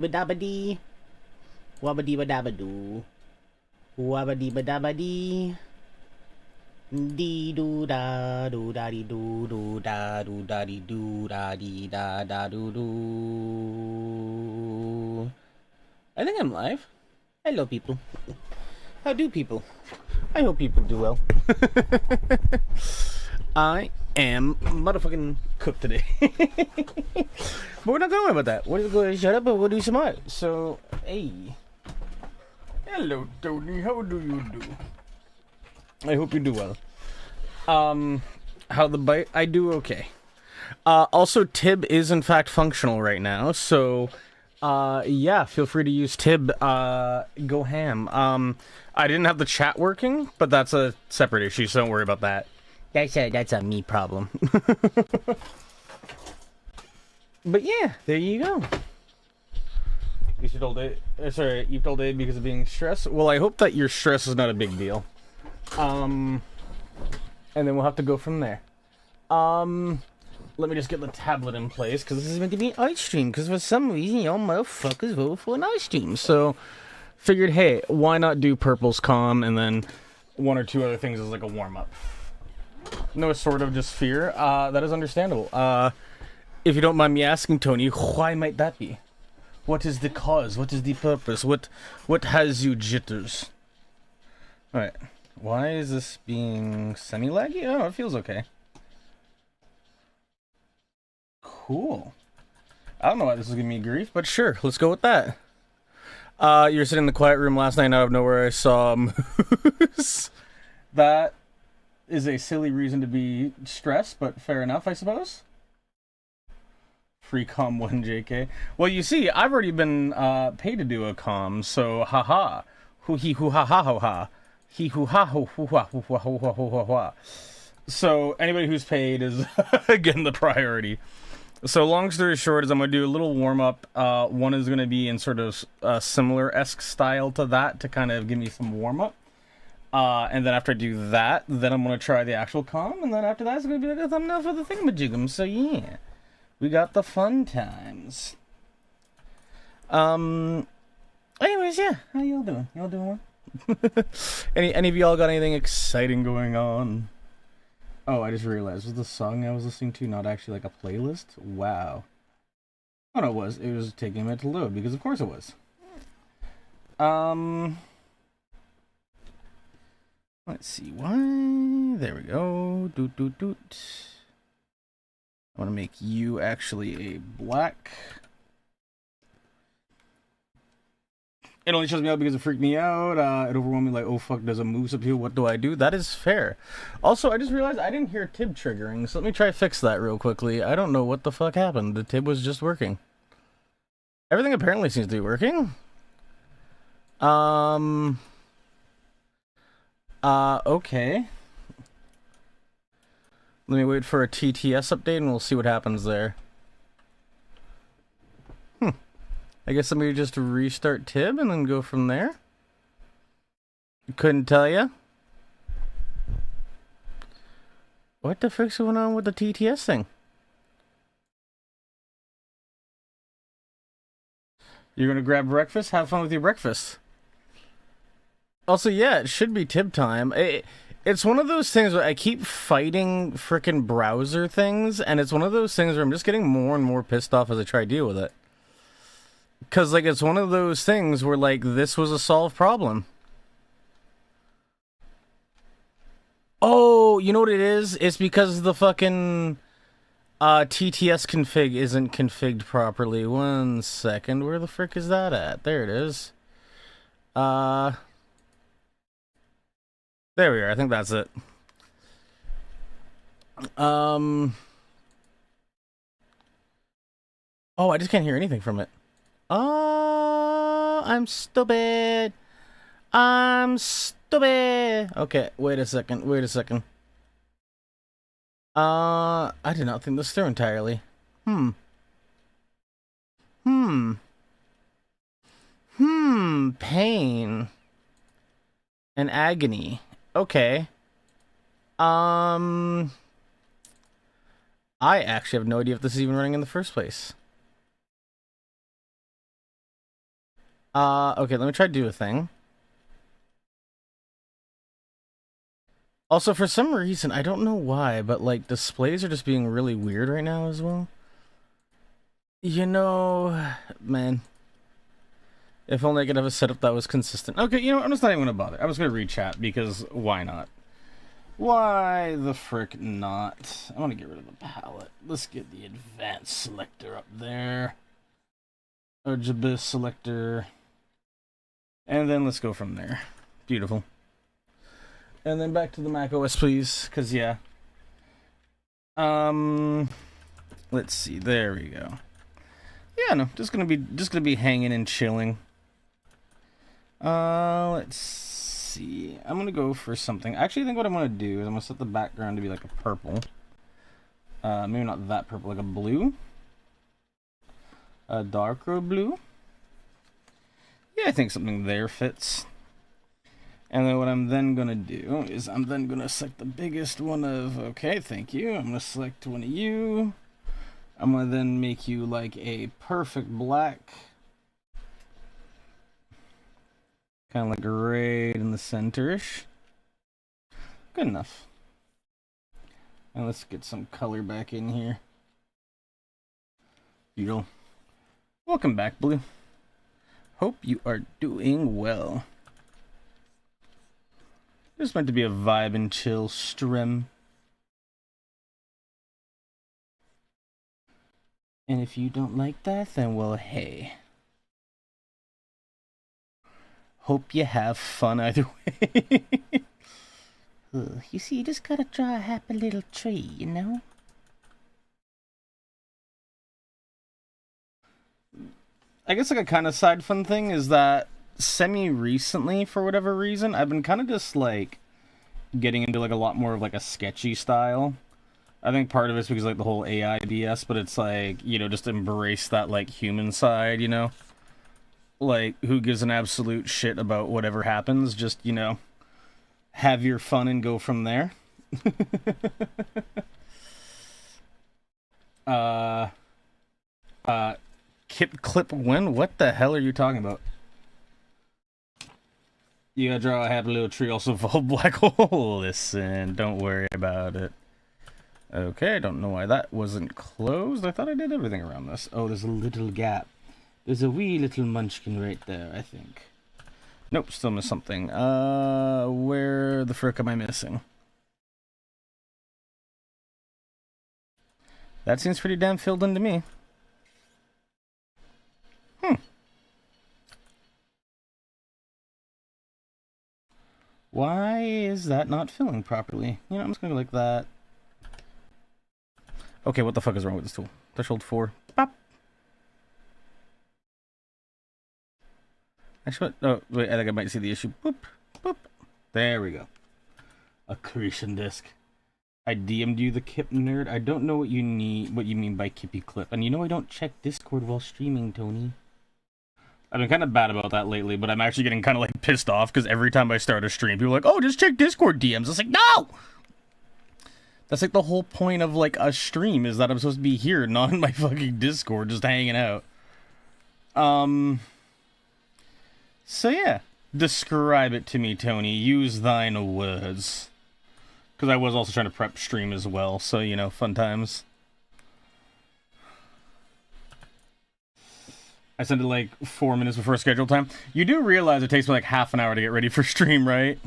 Badabadi. Wabadi badabadoo. Wabadi badabadi. Dee doo da doo da dee doo da doo da dee doo da dee da da doo doo. I think I'm live. Hello, people. How do people? I hope people do well. I am motherfucking cooked today. But we're not gonna worry about that. We're just gonna shut up and we'll do some art. So, hey. Hello, Tony. How do you do? I hope you do well. How the bite? I do okay. Also, Tib is in fact functional right now, so, yeah, feel free to use Tib, go ham. I didn't have the chat working, but that's a separate issue, so don't worry about that. That's a me problem. But yeah, there you go. You told it. Sorry, you told it because of being stressed. Well, I hope that your stress is not a big deal. And then we'll have to go from there. Let me just get the tablet in place because this is meant to be an art stream. Because for some reason, y'all motherfuckers voted for an art stream. So, figured, hey, why not do Purple's calm and then one or two other things as like a warm up. No sort of just fear. That is understandable. If you don't mind me asking, Tony, why might that be? What is the cause? What is the purpose? What has you jitters? Alright. Why is this being semi-laggy? Oh, it feels okay. Cool. I don't know why this is giving me grief, but sure, let's go with that. You were sitting in the quiet room last night and out of nowhere I saw Moose. That is a silly reason to be stressed, but fair enough, I suppose. Free comm 1 JK. Well, you see, I've already been paid to do a comm, so haha. Hoo hee hoo ha ha ho ha. Hee hoo ha ho hoo ha hoo ha hoo ha hoo ha ha. So anybody who's paid is again the priority. So long story short is I'm gonna do a little warm up. One is gonna be in sort of similar-esque style to that to kind of give me some warm up. And then after I do that, then I'm gonna try the actual comm, and then after that it's gonna be like a thumbnail for the thingamajigum. So yeah. We got the fun times. Anyways, yeah. How y'all doing? Y'all doing well? Any of y'all got anything exciting going on? Oh, I just realized, was the song I was listening to not actually like a playlist? Wow. Oh, no, it was. It was taking a minute to load, because of course it was. Let's see, why? There we go. Doot, doot, doot. I want to make you actually a black. It only shows me out because it freaked me out. It overwhelmed me like, oh fuck, does a moose appeal? What do I do? That is fair. Also, I just realized I didn't hear Tib triggering, so let me try to fix that real quickly. I don't know what the fuck happened. The Tib was just working. Everything apparently seems to be working. Okay. Let me wait for a TTS update and we'll see what happens there. I guess somebody just restart Tib and then go from there. Couldn't tell ya. What the frick's going on with the TTS thing? You're gonna grab breakfast? Have fun with your breakfast. Also, yeah, it should be Tib time. It's one of those things where I keep fighting frickin' browser things, and it's one of those things where I'm just getting more and more pissed off as I try to deal with it. Because, like, it's one of those things where, like, this was a solved problem. Oh, you know what it is? It's because the fucking TTS config isn't configured properly. 1 second. Where the frick is that at? There it is. There we are. I think that's it. Oh, I just can't hear anything from it. Oh, I'm stupid. I'm stupid. Okay, wait a second. Wait a second. I did not think this through entirely. Pain and agony. Okay. I actually have no idea if this is even running in the first place. Okay, let me try to do a thing. Also, for some reason, I don't know why, but like displays are just being really weird right now as well. You know, man. If only I could have a setup that was consistent. Okay, you know, I'm just not even gonna bother. I was gonna read chat because why not? Why the frick not? I want to get rid of the palette. Let's get the advanced selector up there. RGB selector. And then let's go from there. Beautiful. And then back to the Mac OS, please, because yeah. Let's see. There we go. Yeah, no, just gonna be hanging and chilling. Let's see. I'm gonna go for something. Actually, I think what I'm gonna do is I'm gonna set the background to be like a purple. Maybe not that purple, like a blue. A darker blue. Yeah, I think something there fits. And then what I'm then gonna do is I'm then gonna select the biggest one of, okay, thank you. I'm gonna select one of you. I'm gonna then make you like a perfect black. Kind of like right in the center-ish. Good enough. And let's get some color back in here. Beautiful. Welcome back, Blue. Hope you are doing well. This is meant to be a vibe and chill stream. And if you don't like that, then well, hey. Hope you have fun either way. You see, you just gotta draw a happy little tree, you know? I guess like a kind of side fun thing is that semi-recently, for whatever reason, I've been kind of just like getting into like a lot more of like a sketchy style. I think part of it's because like the whole AI BS, but it's like, you know, just embrace that like human side, you know? Like, who gives an absolute shit about whatever happens? Just, you know, have your fun and go from there. Clip when? What the hell are you talking about? You gotta draw a happy little tree, also full black hole. Listen, don't worry about it. Okay, I don't know why that wasn't closed. I thought I did everything around this. Oh, there's a little gap. There's a wee little munchkin right there, I think. Nope, still missed something. Where the frick am I missing? That seems pretty damn filled in to me. Why is that not filling properly? You know, I'm just gonna go like that. Okay, what the fuck is wrong with this tool? Threshold 4. Pop. Actually, oh, wait, I think I might see the issue. Boop, boop. There we go. Accretion disk. I DM'd you the Kip nerd. I don't know what you mean by Kippy clip. And you know I don't check Discord while streaming, Tony. I've been kind of bad about that lately, but I'm actually getting kind of like pissed off because every time I start a stream, people are like, oh, just check Discord DMs. It's like, no! That's like the whole point of like a stream is that I'm supposed to be here, not in my fucking Discord, just hanging out. So yeah, describe it to me, Tony. Use thine words. Because I was also trying to prep stream as well, so you know, fun times. I sent it like 4 minutes before scheduled time. You do realize it takes me like half an hour to get ready for stream, right?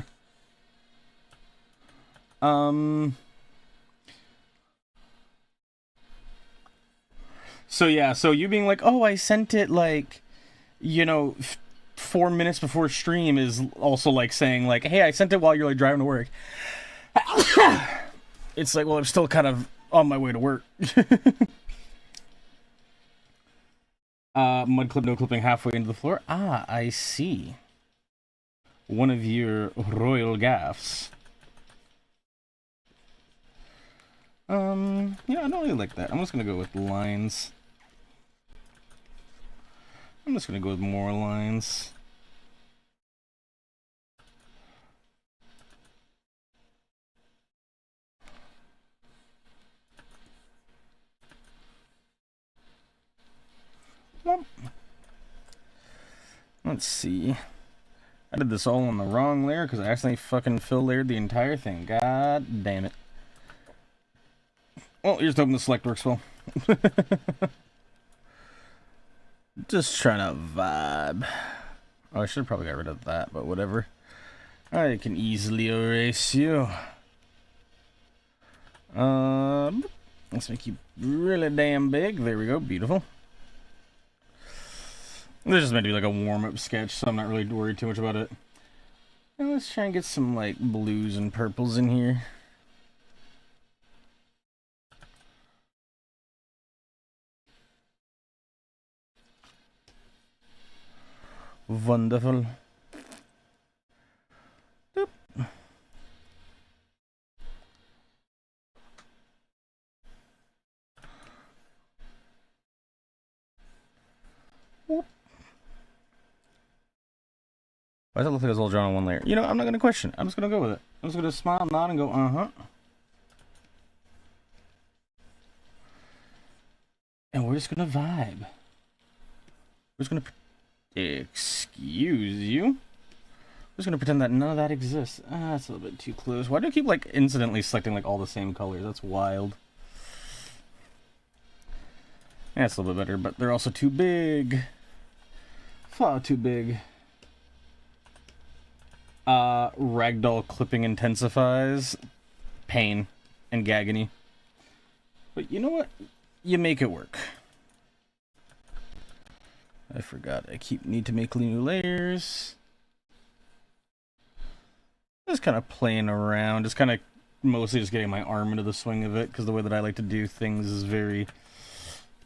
So yeah, so you being like, oh, I sent it like, you know, 4 minutes before stream is also like saying like, hey, I sent it while you're like driving to work. It's like, well, I'm still kind of on my way to work. Mud clip, no clipping halfway into the floor. Ah, I see. One of your royal gaffes. Yeah, I don't really like that. I'm just gonna go with lines. I'm just gonna go with more lines. Let's see. I did this all on the wrong layer because I accidentally fucking fill layered the entire thing. God damn it. Well, here's hoping the select works well. Just trying to vibe. Oh, I should have probably got rid of that, but whatever. I can easily erase you. Let's make you really damn big. There we go. Beautiful. This is meant to be like a warm-up sketch, so I'm not really worried too much about it. And let's try and get some like blues and purples in here. Wonderful. Doop. Whoop. Why does it look like it's all drawn on one layer? You know, I'm not going to question it. I'm just going to go with it. I'm just going to smile, nod, and go, uh-huh. And we're just going to vibe. We're just going to... Excuse you? I'm just going to pretend that none of that exists. Ah, that's a little bit too close. Why do I keep, like, incidentally selecting, like, all the same colors? That's wild. Yeah, it's a little bit better, but they're also too big. Far too big. Ragdoll clipping intensifies pain and agony. But you know what? You make it work. I forgot. I need to make new layers. Just kind of playing around. Just kind of mostly just getting my arm into the swing of it, because the way that I like to do things is very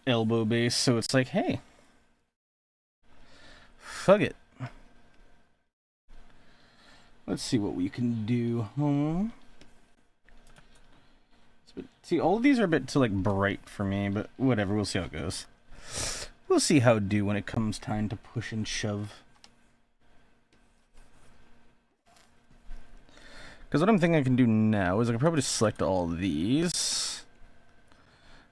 elbow based. So it's like, hey, fuck it. Let's see what we can do. See, all of these are a bit too like bright for me, but whatever. We'll see how it goes. We'll see how it do when it comes time to push and shove. Because what I'm thinking I can do now is I can probably just select all these.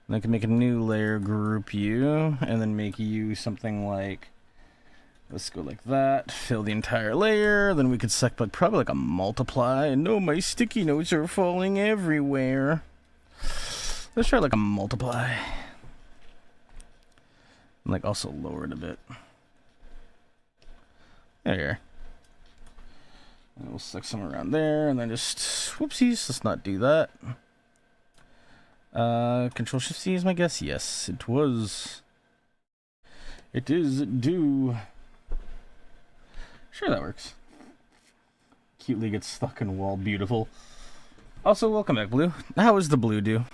And I can make a new layer, group you, and then make you something like, let's go like that, fill the entire layer, then we could select like, probably like a multiply, and no, my sticky notes are falling everywhere. Let's try like a multiply. And like also lower it a bit. There you are. And we'll select some around there, and then just, whoopsies, let's not do that. Control Shift C is my guess. Yes, it was. It is do. Sure, that works. Cutely gets stuck in wall. Beautiful. Also, welcome back, Blue. How is the blue do?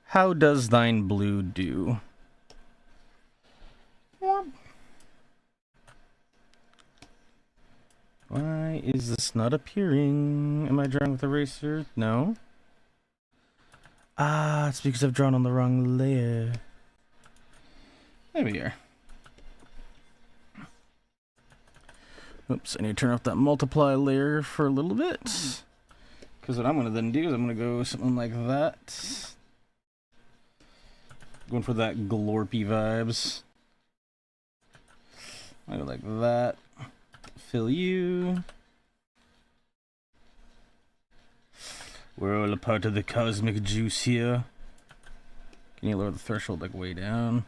How does thine blue do? Why is this not appearing? Am I drawing with eraser? No. Ah, it's because I've drawn on the wrong layer. There we are. Oops, I need to turn off that multiply layer for a little bit. Because what I'm going to then do is I'm going to go something like that. Going for that glorpy vibes. I go like that. Fill you. We're all a part of the cosmic juice here. Can you lower the threshold like way down?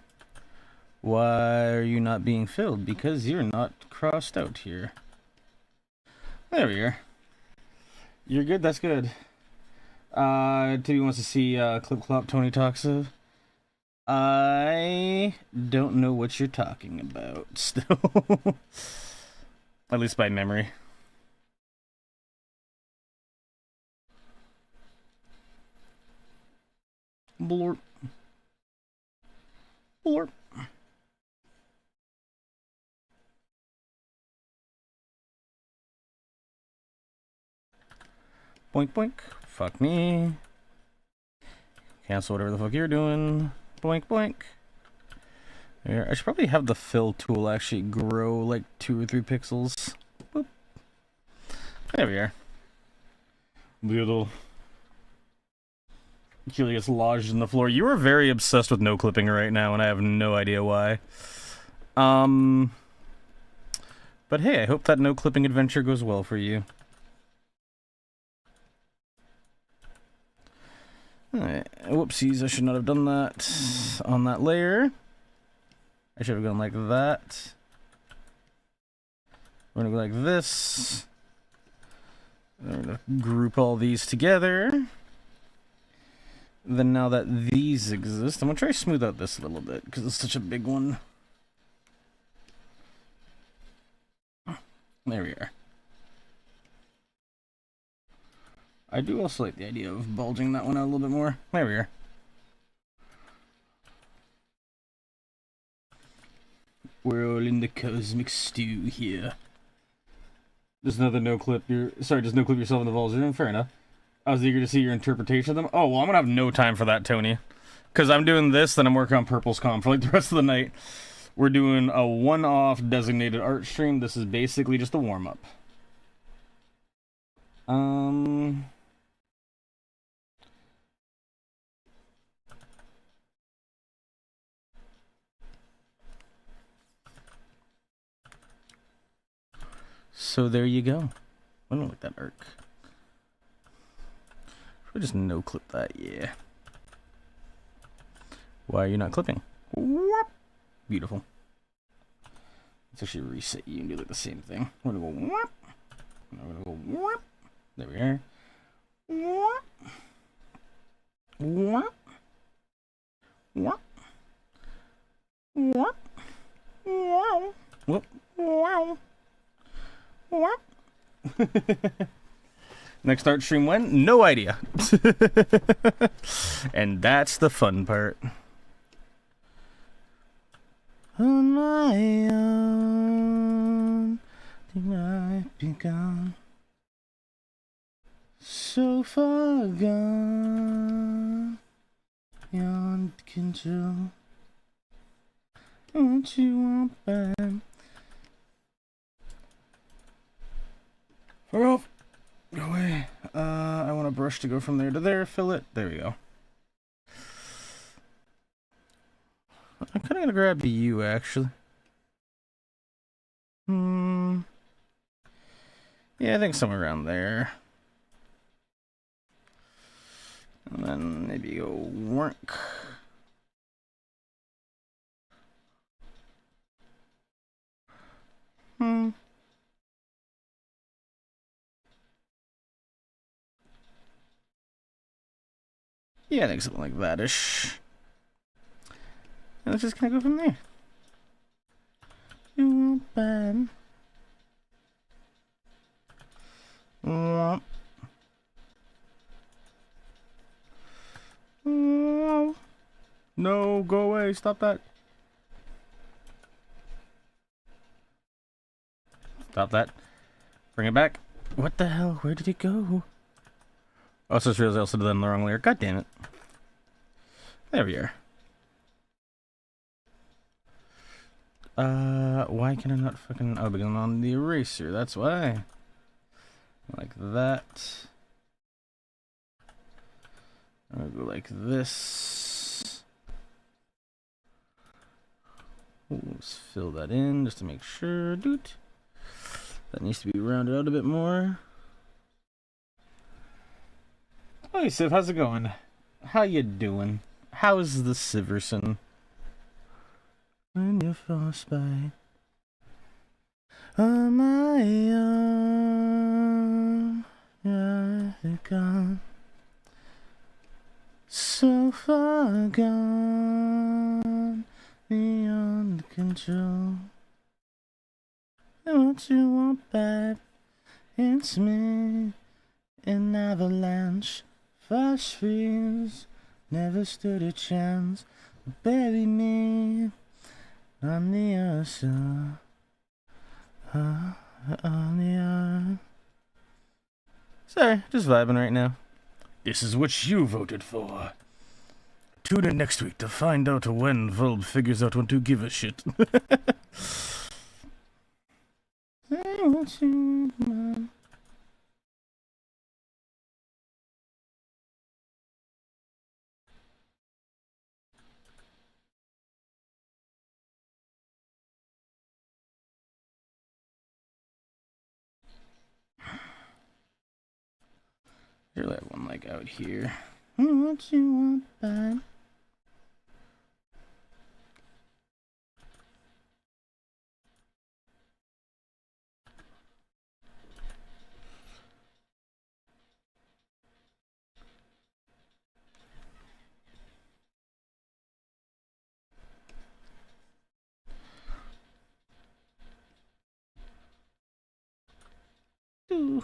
Why are you not being filled? Because you're not crossed out here. There we are. You're good? That's good. Tibby wants to see Clip Clop Tony Toxa. I don't know what you're talking about still. At least by memory. Blorp. Blorp. Boink boink. Fuck me. Cancel whatever the fuck you're doing. Boink boink. There. I should probably have the fill tool actually grow like 2 or 3 pixels. Boop. There we are. Beautiful. Keely gets lodged in the floor. You are very obsessed with no clipping right now, and I have no idea why. But hey, I hope that no clipping adventure goes well for you. Alright, whoopsies, I should not have done that on that layer. I should have gone like that. We're gonna go like this. We're gonna group all these together. Then now that these exist, I'm gonna try to smooth out this a little bit because it's such a big one. There we are. I do also like the idea of bulging that one out a little bit more. There we are. We're all in the cosmic stew here. There's another no clip. Sorry, just no clip yourself in the Vols room. Fair enough. I was eager to see your interpretation of them. Oh, well, I'm gonna have no time for that, Tony. Because I'm doing this, then I'm working on Purple's Calm for like the rest of the night. We're doing a one-off designated art stream. This is basically just a warm-up. So there you go. I don't like that arc. Should I just no clip that? Yeah. Why are you not clipping? Whoop. Beautiful. Let's actually reset you and do like the same thing. We're gonna go whoop. We're gonna go whoop. There we are. Whoop. Whoop. Whoop. Whoop. Wow. Whoop. Wow. What? Next art stream when? No idea. And that's the fun part. On my own, think I've begun. So far gone, beyond control. What you want back? We're off. Go away. I want a brush to go from there to there. Fill it. There we go. I'm kind of gonna grab the U actually. Yeah, I think somewhere around there. And then maybe go work. Yeah, I think something like that-ish. And let's just kind of go from there. You want bad. No, go away. Stop that. Stop that. Bring it back. What the hell? Where did it go? Oh, so I also did that in the wrong layer. God damn it. There we are. Why can I not fucking... Oh, because I'm on the eraser. That's why. Like that. I'll go like this. Ooh, let's fill that in just to make sure. Doot. That needs to be rounded out a bit more. Hey, Civ, how's it going? How you doing? How's the Siverson? When you're frostbite on my own, I've gone so far gone beyond control. What you want back? It's me, an avalanche, flash freeze, never stood a chance. Bury me on the other side, on the other. Sorry, just vibing right now. This is what you voted for. Tune in next week to find out when Volb figures out when to give a shit. Say what you want. Surely I have one like out here. What you want, bud? Ooh.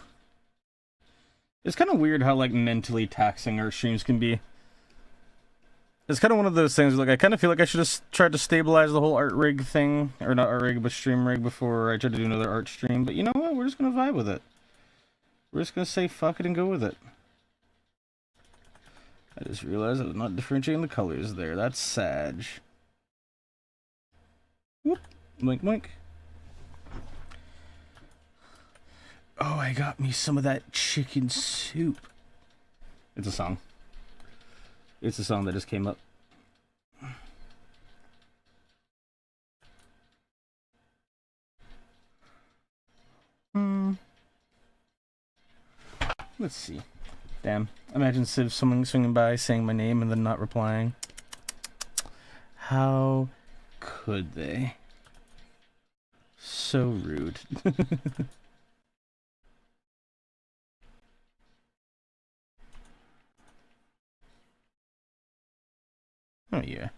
It's kind of weird how like mentally taxing our streams can be. It's kind of one of those things where, like, I kind of feel like I should have tried to stabilize the whole art rig thing, or not art rig, but stream rig before I tried to do another art stream. But you know what? We're just gonna vibe with it. We're just gonna say fuck it and go with it. I just realized I was not differentiating the colors there. That's Sag. Whoop. Blink, blink. Oh, I got me some of that chicken soup. It's a song. It's a song that just came up. Let's see. Damn. Imagine Civ swinging by, saying my name, and then not replying. How could they? So rude. Oh, yeah.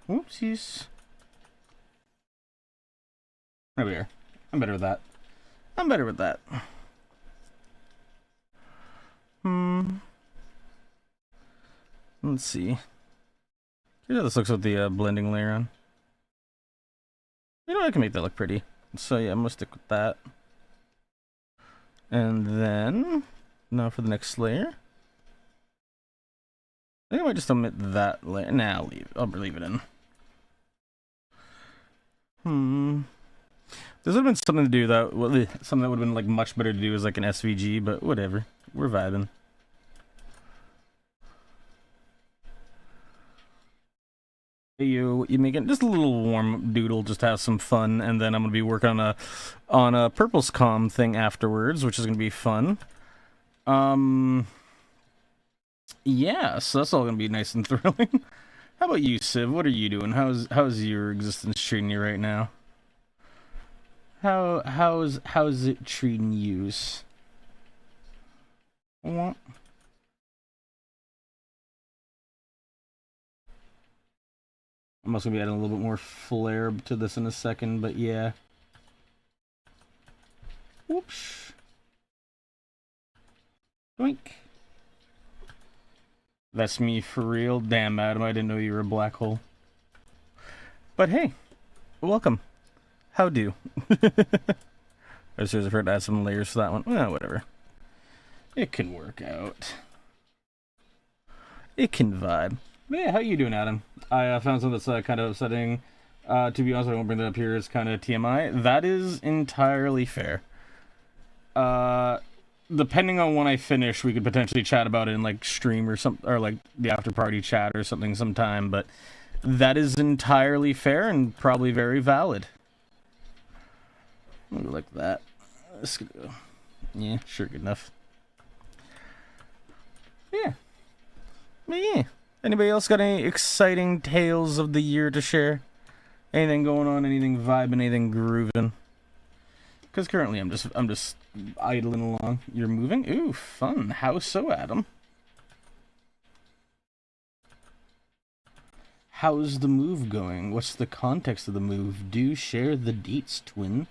Whoopsies. There we are. I'm better with that. I'm better with that. Let's see. Here's how this looks with the blending layer on. You know, I can make that look pretty. So yeah, I'm gonna stick with that. And then, now for the next layer. I think I might just omit that layer. Nah, I'll leave it in. This would have been something to do that, well, something that would have been like much better to do as like an SVG, but whatever. We're vibing. You making just a little warm doodle, just have some fun, and then I'm gonna be working on a Purple's Com thing afterwards, which is gonna be fun. Yeah, so that's all gonna be nice and thrilling. How about you, Civ? What are you doing? How's your existence treating you right now? How's it treating you? What? I'm also gonna be adding a little bit more flair to this in a second, but yeah. Whoops. Doink. That's me for real. Damn, Adam, I didn't know you were a black hole. But hey, welcome. How do? I seriously forgot to add some layers for that one. Well, whatever. It can work out. It can vibe. But yeah, how you doing, Adam? I found something that's kind of upsetting. To be honest, I won't bring that up here. It's kind of TMI. That is entirely fair. Depending on when I finish, we could potentially chat about it in like stream or something, or like the after party chat or something sometime. But that is entirely fair and probably very valid. Like that. Let's go. Yeah, sure, good enough. Yeah. But yeah. Anybody else got any exciting tales of the year to share? Anything going on? Anything vibing? Anything grooving? Because currently I'm just idling along. You're moving? Ooh, fun. How so, Adam? How's the move going? What's the context of the move? Do share the deets, twin.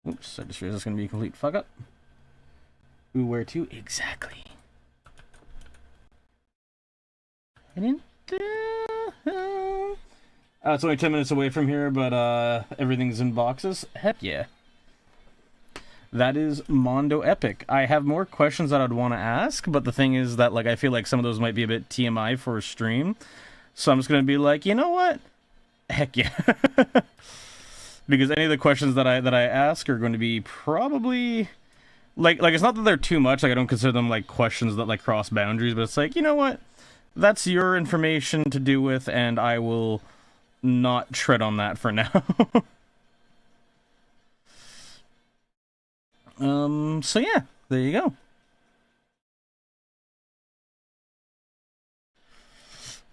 Oops, I just realized it's gonna be a complete fuck up. Ooh, where to? Exactly. It's only 10 minutes away from here, but everything's in boxes. Heck yeah. That is Mondo Epic. I have more questions that I'd want to ask, but the thing is that like I feel like some of those might be a bit TMI for a stream. So I'm just gonna be like, you know what? Heck yeah. Because any of the questions that I ask are going to be probably like it's not that they're too much, like I don't consider them like questions that like cross boundaries, but it's like, you know what? That's your information to do with, and I will not tread on that for now. So yeah, there you go.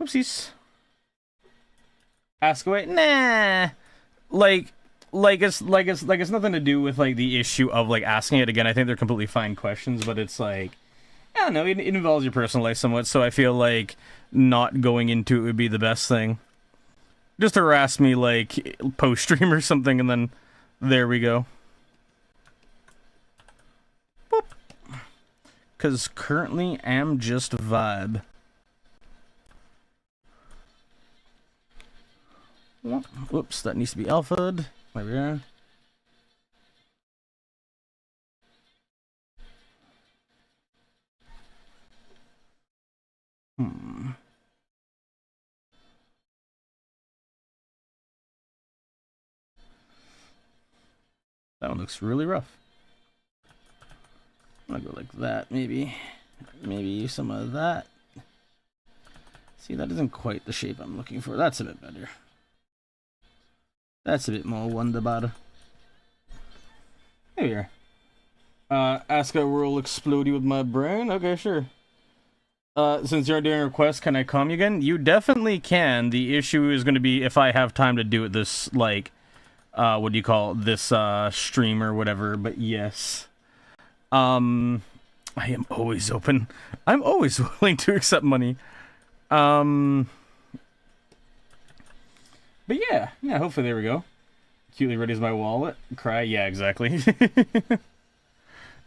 Oopsies. Ask away? Nah. Like it's nothing to do with like the issue of like asking it again. I think they're completely fine questions, but it's like, I don't know, it involves your personal life somewhat, so I feel like not going into it would be the best thing. Just harass me like post stream or something, and then there we go. Boop. Cause currently am just vibe. Whoops, that needs to be alpha'd. There we are. That one looks really rough. I'm gonna go like that, maybe. Maybe some of that. See, that isn't quite the shape I'm looking for. That's a bit better. That's a bit more wonderbar. There we are. Ask I will explode you with my brain? Okay, sure. Since you're doing requests, can I calm you again? You definitely can. The issue is going to be if I have time to do it this, like, what do you call it? This, stream or whatever, but yes. I am always open. I'm always willing to accept money. But yeah, hopefully there we go. Cutely ready as my wallet. Cry, yeah, exactly.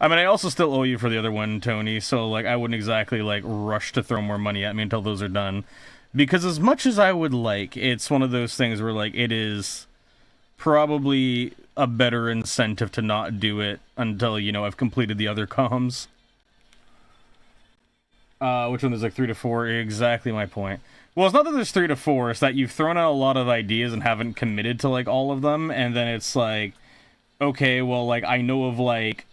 I mean, I also still owe you for the other one, Tony, so, like, I wouldn't exactly, like, rush to throw more money at me until those are done. Because as much as I would like, it's one of those things where, like, it is probably a better incentive to not do it until, you know, I've completed the other comms. Which one? There's, like, 3 to 4? Exactly my point. Well, it's not that there's 3 to 4, it's that you've thrown out a lot of ideas and haven't committed to, like, all of them, and then it's like, okay, well, like, I know of, like,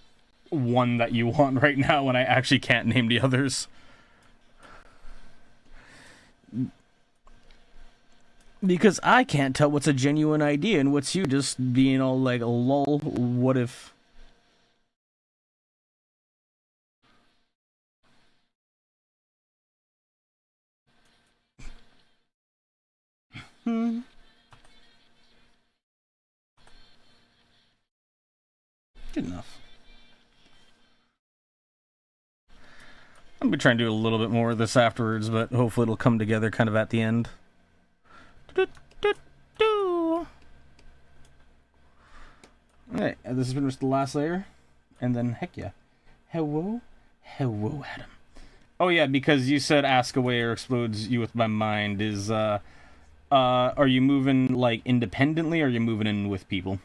one that you want right now, and I actually can't name the others. Because I can't tell what's a genuine idea and what's you just being all like, lol, what if... Good enough. I'm gonna be trying to do a little bit more of this afterwards, but hopefully it'll come together kind of at the end. Alright, this has been just the last layer, and then heck yeah. Hello, Adam. Oh yeah, because you said ask away or explodes you with my mind is, are you moving, like, independently, or are you moving in with people?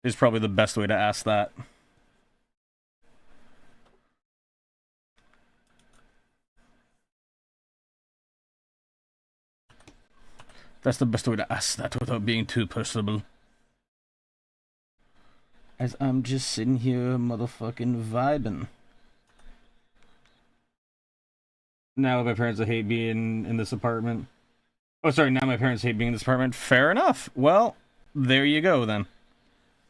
Is probably the best way to ask that. That's the best way to ask that without being too personable. As I'm just sitting here motherfucking vibing. Now my parents hate being in this apartment. Oh, sorry, now my parents hate being in this apartment. Fair enough. Well, there you go, then.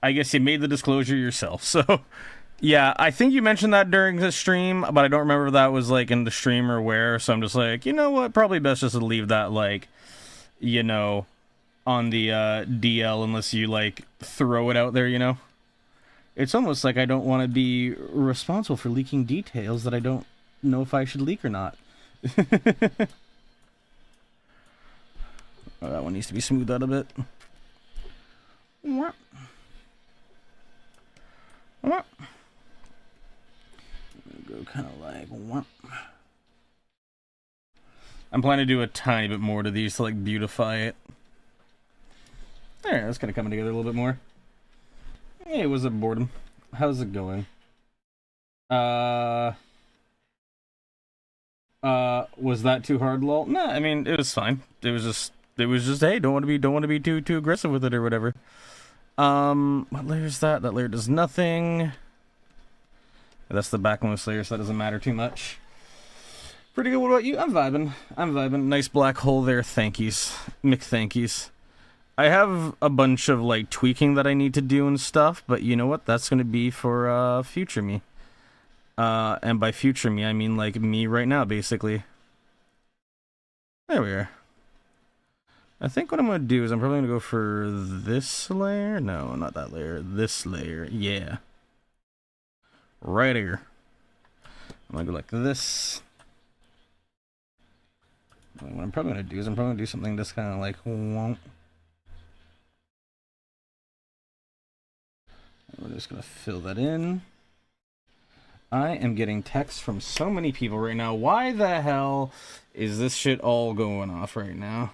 I guess you made the disclosure yourself, so... Yeah, I think you mentioned that during the stream, but I don't remember if that was, like, in the stream or where, so I'm just like, you know what, probably best just to leave that, like, you know, on the, DL, unless you, like, throw it out there, you know? It's almost like I don't want to be responsible for leaking details that I don't know if I should leak or not. Oh, that one needs to be smoothed out a bit. What? Go kind of like what? I'm planning to do a tiny bit more to these to like beautify it. There, that's kind of coming together a little bit more. Hey, what's up, boredom? How's it going? Was that too hard, lol? Nah, I mean it was fine. It was just hey, don't want to be too aggressive with it or whatever. What layer is that? That layer does nothing. That's the backmost layer, so that doesn't matter too much. Pretty good. What about you? I'm vibing. I'm vibing. Nice black hole there. Thankies. McThankies. I have a bunch of like tweaking that I need to do and stuff, but you know what? That's gonna be for future me. And by future me, I mean like me right now, basically. There we are. I think what I'm gonna do is I'm probably gonna go for this layer. No, not that layer. This layer. Yeah. Right here. I'm gonna go like this. What I'm probably gonna do is I'm probably gonna do something just kind of like won't. We're just gonna fill that in. I am getting texts from so many people right now. Why the hell is this shit all going off right now?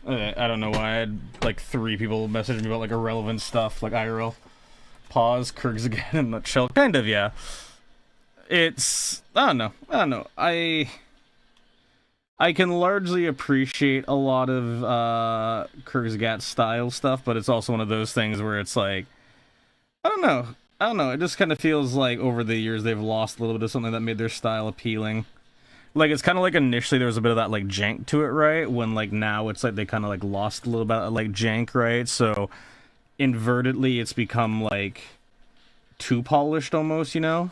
Okay, I don't know why I had like 3 people message me about like irrelevant stuff, like IRL. Pause, Kurgs again in a nutshell. Kind of, yeah. It's I don't know. I can largely appreciate a lot of Kurzgat style stuff, but it's also one of those things where it's like, I don't know. It just kind of feels like over the years they've lost a little bit of something that made their style appealing. Like, it's kind of like initially there was a bit of that, like, jank to it, right? When, like, now it's like they kind of, like, lost a little bit of, like, jank, right? So, invertedly, it's become, like, too polished almost, you know?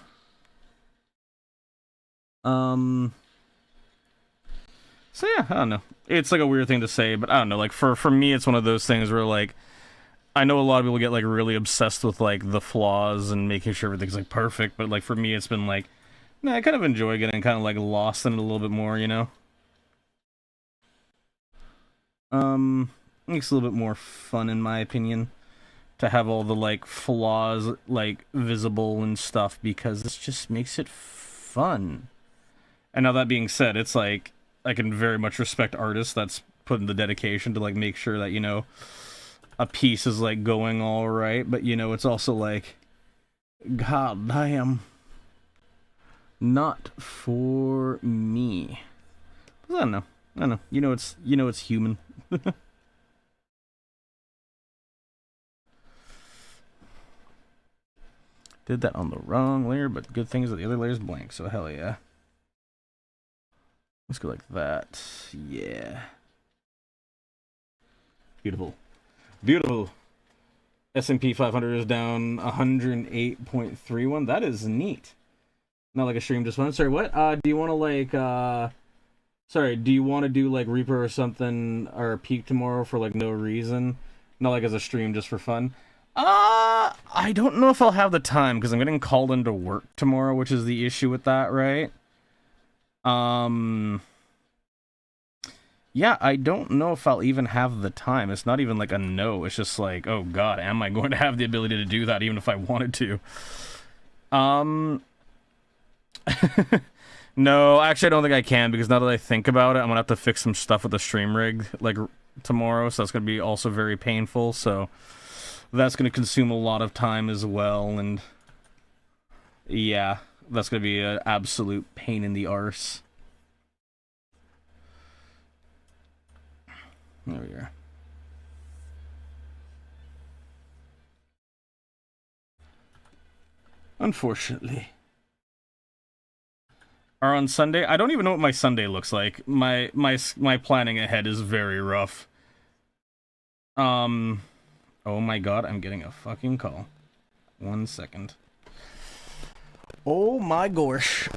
So yeah, I don't know. It's like a weird thing to say, but I don't know. Like for me, it's one of those things where like I know a lot of people get like really obsessed with like the flaws and making sure everything's like perfect, but like for me, it's been like, nah, I kind of enjoy getting kind of like lost in it a little bit more, you know. Makes it a little bit more fun in my opinion to have all the like flaws like visible and stuff because this just makes it fun. And now that being said, it's like I can very much respect artists that's putting the dedication to like make sure that, you know, a piece is like going all right, but you know, it's also like, god damn, not for me. I don't know. You know, it's human. Did that on the wrong layer, but good thing is that the other layer is blank, so hell yeah. Let's go like that. Yeah. Beautiful. Beautiful. S&P 500 is down 108.31. That is neat. Not like a stream just went. Sorry, what? Do you want to like, sorry, do you want to do like Reaper or something, or Peak tomorrow for like no reason? Not like as a stream, just for fun? I don't know if I'll have the time, because I'm getting called into work tomorrow, which is the issue with that, right? Yeah, I don't know if I'll even have the time. It's not even like a no. It's just like, oh god, am I going to have the ability to do that even if I wanted to? No, actually I don't think I can, because now that I think about it, I'm gonna have to fix some stuff with the stream rig, like, tomorrow, so that's gonna be also very painful, so that's gonna consume a lot of time as well, and yeah, that's gonna be an absolute pain in the arse. There we are. Unfortunately. Are on Sunday? I don't even know what my Sunday looks like. My planning ahead is very rough. Oh my god, I'm getting a fucking call. 1 second. Oh my gosh.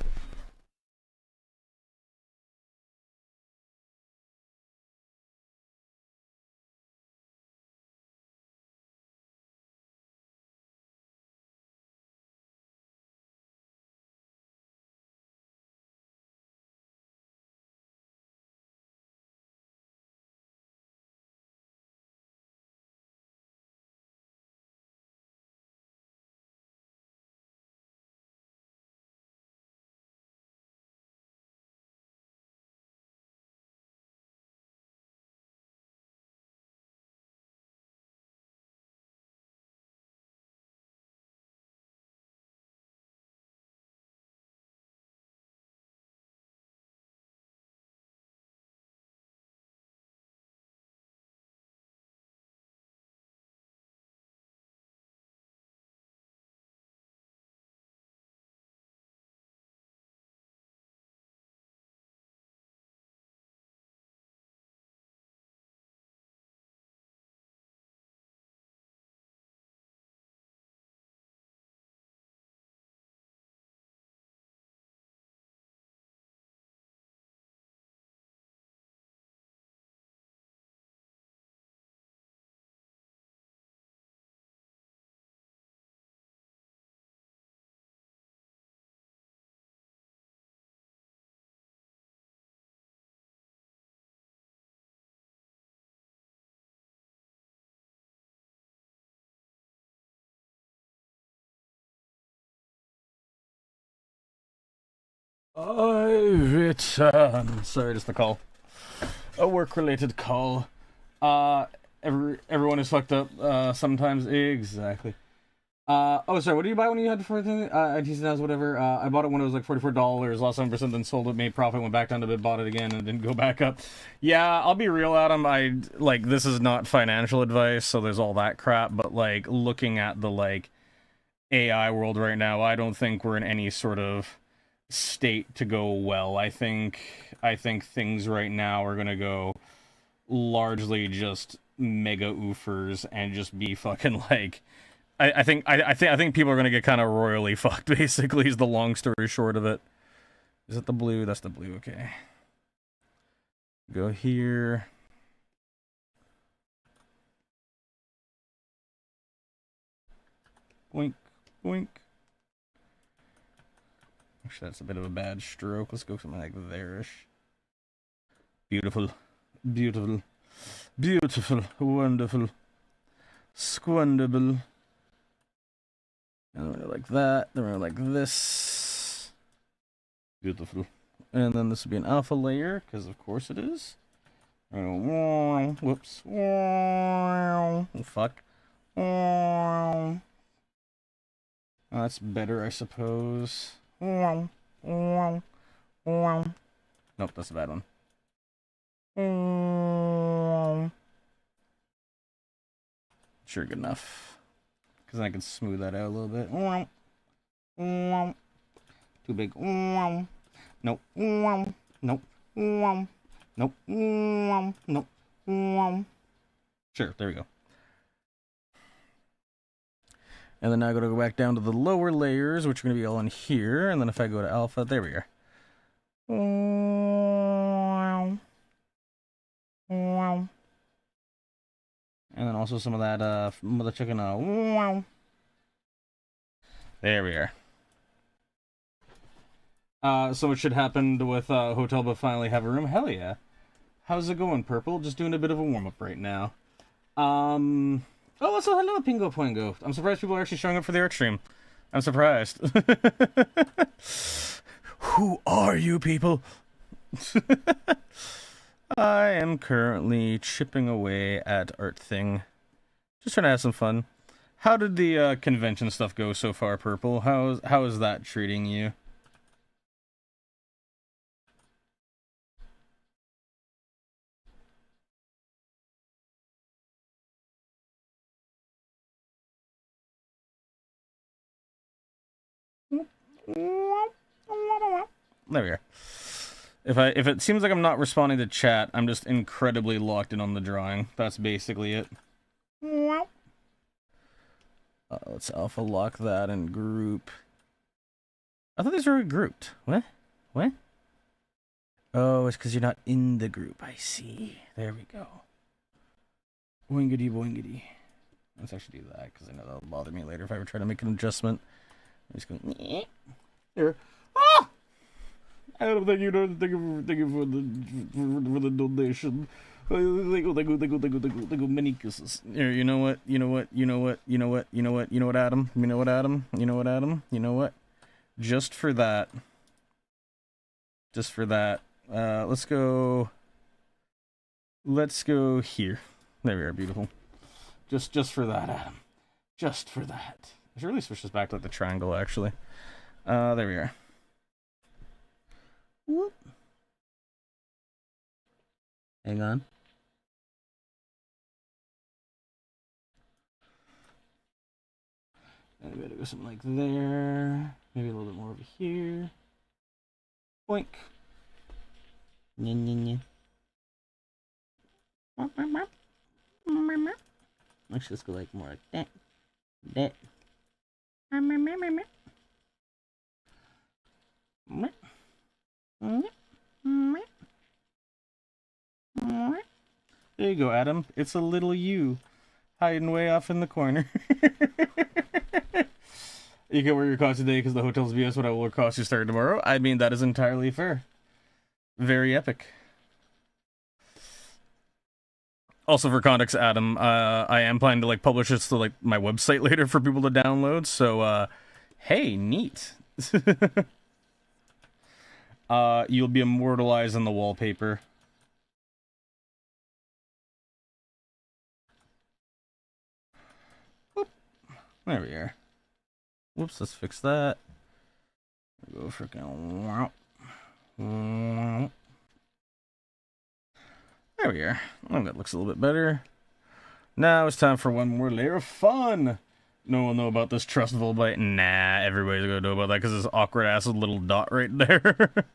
I return. Sorry, just a call. A work-related call. Everyone is fucked up. Sometimes exactly. Oh, sorry. What did you buy when you had for the IT house, whatever? I bought it when it was like $44. Lost 7%, then sold it, made profit, went back down to bit, bought it again, and didn't go back up. Yeah, I'll be real, Adam. This is not financial advice, so there's all that crap. But like, looking at the like AI world right now, I don't think we're in any sort of state to go well. I think things right now are gonna go largely just mega oofers and just be fucking like. I think people are gonna get kind of royally fucked. Basically, is the long story short of it. Is it the blue? That's the blue. Okay. Go here. Boink, boink. Actually, that's a bit of a bad stroke. Let's go something like there-ish. Beautiful, beautiful, beautiful, wonderful, squandable. And then we're like that. Then we're like this. Beautiful. And then this would be an alpha layer, because of course it is. Whoops. Oh, fuck. That's better, I suppose. Nope, that's a bad one. Sure, good enough. Because I can smooth that out a little bit. Too big. Nope. Nope. Nope. Nope. Sure, there we go. And then now I'm going to go back down to the lower layers, which are going to be all in here. And then if I go to alpha, there we are. And then also some of that mother chicken. There we are. So it should happen with Hotel but finally have a room. Hell yeah. How's it going, Purple? Just doing a bit of a warm-up right now. Oh, so hello, Pingo Poingo. I'm surprised people are actually showing up for the art stream. I'm surprised. Who are you people? I am currently chipping away at art thing. Just trying to have some fun. How did the convention stuff go so far, Purple? How is that treating you? There we are. If it seems like I'm not responding to chat, I'm just incredibly locked in on the drawing. That's basically it. Let's alpha lock that and group. I thought these were grouped. What? What? Oh, it's because you're not in the group. I see. There we go. Boingity boingity. Let's actually do that because I know that'll bother me later if I ever try to make an adjustment. I'm just going. Here. Ah! I don't think you know. Thank you for the donation. Thank you, many kisses. Here, you know what? You know what? You know what? You know what? You know what? You know what, Adam? You know what, Adam? You know what, Adam? You know what? Just for that. Just for that. Let's go. Let's go here. There we are. Beautiful. Just for that, Adam. Just for that. I should really switch this back to like the triangle, actually. There we are. Whoop. Hang on. And we gotta go something like there. Maybe a little bit more over here. Boink. Nya, nya, nya. Let's just go like more like that. That. There you go, Adam. It's a little you hiding way off in the corner. You can wear your costume today because the hotel's BS, but I will wear costume starting tomorrow. I mean, that is entirely fair. Very epic. Also, for context, Adam, I am planning to like publish this to like my website later for people to download. So, hey, neat. you'll be immortalized in the wallpaper. Whoop. There we are. Whoops, let's fix that. Go freaking. There we are. Oh, that looks a little bit better. Now it's time for one more layer of fun. No one will know about this trustful bite. Nah, everybody's gonna know about that because this awkward ass little dot right there. There's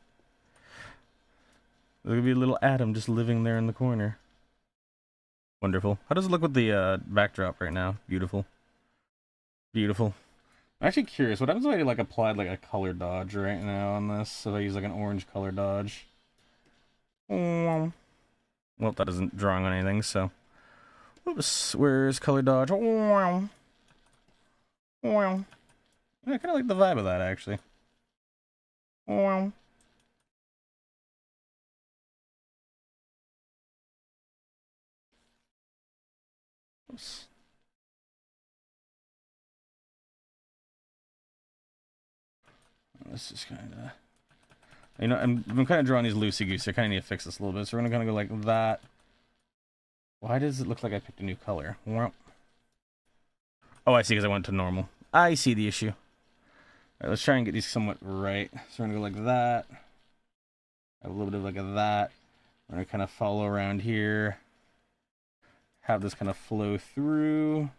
gonna be a little atom just living there in the corner. Wonderful. How does it look with the backdrop right now? Beautiful. Beautiful. I'm actually curious. What happens if I like applied like a color dodge right now on this? If I use like an orange color dodge. Well, that isn't drawing on anything, so. Oops, where's color dodge? Yeah, I kind of like the vibe of that, actually. Oops. This is kind of... You know, I'm kind of drawing these loosey-goosey. I kind of need to fix this a little bit, so we're going to kind of go like that. Why does it look like I picked a new color? Oh, I see, because I went to normal. I see the issue. Alright, let's try and get these somewhat right. So we're going to go like that. Have a little bit of like that. We're going to kind of follow around here. Have this kind of flow through.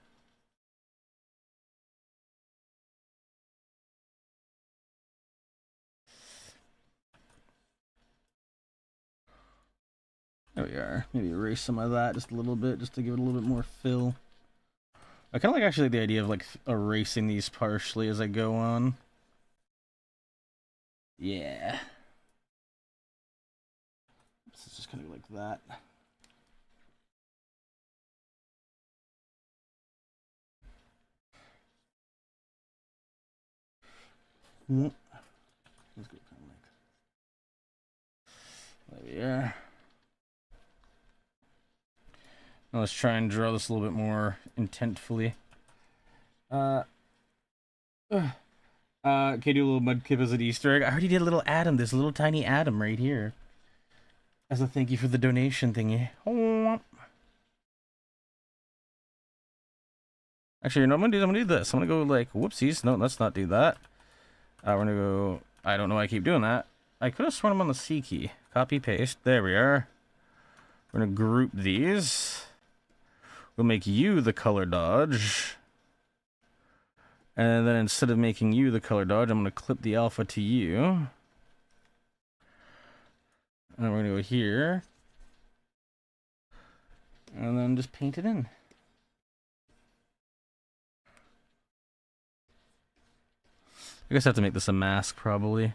There we are. Maybe erase some of that just a little bit, just to give it a little bit more fill. I kind of like actually the idea of like erasing these partially as I go on. Yeah. This is just kind of like that. Let's go kind of like there we are. Now let's try and draw this a little bit more intentfully. Okay, do a little mudkip as an Easter egg. I already did a little atom. There's a little tiny atom right here. As a thank you for the donation thingy. Actually, you know what I'm gonna do this. I'm gonna go like, whoopsies. No, let's not do that. We're gonna go, I don't know why I keep doing that. I could have sworn I'm on the C key. Copy, paste. There we are. We're gonna group these. We'll make you the color dodge. And then instead of making you the color dodge, I'm gonna clip the alpha to you. And we're gonna go here. And then just paint it in. I guess I have to make this a mask, probably.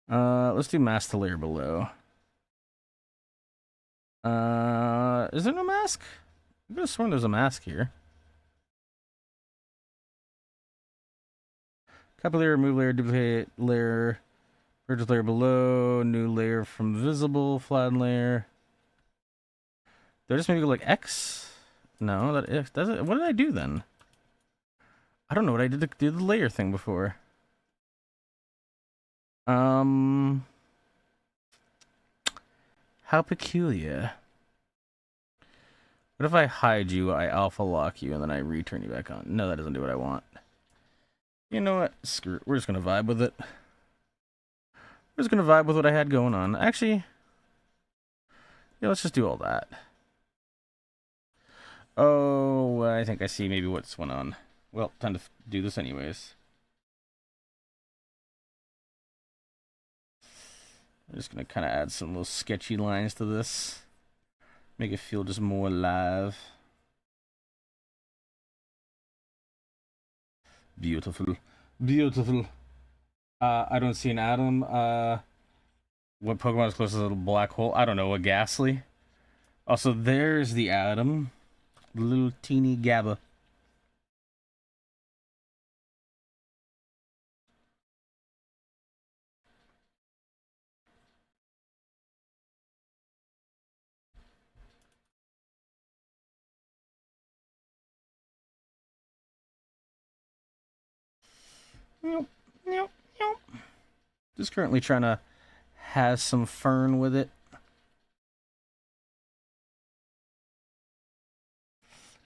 Let's do mask to layer below. Is there no mask? I could have sworn there's a mask here. Copy layer, remove layer, duplicate layer, purchase layer below, new layer from visible, flatten layer. Did I just maybe go like X? No, that X does it. What did I do then? I don't know what I did to do the layer thing before. How peculiar. What if I hide you, I alpha lock you, and then I return you back on? No, that doesn't do what I want. You know what? Screw it. We're just gonna vibe with it. We're just gonna vibe with what I had going on. Actually, yeah, let's just do all that. Oh, I think I see maybe what's went on. Well, time to do this anyways. I'm just gonna kind of add some little sketchy lines to this. Make it feel just more alive. Beautiful. Beautiful. I don't see an atom. What Pokemon is closest to a little black hole? I don't know, a Ghastly. Also, there's the atom. The little teeny GABA. Nope. Nope. Nope. Just currently trying to have some fun with it.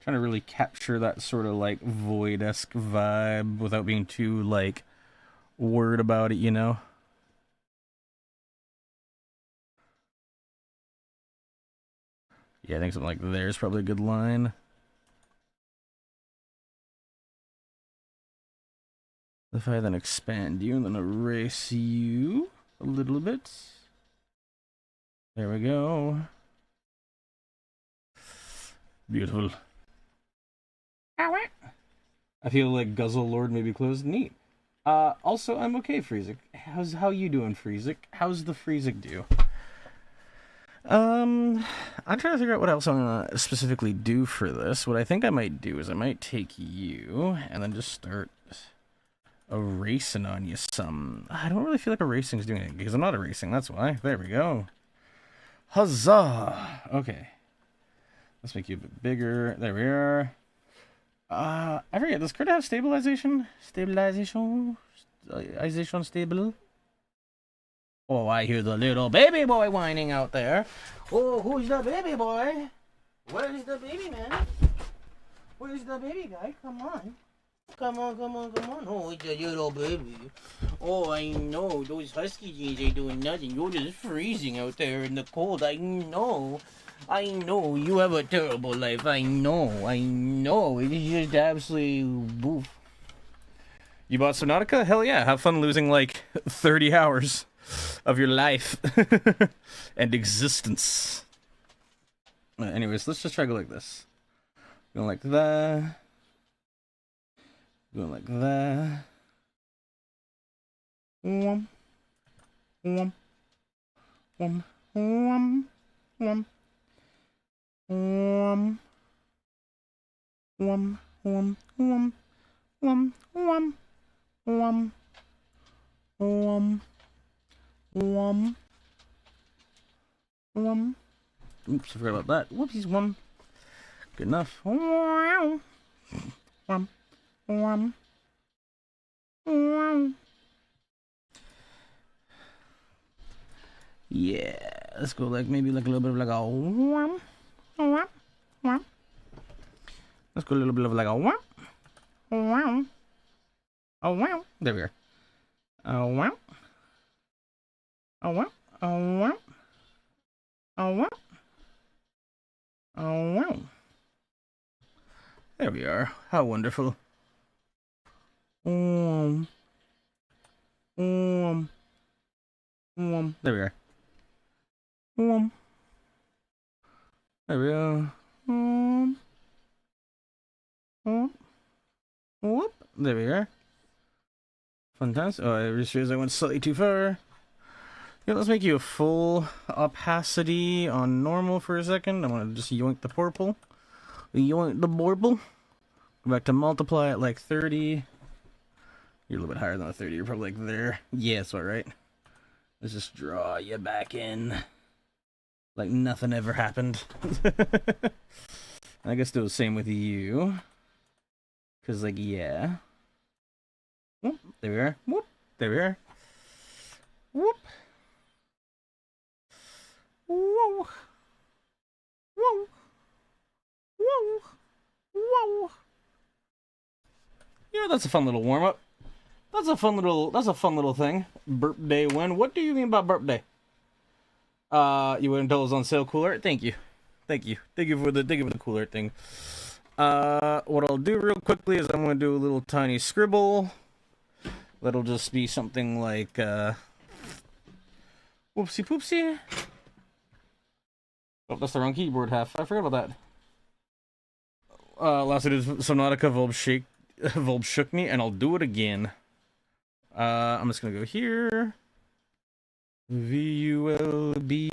Trying to really capture that sort of like void-esque vibe without being too like worried about it, you know? Yeah, I think something like there's probably a good line. If I then expand you and then erase you a little bit. There we go. Beautiful. I feel like Guzzle Lord may be closed. Neat. Also, I'm okay, Freezik. How you doing, Freezik? How's the Freezik do? I'm trying to figure out what else I'm gonna specifically do for this. What I think I might do is I might take you and then just start erasing on you some. I don't really feel like erasing is doing it because I'm not erasing. That's why. There we go. Huzzah! Okay. Let's make you a bit bigger. There we are. I forget. Does Critter have stabilization? Stabilization? Ization stable? Oh, I hear the little baby boy whining out there. Oh, who's the baby boy? Where's the baby man? Where's the baby guy? Come on. Come on, come on, come on. Oh, it's a little baby. Oh, I know. Those husky jeans ain't doing nothing. You're just freezing out there in the cold. I know. I know. You have a terrible life. I know. I know. It is just absolutely boof. You bought Subnautica? Hell yeah. Have fun losing like 30 hours of your life and existence. Anyways, let's just try to go like this. Going like that. Going like that. Wum. Wum. Wum. Wum. Wum. Wum. Wum. Wum. Wum. Wum. Wum. Wum. Wum. Wum. Wum. Oops, I forgot about that. Whoopsies, wum. Good enough. Wum. Wum. Wum. Wum. Yeah, let's go like maybe like a little bit of like a wum. Wum. Wum. Let's go a little bit of like a wum. Wum. Oh wow. There we are. Oh wow. Oh wow. Oh wow. Oh wow. Oh wow. There we are. How wonderful. There we are. There we are. Whoop. There we are. Fantastic. Oh, I just realized I went slightly too far. Yeah, let's make you a full opacity on normal for a second. I'm gonna just yoink the purple. Yoink the borble. Go back to multiply at like 30. You're a little bit higher than a 30. You're probably like there. Yeah, that's all right. Let's just draw you back in. Like nothing ever happened. I guess do the same with you. Because, like, yeah. Whoop, there we are. Whoop, there we are. Whoop. Whoa. Whoa. Whoa. Whoa. Yeah, that's a fun little warm-up. That's a fun little thing. Burp day when? What do you mean by burp day? You wouldn't tell us on sale, Cool Art? Thank you. Thank you for the Cool Art thing. What I'll do real quickly is I'm gonna do a little tiny scribble. That'll just be something like, whoopsie poopsie. Oh, that's the wrong keyboard half. I forgot about that. Last I did Subnautica, Volb shook me, and I'll do it again. I'm just gonna go here. VULBYTE.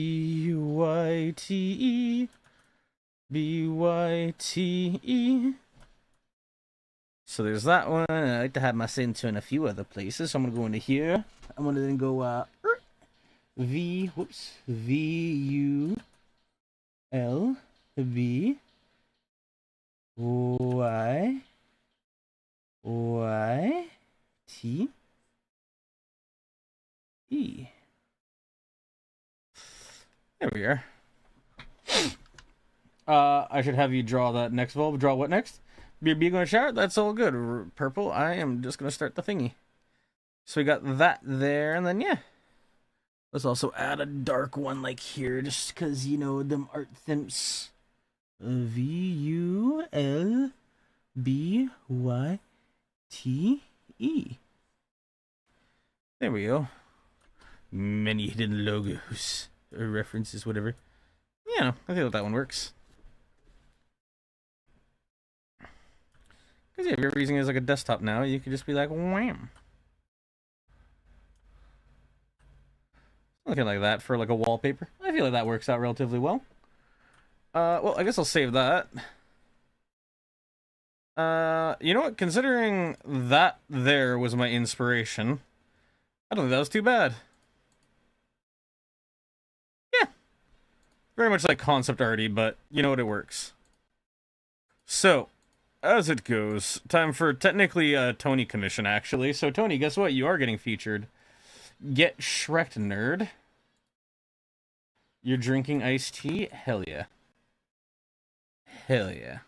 BYTE. So there's that one. I like to have my center in a few other places. So I'm gonna go into here. I'm gonna then go VULBYT. There we are. I should have you draw that next bulb. Draw what next? BB going to shower? That's all good. Purple, I am just going to start the thingy. So we got that there, and then, yeah. Let's also add a dark one like here, just because, you know, them art thimps. VULBYTE. There we go. Many hidden logos. Or references, whatever. Yeah, I feel like that one works. Because yeah, if you're using it as like a desktop now, you could just be like, wham. Looking like that for like a wallpaper. I feel like that works out relatively well. Well, I guess I'll save that. You know what? Considering that there was my inspiration, I don't think that was too bad. Yeah. Very much like concept arty, but you know what? It works. So, as it goes, time for technically a Tony commission, actually. So, Tony, guess what? You are getting featured. Get Shrek, nerd. You're drinking iced tea? Hell yeah. Hell yeah.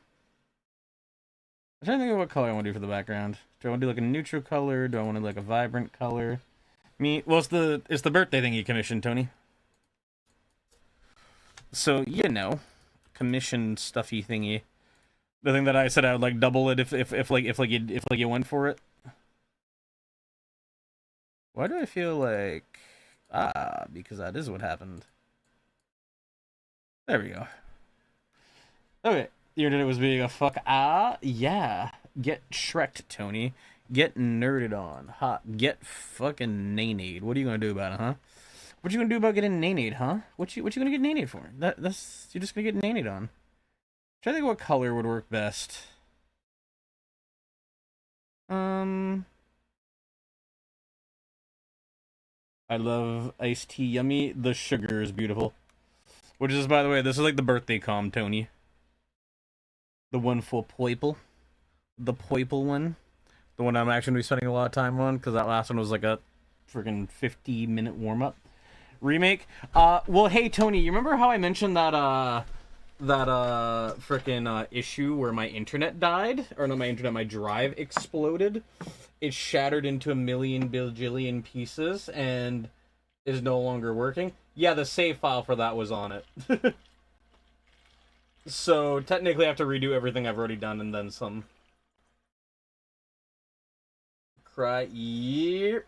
I'm trying to think of what color I want to do for the background. Do I want to do like a neutral color? Do I want to do like a vibrant color? Well, it's the birthday thing you commissioned, Tony. So, you know, commission stuffy thingy. The thing that I said I would like double it if you went for it. Why do I feel like because that is what happened. There we go. Okay, your internet was being a fuck. Yeah. Get Shrek'd, Tony. Get nerded on. Get fucking nanade. What are you gonna do about it, huh? What you gonna do about getting nanade, huh? What you gonna get nanade for? That's you're just gonna get nanade on. Try to think what color would work best. I love iced tea, yummy. The sugar is beautiful. Which is, by the way, this is like the birthday calm, Tony. The one for Poiple. The Poiple one. The one I'm actually going to be spending a lot of time on, because that last one was like a freaking 50-minute warm-up. Remake. Well, hey, Tony, you remember how I mentioned that, freaking, issue where my internet died? Or not my internet, my drive exploded? It shattered into a million bajillion pieces, and is no longer working. Yeah, the save file for that was on it. So, technically I have to redo everything I've already done, and then some. Yep.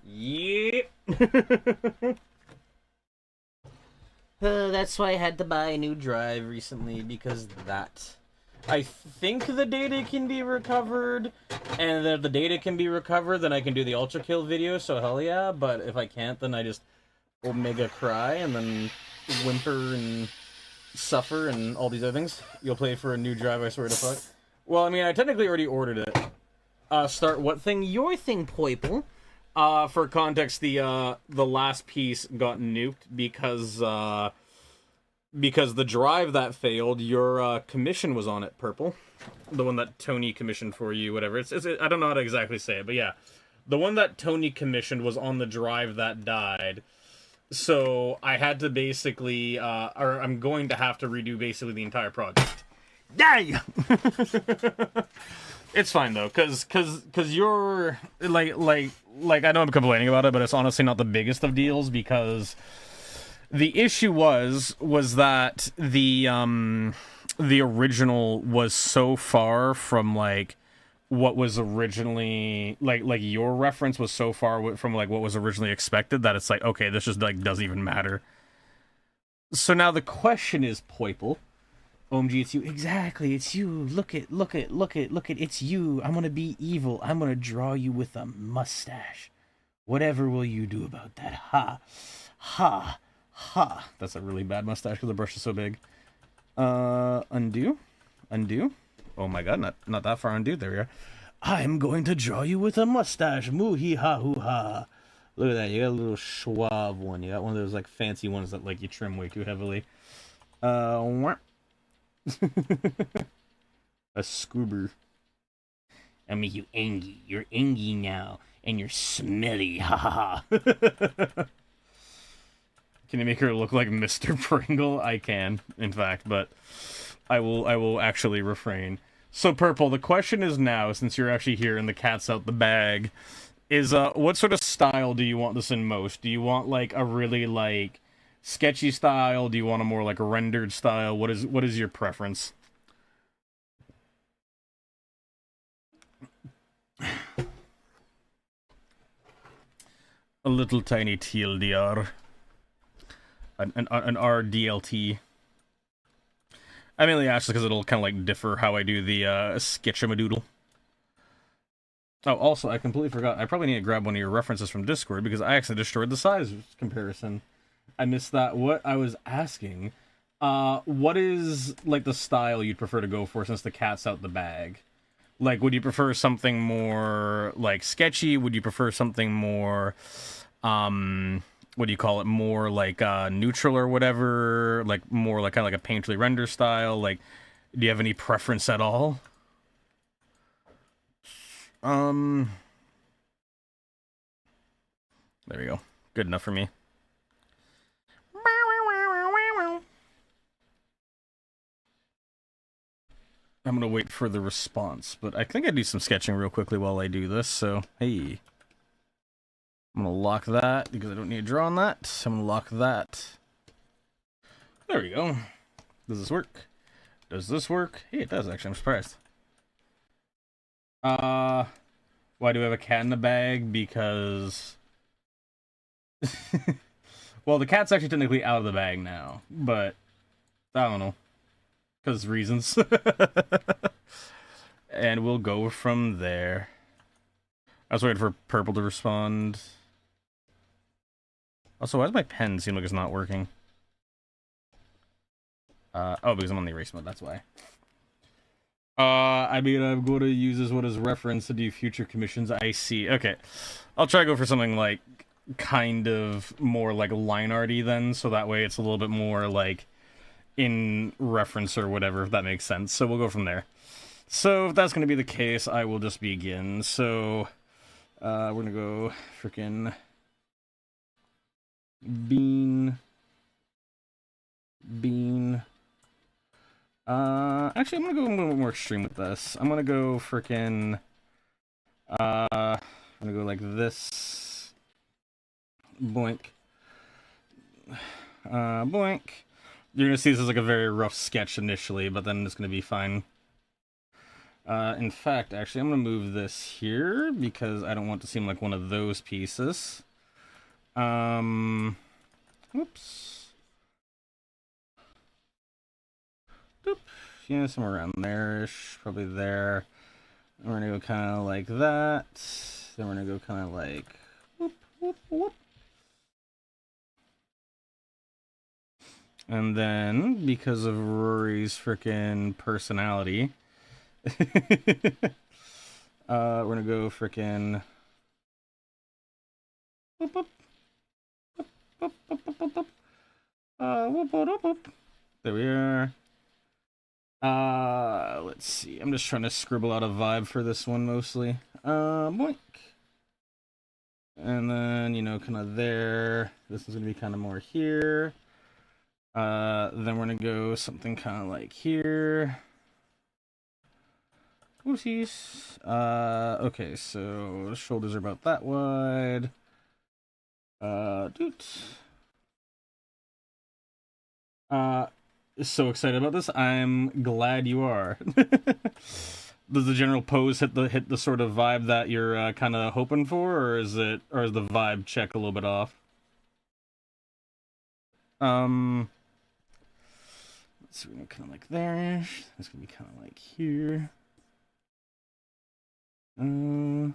Yep. That's why I had to buy a new drive recently, because that. I think the data can be recovered, and if the data can be recovered, then I can do the Ultra Kill video, so hell yeah, but if I can't, then I just Omega cry, and then whimper and suffer, and all these other things. You'll play for a new drive, I swear to fuck. Well, I mean, I technically already ordered it. Start what thing? Your thing, Poiple. For context, the last piece got nuked because the drive that failed, your commission was on it, Purple. The one that Tony commissioned for you, whatever. I don't know how to exactly say it, but yeah. The one that Tony commissioned was on the drive that died. So I had to basically, or I'm going to have to redo basically the entire project. Dang! It's fine though, cause you're like I know I'm complaining about it, but it's honestly not the biggest of deals, because the issue was that the original was so far from like what was originally like your reference was so far from like what was originally expected that it's like, okay, this just like doesn't even matter. So now the question is, Poiple, OMG, it's you. Exactly, it's you. Look it, it's you. I'm gonna be evil. I'm gonna draw you with a mustache. Whatever will you do about that? Ha. Ha. Ha. That's a really bad mustache because the brush is so big. Undo. Oh my god, not that far undo. There we are. I'm going to draw you with a mustache. Moo hee ha hoo ha. Look at that. You got a little Schwab one. You got one of those like fancy ones that like you trim way too heavily. A scoober. I'll make you angry. You're angry now, and you're smelly. Ha ha ha. Can you make her look like Mr. Pringle? I can, in fact, but I will actually refrain. So, Purple, the question is now, since you're actually here and the cat's out the bag, is, what sort of style do you want this in most? Do you want, like, a really, like, sketchy style? Do you want a more, like, rendered style? What is your preference? A little tiny TLDR. An RDLT. I mainly asked because it'll kind of like differ how I do the sketchamadoodle. Oh, also, I completely forgot. I probably need to grab one of your references from Discord because I actually destroyed the size comparison. I missed that. What I was asking, what is like the style you'd prefer to go for since the cat's out the bag? Like, would you prefer something more like sketchy? Would you prefer something more, what do you call it? More like neutral or whatever? Like more like kind of like a painterly render style? Like, do you have any preference at all? There we go. Good enough for me. I'm gonna wait for the response, but I think I do some sketching real quickly while I do this, so hey. I'm gonna lock that because I don't need to draw on that. I'm gonna lock that. There we go. Does this work? Does this work? Hey, it does actually. I'm surprised. Why do I have a cat in the bag? Because well, the cat's actually technically out of the bag now, but I don't know. Because reasons. And we'll go from there. I was waiting for Purple to respond. Also, why does my pen seem like it's not working? Oh, because I'm on the erase mode, that's why. I mean, I'm going to use this one as reference to do future commissions. I see. Okay. I'll try to go for something, like, kind of more, like, line arty then, so that way it's a little bit more, like, in reference or whatever, if that makes sense. So we'll go from there. So if that's going to be the case, I will just begin. So, we're going to go freaking bean. Actually, I'm gonna go a little bit more extreme with this. I'm gonna go freaking, I'm gonna go like this. Boink. Boink. You're gonna see this as like a very rough sketch initially, but then it's gonna be fine. In fact, actually, I'm gonna move this here because I don't want to seem like one of those pieces. Whoops. Doop. Yeah, somewhere around there-ish. Probably there. We're gonna go kind of like that. Then we're gonna go kind of like whoop, whoop, whoop. And then, because of Rory's frickin' personality, we're gonna go frickin' whoop, whoop. Whoop, whoop, whoop, whoop, whoop. Whoop, whoop, whoop. There we are. Let's see. I'm just trying to scribble out a vibe for this one mostly. Boink. And then, you know, kind of there. This is gonna be kind of more here. Then we're gonna go something kind of like here. Oopsies. Okay, so the shoulders are about that wide. Doot. So excited about this. I'm glad you are. Does the general pose hit the sort of vibe that you're kind of hoping for, or is the vibe check a little bit off? So we're gonna kind of like there. It's gonna be kind of like here. Trying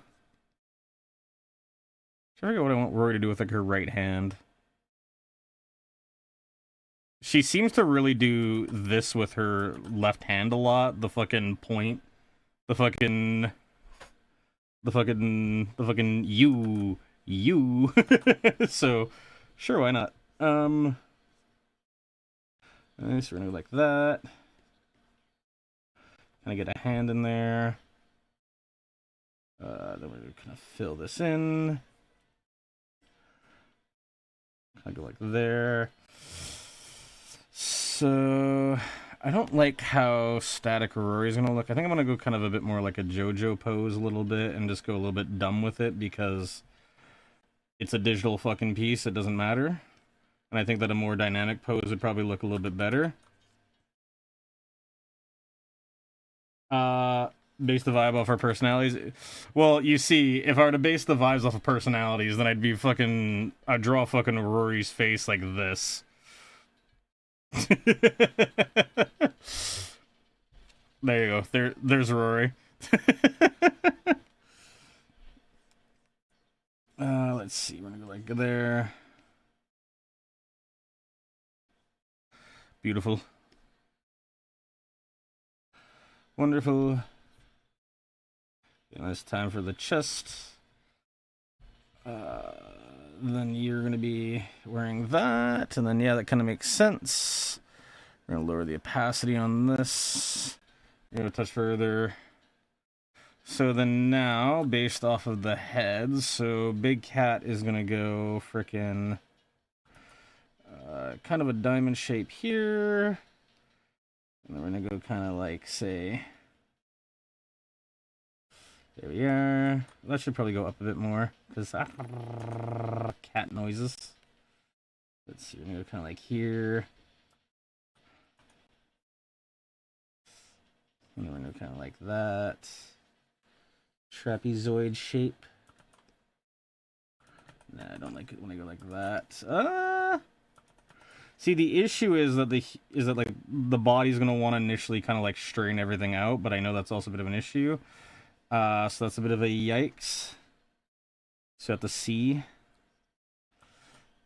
to figure out what I want Rory to do with like her right hand. She seems to really do this with her left hand a lot. The fucking point. The fucking you. So, sure, why not? So we're gonna go like that. Kind of get a hand in there. Then we're gonna kind of fill this in. I go like there. So I don't like how static Rory's gonna look. I think I'm gonna go kind of a bit more like a JoJo pose a little bit and just go a little bit dumb with it because it's a digital fucking piece. It doesn't matter. And I think that a more dynamic pose would probably look a little bit better. Base the vibe off our personalities. Well, you see, if I were to base the vibes off of personalities, then I'd draw fucking Rory's face like this. There you go. There's Rory. Let's see. We're gonna go like there. Beautiful. Wonderful. And it's time for the chest. Then you're gonna be wearing that, and then yeah, that kind of makes sense. We're gonna lower the opacity on this. We're gonna touch further. So then now, based off of the head, so Big Cat is gonna go frickin' kind of a diamond shape here. And then we're gonna go kind of like, say, there we are. That should probably go up a bit more, because cat noises. Let's see, we're gonna go kind of like here. And then we're gonna go kind of like that. Trapezoid shape. Nah, I don't like it when I go like that. See, the issue is that like the body's gonna want to initially kind of like straighten everything out, but I know that's also a bit of an issue. So that's a bit of a yikes. So at the C.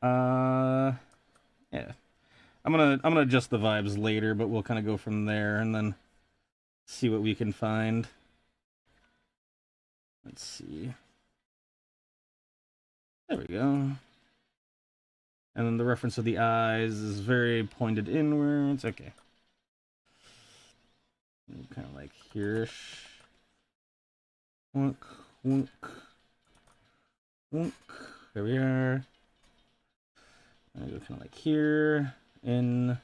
Yeah. I'm gonna adjust the vibes later, but we'll kind of go from there and then see what we can find. Let's see. There we go. And then the reference of the eyes is very pointed inwards. Okay. Kind of like here-ish. Wunk, wunk, wunk. There we are. I go kind of like here. In.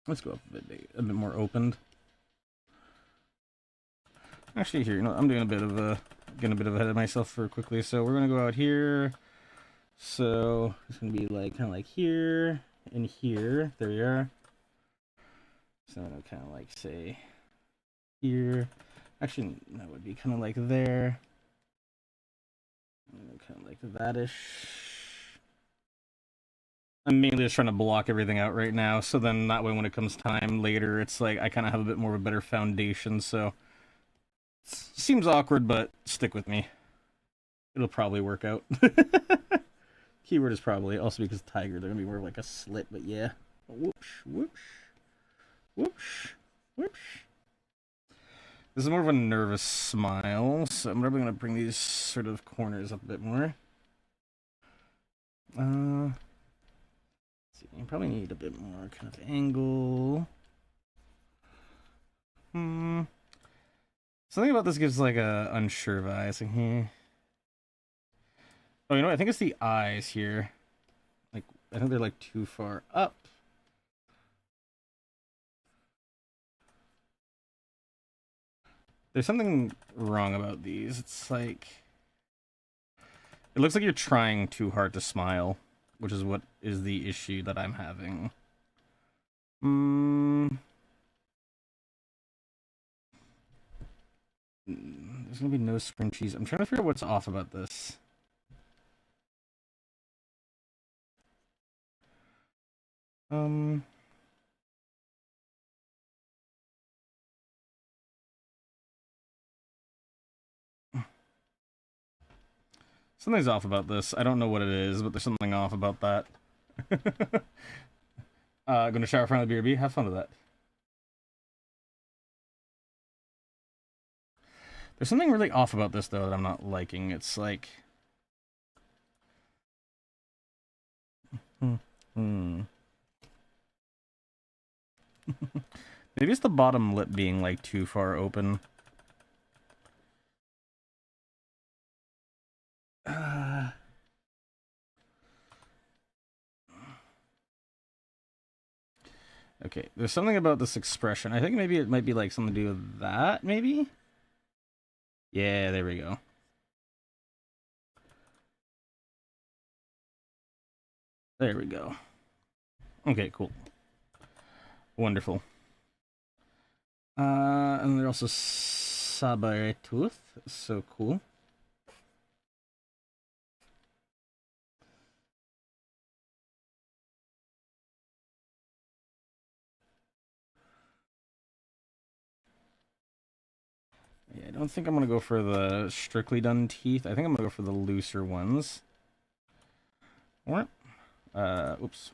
Let's go up a bit more opened. Actually, here, you know, I'm doing getting a bit ahead of myself for quickly. So we're gonna go out here. So it's gonna be like kind of like here and here. There we are. So I'm gonna kind of like say here. Actually, that would be kind of like there. Kind of like that-ish. I'm mainly just trying to block everything out right now, so then that way when it comes time later, it's like I kind of have a bit more of a better foundation, so seems awkward, but stick with me. It'll probably work out. Keyword is probably, also because tiger, they're gonna be more like a slit, but yeah. Whoosh, whoosh, whoosh, whoosh. This is more of a nervous smile, so I'm probably gonna bring these sort of corners up a bit more. See, you probably need a bit more kind of angle. Something about this gives like a unsure vibe. Like, oh, you know what? I think it's the eyes here. Like, I think they're like too far up. There's something wrong about these. It's like, it looks like you're trying too hard to smile, which is what is the issue that I'm having. There's gonna be no scrunchies. I'm trying to figure out what's off about this. Something's off about this. I don't know what it is, but there's something off about that. Gonna shower in front of the BRB. Have fun with that. There's something really off about this, though, that I'm not liking. It's like... Maybe it's the bottom lip being, like, too far open. Okay, there's something about this expression. I think maybe it might be like something to do with that, maybe? Yeah, there we go. There we go. Okay, cool. Wonderful. And they're also Sabaretooth, so cool. Yeah, I don't think I'm gonna go for the strictly done teeth. I think I'm gonna go for the looser ones. Oops.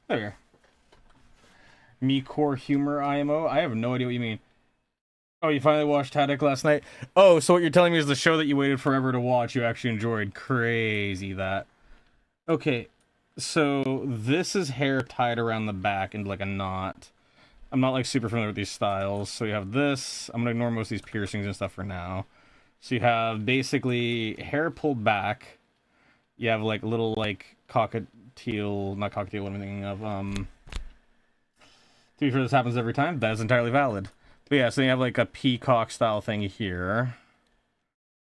There. Me core humor IMO. I have no idea what you mean. Oh, you finally watched Haddock last night? Oh, so what you're telling me is the show that you waited forever to watch you actually enjoyed. Crazy that. Okay, so this is hair tied around the back into like a knot. I'm not like super familiar with these styles. So you have this. I'm gonna ignore most of these piercings and stuff for now. So you have basically hair pulled back. You have like little like cockatiel, not cockatiel, what am I thinking of? To be sure this happens every time, that is entirely valid. But yeah, so you have like a peacock style thing here.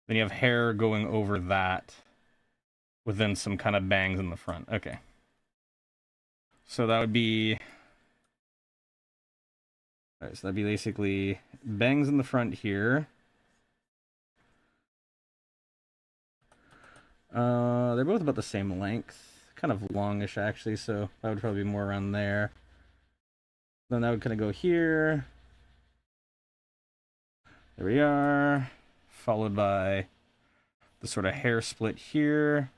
Then you have hair going over that. With then some kind of bangs in the front. Okay. So that would be... Alright, so that'd be basically bangs in the front here. They're both about the same length. Kind of longish, actually, so that would probably be more around there. Then that would kind of go here. There we are. Followed by the sort of hair split here.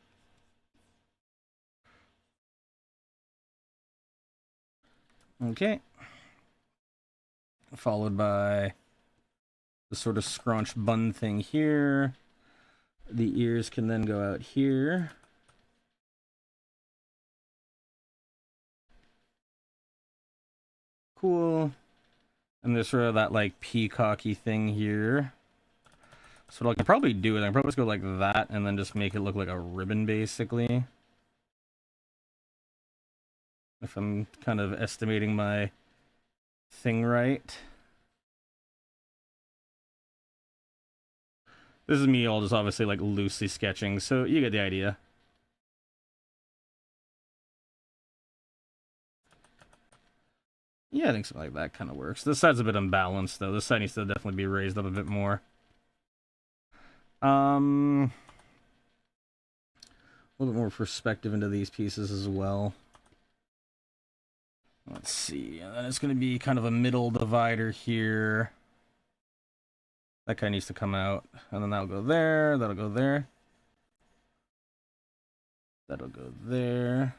Okay. Followed by the sort of scrunch bun thing here. The ears can then go out here. Cool. And there's sort of that like peacocky thing here. So what I can probably do is I can probably just go like that and then just make it look like a ribbon basically. If I'm kind of estimating my thing right. This is me all just obviously like loosely sketching, so you get the idea. Yeah, I think something like that kind of works. This side's a bit unbalanced though. This side needs to definitely be raised up a bit more. A little bit more perspective into these pieces as well. Let's see, and then it's going to be kind of a middle divider here. That kind of needs to come out, and then that'll go there, that'll go there. That'll go there.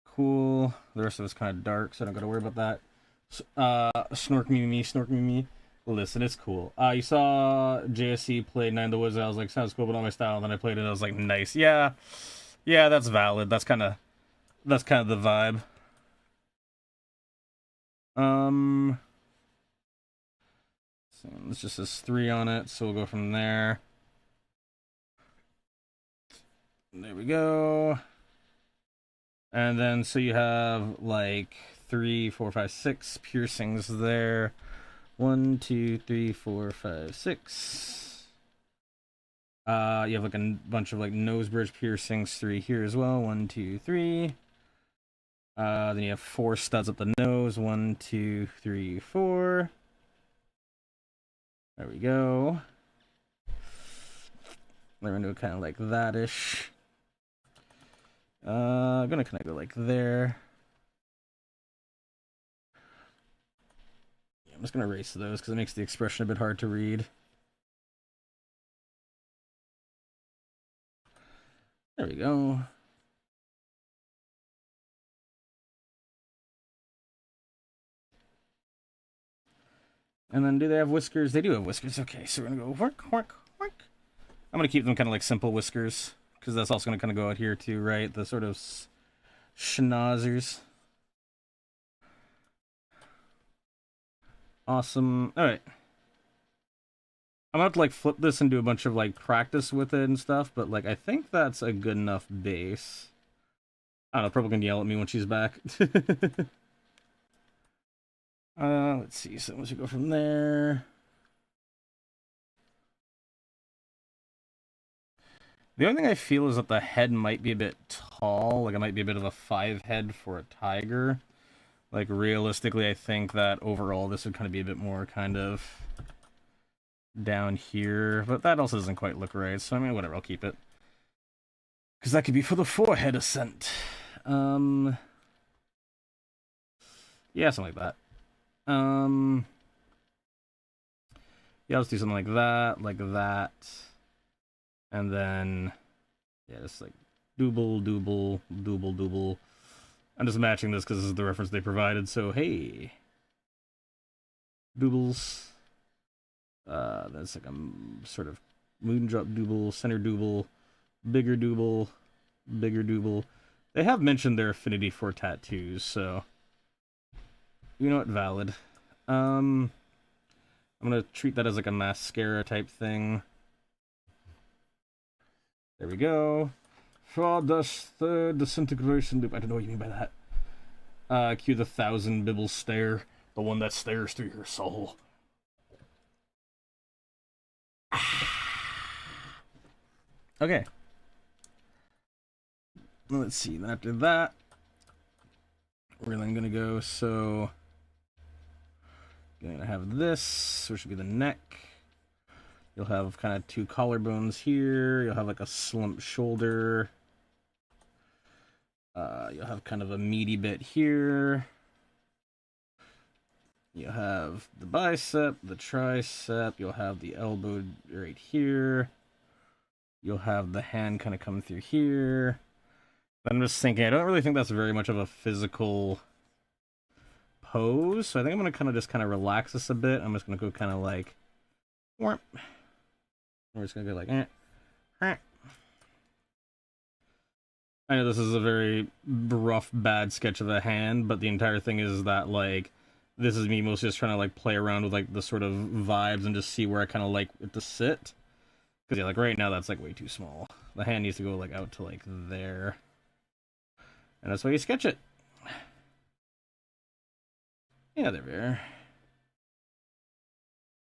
Cool. The rest of it's kind of dark, so I don't got to worry about that. Snork me. Listen, it's cool. You saw JSC play Nine in the Woods, and I was like, sounds cool, but not my style. And then I played it, and I was like, nice. Yeah, that's valid. That's kind of the vibe. So this just says 3 on it, so we'll go from there. There we go. And then so you have like 3, 4, 5, 6 piercings there. 1, 2, 3, 4, 5, 6. You have like a bunch of like nose bridge piercings, 3 here as well. 1, 2, 3. Then you have 4 studs up the nose. 1, 2, 3, 4. There we go. We're gonna do it kind of like that-ish. I'm gonna kind of go like there. Yeah, I'm just gonna erase those because it makes the expression a bit hard to read. There we go. And then do they have whiskers? They do have whiskers. Okay, so we're gonna go work. I'm gonna keep them kind of like simple whiskers because that's also gonna kind of go out here too, right? The sort of schnozzers. Awesome. All right. I'm gonna have to like flip this and do a bunch of like practice with it and stuff, but like I think that's a good enough base. I don't know, Purple can yell at me when she's back. Let's see, so once we go from there. The only thing I feel is that the head might be a bit tall, like it might be a bit of a 5 head for a tiger. Like realistically, I think that overall this would kind of be a bit more kind of down here, but that also doesn't quite look right, so I mean, whatever, I'll keep it. Because that could be for the forehead ascent. Yeah, something like that. Yeah, let's do something like that. And then, yeah, just like double, double, double, double. I'm just matching this because this is the reference they provided, so hey. Doubles. That's like a sort of moon drop double, center double, bigger double, bigger double. They have mentioned their affinity for tattoos, so you know what, valid. I'm gonna treat that as like a mascara type thing. There we go. Sawdust disintegration loop. I don't know what you mean by that. Cue the 1,000 Bibble stare, the one that stares through your soul. Okay. Let's see. Then after that, we're then gonna go. So, you're gonna have this, which would be the neck. You'll have kind of 2 collarbones here. You'll have like a slump shoulder. You'll have kind of a meaty bit here. You'll have the bicep, the tricep. You'll have the elbow right here. You'll have the hand kind of come through here. But I'm just thinking, I don't really think that's very much of a physical pose. So I think I'm going to kind of just kind of relax this a bit. I'm just going to go kind of like... We're just going to go like... I know this is a very rough, bad sketch of a hand, but the entire thing is that, like, this is me mostly just trying to, like, play around with, like, the sort of vibes and just see where I kind of like it to sit. Because, yeah, like, right now that's, like, way too small. The hand needs to go, like, out to, like, there. And that's why you sketch it. Yeah, there we are.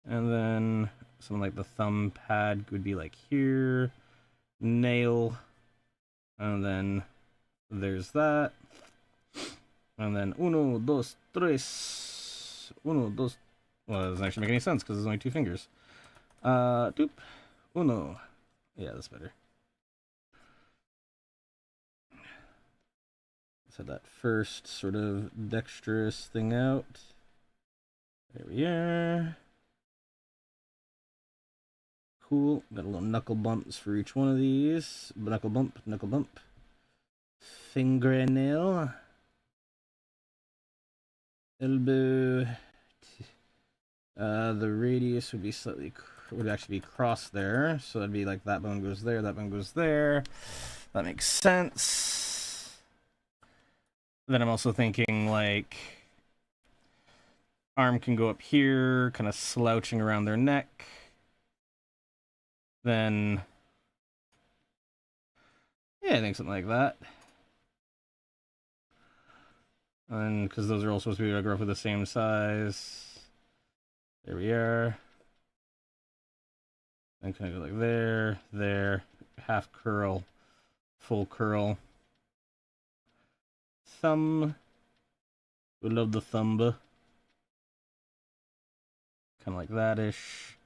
And then something like the thumb pad would be, like, here. Nail. And then there's that. And then uno, dos, tres. Uno, dos. Well, that doesn't actually make any sense because there's only 2 fingers. Doop. Uno. Yeah, that's better. Let's have that first sort of dexterous thing out. There we are. Cool. Got a little knuckle bumps for each one of these. Knuckle bump, knuckle bump. Fingernail. Elbow. The radius would be slightly, would actually be crossed there. So that'd be like that bone goes there, that bone goes there. That makes sense. Then I'm also thinking like arm can go up here, kind of slouching around their neck. Then, yeah, I think something like that. And because those are all supposed to be like roughly the same size. There we are. Then kind of go like there, there, half curl, full curl. Thumb. We love the thumb. Kind of like that-ish.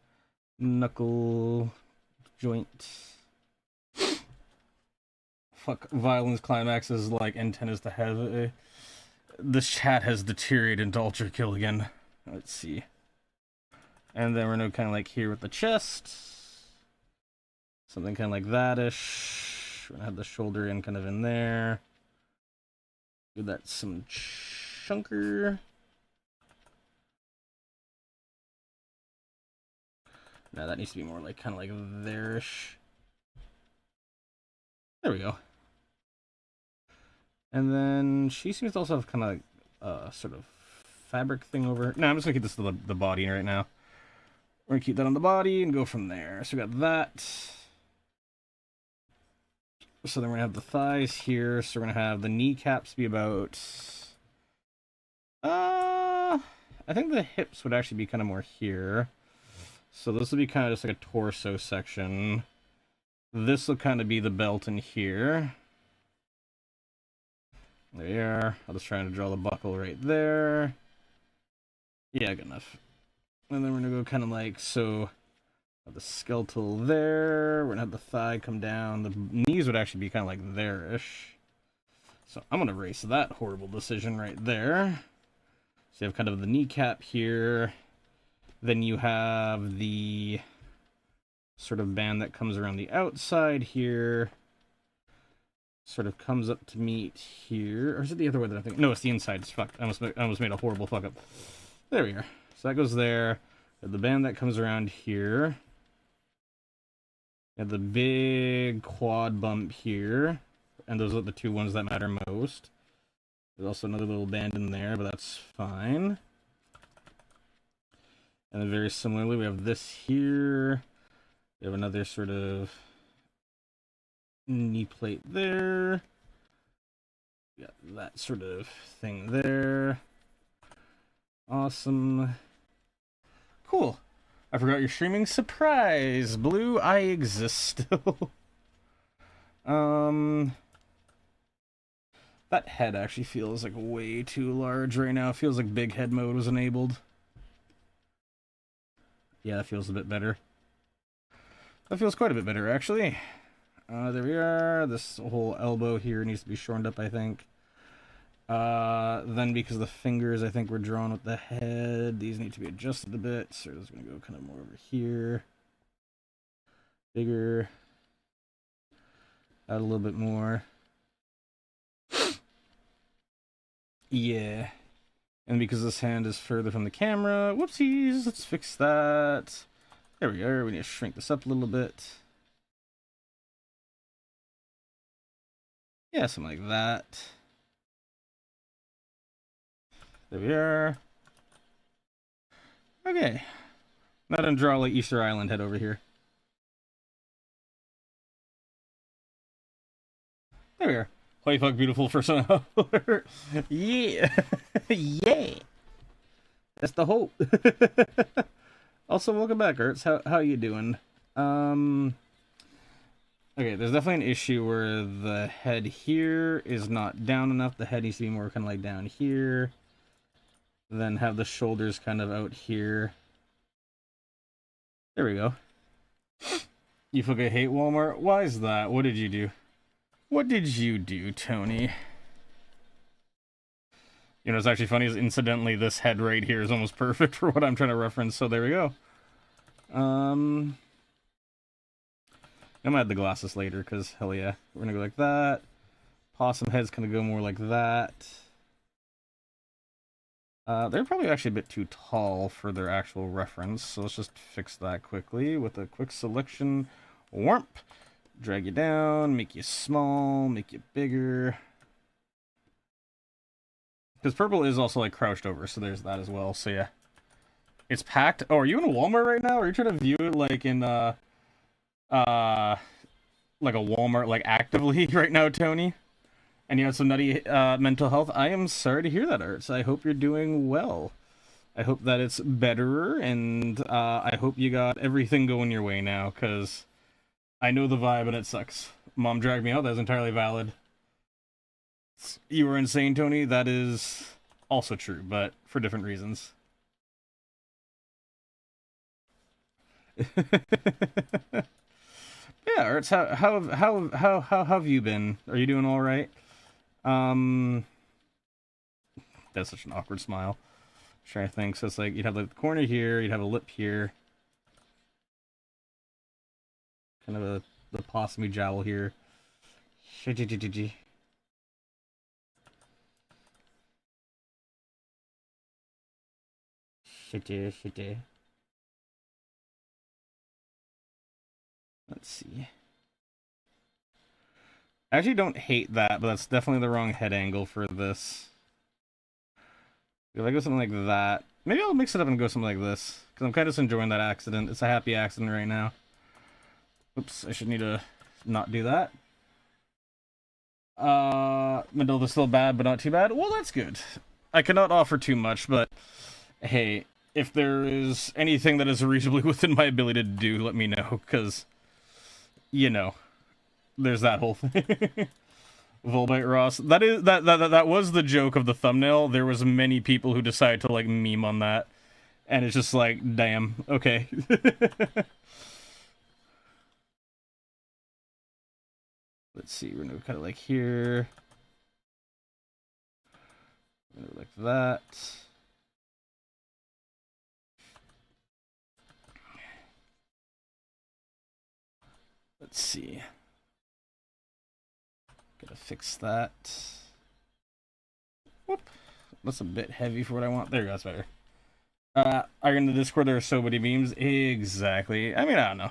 Knuckle joint. Fuck, violence climax is like antennas to have. This chat has deteriorated into Ultra Kill again. Let's see. And then we're gonna kind of like here with the chest. Something kind of like that-ish. We're gonna have the shoulder in kind of in there. Give that some chunker. Now that needs to be more like kind of like there-ish. There we go. And then she seems to also have kind of like sort of fabric thing over. No, I'm just gonna keep this to the body right now. We're gonna keep that on the body and go from there. So we got that. So then we're gonna have the thighs here. So we're gonna have the kneecaps be about. I think the hips would actually be kind of more here. So this will be kind of just like a torso section. This will kind of be the belt in here. There you are. I'm just trying to draw the buckle right there. Yeah, good enough. And then we're gonna go kind of like so. Have the skeletal there. We're gonna have the thigh come down. The knees would actually be kind of like there-ish. So I'm gonna erase that horrible decision right there. So you have kind of the kneecap here. Then you have the sort of band that comes around the outside here. Sort of comes up to meet here. Or is it the other way that I think? No, it's the inside. It's fucked. I almost made a horrible fuck up. There we are. So that goes there. The band that comes around here. You have the big quad bump here. And those are the two ones that matter most. There's also another little band in there, but that's fine. And then very similarly, we have this here. We have another sort of knee plate there. We got that sort of thing there. Awesome. Cool. I forgot you're streaming. Surprise! Blue, I exist still. That head actually feels like way too large right now. It feels like big head mode was enabled. Yeah, that feels a bit better. That feels quite a bit better, actually. There we are. This whole elbow here needs to be shortened up, I think. Then because the fingers, I think, were drawn with the head, these need to be adjusted a bit. So we're just going to go kind of more over here. Bigger. Add a little bit more. Yeah. And because this hand is further from the camera, whoopsies, let's fix that. There we are. We need to shrink this up a little bit. Yeah, something like that. There we are. Okay. Now I'm gonna draw like Easter Island head over here. There we are. Holy fuck, beautiful for some. Yeah. Yeah. That's the hope. Also, welcome back, Ertz. How you doing? Okay, there's definitely an issue where the head here is not down enough. The head needs to be more kind of like down here. Then have the shoulders kind of out here. There we go. You fucking hate Walmart? Why is that? What did you do? What did you do, Tony? You know, it's actually funny is incidentally this head right here is almost perfect for what I'm trying to reference, so there we go. I'm gonna add the glasses later, because hell yeah. We're gonna go like that. Possum head's gonna go more like that. They're probably actually a bit too tall for their actual reference, so let's just fix that quickly with a quick selection. Warp. Drag you down, make you small, make you bigger. Because purple is also like crouched over, so there's that as well, so yeah. It's packed. Oh, are you in Walmart right now? Are you trying to view it like in, like a Walmart, like actively right now, Tony? And you have some nutty mental health? I am sorry to hear that, Arts. I hope you're doing well. I hope that it's better, and I hope you got everything going your way now, because I know the vibe and it sucks. Mom dragged me out, that's entirely valid. You were insane, Tony. That is also true, but for different reasons. Yeah, Arts, how have you been? Are you doing all right? That's such an awkward smile. I'm trying to think. So it's like you'd have like the corner here, you'd have a lip here, kind of the possumy jowl here. Shitty. Let's see. I actually don't hate that, but that's definitely the wrong head angle for this. If I go something like that, maybe I'll mix it up and go something like this, because I'm kind of just enjoying that accident. It's a happy accident right now. Oops, I should need to not do that. Manilda's still bad, but not too bad. Well, that's good. I cannot offer too much, but hey, if there is anything that is reasonably within my ability to do, let me know, because, you know, there's that whole thing. Volbite Ross. That was the joke of the thumbnail. There was many people who decided to, like, meme on that. And it's just like, damn, okay. Let's see, we're gonna cut it like here. Like that. Let's see. Gotta fix that. Whoop. That's a bit heavy for what I want. There you go, that's better. Are in the Discord there are so many memes? Exactly. I mean, I don't know.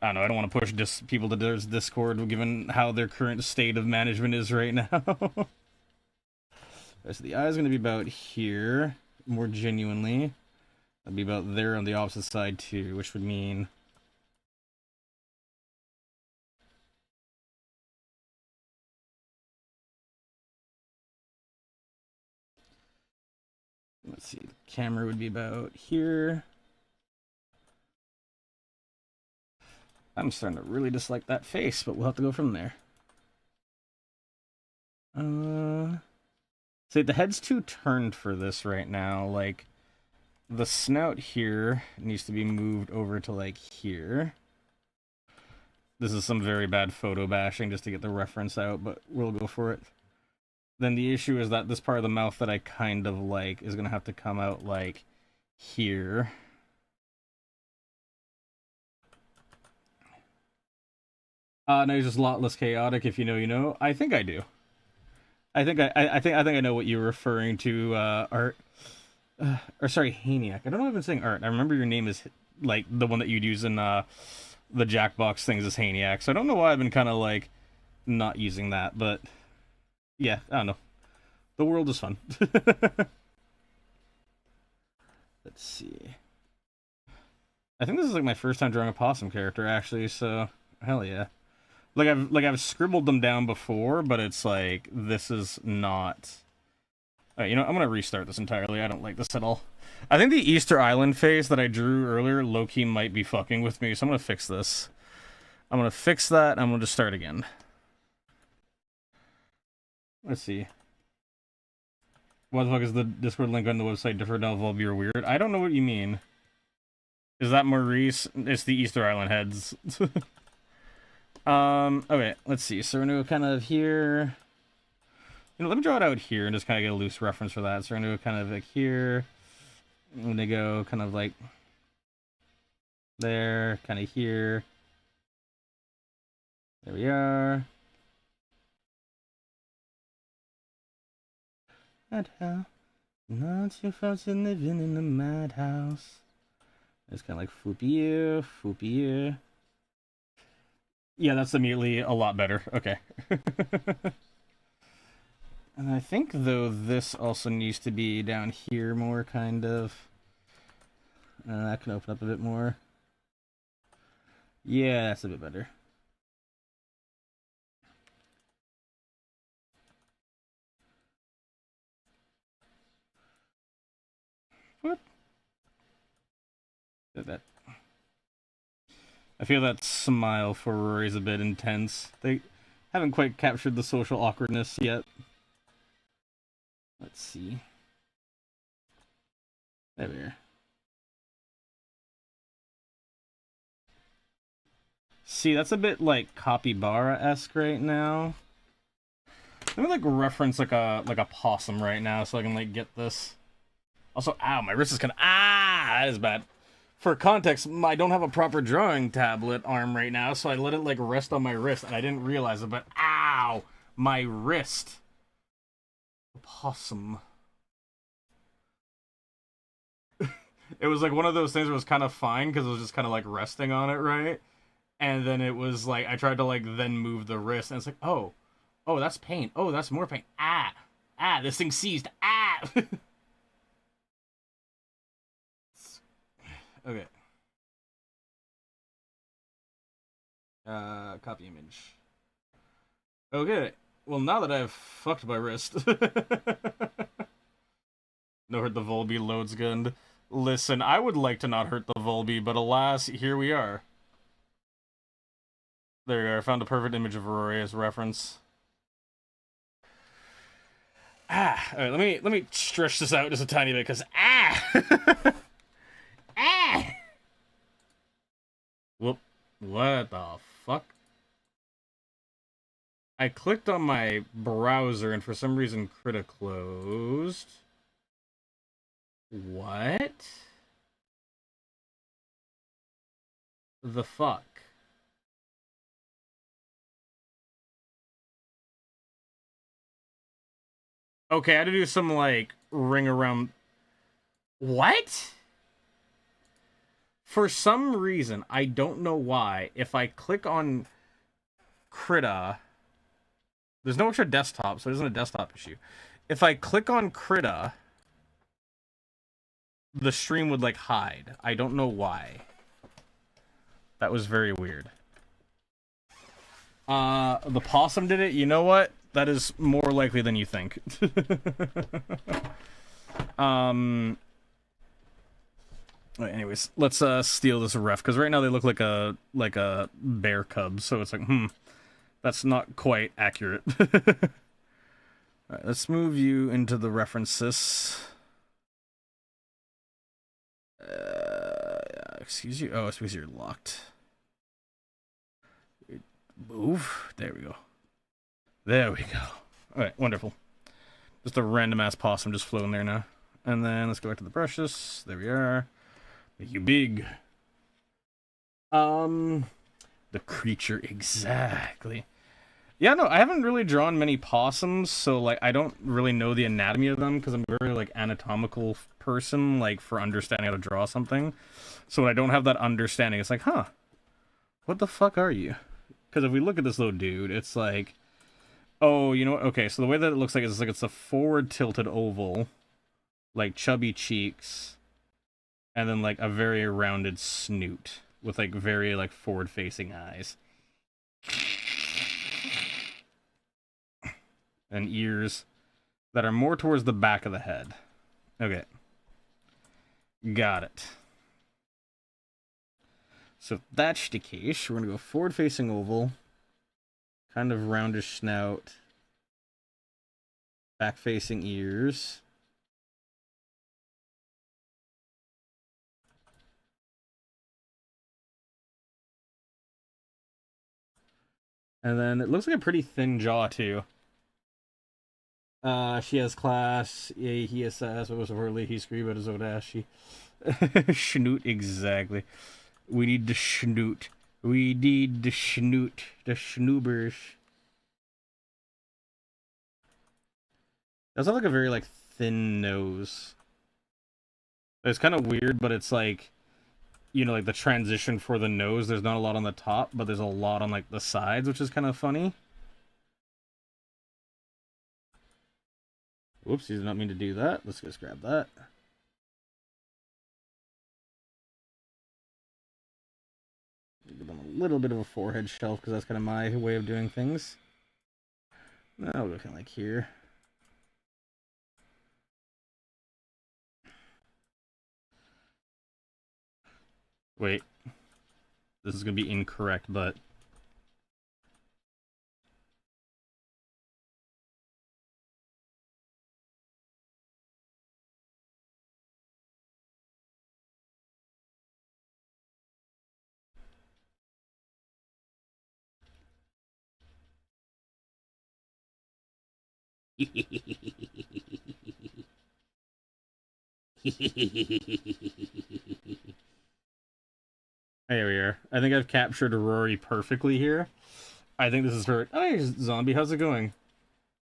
I don't want to push people to their Discord given how their current state of management is right now. So the eye is going to be about here, more genuinely. That'd be about there on the opposite side too, which would mean... Let's see, the camera would be about here. I'm starting to really dislike that face, but we'll have to go from there. See, the head's too turned for this right now. Like, the snout here needs to be moved over to, like, here. This is some very bad photo bashing just to get the reference out, but we'll go for it. Then the issue is that this part of the mouth that I kind of like is going to have to come out, like, here. No, he's just a lot less chaotic. If you know, you know. I think I do. I think I know what you're referring to, Art. Or sorry, Haniac. I don't know if I've been saying Art. I remember your name is, like, the one that you'd use in, the Jackbox things is Haniac. So I don't know why I've been kind of, like, not using that, but... Yeah, I don't know. The world is fun. Let's see. I think this is, like, my first time drawing a possum character, actually, so... Hell yeah. I've scribbled them down before, but it's like, this is not... Alright, you know, I'm gonna restart this entirely. I don't like this at all. I think the Easter Island face that I drew earlier, low-key might be fucking with me, so I'm gonna fix this. I'm gonna fix that, and I'm gonna just start again. Let's see. What the fuck is the Discord link on the website different now? Volby or weird? I don't know what you mean. Is that Maurice? It's the Easter Island heads. Okay, let's see. So we're gonna go kind of here. You know, let me draw it out here and just kind of get a loose reference for that. So we're gonna go kind of like here. I'm gonna go kind of like there, kind of here. There we are. Madhouse. Not your fault you're living in a madhouse. It's kind of like foopier, foopier. Yeah, that's immediately a lot better. Okay. And I think, though, this also needs to be down here more, kind of. That can open up a bit more. Yeah, that's a bit better. What? That. I feel that smile for Rory is a bit intense. They haven't quite captured the social awkwardness yet. Let's see. There we are. See, that's a bit like Capybara-esque right now. Let me like reference like a possum right now so I can like get this. Also, ow, my wrist is kind of that is bad. For context, I don't have a proper drawing tablet arm right now, so I let it like rest on my wrist, and I didn't realize it. But ow, my wrist. Possum. It was like one of those things where it was kind of fine because it was just kind of like resting on it, right? And then it was like I tried to like then move the wrist, and it's like, oh, that's pain. Oh, that's more pain. This thing seized. Okay. Copy image. Okay. Well, now that I've fucked my wrist. No hurt the Volby loads gun. Listen, I would like to not hurt the Volby, but alas, here we are. There you are. I found a perfect image of Rory as reference. All right, let me stretch this out just a tiny bit, because Whoop. What the fuck? I clicked on my browser, and for some reason, Krita closed. What? The fuck? Okay, I had to do some, like, ring around... What? For some reason, I don't know why, if I click on Krita... There's no extra desktop, so it isn't a desktop issue. If I click on Krita, the stream would, like, hide. I don't know why. That was very weird. The possum did it? You know what? That is more likely than you think. Anyways, let's steal this ref, because right now they look like a bear cub, so it's like, that's not quite accurate. Alright, let's move you into the references. Excuse you? Oh, it's because you're locked. Move. There we go. There we go. Alright, wonderful. Just a random ass possum just floating there now. And then let's go back to the brushes. There we are. Make you big. The creature, exactly. Yeah, no, I haven't really drawn many possums, so, like, I don't really know the anatomy of them, because I'm a very, like, anatomical person, like, for understanding how to draw something. So when I don't have that understanding, it's like, huh, what the fuck are you? Because if we look at this little dude, it's like, oh, you know what? Okay, so the way that it looks like is like it's a forward-tilted oval, like, chubby cheeks, and then, like, a very rounded snoot, with, like, very, like, forward-facing eyes. And ears that are more towards the back of the head. Okay. Got it. So if that's the case, we're going to go forward-facing oval, kind of roundish snout, back-facing ears. And then it looks like a pretty thin jaw, too. She has class. Yeah, he has sass. What was her he screamed about his own ass. She schnoot, exactly. We need the schnoot. We need the schnoot. The schnoobers. Does have like a very like thin nose. It's kind of weird, but it's like, you know, like the transition for the nose. There's not a lot on the top, but there's a lot on like the sides, which is kind of funny. Whoops, he did not mean to do that. Let's just grab that. Give him a little bit of a forehead shelf, because that's kind of my way of doing things. Now we'll go kind of like here. Wait. This is going to be incorrect, but... There we are. I think I've captured Rory perfectly here. I think this is her. Hey, zombie, how's it going?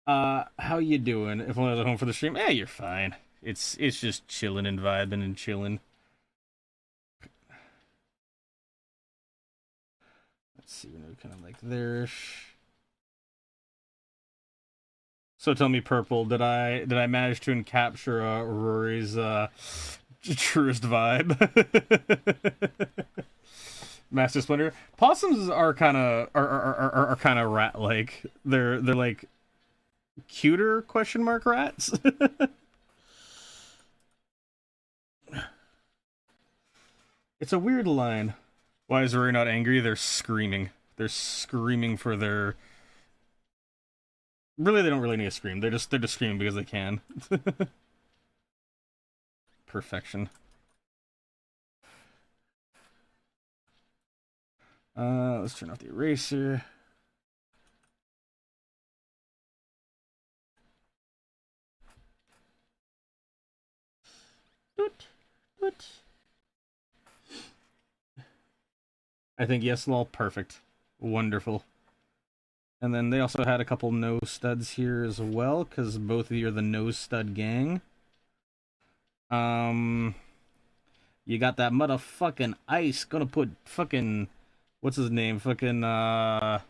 How you doing? If I was at home for the stream, you're fine. It's just chilling and vibing and chilling. Let's see, we're kind of like there. So tell me, Purple, did I manage to capture Rory's Truest vibe. Master Splinter. Possums are kind of are kind of rat like. They're like cuter question mark rats. It's a weird line. Why is Rory not angry? They're screaming. They're screaming for their. Really, they don't really need to scream. They're just screaming because they can. Perfection. Let's turn off the eraser. I think yes, lol, perfect. Wonderful. And then they also had a couple nose studs here as well, because both of you are the nose stud gang. You got that motherfucking ice. Gonna put fucking, what's his name? Fucking, God,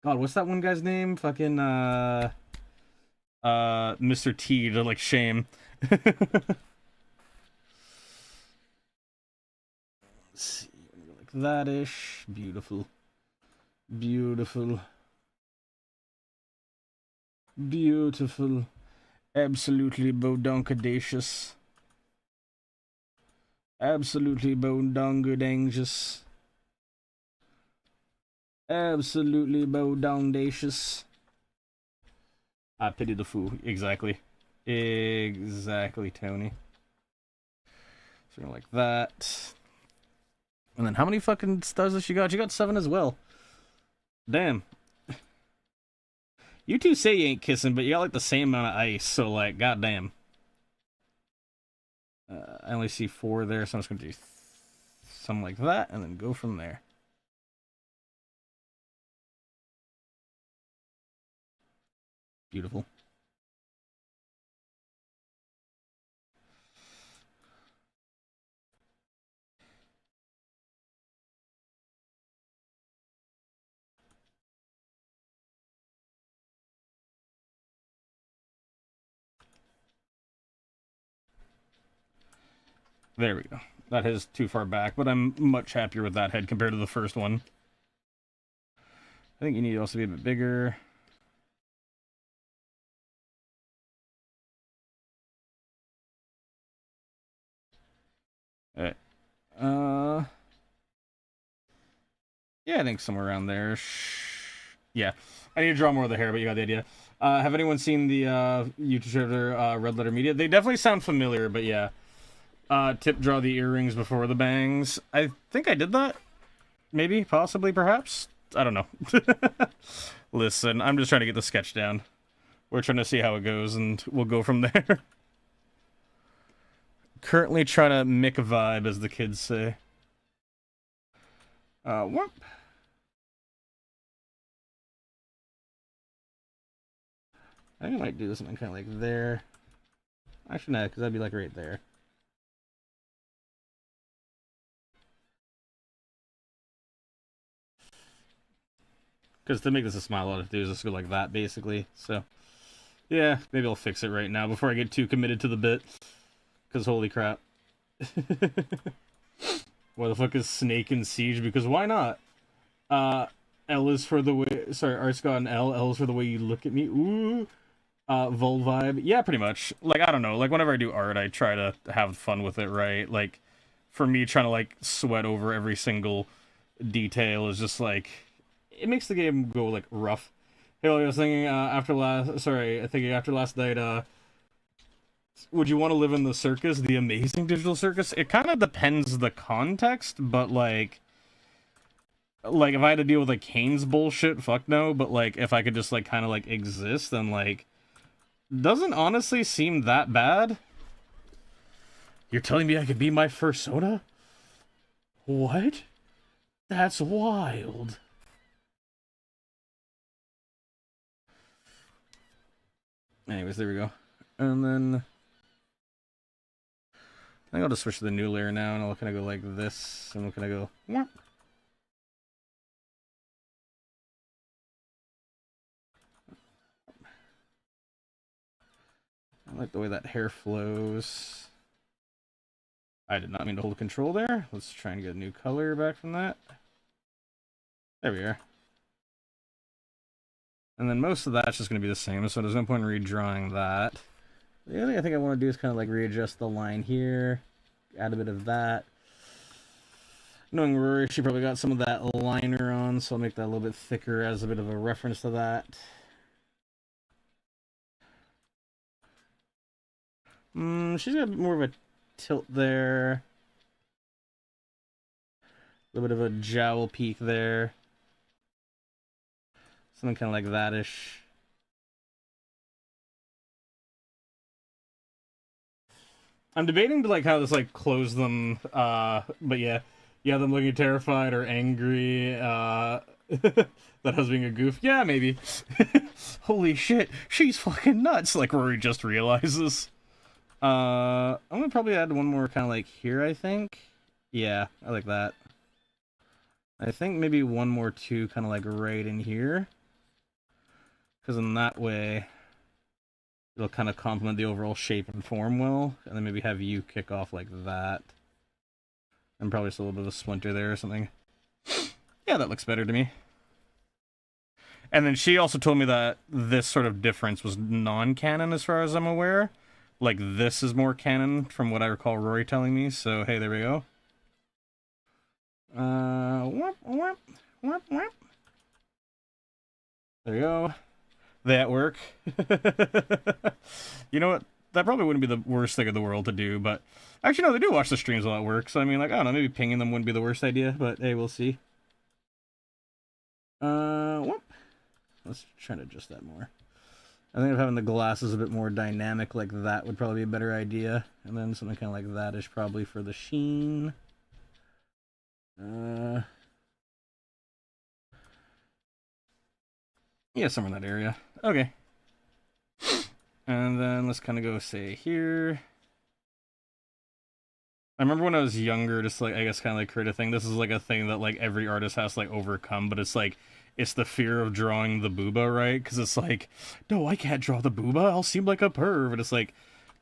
what's that one guy's name? Fucking, Mr. T to, like, shame. Let's see, like that-ish. Beautiful. Beautiful. Beautiful. Absolutely bodonkadacious. Absolutely bodongodangious. Absolutely bodondacious. I pity the fool. Exactly. Exactly, Tony. So like that. And then how many fucking stars does she got? She got 7 as well. Damn. You two say you ain't kissing, but you got like the same amount of ice, so like, goddamn. I only see 4 there, so I'm just gonna do something like that, and then go from there. Beautiful. There we go. That is too far back, but I'm much happier with that head compared to the first one. I think you need to also be a bit bigger. Alright. Yeah, I think somewhere around there. Yeah. I need to draw more of the hair, but you got the idea. Have anyone seen the YouTube trailer, Red Letter Media? They definitely sound familiar, but yeah. Tip draw the earrings before the bangs. I think I did that. Maybe, possibly, perhaps. I don't know. Listen, I'm just trying to get the sketch down. We're trying to see how it goes, and we'll go from there. Currently trying to make a vibe, as the kids say. Whoop. I think I might do something kind of like there. Actually, no, because that'd be like right there. Because to make this a smile, all I have to do is just go like that, basically. So, yeah, maybe I'll fix it right now before I get too committed to the bit. Because holy crap. Why the fuck is Snake in Siege? Because why not? L is for the way... Sorry, Art's got an L. L is for the way you look at me. Ooh. Vol vibe. Yeah, pretty much. Like, I don't know. Like, whenever I do art, I try to have fun with it, right? Like, for me, trying to, like, sweat over every single detail is just, like... It makes the game go, like, rough. Hey, I was thinking, after last night, would you want to live in the circus, the amazing digital circus? It kind of depends the context, but, like, if I had to deal with, like, Kane's bullshit, fuck no, but, like, if I could just, like, kind of, like, exist, then, like, doesn't honestly seem that bad. You're telling me I could be my first soda? What? That's wild. Anyways, there we go. And then... I think I'll just switch to the new layer now, and I'll kind of go like this, and we'll kind of go... Wah. I like the way that hair flows. I did not mean to hold control there. Let's try and get a new color back from that. There we are. And then most of that's just going to be the same, so there's no point in redrawing that. The other thing I think I want to do is kind of like readjust the line here, add a bit of that. Knowing Rory, she probably got some of that liner on, so I'll make that a little bit thicker as a bit of a reference to that. She's got more of a tilt there. A little bit of a jowl peak there. Something kind of like that-ish. I'm debating to like how this like close them, but yeah, them looking terrified or angry, that us being a goof. Yeah, maybe. Holy shit, she's fucking nuts. Like Rory just realizes. I'm gonna probably add one more kind of like here. I think. Yeah, I like that. I think maybe one more too, kind of like right in here, because in that way it'll kind of complement the overall shape and form well, and then maybe have you kick off like that. And probably just a little bit of a splinter there or something. Yeah, that looks better to me. And then she also told me that this sort of difference was non-canon as far as I'm aware. Like, this is more canon from what I recall Rory telling me, so hey, there we go. Whoop, whoop, whoop, whoop. There you go. That work. You know what? That probably wouldn't be the worst thing in the world to do, but actually, no, they do watch the streams while it works. So, I mean, like, I don't know, maybe pinging them wouldn't be the worst idea, but hey, we'll see. Whoop. Let's try to adjust that more. I think if having the glasses a bit more dynamic like that would probably be a better idea. And then something kind of like that is probably for the sheen. Yeah, somewhere in that area. Okay. And then let's kind of go, say, here. I remember when I was younger, just like, I guess kind of like create a thing. This is like a thing that like every artist has to like overcome, but it's like, it's the fear of drawing the booba, right? Because it's like, no, I can't draw the booba. I'll seem like a perv. And it's like,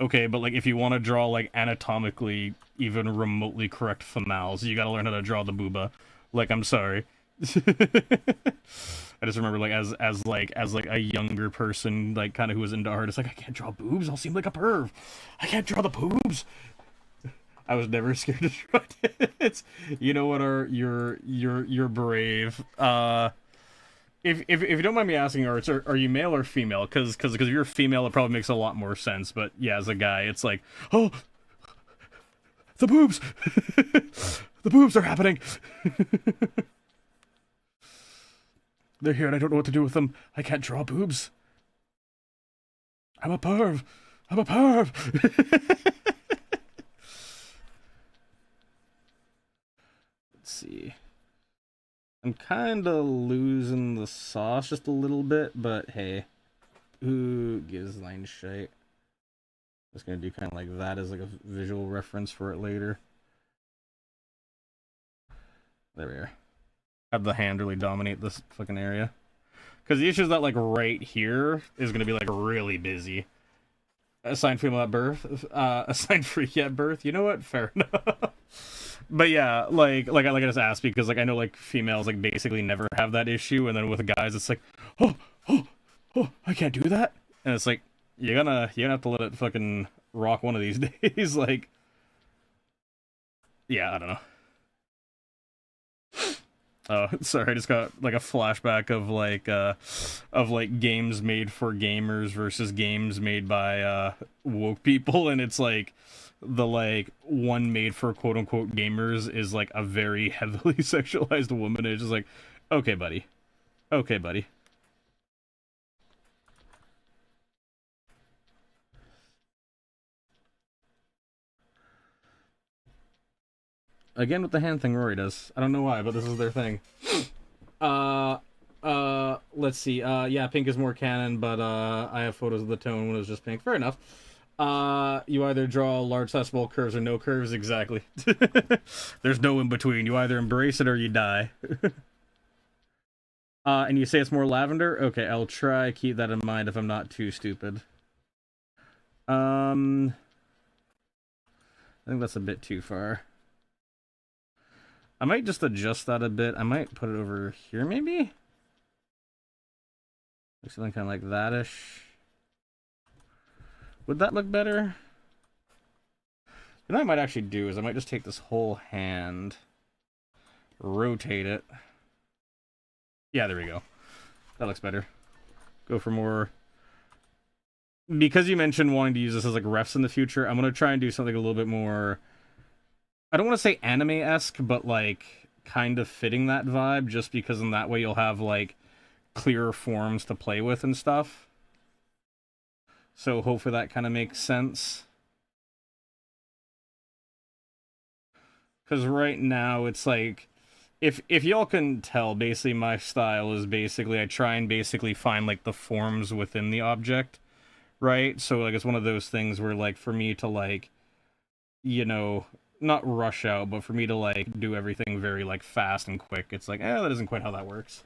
okay, but like if you want to draw like anatomically even remotely correct females, you got to learn how to draw the booba. Like, I'm sorry. I just remember like as like a younger person, like kind of who was into art, it's like, I can't draw boobs. I'll seem like a perv. I can't draw the boobs. I was never scared to draw it. You know what? You're brave. If you don't mind me asking, Arts, are you male or female? Because if you're female, it probably makes a lot more sense. But yeah, as a guy, it's like, oh, the boobs, the boobs are happening. They're here, and I don't know what to do with them. I can't draw boobs. I'm a perv. I'm a perv. Let's see. I'm kind of losing the sauce just a little bit, but hey, who gives line shite? Just gonna do kind of like that as like a visual reference for it later. There we are. Have the hand really dominate this fucking area. Because the issue is that like right here is gonna be like really busy. Assigned female at birth. Assigned freak at birth. You know what? Fair enough. But yeah, like I just asked because like I know like females like basically never have that issue, and then with guys it's like, oh, I can't do that, and it's like you're gonna have to let it fucking rock one of these days. Like, yeah, I don't know. Oh, sorry, I just got like a flashback of like games made for gamers versus games made by woke people, and it's like the like one made for quote unquote gamers is like a very heavily sexualized woman. It's just like, okay, buddy. Okay, buddy. Again with the hand thing Rory does. I don't know why, but this is their thing. Let's see. Yeah, pink is more canon, but I have photos of the tone when it was just pink. Fair enough. You either draw large slash small curves or no curves. Exactly. There's no in between. You either embrace it or you die. And you say it's more lavender? Okay, I'll try keep that in mind if I'm not too stupid. I think that's a bit too far. I might just adjust that a bit. I might put it over here, maybe? Like something kind of like that-ish. Would that look better? What I might actually do is I might just take this whole hand, rotate it. Yeah, there we go. That looks better. Go for more... Because you mentioned wanting to use this as like refs in the future, I'm going to try and do something a little bit more... I don't want to say anime-esque, but like kind of fitting that vibe, just because in that way you'll have like clearer forms to play with and stuff. So hopefully that kind of makes sense. Because right now it's like, if y'all can tell, basically my style is basically I try and basically find like the forms within the object, right? So like it's one of those things where like for me to like, you know, not rush out, but for me to like do everything very like fast and quick, it's like, that isn't quite how that works.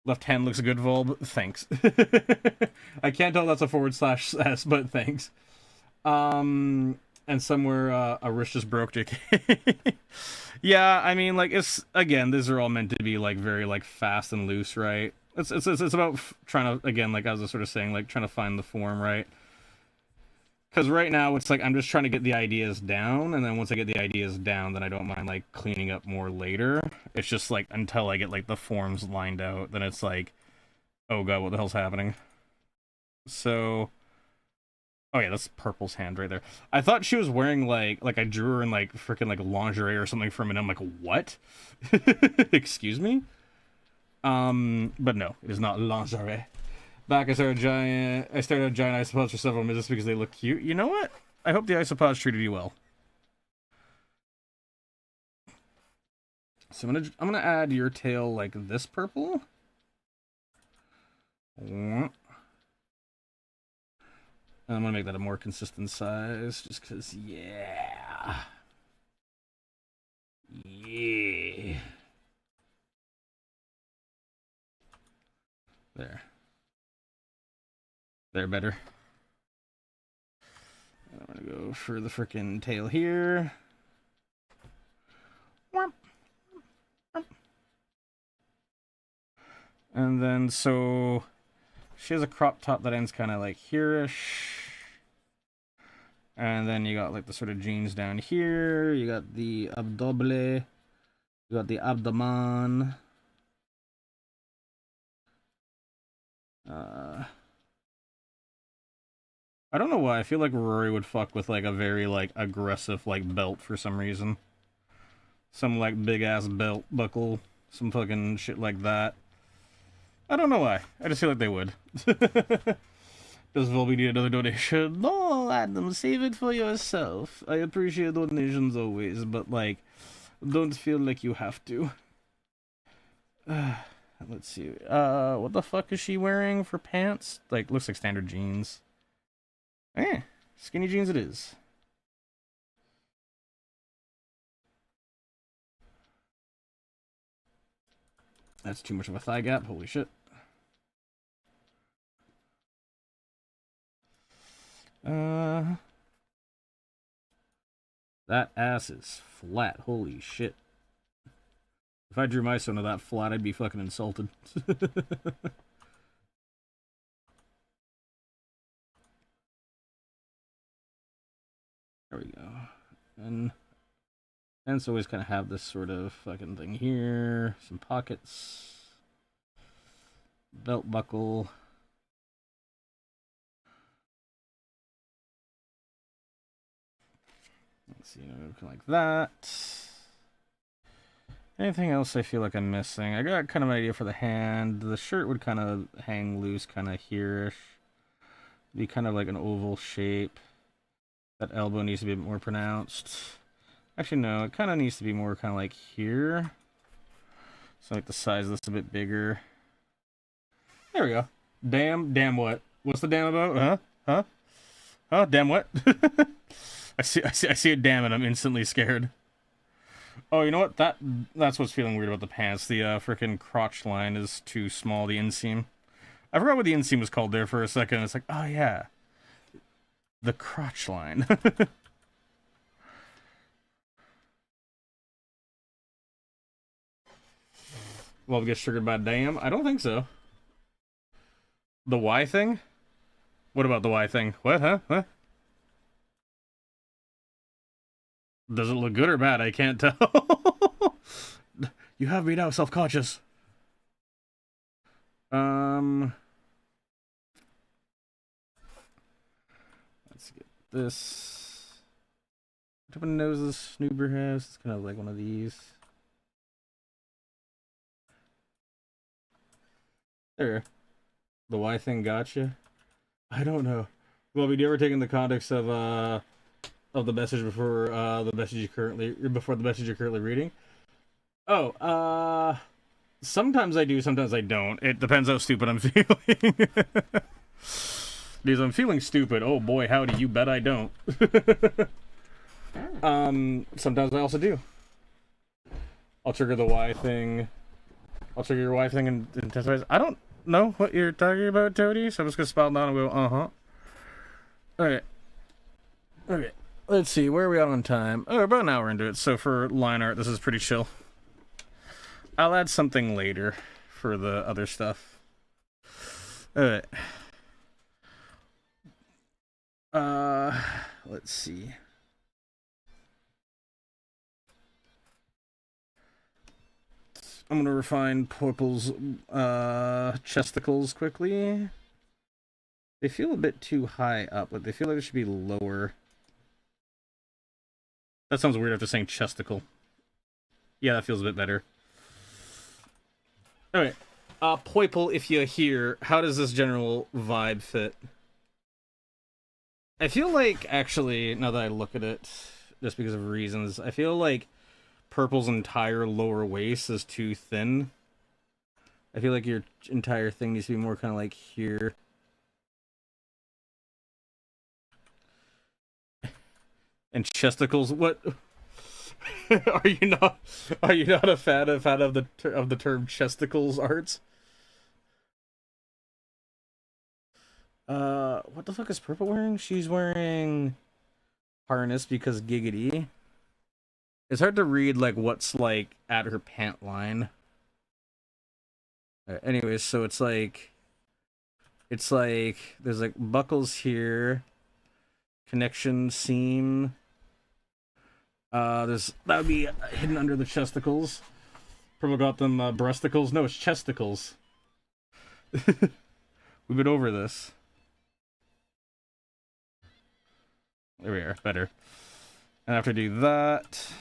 Left hand looks good, Volb. Thanks. I can't tell that's a /S, but thanks. And somewhere a wrist just broke, JK. Yeah, I mean, like, it's, again, these are all meant to be like very like fast and loose, right? It's about trying to, again, like I was sort of saying, like trying to find the form, right? Because right now it's like I'm just trying to get the ideas down, and then once I get the ideas down, then I don't mind like cleaning up more later. It's just like until I get like the forms lined out, then it's like, oh god, what the hell's happening? So, oh yeah, that's Purple's hand right there. I thought she was wearing like I drew her in like freaking like lingerie or something for a minute. I'm like, what? Excuse me? But no, it is not lingerie. Back, I started a giant isopods for several minutes because they look cute. You know what? I hope the isopods treated you well. So I'm gonna add your tail like this purple. And I'm gonna make that a more consistent size, just because, yeah. Yeah. There. They're better. And I'm gonna go for the frickin' tail here. And then, so she has a crop top that ends kind of like here-ish. And then you got like the sort of jeans down here. You got the abdoble. You got the abdomen. I don't know why. I feel like Rory would fuck with like a very like aggressive like belt for some reason. Some like big ass belt buckle. Some fucking shit like that. I don't know why. I just feel like they would. Does Volby need another donation? No, Adam, save it for yourself. I appreciate donations always, but like, don't feel like you have to. Let's see. What the fuck is she wearing for pants? Like, looks like standard jeans. Skinny jeans it is. That's too much of a thigh gap, holy shit. That ass is flat, holy shit. If I drew my son to that flat, I'd be fucking insulted. There we go. And so always kind of have this sort of fucking thing here. Some pockets. Belt buckle. Let's see, kind of like that. Anything else I feel like I'm missing? I got kind of an idea for the hand. The shirt would kind of hang loose, kind of here-ish. Be kind of like an oval shape. That elbow needs to be a bit more pronounced. Actually, no, it kind of needs to be more kind of like here. So like the size of this a bit bigger. There we go. Damn what? What's the damn about? Huh? Damn what? I see a damn and I'm instantly scared. Oh, you know what? That's what's feeling weird about the pants. The frickin' crotch line is too small, the inseam. I forgot what the inseam was called there for a second. It's like, oh yeah. The crotch line. Well, it gets triggered by damn? I don't think so. The Y thing? What about the Y thing? What, huh? What? Does it look good or bad? I can't tell. You have me now, self-conscious. Let's get this. What type of nose this Snoober has? It's kind of like one of these. There. The Y thing gotcha? I don't know. Well, have you ever taken the context of the message before the message you currently reading? Oh, sometimes I do, sometimes I don't. It depends how stupid I'm feeling. Because I'm feeling stupid. Oh boy, howdy, you bet I don't. Sometimes I also do. I'll trigger the Y thing. I'll trigger your Y thing and intensify. I don't know what you're talking about, Toady, so I'm just gonna spell down and go, uh-huh. Okay. Okay. Let's see, where are we at on time? Oh, about an hour into it, so for line art, this is pretty chill. I'll add something later for the other stuff. Alright. Let's see. I'm gonna refine Purple's chesticles quickly. They feel a bit too high up, but they feel like they should be lower. That sounds weird after saying chesticle. Yeah, that feels a bit better. Alright. Poiple, if you're here, how does this general vibe fit? I feel like, actually, now that I look at it, just because of reasons, I feel like Purple's entire lower waist is too thin. I feel like your entire thing needs to be more kind of like here. And chesticles, what? Are you not a fan of the term chesticles arts? What the fuck is Purple wearing? She's wearing harness because giggity. It's hard to read like what's like at her pant line. Anyways, so it's like there's like buckles here, connection seam. That would be hidden under the chesticles. Purple got them breasticles. No, it's chesticles. We've been over this. There we are, better. And after I do that,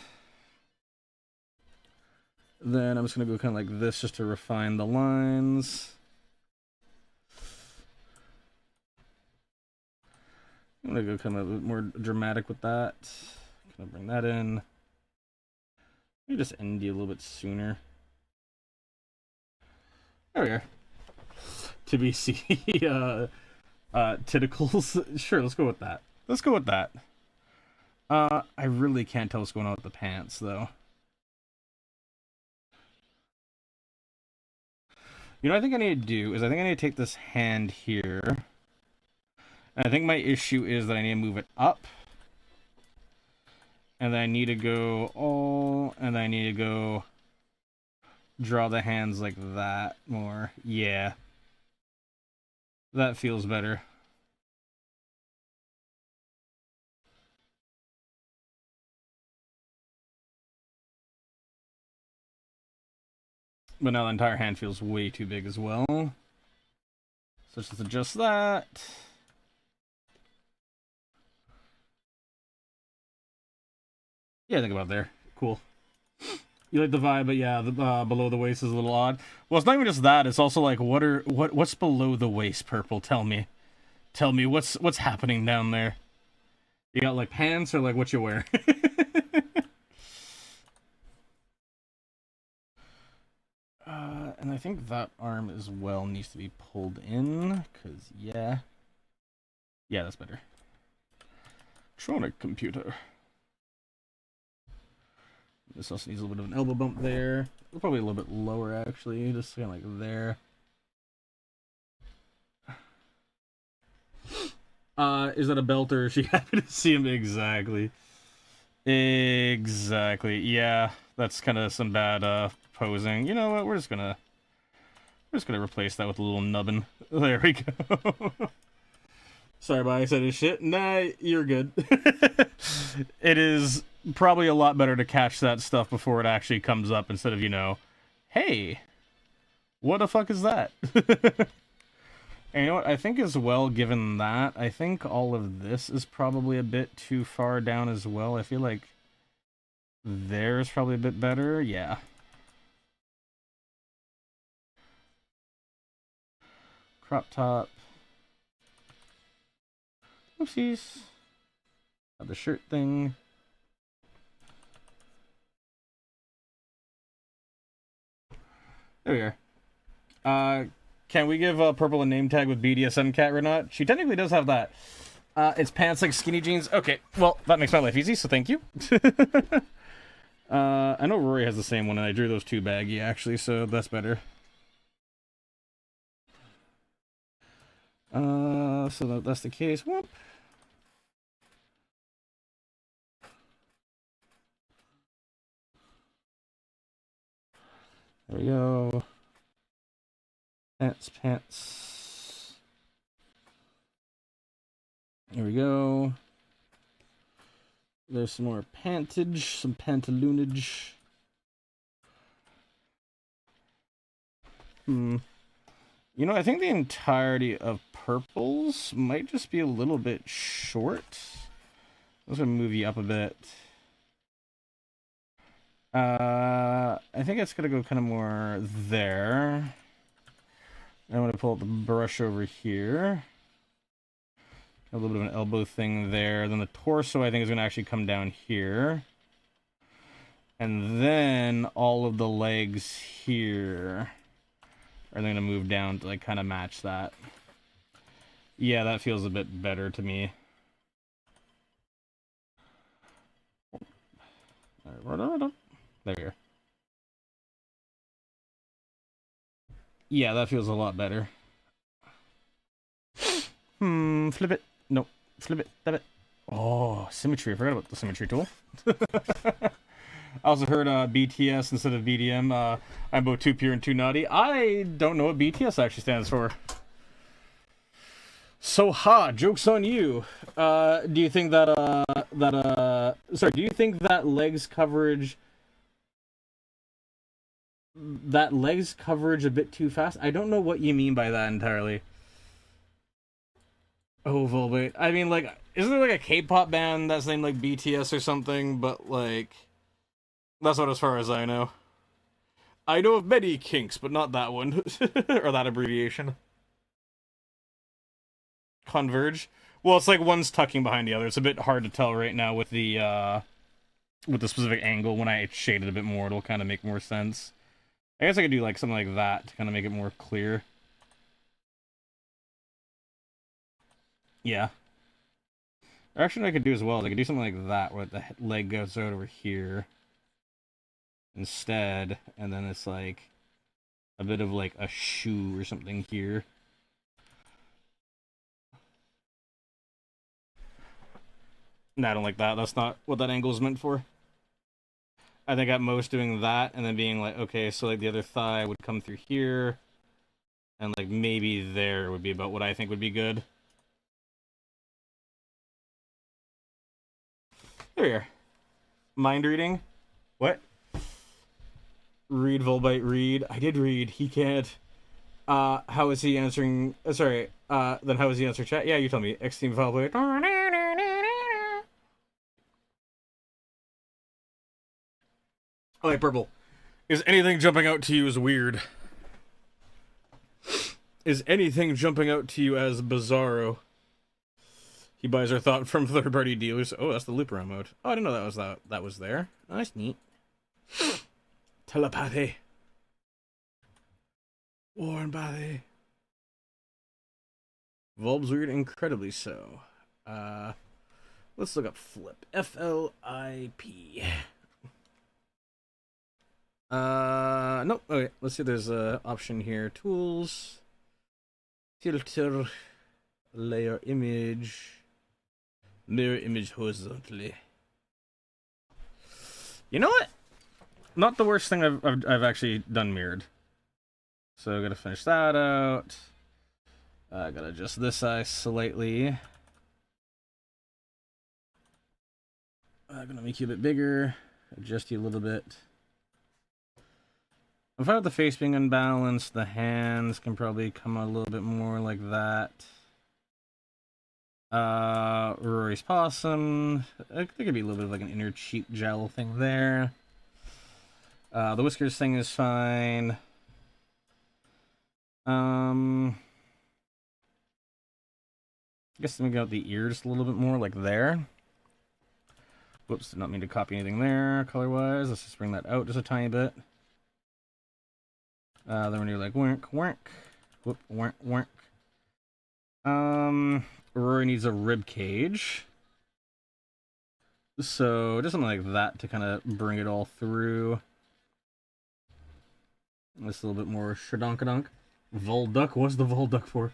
then I'm just gonna go kind of like this just to refine the lines. I'm gonna go kind of a bit more dramatic with that. Gonna bring that in. Maybe just end you a little bit sooner. There we are. TBC, tentacles. Sure, let's go with that. Let's go with that. I really can't tell what's going on with the pants, though. You know what I think I need to do is I think I need to take this hand here. And I think my issue is that I need to move it up. And then I need to go all, and then I need to go draw the hands like that more. Yeah. That feels better. But now the entire hand feels way too big as well. So let's just adjust that. Yeah, think about there. Cool. You like the vibe, but yeah, the below the waist is a little odd. Well, it's not even just that. It's also like, what's below the waist, Purple? Tell me, what's happening down there? You got like pants or like what you wear? And I think that arm as well needs to be pulled in, cause yeah, that's better. Tronic computer. This also needs a little bit of an elbow bump there. Probably a little bit lower, actually. Just kind of like there. Is that a belt or is she happy to see him? Exactly. Exactly. Yeah. That's kind of some bad posing. You know what? We're just gonna replace that with a little nubbin. There we go. Sorry about I said his shit. Nah, you're good. It is probably a lot better to catch that stuff before it actually comes up instead of, you know, hey, what the fuck is that? And you know what, I think as well, given that, I think all of this is probably a bit too far down as well. I feel like there's probably a bit better, yeah. Crop top. Oopsies. Got the shirt thing. There we are. Can we give Purple a name tag with BDSM cat or not? She technically does have that. It's pants like skinny jeans. Okay, well, that makes my life easy, so thank you. I know Rory has the same one, and I drew those two baggy, actually, so that's better. So that's the case. Whoop. There we go. Pants. There we go. There's some more pantage, some pantaloonage. You know, I think the entirety of purples might just be a little bit short. I'm gonna move you up a bit. I think it's gonna go kind of more there. I'm gonna pull up the brush over here. A little bit of an elbow thing there. Then the torso, I think, is gonna actually come down here. And then all of the legs here are gonna move down to like kind of match that. Yeah, that feels a bit better to me. There we go. Yeah, that feels a lot better. Flip it. Nope. Flip it. Flip it. Oh, symmetry. I forgot about the symmetry tool. I also heard BTS instead of BDM. I'm both too pure and too naughty. I don't know what BTS actually stands for. So ha, joke's on you. Do you think that do you think that legs coverage a bit too fast? I don't know what you mean by that entirely. Oh, Volbeat. I mean, like, isn't there like a K-pop band that's named like BTS or something? But like, that's not as far as I know. I know of many kinks, but not that one or that abbreviation. Converge. Well, it's like one's tucking behind the other. It's a bit hard to tell right now with the specific angle. When I shade it a bit more, it'll kind of make more sense. I guess I could do like something like that to kind of make it more clear. Yeah. Or actually, what I could do as well is I could do something like that, where the leg goes out over here instead, and then it's like a bit of like a shoe or something here. No, I don't like that. That's not what that angle is meant for. I think at most doing that and then being like, okay, so like the other thigh would come through here, and like maybe there would be about what I think would be good. There you are. Mind reading? What? Read, Volbite, read. I did read. He can't. How is he answering? Sorry. Then how is he answering chat? Yeah, you tell me. X-Team Volbite. Okay, Purple. Is anything jumping out to you as weird? Is anything jumping out to you as bizarro? He buys our thought from third-party dealers. Oh, that's the loop around mode. Oh, I didn't know that was there. Nice, neat. Telepathy. Warren body. Volb's weird, incredibly so. Let's look up Flip. F-L-I-P. Nope. Okay, let's see if there's an option here. Tools. Filter. Layer image. Mirror image horizontally. You know what? not the worst thing I've actually done mirrored. So I gotta finish that out. I gotta adjust this eye slightly. I'm gonna make you a bit bigger, adjust you a little bit. I'm fine with the face being unbalanced. The hands can probably come out a little bit more like that. Rory's possum. There could be a little bit of like an inner cheek gel thing there. The whiskers thing is fine. I guess let me go out the ears a little bit more like there. Whoops, did not mean to copy anything there color-wise. Let's just bring that out just a tiny bit. Then we're gonna do like wink, wink. Whoop, wink, wink. Rory needs a rib cage. So just something like that to kind of bring it all through. This a little bit more shadonkadunk. Volduck? What's the Volduck for?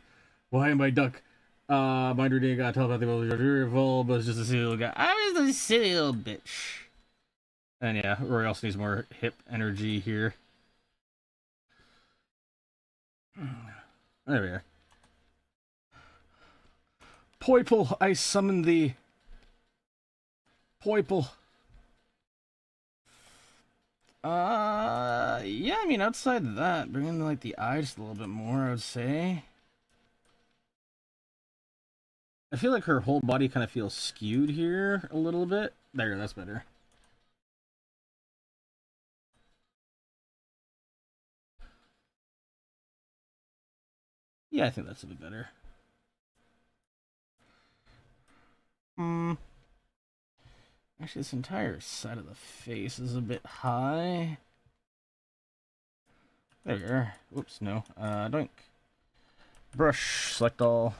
Why am I duck? My reading got telepathy Vol, but it's just a silly little guy. I'm just a silly little bitch. And yeah, Rory also needs more hip energy here. There we are. Poiple, I summon thee. Poiple. Yeah, I mean, outside that, bring in, like, the eye just a little bit more, I would say. I feel like her whole body kind of feels skewed here a little bit. There, that's better. Yeah, I think that's a bit better. Actually, this entire side of the face is a bit high. There we are. Whoops, no. Doink. Brush, select all.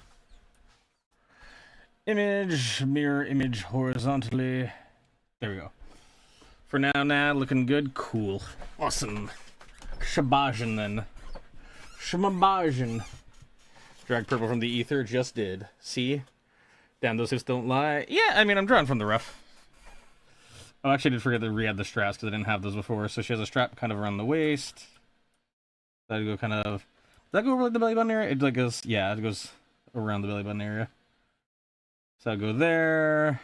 Image, mirror image horizontally. There we go. For now, looking good. Cool. Awesome. Shabajan then. Shmabajan. Drag purple from the ether, just did. See? Damn, those hips don't lie. Yeah, I mean, I'm drawing from the rough. Oh, actually, I did forget to re-add the straps because I didn't have those before. So she has a strap kind of around the waist. That'd go kind of... Does that go over like the belly button area? It like goes... Yeah, it goes around the belly button area. So I'll go there.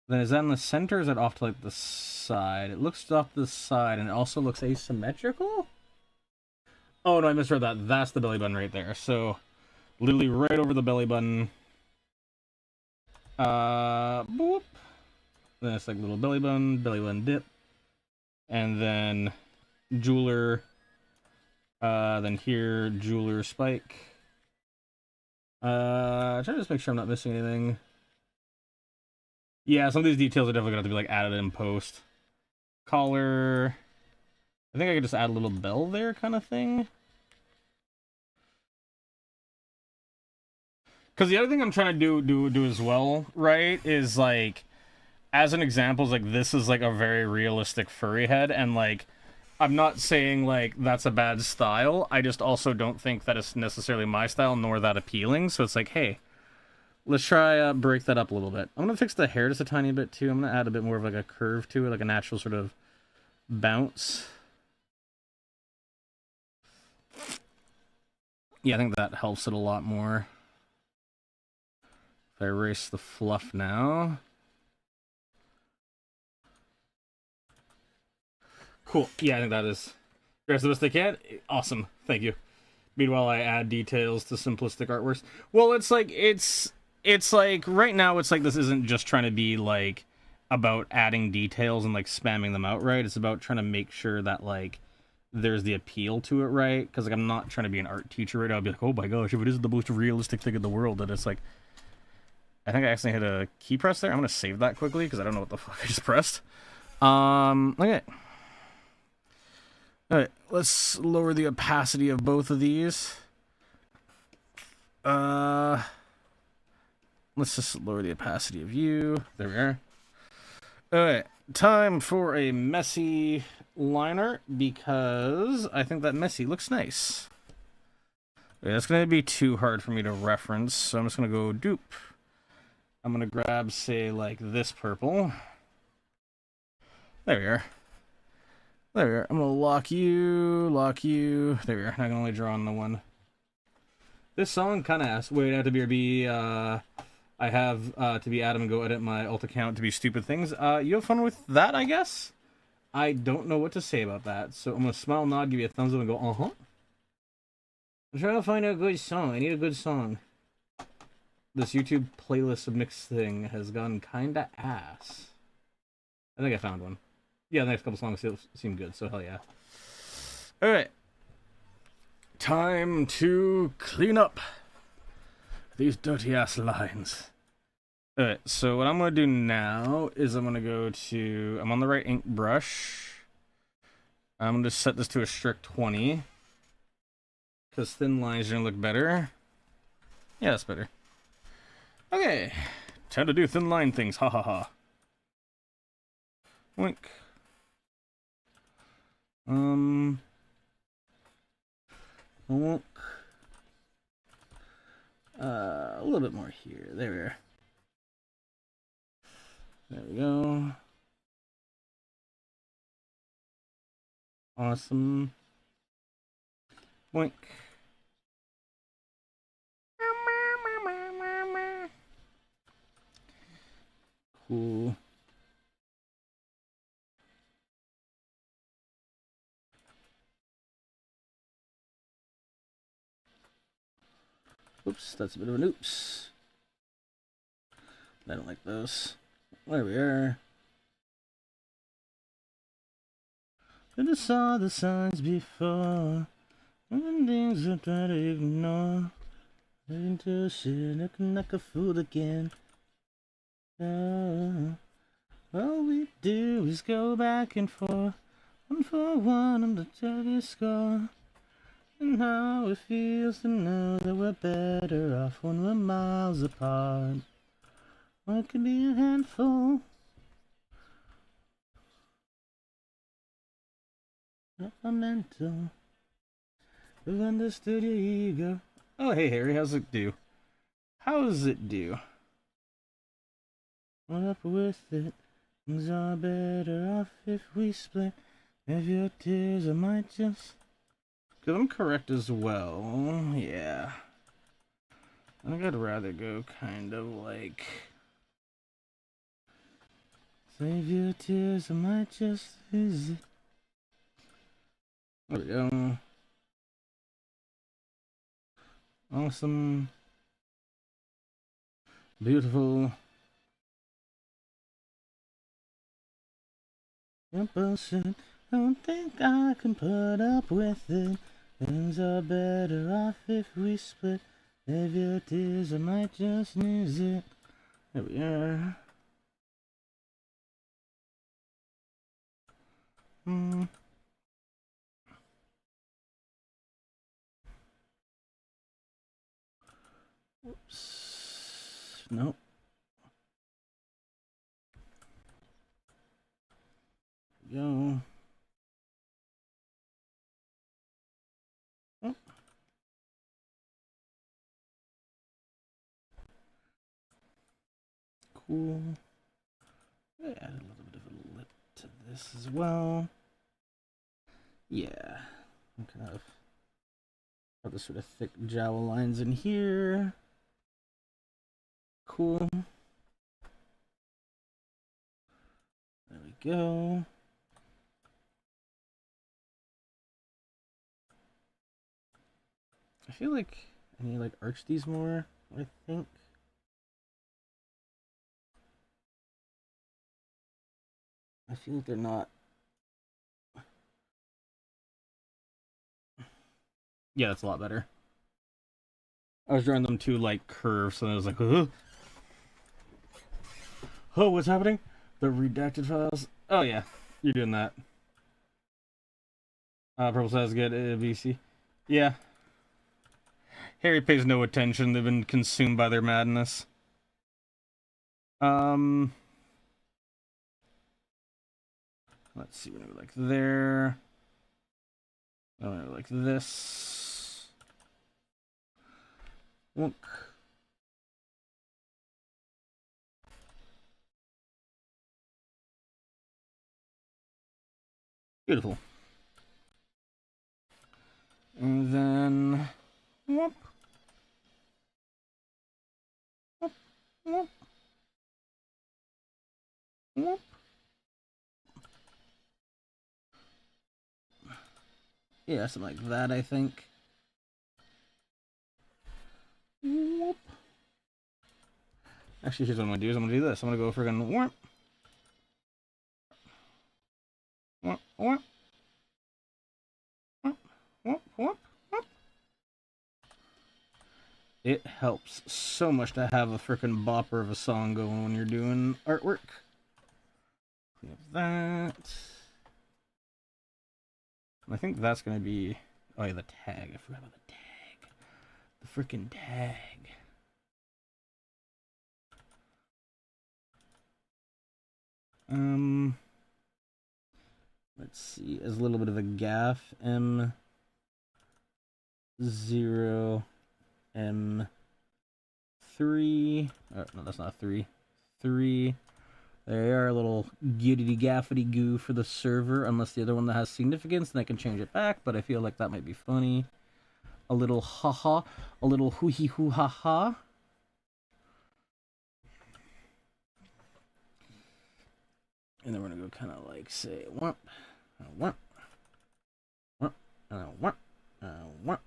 Then is that in the center or is that off to like the side? It looks off to the side and it also looks asymmetrical? Oh no, I misread that. That's the belly button right there. So literally right over the belly button. Boop. Then it's like little belly button dip. And then jeweler. Then here, jeweler spike. Try to just make sure I'm not missing anything. Yeah, some of these details are definitely gonna have to be like added in post. Collar. I think I could just add a little bell there kind of thing. Because the other thing I'm trying to do as well, right, is like, as an example, is like this is like a very realistic furry head, and like, I'm not saying like that's a bad style. I just also don't think that it's necessarily my style, nor that appealing. So it's like, hey, let's try break that up a little bit. I'm gonna fix the hair just a tiny bit too. I'm gonna add a bit more of like a curve to it, like a natural sort of bounce. Yeah, I think that helps it a lot more. If I erase the fluff now. Cool. Yeah, I think that is the best I can. Awesome. Thank you. Meanwhile, I add details to simplistic artworks. Well, it's like right now it's like this isn't just trying to be like about adding details and like spamming them out, right? It's about trying to make sure that like there's the appeal to it, right? Because like I'm not trying to be an art teacher right now. I'll be like, oh my gosh, if it is the most realistic thing in the world, and it's like, I think I accidentally hit a key press there. I'm gonna save that quickly because I don't know what the fuck I just pressed. Okay. Alright, let's lower the opacity of both of these. Let's just lower the opacity of you. There we are. Alright, time for a messy liner because I think that messy looks nice. Okay, that's going to be too hard for me to reference, so I'm just going to go dupe. I'm going to grab, say, like this purple. There we are. There we are. I'm gonna lock you. There we are. I can only draw on the one. This song kind of asks, wait, I have to be, I have to be Adam and go edit my alt account to be stupid things. You have fun with that, I guess? I don't know what to say about that, so I'm gonna smile, nod, give you a thumbs up, and go, uh-huh. I'm trying to find a good song. I need a good song. This YouTube playlist of mixed thing has gone kinda ass. I think I found one. Yeah, the next couple songs seem good, so hell yeah. Alright. Time to clean up these dirty ass lines. Alright, so what I'm going to do now is I'm going to go to... I'm on the right ink brush. I'm going to set this to a strict 20. Because thin lines are going to look better. Yeah, that's better. Okay. Time to do thin line things. Ha ha ha. Wink. Wink. A little bit more here. There we are. There we go. Awesome. Boink. Cool. Oops, that's a bit of an oops. I don't like those. There we are. I saw the signs before, and things I try to ignore. Into shit, looking like a fool again. All we do is go back and forth, 1-for-1 on the dirty score. And how it feels to know that we're better off when we're miles apart. What could be a handful? Not a mental. We've understood your ego. Oh, hey, Harry, how's it do? How's it do? What up with it? Things are better off if we split. If your tears, I might just... Because I'm correct as well. Yeah. I think I'd rather go kind of like... Save your tears, I might just lose it. There we go. Awesome. Beautiful. Bullshit. Don't think I can put up with it. Things are better off if we split. Save your tears, I might just lose it. There we are. Whoops. Nope. Go. Oh. Cool. I add a little bit of a lip to this as well. Yeah. I'm kind of have the sort of thick jowl lines in here. Cool. There we go. I feel like I need to like arch these more, I think. I feel like they're not. Yeah, that's a lot better. I was drawing them too like curves, so I was like, oh, what's happening? The redacted files. Oh yeah, you're doing that. Purple says good. BC. Yeah. Harry pays no attention. They've been consumed by their madness. Let's see. We're gonna go like there. I'm gonna go like this. Wonk. Beautiful. Yeah, something like that, I think. Whoop. Actually, here's what I'm gonna do. I'm gonna do this. I'm gonna go friggin' warp. Warp, warp. Warp, warp, warp, warp. It helps so much to have a frickin' bopper of a song going when you're doing artwork. We have that. I think that's gonna be... Oh yeah, the tag. I forgot about the tag. The frickin' tag. Let's see, as a little bit of a gaff, M0, M3, oh, no, that's not 3, 3, there are a little giddity gaffity goo for the server, unless the other one that has significance, then I can change it back, but I feel like that might be funny. A little haha, a little hoo-hee hoo-ha-ha. And then we're gonna go kind of like say, whomp. What? What? What? What? What?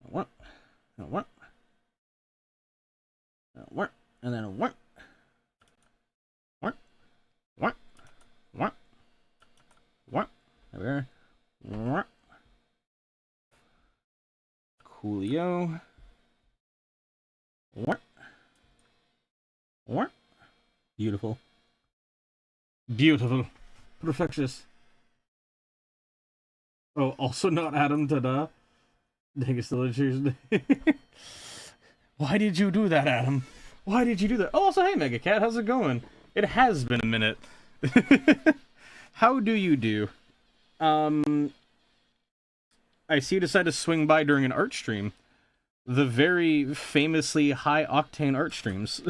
What? What? What? And then what? What? What? What? What? There we are. What? Coolio. What? What? Beautiful. Beautiful. Perfectious. Oh, also not Adam, ta-da. Dang, it's still a Tuesday. Why did you do that, Adam? Why did you do that? Oh, also, hey, Mega Cat, how's it going? It has been a minute. How do you do? I see you decided to swing by during an art stream. The very famously high-octane art streams.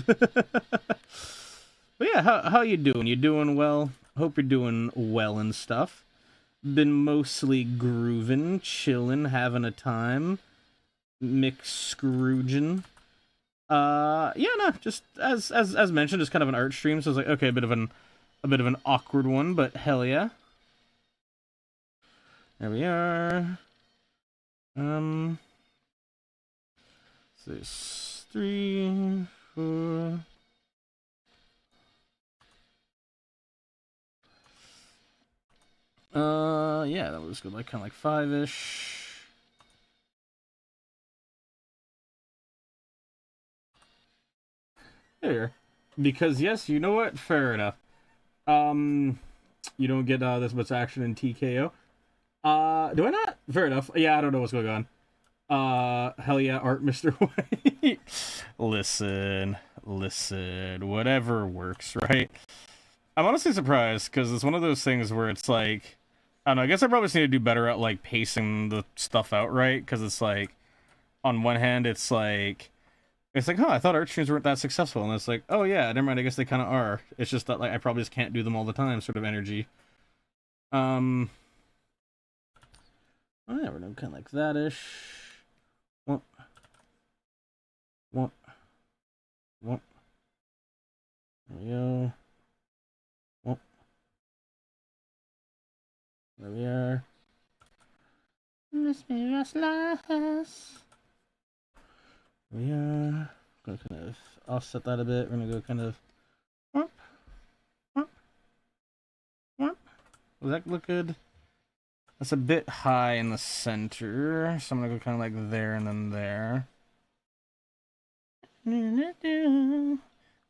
But yeah, how you doing? You doing well? Hope you're doing well and stuff. Been mostly grooving, chilling, having a time. Scrooging. Yeah, no, just as mentioned, just kind of an art stream, so I was like, okay, a bit of an awkward one, but hell yeah. There we are. So there's 3, 4. Yeah, that was good, like kind of like 5-ish. There, because yes, you know what? Fair enough. You don't get this much action in TKO. Do I not? Fair enough. Yeah, I don't know what's going on. Hell yeah, art, Mr. White. Listen, whatever works, right? I'm honestly surprised, because it's one of those things where it's like, I don't know, I guess I probably just need to do better at, like, pacing the stuff out right, because it's like, on one hand, it's like, huh, I thought art streams weren't that successful, and it's like, oh yeah, never mind, I guess they kind of are. It's just that, like, I probably just can't do them all the time, sort of energy. Oh yeah, we're doing kind of like that-ish. Whoop. Whoop. Whoop. There we go. Whoop. There we are. Miss me restless. We are gonna kind of offset that a bit. We're gonna go kind of whoop. Whoop. Whoop. Does that look good? That's a bit high in the center, so I'm gonna go kind of like there and then there.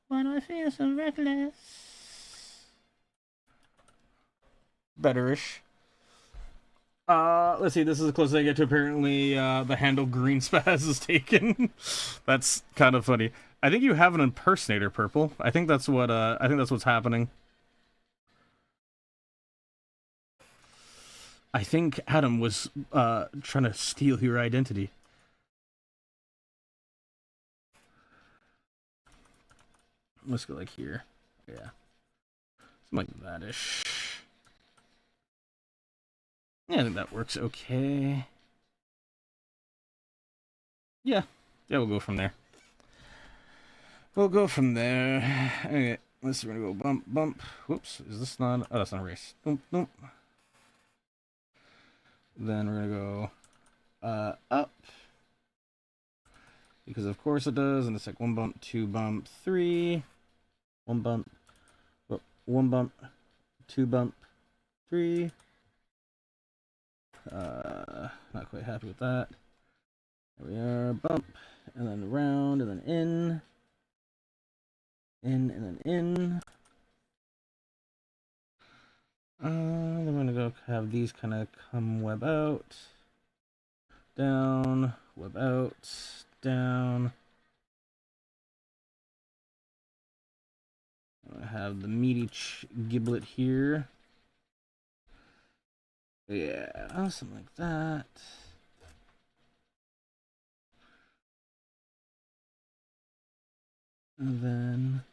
Why do I feel so reckless? Betterish. Let's see, this is as close as I get to apparently the handle green spaz is taken. That's kind of funny. I think you have an impersonator, Purple. I think that's what's happening. I think Adam was trying to steal your identity. Let's go like here. Yeah. Something like that-ish. Yeah, I think that works okay. Yeah. Yeah, we'll go from there. Okay. This we're gonna go bump, bump. Whoops, is this not? Oh, that's not a race. Boom, boom. Then we're gonna go up. Because of course it does, and it's like 1 bump, 2 bump, 3. 1 bump, 1 bump, 2 bump, 3. Not quite happy with that. There we are, bump, and then around, and then in. In, and then in. Then we're gonna go have these kind of come web out. Down, web out, down. I have the meaty giblet here. Yeah, something like that. And then,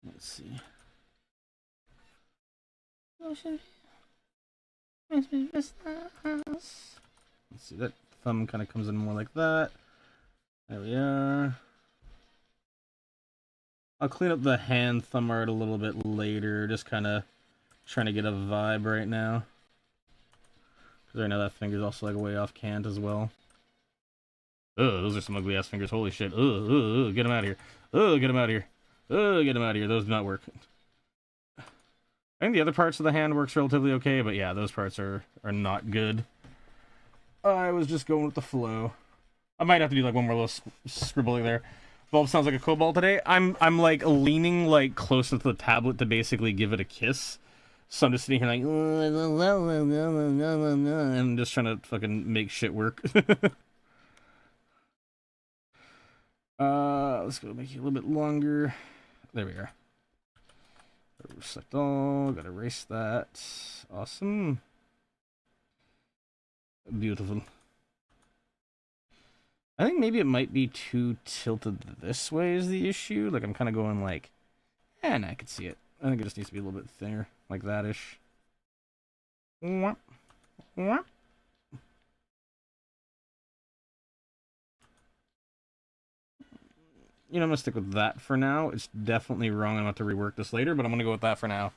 let's see. Let's see, that thumb kind of comes in more like that. There we are. I'll clean up the hand thumb art a little bit later, just kind of trying to get a vibe right now. Because right now that finger's also like way off cant as well. Ugh, those are some ugly ass fingers, holy shit. Ugh, get them out of here. Ugh, get them out of here. Ugh, get them out of here, those do not work. I think the other parts of the hand works relatively okay, but yeah, those parts are not good. I was just going with the flow. I might have to do like one more little scribbling there. Bulb sounds like a cobalt today. I'm like leaning like closer to the tablet to basically give it a kiss. So I'm just sitting here like and just trying to fucking make shit work. Let's go make it a little bit longer. There we are. Select all, gotta erase that. Awesome. Beautiful. I think maybe it might be too tilted this way is the issue. Like I'm kind of going like, and I could see it. I think it just needs to be a little bit thinner, like that-ish. You know, I'm gonna stick with that for now. It's definitely wrong. I'm gonna have to rework this later, but I'm gonna go with that for now.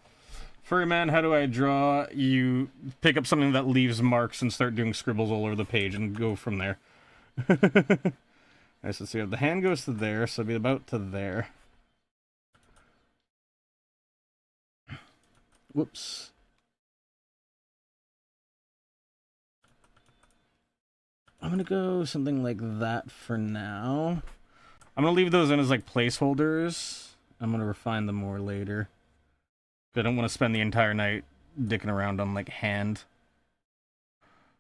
Furry man, how do I draw? You pick up something that leaves marks and start doing scribbles all over the page and go from there. Alright, so let's see. The hand goes to there, so it'll be about to there. Whoops. I'm gonna go something like that for now. I'm gonna leave those in as like placeholders. I'm gonna refine them more later. I don't want to spend the entire night dicking around on like hand.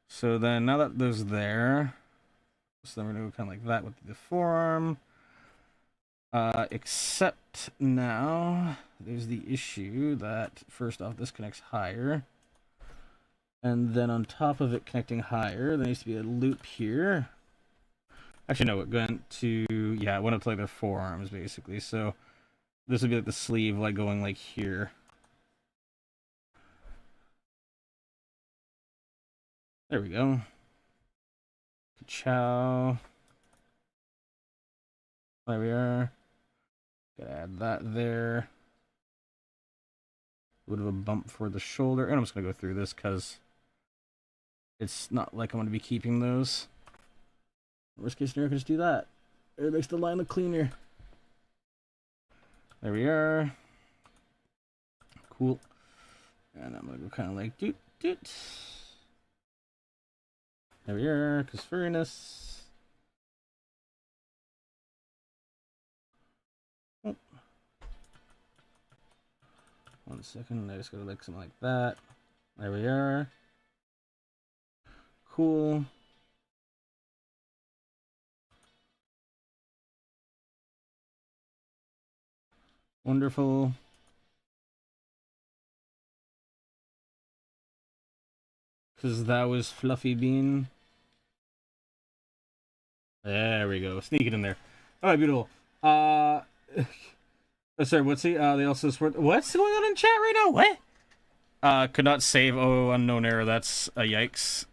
So then now that those there, so then we're gonna go kind of like that with the forearm. Except now there's the issue that first off this connects higher. And then on top of it connecting higher, there needs to be a loop here. Actually, no, it went to, yeah, it went up to like their forearms, basically. So this would be like the sleeve, like going like here. There we go. Ka-chow. There we are. Gotta add that there. A bit of a bump for the shoulder. And I'm just gonna go through this because it's not like I'm gonna be keeping those. Worst case scenario, I can just do that. It makes the line look cleaner. There we are. Cool. And I'm gonna go kind of like doot doot. There we are, because furriness. Oh. 1 second, I just gotta like something like that. There we are. Cool. Wonderful. Because that was Fluffy Bean. There we go. Sneak it in there. Alright, beautiful. Sorry, what's he? They also support. What's going on in chat right now? What? Could not save. Oh, unknown error. That's a yikes.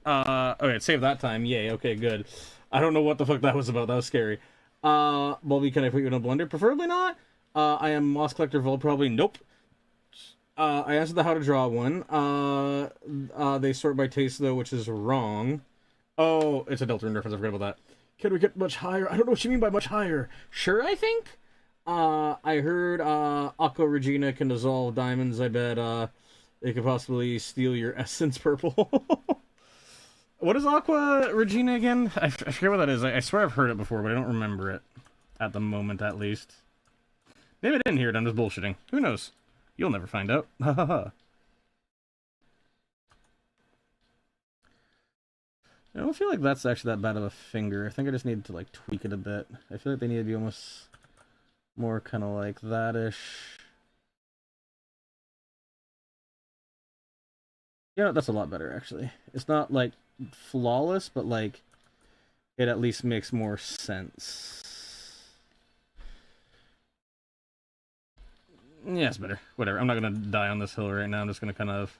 Okay, save that time. Yay. Okay, good. I don't know what the fuck that was about. That was scary. Bulby, can I put you in a blender? Preferably not. I am Moss Collector Vol, probably. Nope. I answered the how to draw one. They sort by taste, though, which is wrong. Oh, it's a Deltarune reference. I forgot about that. Can we get much higher? I don't know what you mean by much higher. Sure, I think. I heard Aqua Regina can dissolve diamonds. I bet it could possibly steal your essence purple. What is Aqua Regina again? I forget what that is. I swear I've heard it before, but I don't remember it. At the moment, at least. Maybe I didn't hear it. I'm just bullshitting. Who knows? You'll never find out. Ha ha ha. I don't feel like that's actually that bad of a finger. I think I just need to, like, tweak it a bit. I feel like they need to be almost more kind of like that-ish. Yeah, that's a lot better, actually. It's not, like, flawless, but, like, it at least makes more sense. Yeah, it's better. Whatever. I'm not going to die on this hill right now. I'm just going to kind of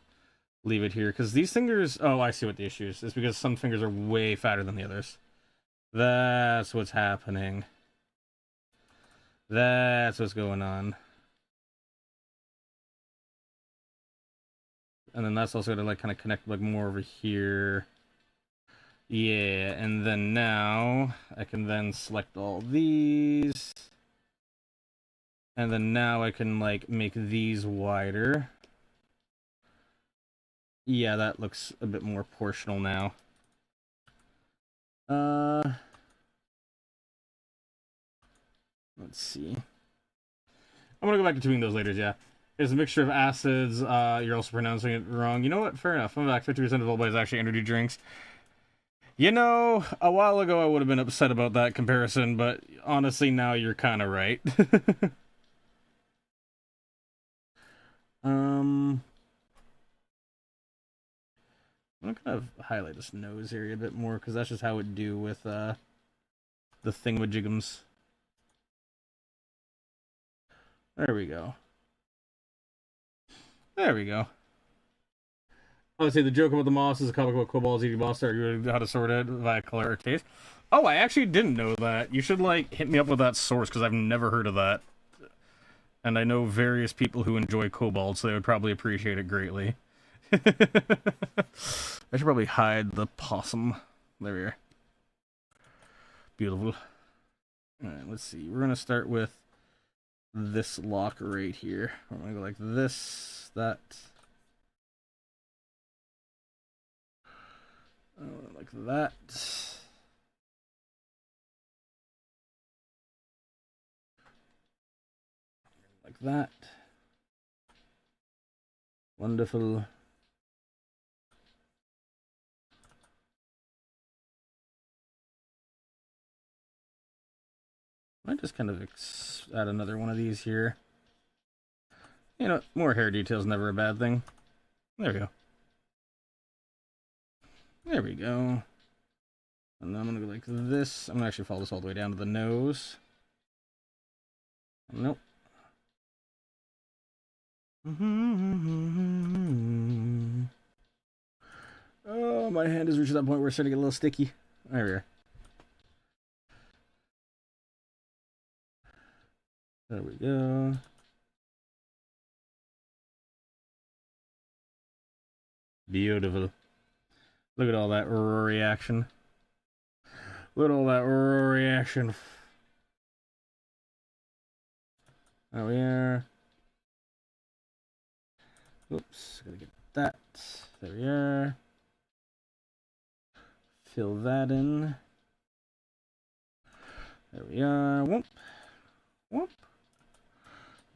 leave it here. Because these fingers... Oh, I see what the issue is. It's because some fingers are way fatter than the others. That's what's happening. That's what's going on. And then that's also going to, like, kind of connect, like, more over here. Yeah, and then now I can then select all these. And then now I can, like, make these wider. Yeah, that looks a bit more proportional now. Let's see. I'm gonna go back to tweeting those later, yeah. It's a mixture of acids, you're also pronouncing it wrong. You know what? Fair enough. I'm back. 50% of all is actually energy drinks. You know, a while ago I would have been upset about that comparison, but honestly now you're kind of right. I'm gonna kind of highlight this nose area a bit more, because that's just how it would do with, the thingamajiggums. There we go. There we go. I would say the joke about the moss is a comic about kobolds eating moss. Are you how to sort it via color or taste? Oh, I actually didn't know that. You should, like, hit me up with that source, because I've never heard of that. And I know various people who enjoy kobolds, so they would probably appreciate it greatly. I should probably hide the possum. There we are. Beautiful. Alright, let's see. We're going to start with this lock right here. We're going to go like this, that. Like that. Like that. Wonderful. I might just kind of add another one of these here. You know, more hair details never a bad thing. There we go. There we go. And then I'm going to go like this. I'm going to actually follow this all the way down to the nose. Nope. Oh, my hand has reached that point where it's starting to get a little sticky. There we are. There we go. Beautiful. Look at all that reaction. Look at all that reaction. There we are. Oops, gotta get that. There we are. Fill that in. There we are. Whoop. Whoop.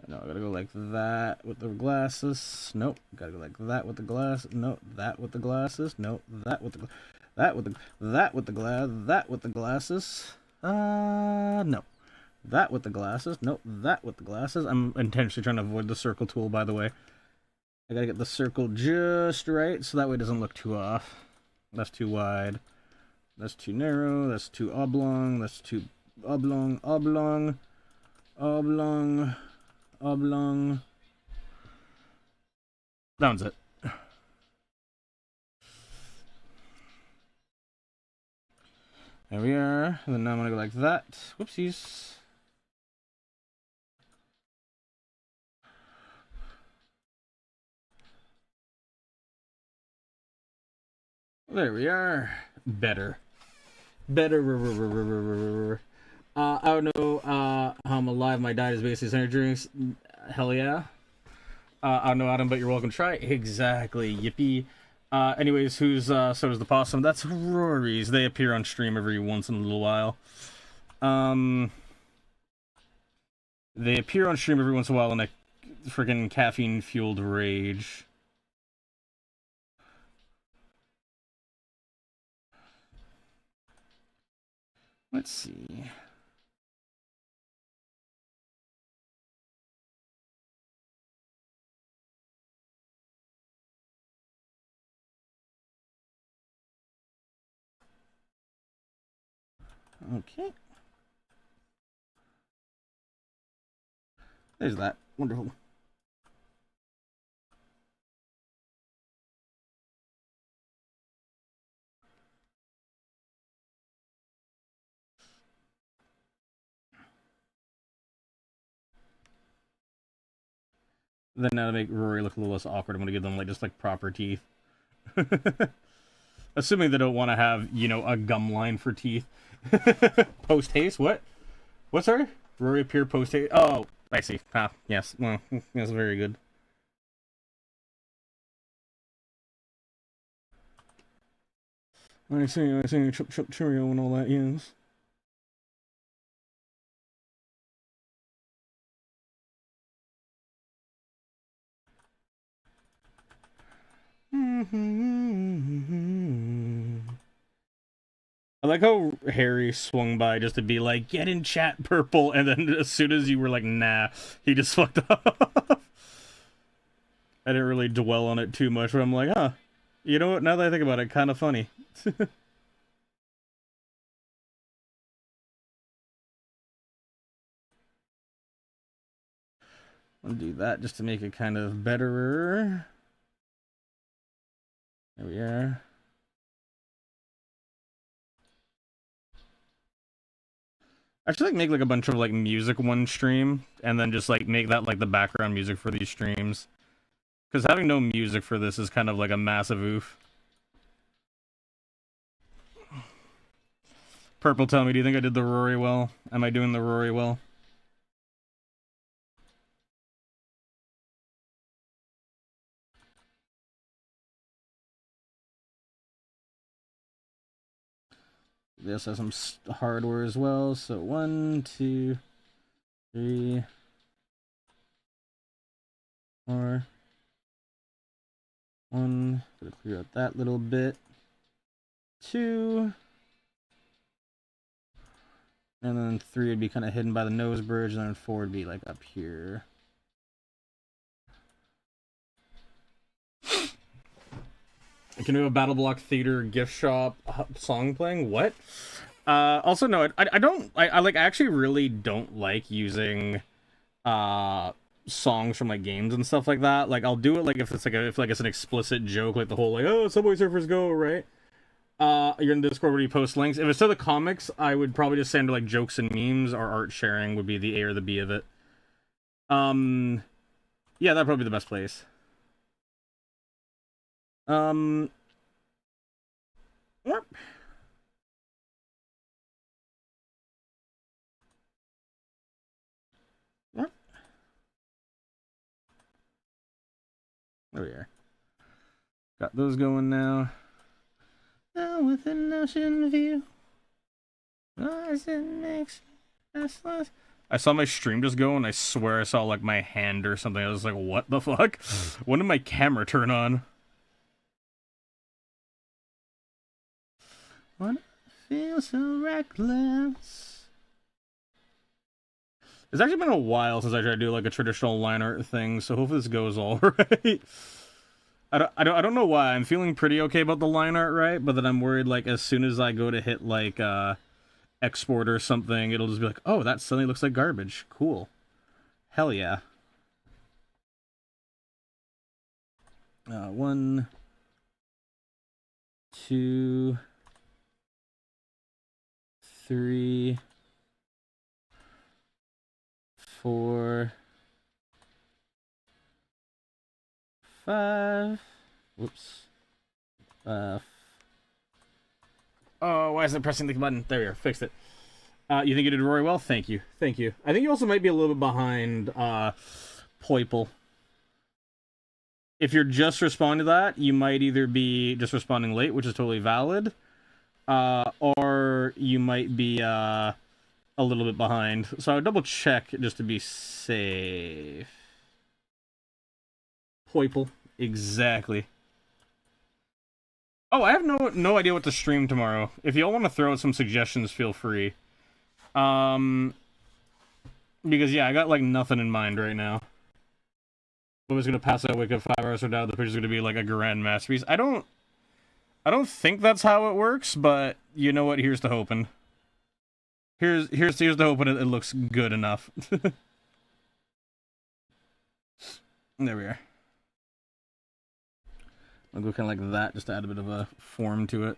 No, I gotta go like that with the glasses. Nope. Gotta go like that with the glasses. No, that with the glasses. No, that with the that with the that with the that with the glasses. No. That with the glasses. Nope, that with the glasses. I'm intentionally trying to avoid the circle tool, by the way. I gotta get the circle just right so that way it doesn't look too off. That's too wide. That's too narrow. That's too oblong. That's too oblong. Oblong. Oblong. Oblong. That one's it. There we are. And then now I'm gonna go like that. Whoopsies. There we are. Better. Better. I don't know how I'm alive. My diet is basically energy drinks. Hell yeah. I don't know, Adam, but you're welcome to try. Exactly. Yippee. Anyways, who's Soda's the Possum? That's Rory's. They appear on stream every once in a little while. They appear on stream every once in a while in a freaking caffeine-fueled rage. Let's see. Okay. There's that. Wonderful. Then now to make Rory look a little less awkward, I'm gonna give them like just like proper teeth. Assuming they don't want to have, you know, a gum line for teeth. Post haste? What? What's her? Rory appear post haste? Oh, I see. Ah, yes. Well, that's very good. I see, Chip Cheerio and all that, yes. I like how Harry swung by just to be like, get in chat, Purple, and then as soon as you were like, nah, he just fucked off. I didn't really dwell on it too much, but I'm like, huh, you know what, now that I think about it, kind of funny. I'll do that just to make it kind of betterer. There we are. I should like make like a bunch of like music one stream and then just like make that like the background music for these streams. Because having no music for this is kind of like a massive oof. Purple, tell me, do you think I did the Rory well? Am I doing the Rory well? This has some hardware as well. So 1, 2, 3, 4. 1. Gotta clear out that little bit. 2. And then 3 would be kind of hidden by the nose bridge, and then 4 would be like up here. Can do a Battle Block Theater gift shop song playing? What? Also, no, I don't. I like actually really don't like using songs from like games and stuff like that. Like I'll do it like if it's like it's an explicit joke, like the whole like Subway Surfers Go, right? You're in Discord where you post links. If it's to the comics, I would probably just send like jokes and memes, or art sharing would be the A or the B of it. Yeah, that'd probably be the best place. Yep. Yep. There we are. Got those going now. Now with an ocean view. As it makes restless. I saw my stream just go, and I swear I saw like my hand or something. I was like, what the fuck? When did my camera turn on? When I feel so reckless. It's actually been a while since I tried to do like a traditional line art thing, so hopefully this goes all right. I don't know why. I'm feeling pretty okay about the line art, right? But then I'm worried like as soon as I go to hit like export or something, it'll just be like, oh, that suddenly looks like garbage. Cool. Hell yeah. 1, 2, 3, 4, 5. Whoops. Oh, why isn't it pressing the button? There we are. Fixed it. You think you did Rory well? Thank you. Thank you. I think you also might be a little bit behind Poiple. If you're just responding to that, you might either be just responding late, which is totally valid, or you might be a little bit behind. So I would double check just to be safe. Poiple. Exactly. Oh, I have no idea what to stream tomorrow. If y'all want to throw out some suggestions, feel free. Because yeah, I got like nothing in mind right now. I was gonna pass out, wake up 5 hours from now, the picture's gonna be like a grand masterpiece. I don't think that's how it works, but you know what? Here's to hoping. Here's to hoping it looks good enough. There we are. I'll go kind of like that, just to add a bit of a form to it.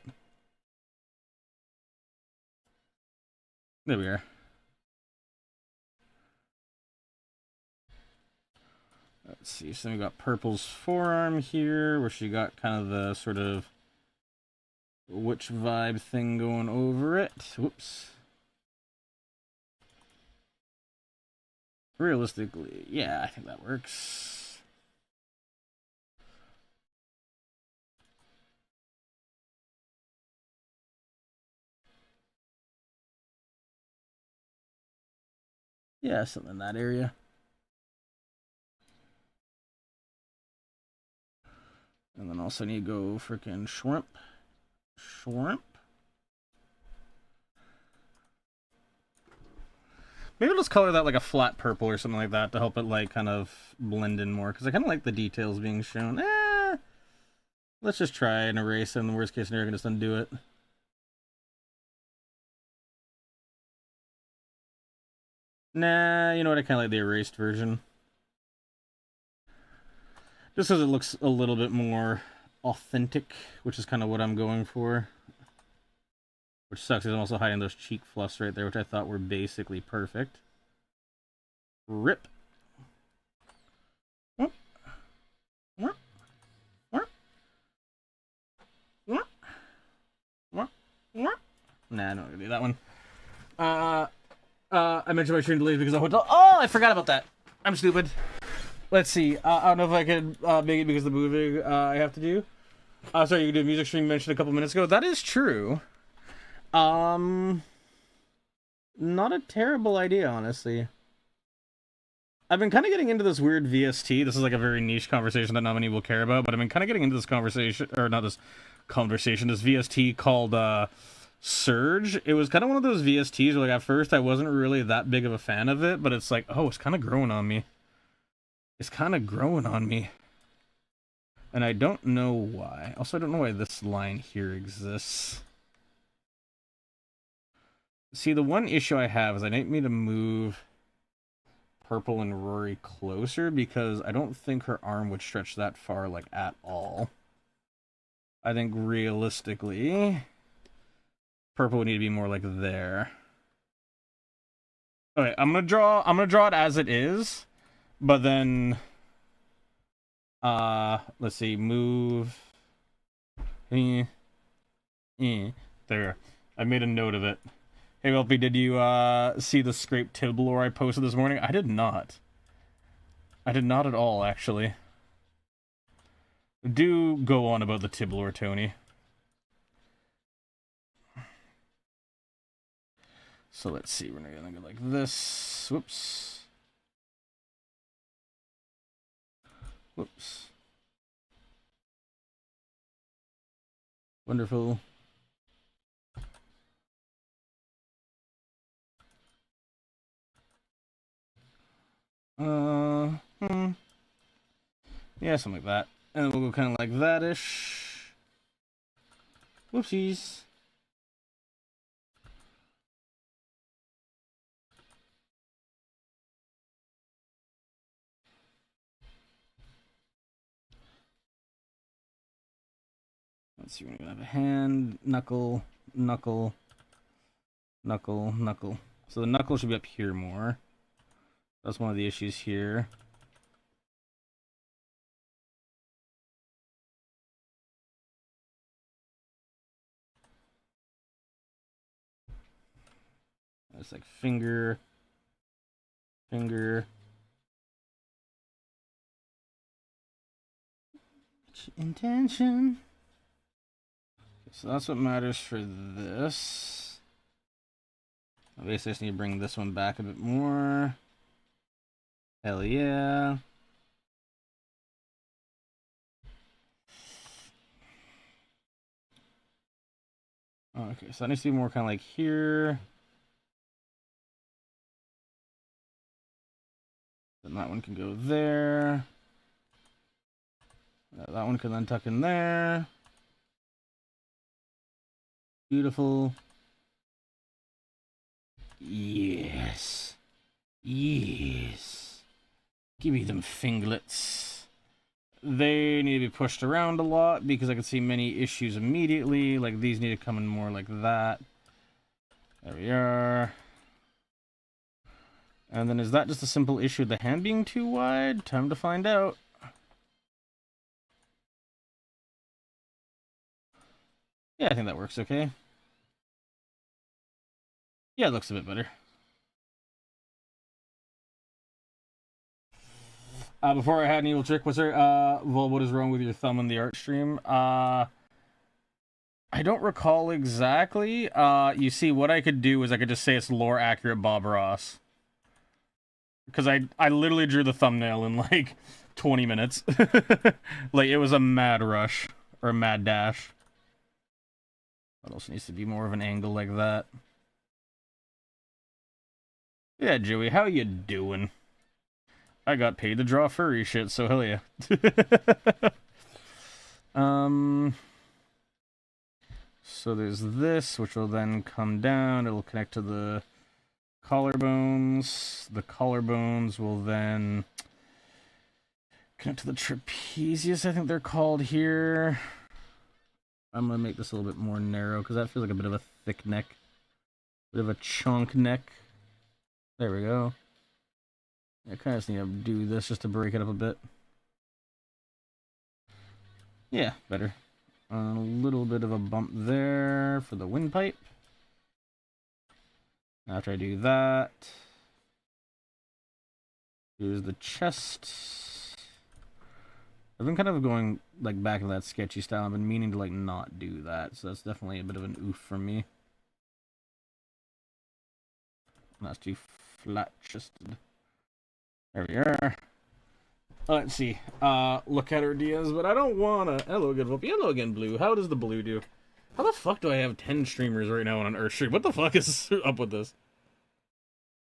There we are. Let's see, so we got Purple's forearm here, where she got kind of the sort of witch vibe thing going over it. Whoops. Realistically, yeah, I think that works. Yeah, something in that area. And then also need to go freaking shrimp. Shrimp. Maybe let's color that like a flat purple or something like that to help it like kind of blend in more. Because I kind of like the details being shown. Let's just try and erase it. In the worst case scenario, I can just undo it. Nah, you know what? I kind of like the erased version. Just because it looks a little bit more authentic, which is kind of what I'm going for. Which sucks, because I'm also hiding those cheek fluffs right there, which I thought were basically perfect. Rip. Whoop. Whoop. Whoop. Whoop. Whoop. Whoop. Nah, I'm not gonna do that one. I mentioned my stream delays because of the hotel. Oh, I forgot about that. I'm stupid. Let's see. I don't know if I could make it because of the moving I have to do. Sorry, you could do a music stream mentioned a couple minutes ago. That is true. Not a terrible idea, honestly. I've been kind of getting into this weird VST. This is like a very niche conversation that not many will care about, but I've been kind of getting into this conversation, or not this conversation, this VST called Surge. It was kind of one of those VSTs where like at first I wasn't really that big of a fan of it, but it's like, oh, it's kind of growing on me. It's kind of growing on me. And I don't know why. Also, I don't know why this line here exists. See, the one issue I have is I need me to move Purple and Rory closer because I don't think her arm would stretch that far, like, at all. I think realistically, Purple would need to be more like there. Okay, I'm gonna draw it as it is, but then let's see, move there. I made a note of it. Hey Welpy, did you see the scraped Tiblor I posted this morning? I did not. I did not at all, actually. Do go on about the Tiblor, Tony. So let's see, we're gonna go like this. Whoops. Whoops. Wonderful. Yeah, something like that. And then we'll go kind of like that-ish. Whoopsies. Let's see, we're gonna have a hand, knuckle, knuckle, knuckle, knuckle. So the knuckle should be up here more. That's one of the issues here. It's like finger, finger. Intention. Okay, so that's what matters for this. Basically, I just need to bring this one back a bit more. Hell yeah. Okay, so that needs to be more kind of like here. Then that one can go there. That one can then tuck in there. Beautiful. Yes. Yes. Give me them finglets. They need to be pushed around a lot because I can see many issues immediately. Like these need to come in more like that. There we are. And then is that just a simple issue of the hand being too wide? Time to find out. Yeah, I think that works okay. Yeah, it looks a bit better. Before I had an evil trick, was there, well, what is wrong with your thumb in the art stream? I don't recall exactly. You see, what I could do is I could just say it's lore accurate Bob Ross. Because I literally drew the thumbnail in, like, 20 minutes. Like, it was a mad rush. Or a mad dash. What else needs to be more of an angle like that? Yeah, Joey, how you doing? I got paid to draw furry shit, so hell yeah. So there's this, which will then come down. It'll connect to the collarbones. The collarbones will then connect to the trapezius, I think they're called here. I'm going to make this a little bit more narrow, because that feels like a bit of a thick neck. Bit of a chunk neck. There we go. I kind of just need to do this just to break it up a bit. Yeah, better. A little bit of a bump there for the windpipe. After I do that, here's the chest. I've been kind of going like back to that sketchy style. I've been meaning to like not do that, so that's definitely a bit of an oof for me. That's too flat-chested. There we are. Let's see. Look at her Diaz, but I don't wanna. Hello, good hope. Hello again, Blue. How does the Blue do? How the fuck do I have 10 streamers right now on an Earth stream? What the fuck is up with this?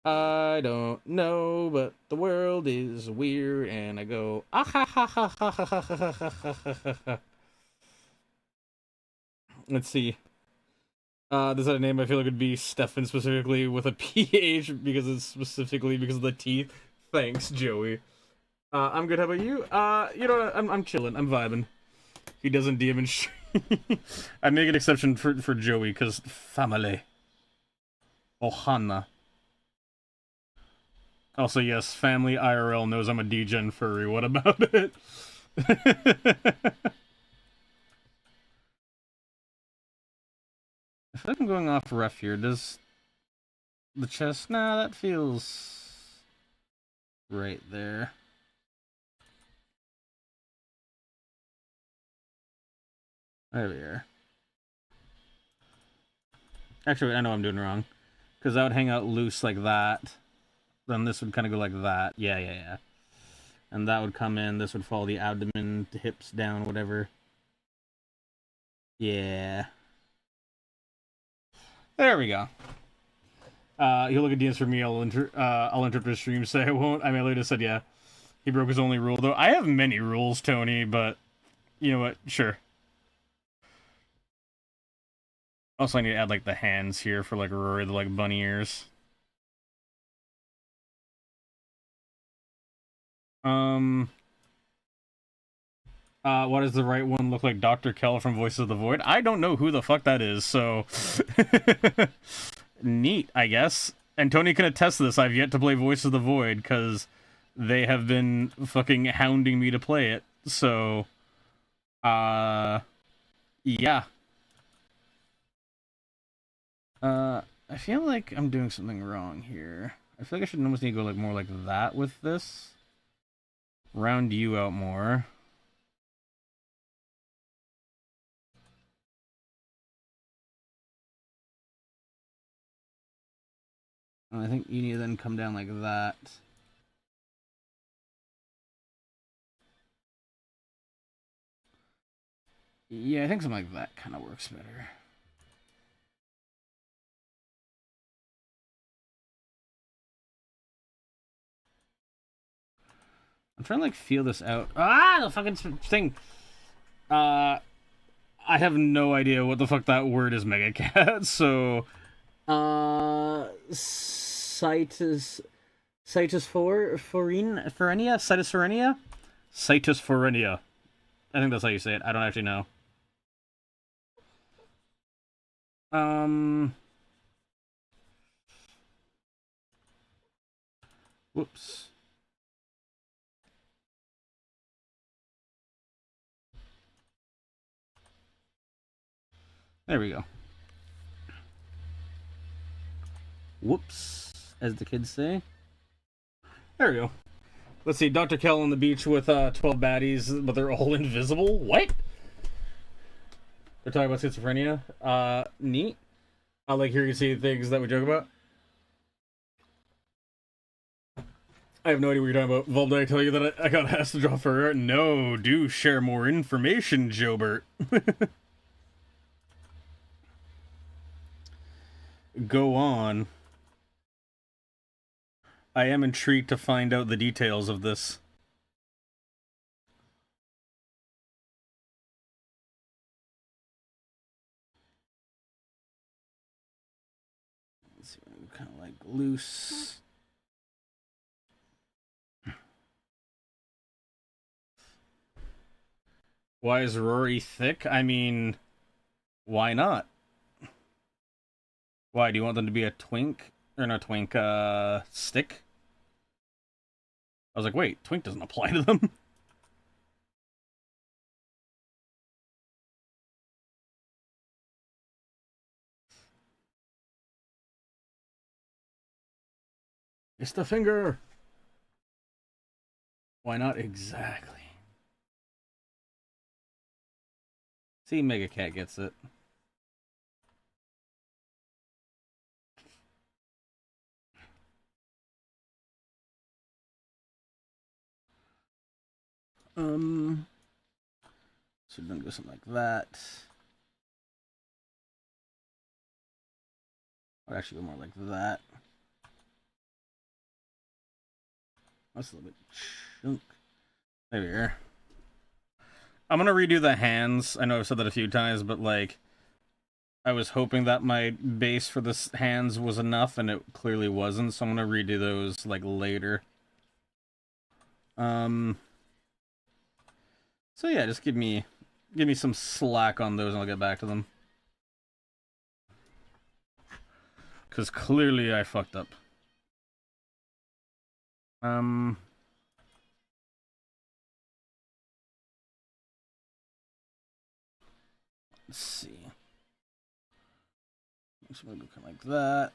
I don't know, but the world is weird, and I go ah ha ha ha ha ha ha ha ha ha ha. Let's see. This is a name I feel like would be Stefan specifically with a PH because it's specifically because of the teeth. Thanks, Joey. I'm good. How about you? You know what? I'm chilling. I'm vibing. He doesn't DM and I make an exception for Joey because family. Ohana. Also, yes, family IRL knows I'm a degen furry. What about it? I feel like I'm going off rough here. Does the chest? Nah, that feels right there. There we are. Actually, I know I'm doing wrong. Because that would hang out loose like that. Then this would kind of go like that. Yeah. And that would come in. This would follow the abdomen, the hips down, whatever. Yeah. There we go. He'll look at DMs for me. I'll interrupt his stream. Say I won't. I mean, I literally said yeah. He broke his only rule though. I have many rules, Tony, but you know what? Sure. Also, I need to add like the hands here for like Rory, the like bunny ears. What does the right one look like? Dr. Kell from Voices of the Void? I don't know who the fuck that is, so... Neat, I guess. And Tony can attest to this. I've yet to play Voices of the Void, because they have been fucking hounding me to play it. So... yeah. I feel like I'm doing something wrong here. I feel like I should almost need to go like more like that with this. Round you out more. And I think you need to then come down like that. Yeah, I think something like that kind of works better. I'm trying to like feel this out. Ah, the fucking thing. I have no idea what the fuck that word is, Mega Cat. So, Cytusforenia. I think that's how you say it. I don't actually know. Whoops. There we go. Whoops, as the kids say. There we go. Let's see, Dr. Kell on the beach with 12 baddies, but they're all invisible? What? They're talking about schizophrenia? Neat. I like hearing you see things that we joke about. I have no idea what you're talking about. Volv, did I tell you that I got asked to draw for art? No, do share more information, Jobert. Go on. I am intrigued to find out the details of this. Let's see, kind of like loose. Why is Rory thick? I mean, why not? Why, do you want them to be a twink? Or not twink, stick? I was like, wait, twink doesn't apply to them. It's the finger! Why not exactly? See, Mega Cat gets it. So we're gonna go something like that. I'd actually go more like that. That's a little bit chunk. There we are. I'm gonna redo the hands. I know I've said that a few times, but like, I was hoping that my base for this hands was enough, and it clearly wasn't. So I'm gonna redo those like later. So yeah, just give me some slack on those, and I'll get back to them. Because clearly I fucked up. Let's see. So we'll go kind of like that.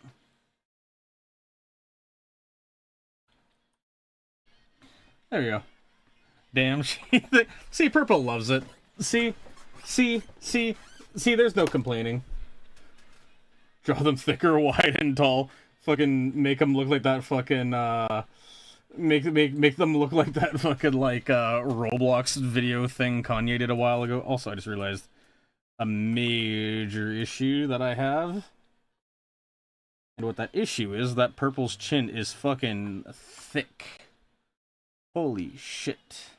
There we go. Damn, see, Purple loves it. See, there's no complaining. Draw them thicker, wide, and tall. Fucking make them look like that fucking, make them look like that fucking, like, Roblox video thing Kanye did a while ago. Also, I just realized a major issue that I have. And what that issue is, that Purple's chin is fucking thick. Holy shit.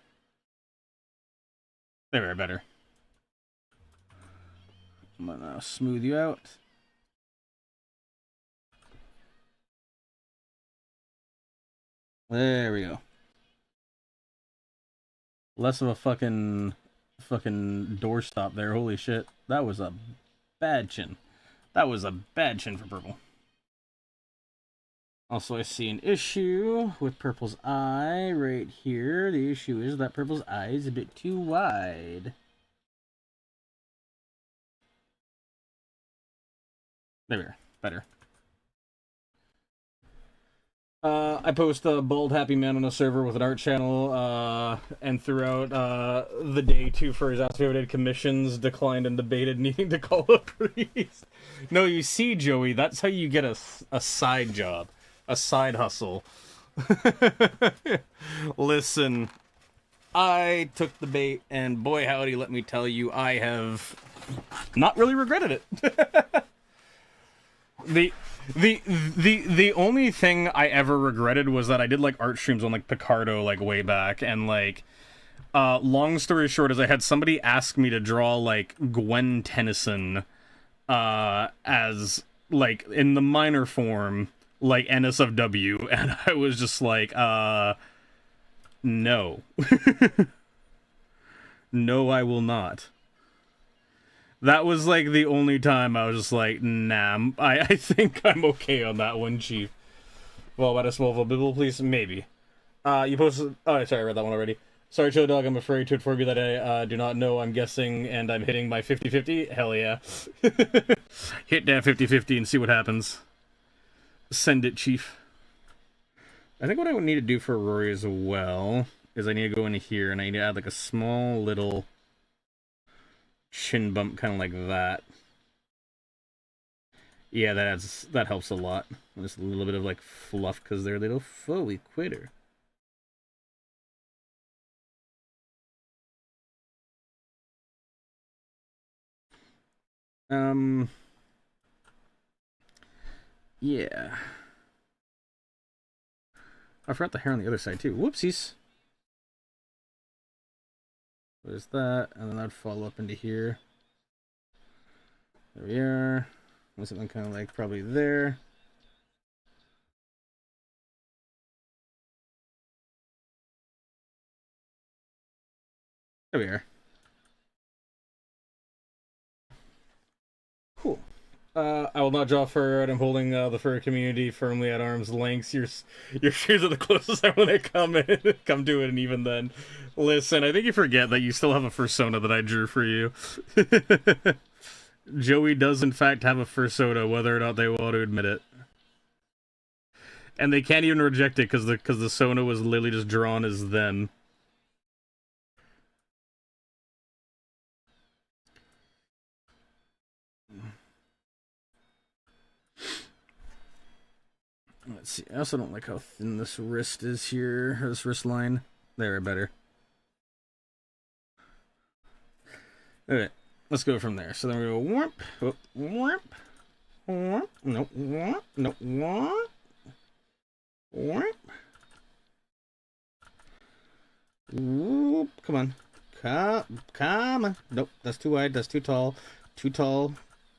There we are, better. I'm gonna smooth you out. There we go. Less of a fucking doorstop there. Holy shit. That was a bad chin. That was a bad chin for Purple. Also, I see an issue with Purple's eye right here. The issue is that Purple's eye is a bit too wide. There we are. Better. I post a bald happy man on a server with an art channel, and throughout the day, two furries asked me if I did commissions, declined, and debated needing to call a priest. No, you see, Joey, that's how you get a side job, a side hustle. Listen, I took the bait, and boy howdy, let me tell you, I have not really regretted it. The only thing I ever regretted was that I did like art streams on like Picardo like way back, and like long story short is I had somebody ask me to draw like Gwen Tennyson as like in the minor form like NSFW, and I was just like no. No, I will not. That was, like, the only time I was just like, nah, I think I'm okay on that one, Chief. Well, about a small bibble, please? Maybe. You posted... Oh, sorry, I read that one already. Sorry, Chill Dog, I'm afraid to inform you that I do not know. I'm guessing, and I'm hitting my 50-50. Hell yeah. Hit that 50-50 and see what happens. Send it, Chief. I think what I would need to do for Rory as well is I need to go in here, and I need to add, like, a small little... chin bump kind of like that. Yeah, that helps a lot. Just a little bit of like fluff because they're a little fully quitter. Yeah. I forgot the hair on the other side too. Whoopsies. There's that, and then I'd follow up into here. There we are. With something kind of like probably there. There we are. Cool. I will not draw fur out. I'm holding the fur community firmly at arm's length. Your fears are the closest I'm gonna come to it, and even then, listen. I think you forget that you still have a fursona that I drew for you. Joey does in fact have a fursona, whether or not they want to admit it, and they can't even reject it because the Sona was literally just drawn as them. Let's see. I also don't like how thin this wrist is here, or this wrist line. There, better. Okay, let's go from there. So then we go warp, warp, warp, no, warp, no, warp, warp. Whoop, come on. Come on. Nope, that's too wide, that's too tall. Too tall.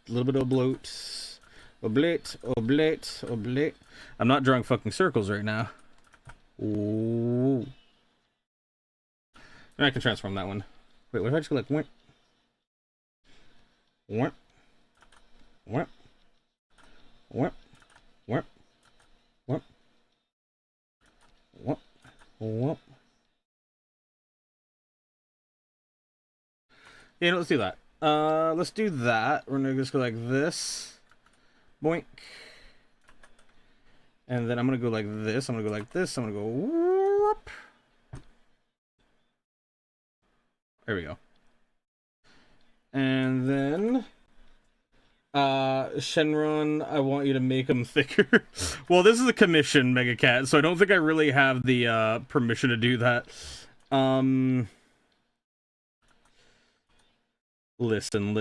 A little bit of bloat. Oblate, oblate, oblate. I'm not drawing fucking circles right now. Ooh. I can transform that one. Wait, what if I just go like wimp? Wimp. Wimp. Wimp. Wimp. Wimp. Wimp. Wimp. Yeah, let's do that. Let's do that. We're gonna just go like this. Boink. And then I'm gonna go like this. I'm gonna go like this. I'm gonna go whoop. There we go. And then Shenron, I want you to make them thicker. Well, this is a commission, Mega Cat, so I don't think I really have the permission to do that. Listen.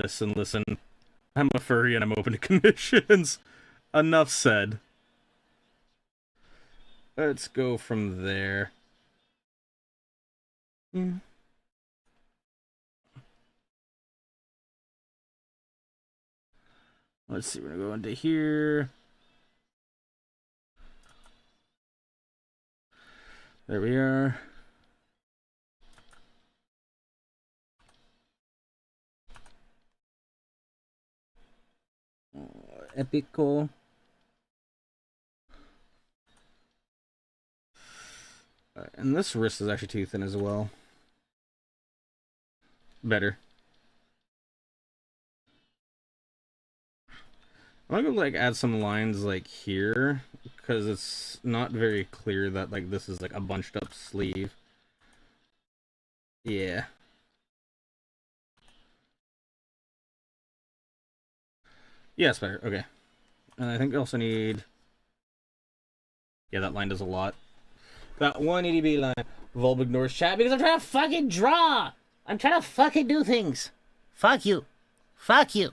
I'm a furry and I'm open to commissions. Enough said. Let's go from there. Let's see, we're gonna go into here. There we are. Epico. And this wrist is actually too thin as well. Better. I'm gonna go like add some lines like here, because it's not very clear that like this is like a bunched up sleeve. Yeah. Yeah, it's better. Okay. And I think we also need... Yeah, that line does a lot. That 180B line. Volb ignores chat because I'm trying to fucking draw! I'm trying to fucking do things! Fuck you. Fuck you.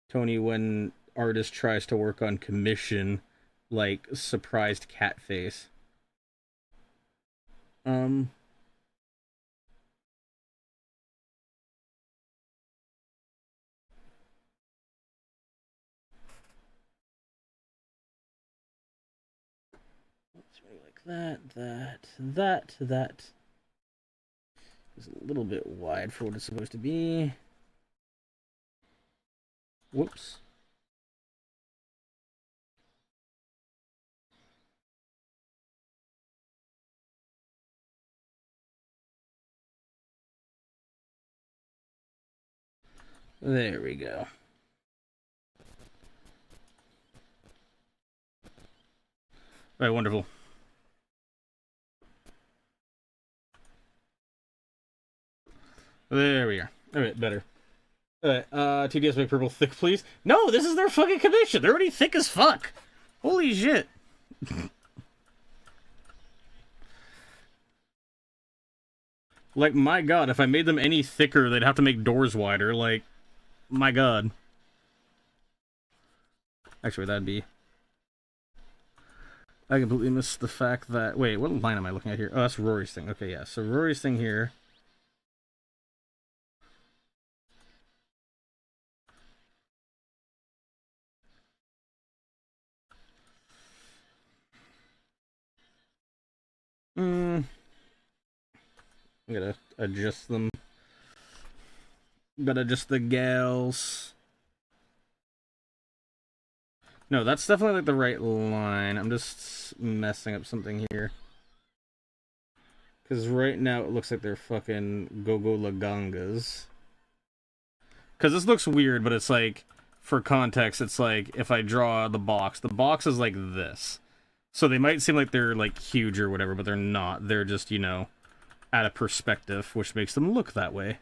Tony, when artist tries to work on commission, like, surprised cat face. That is a little bit wide for what it's supposed to be. Whoops. There we go. All right, wonderful. There we are. Alright, better. Alright, TDS make purple thick, please. No, this is their fucking commission. They're already thick as fuck. Holy shit. Like, my god, if I made them any thicker, they'd have to make doors wider. Like, my god. Actually, that'd be... I completely missed the fact that... Wait, what line am I looking at here? Oh, that's Rory's thing. Okay, yeah. So Rory's thing here... I gotta adjust them. Gotta adjust the gals. No, that's definitely like the right line. I'm just messing up something here. Because right now it looks like they're fucking go-go lagangas. Because this looks weird, but it's like, for context, it's like, if I draw the box is like this. So they might seem like they're like huge or whatever, but they're not. They're just, you know, at a perspective, which makes them look that way.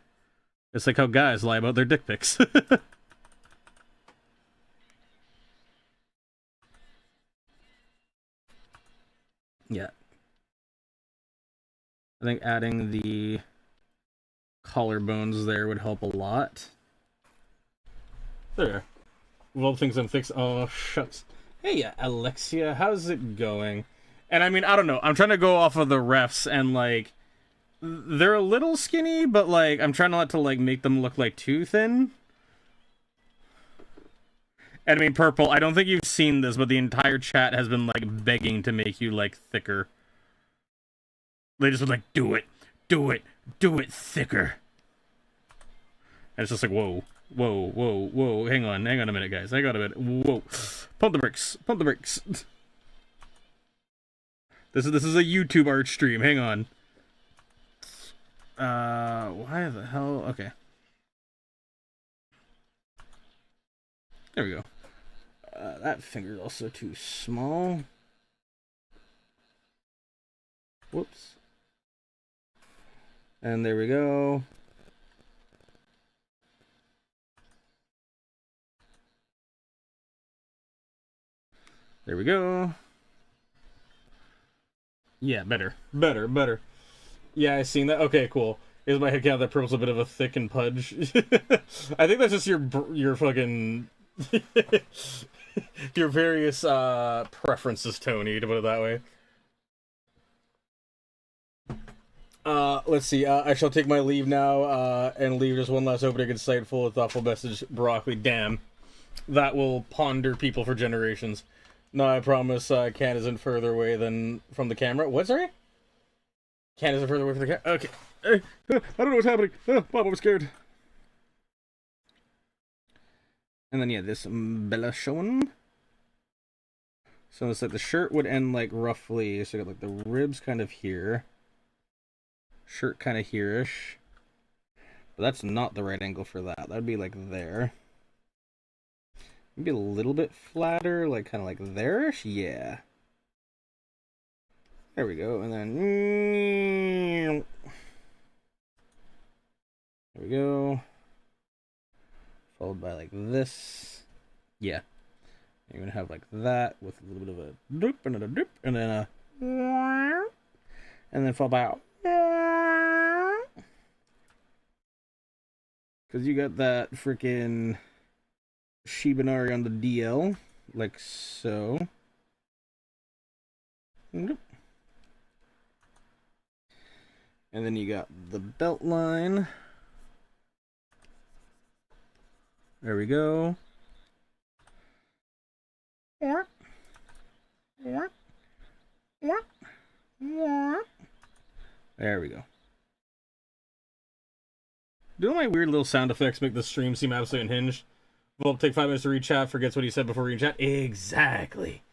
It's like how guys lie about their dick pics. Yeah. I think adding the collarbones there would help a lot. There. Well, things I'm fixed. Oh, shucks. Hey, Alexia, how's it going? And I mean, I don't know. I'm trying to go off of the refs, and like, they're a little skinny, but like, I'm trying not to like make them look like too thin. And I mean, Purple, I don't think you've seen this, but the entire chat has been like begging to make you like thicker. They just were like, do it, do it, do it thicker. And it's just like, whoa, whoa, whoa, whoa, hang on a minute, guys, hang on a minute, whoa, pump the brakes, pump the brakes. This is a YouTube art stream, hang on. Why the hell, okay. There we go. That finger's also too small. Whoops. And there we go. There we go. Yeah, better. Better, better. Yeah, I seen that. Okay, cool. Is my head count that purple's a bit of a thick and pudge? I think that's just your fucking... your various preferences, Tony, to put it that way. Let's see. I shall take my leave now, and leave just one last opening insightful and thoughtful message. Broccoli, damn. That will ponder people for generations. No, I promise, Cat isn't further away than from the camera. What, sorry? Cat isn't further away from the camera? Okay. I don't know what's happening. Bob, I'm scared. And then, yeah, this Bella showing. So it's like the shirt would end, like, roughly, so you got, like, the ribs kind of here. Shirt kind of here-ish. But that's not the right angle for that. That'd be, like, there. Maybe a little bit flatter, like kind of like there-ish. Yeah. There we go. And then there we go. Followed by like this. Yeah. You're gonna have like that with a little bit of a doop and a doop and then a and then followed by because you got that freaking Shibanari on the DL like so. And then you got the belt line. There we go. There we go. Do my weird little sound effects make the stream seem absolutely unhinged? Volp, take 5 minutes to read chat, forgets what he said before reading chat. Exactly.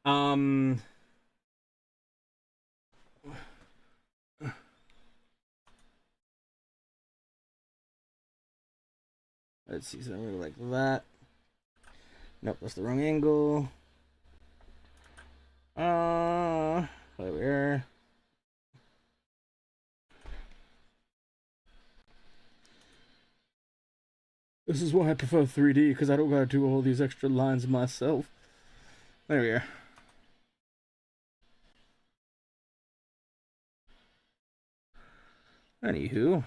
Let's see, so I'm gonna like that. Nope, that's the wrong angle. There we are. This is why I prefer 3D, because I don't gotta do all these extra lines myself. There we are. Anywho.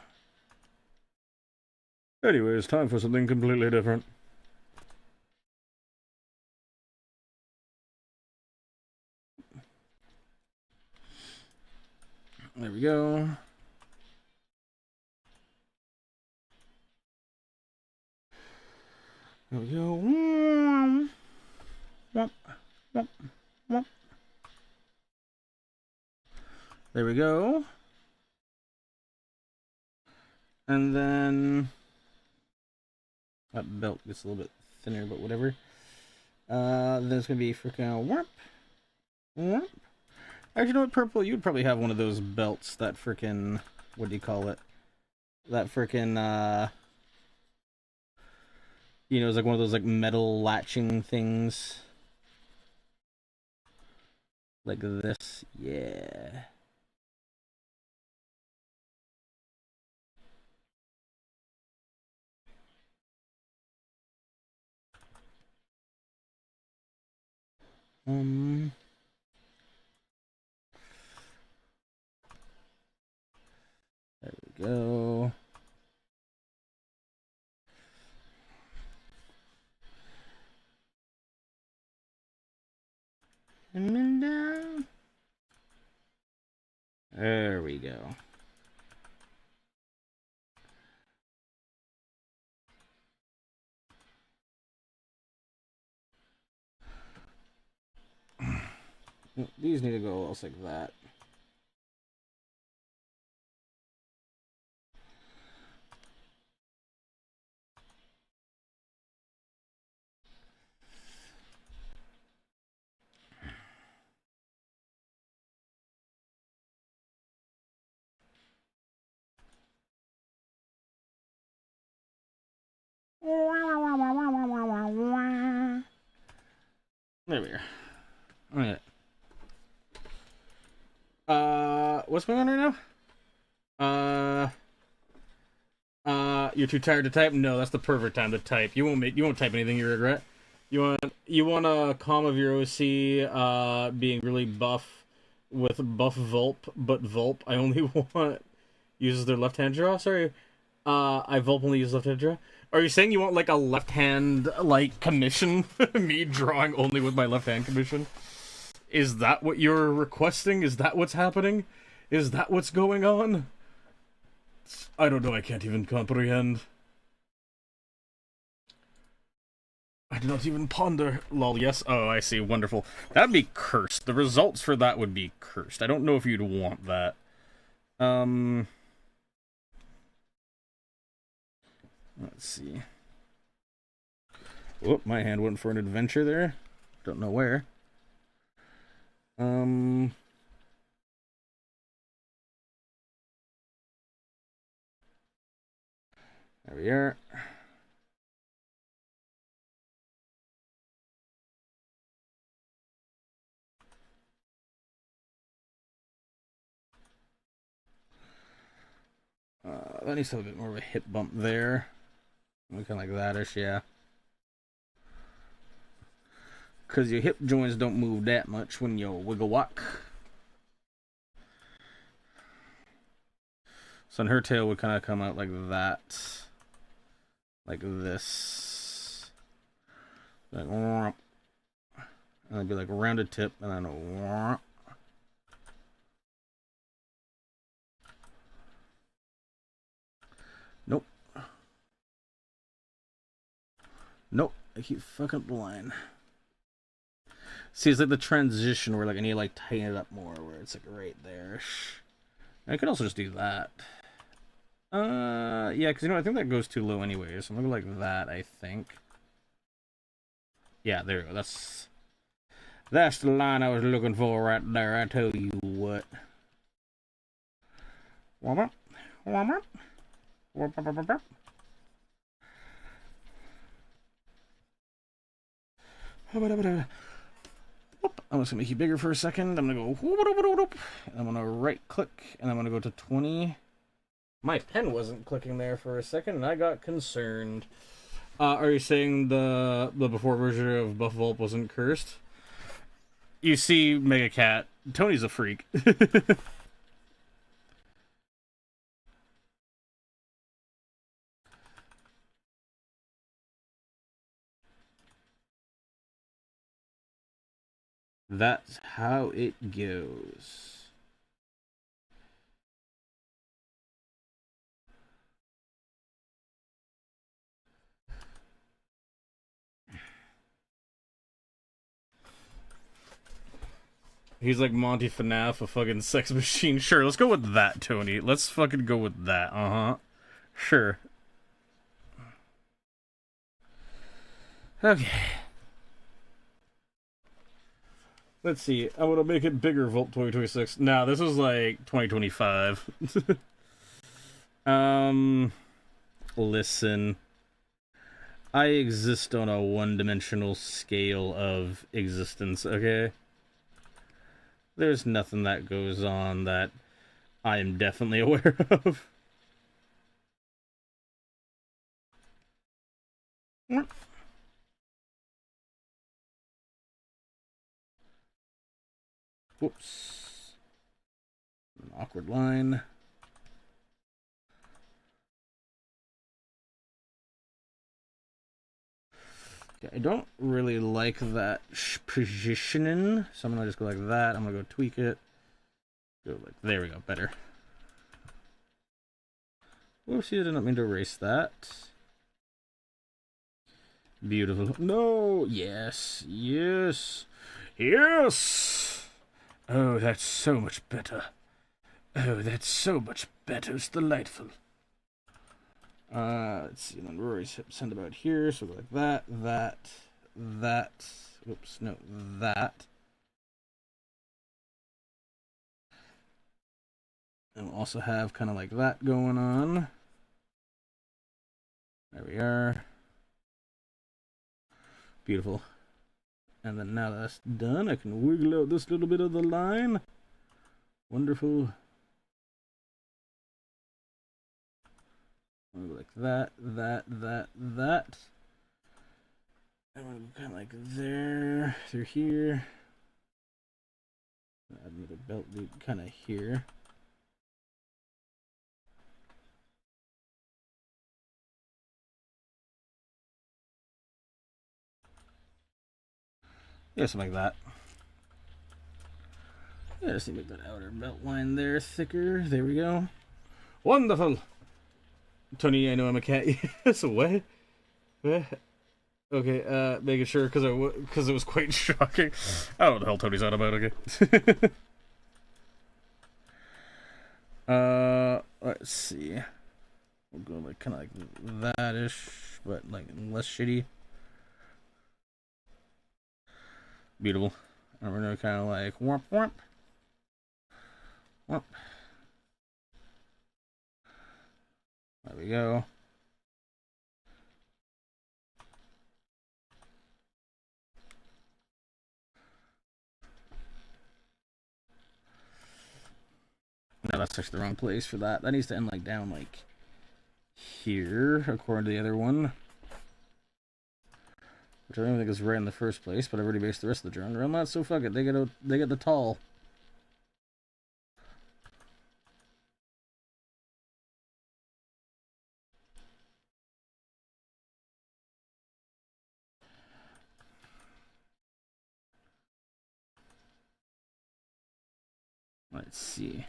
Anyway, it's time for something completely different. There we go. There we go. There we go. And then that belt gets a little bit thinner, but whatever. Then it's gonna be freaking warp. Actually, you know what, Purple? You'd probably have one of those belts that freaking, what do you call it? That freaking, you know, it's like one of those like metal latching things. Like this, yeah. There we go. And then down. There we go. These need to go else like that. There we are. Alright. What's going on right now? You're too tired to type? No, that's the perfect time to type. You won't type anything you regret. You want a comm of your OC being really buff with buff Volp, but Volp I only want uses their left hand draw? Sorry. I Volp only use left hand draw. Are you saying you want like a left hand like commission? Me drawing only with my left hand commission? Is that what you're requesting? Is that what's happening? Is that what's going on? I don't know, I can't even comprehend. I do not even ponder. Lol, yes. Oh, I see. Wonderful. That'd be cursed. The results for that would be cursed. I don't know if you'd want that. Let's see. Whoop, my hand went for an adventure there. Don't know where. There we are. That needs to have a bit more of a hip bump there. Kind of like that-ish, yeah. Because your hip joints don't move that much when you wiggle walk. So her tail would kind of come out like that. Like this. Like, and it'd be like a rounded tip, and then a... Nope. Nope. I keep fucking up the line. See, it's like the transition where like I need to like tighten it up more, where it's like right there. I could also just do that. Yeah, because you know I think that goes too low anyway, so I'm gonna go like that. I think. Yeah, there we go. That's the line I was looking for right there. I tell you what. Warm up, warm up, warm up, warm up. I'm just gonna make you bigger for a second. I'm gonna go. I'm gonna right click, and I'm gonna go to 20. My pen wasn't clicking there for a second, and I got concerned. Are you saying the before version of Buff Volp wasn't cursed? You see, Mega Cat, Tony's a freak. That's how it goes. He's like Monty FNAF, a fucking sex machine. Sure, let's go with that, Tony. Let's fucking go with that. Uh-huh. Sure. Okay. Let's see. I want to make it bigger, Volt 2026. Nah, this is like 2025. Listen. I exist on a one-dimensional scale of existence, okay? There's nothing that goes on that I am definitely aware of. Whoops. An awkward line. I don't really like that positioning, so I'm gonna just go like that. I'm gonna go tweak it. Go like, there we go, better. Whoopsie, I did not mean to erase that. Beautiful. No, yes, yes, yes. Oh, that's so much better. Oh, that's so much better. It's delightful. Let's see, and then Rory's send about here, so we'll go like that. Oops, no, that. And we'll also have kind of like that going on. There we are. Beautiful. And then now that's done, I can wiggle out this little bit of the line. Wonderful. I'll go like that. And we'll go kind of like there, through here. Add another belt loop kind of here. Yeah, something like that. Yeah, just need to make that outer belt line there thicker. There we go. Wonderful! Tony, I know I'm a cat. Yes, what? Okay, making sure, because it was quite shocking. I don't know what the hell Tony's on about, okay. Let's see. We'll go like kind of like that-ish, but like less shitty. Beautiful. And we're gonna kind of like whomp whomp. Whomp. There we go. No, that's actually the wrong place for that. That needs to end like down like here, according to the other one. Which I don't think is right in the first place, but I've already based the rest of the drawing around that, so fuck it, they get the tall. Let's see.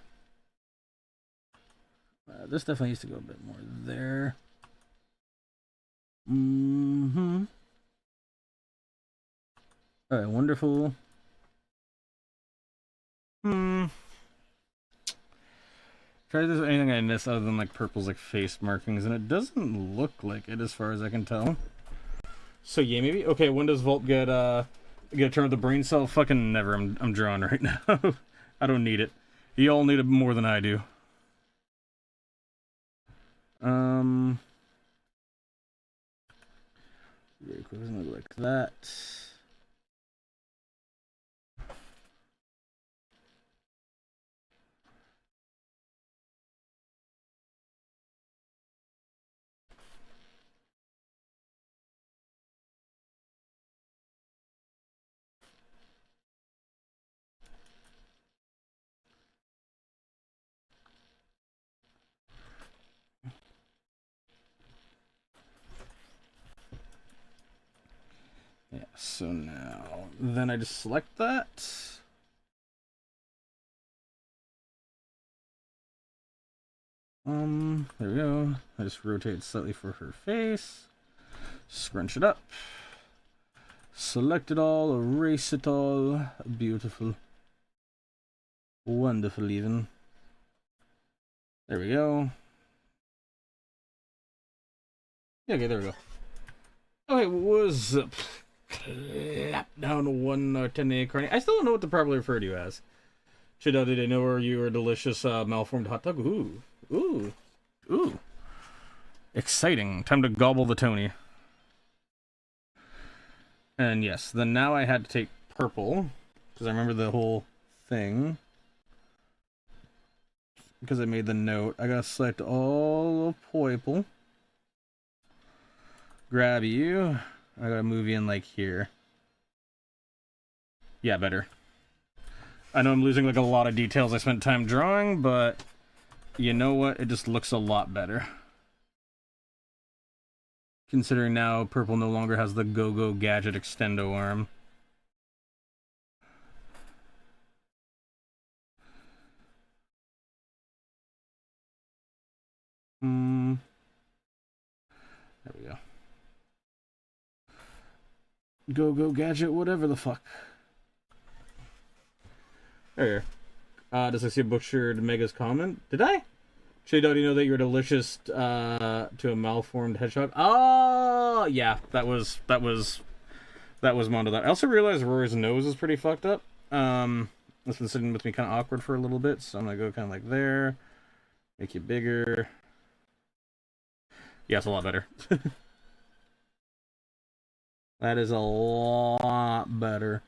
This definitely needs to go a bit more there. Alright, wonderful. Try if there's anything I missed other than like purple's like face markings, and it doesn't look like it as far as I can tell. So yeah, maybe okay. When does Volt get a turn of the brain cell? Fucking never. I'm drawing right now. I don't need it. You all need it more than I do. Very quick, something like that. Yeah, so now, then I just select that. There we go. I just rotate it slightly for her face. Scrunch it up. Select it all, erase it all. Beautiful. Wonderful even. There we go. Yeah, okay, there we go. Okay, what's up? Clap down 110 carne. I still don't know what to properly refer to you as. Chidel, did I know where you were delicious malformed hot dog? Ooh. Ooh. Ooh. Exciting. Time to gobble the Tony. And yes, then now I had to take purple, because I remember the whole thing. Because I made the note. I gotta select all of purple. Grab you. I gotta move you in like here. Yeah, better. I know I'm losing like a lot of details I spent time drawing, but you know what? It just looks a lot better. Considering now purple no longer has the Go-Go Gadget extendo arm. There we go. Go-Go Gadget, whatever the fuck. There. Does I see a butchered Mega's comment? Did I? Shado, do you know that you're delicious to a malformed hedgehog? Oh, yeah, that was Mondo. That. I also realized Rory's nose is pretty fucked up. It's been sitting with me kind of awkward for a little bit, so I'm gonna go kind of like there, make you bigger. Yeah, it's a lot better. That is a lot better.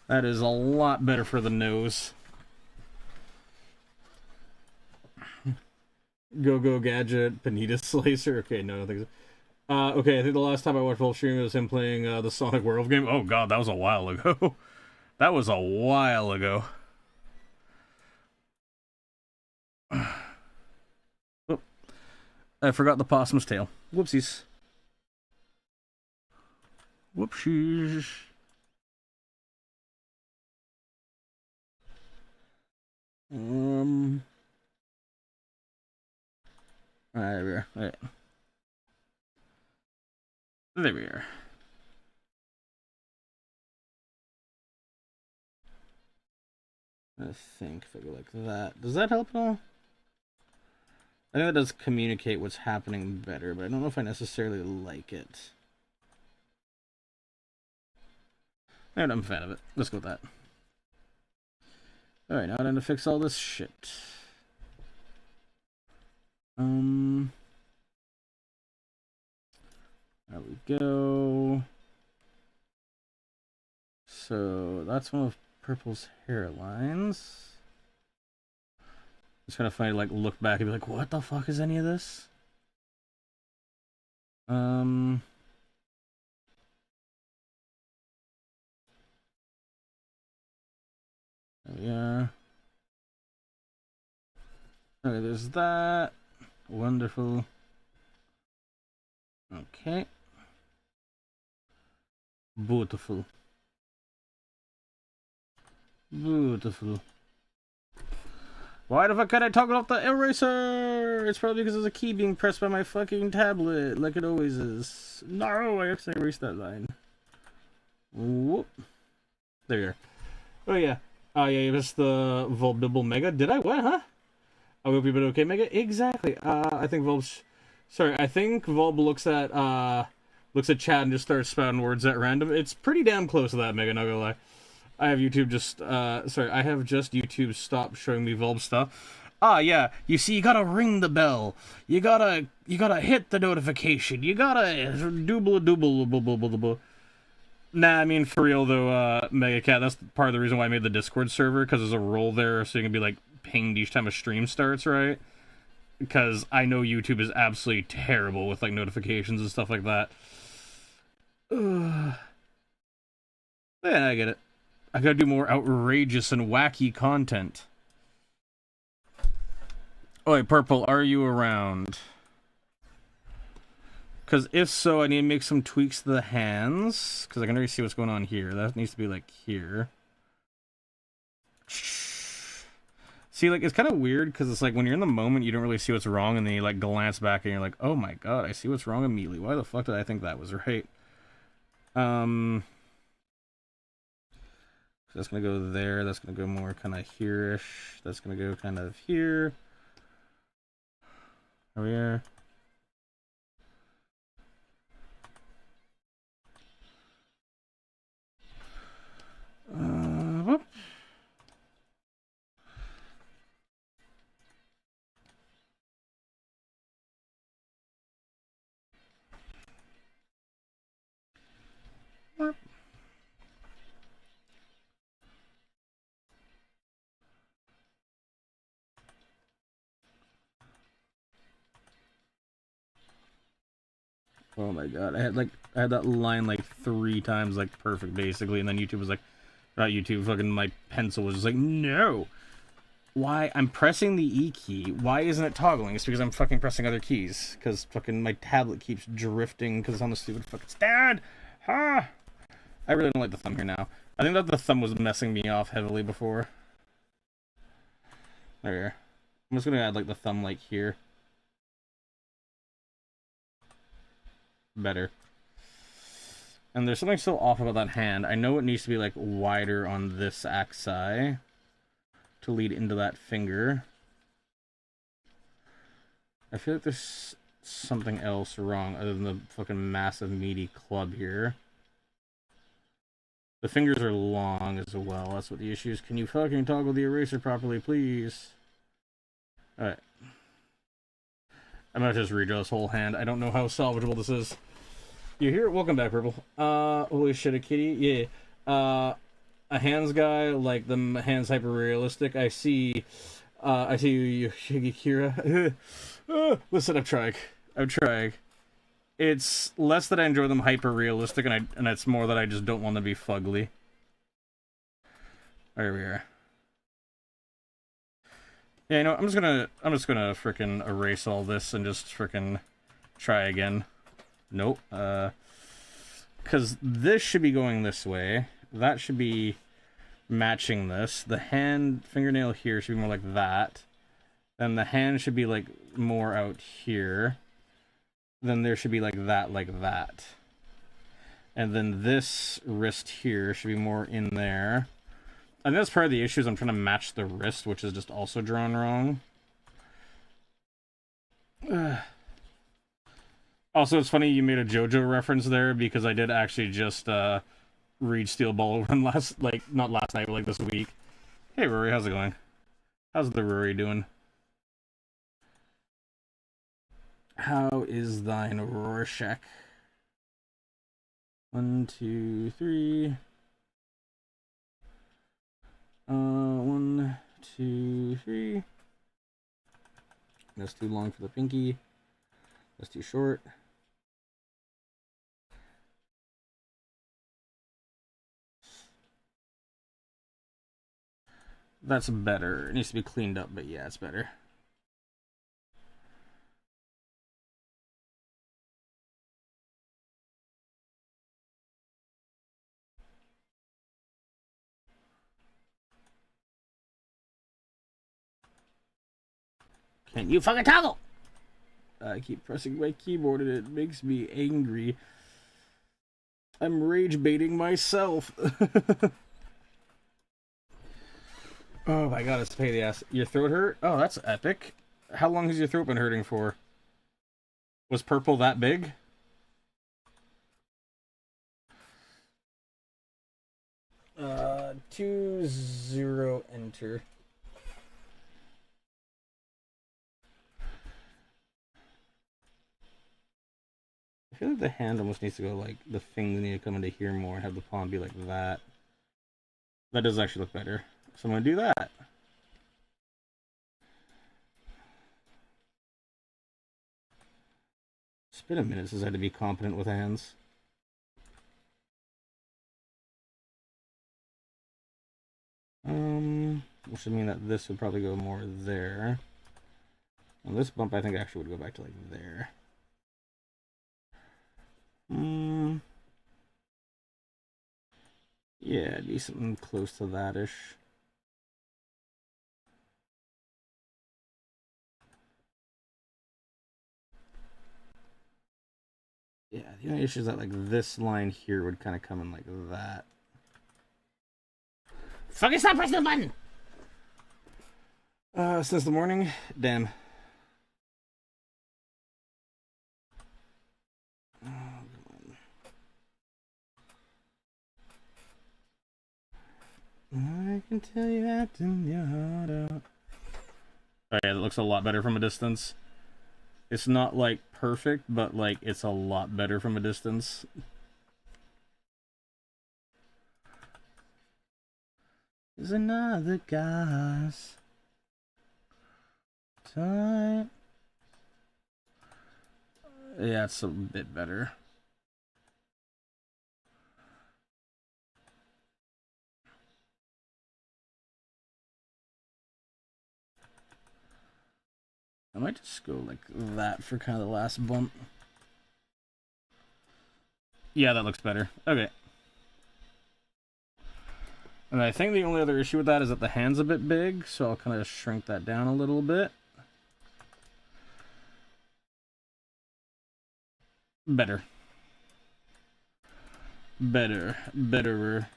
That is a lot better for the nose. Go-Go Gadget, Panita Slicer. Okay, no, I don't think so. Okay, I think the last time I watched full stream was him playing the Sonic Werewolf game. Oh god, that was a while ago. That was a while ago. Oh, I forgot the possum's tail. Whoopsies. Whoopsies. There we are. Right. There we are. I think if I go like that. Does that help at all? I know it does communicate what's happening better, but I don't know if I necessarily like it. And I'm a fan of it. Let's go with that. Alright, now I'm gonna fix all this shit. There we go. So that's one of Purple's hairlines. It's kind of funny to like look back and be like, what the fuck is any of this? Yeah. Okay, there's that. Wonderful. Okay. Beautiful. Beautiful. Why the fuck can't I toggle off the eraser? It's probably because there's a key being pressed by my fucking tablet, like it always is. No, I accidentally erased that line. Whoop. There you are. Oh yeah. Oh yeah, you missed the Volbibble Mega. Did I? What, huh? I hope you've been okay, Mega. Exactly. I think Volb's... Sorry, I think Volb looks at chat and just starts spouting words at random. It's pretty damn close to that, Mega, not gonna lie. I have YouTube just, I have just YouTube stop showing me Volb stuff. Ah, yeah, you see, you gotta ring the bell. You gotta hit the notification. You gotta dooble. Nah, I mean, for real, though, Mega Cat, that's part of the reason why I made the Discord server, because there's a role there, so you can be, like, pinged each time a stream starts, right? Because I know YouTube is absolutely terrible with, like, notifications and stuff like that. Yeah, I get it. I gotta do more outrageous and wacky content. Oi, Purple, are you around? Because if so, I need to make some tweaks to the hands. Because I can already see what's going on here. That needs to be, like, here. See, like, it's kind of weird, because it's like, when you're in the moment, you don't really see what's wrong, and then you, like, glance back, and you're like, oh my god, I see what's wrong immediately. Why the fuck did I think that was right? That's gonna go there, that's gonna go more kind of here-ish, that's gonna go kind of here. Over here. Whoop. Whoop. Oh my god, I had that line like 3 times, like perfect basically, and then YouTube was like, not YouTube, fucking my pencil was just like, no! Why? I'm pressing the E key, why isn't it toggling? It's because I'm fucking pressing other keys, because fucking my tablet keeps drifting because it's on the stupid fucking stand! Ha! I really don't like the thumb here now. I think that the thumb was messing me off heavily before. There you are. I'm just gonna add like the thumb like here. Better. And there's something so off about that hand. I know it needs to be like wider on this axis to lead into that finger. I feel like there's something else wrong other than the fucking massive meaty club here. The fingers are long as well. That's what the issue is. Can you fucking toggle the eraser properly, please? Alright. I'm gonna just redraw this whole hand. I don't know how salvageable this is. You here? Welcome back, Purple. Holy shit, a kitty? Yeah. A hands guy, like the hands hyper realistic. I see you, Kira. Listen, I'm trying. It's less that I enjoy them hyper realistic, and it's more that I just don't want to be fugly. There we are. Yeah, you know, I'm just gonna frickin' erase all this and just frickin' try again. Nope. Because this should be going this way. That should be matching this. The hand fingernail here should be more like that. Then the hand should be like more out here. Then there should be like that. And then this wrist here should be more in there. I think that's part of the issue is I'm trying to match the wrist, which is just also drawn wrong. Also, it's funny you made a JoJo reference there, because I did actually just read Steel Ball Run not last night, but like this week. Hey Rory, how's it going? How's the Rory doing? How is thine Rorschach? 1, 2, 3. 1, 2, 3. That's too long for the pinky. That's too short. That's better. It needs to be cleaned up, but yeah, it's better. Can you fucking toggle? I keep pressing my keyboard and it makes me angry. I'm rage baiting myself. Oh my god, it's a pain in the ass. Your throat hurt? Oh, that's epic. How long has your throat been hurting for? Was purple that big? Uh, 2-0 enter. I feel like the hand almost needs to go like the things need to come into here more and have the palm be like that. That does actually look better. So I'm gonna do that. It's been a minute since I had to be competent with hands. Which would mean that this would probably go more there. And this bump I think actually would go back to like there. Yeah, it'd be something close to that-ish. Yeah, the only issue is that like this line here would kind of come in like that. Fucking stop pressing the button! Since the morning? Damn. I can tell you acting your heart out. Oh yeah, that looks a lot better from a distance. It's not like perfect, but like it's a lot better from a distance. There's another guy's time. Yeah, it's a bit better. I might just go like that for kind of the last bump. Yeah, that looks better. Okay. And I think the only other issue with that is that the hand's a bit big, so I'll kind of shrink that down a little bit. Better. Betterer.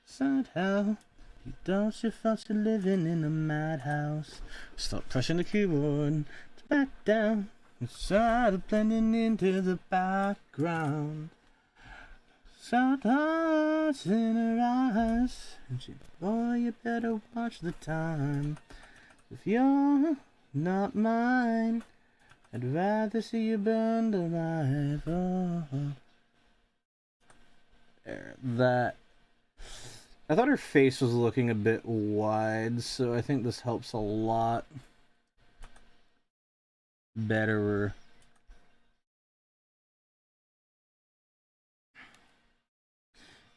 Somehow, you don't you thought you're living in a madhouse. Stop pressing the keyboard to back down. Instead of blending into the background. Sometimes in her eyes, and she, boy, you better watch the time. If you're not mine, I'd rather see you burned alive. Oh. There, that. I thought her face was looking a bit wide, so I think this helps a lot. Betterer.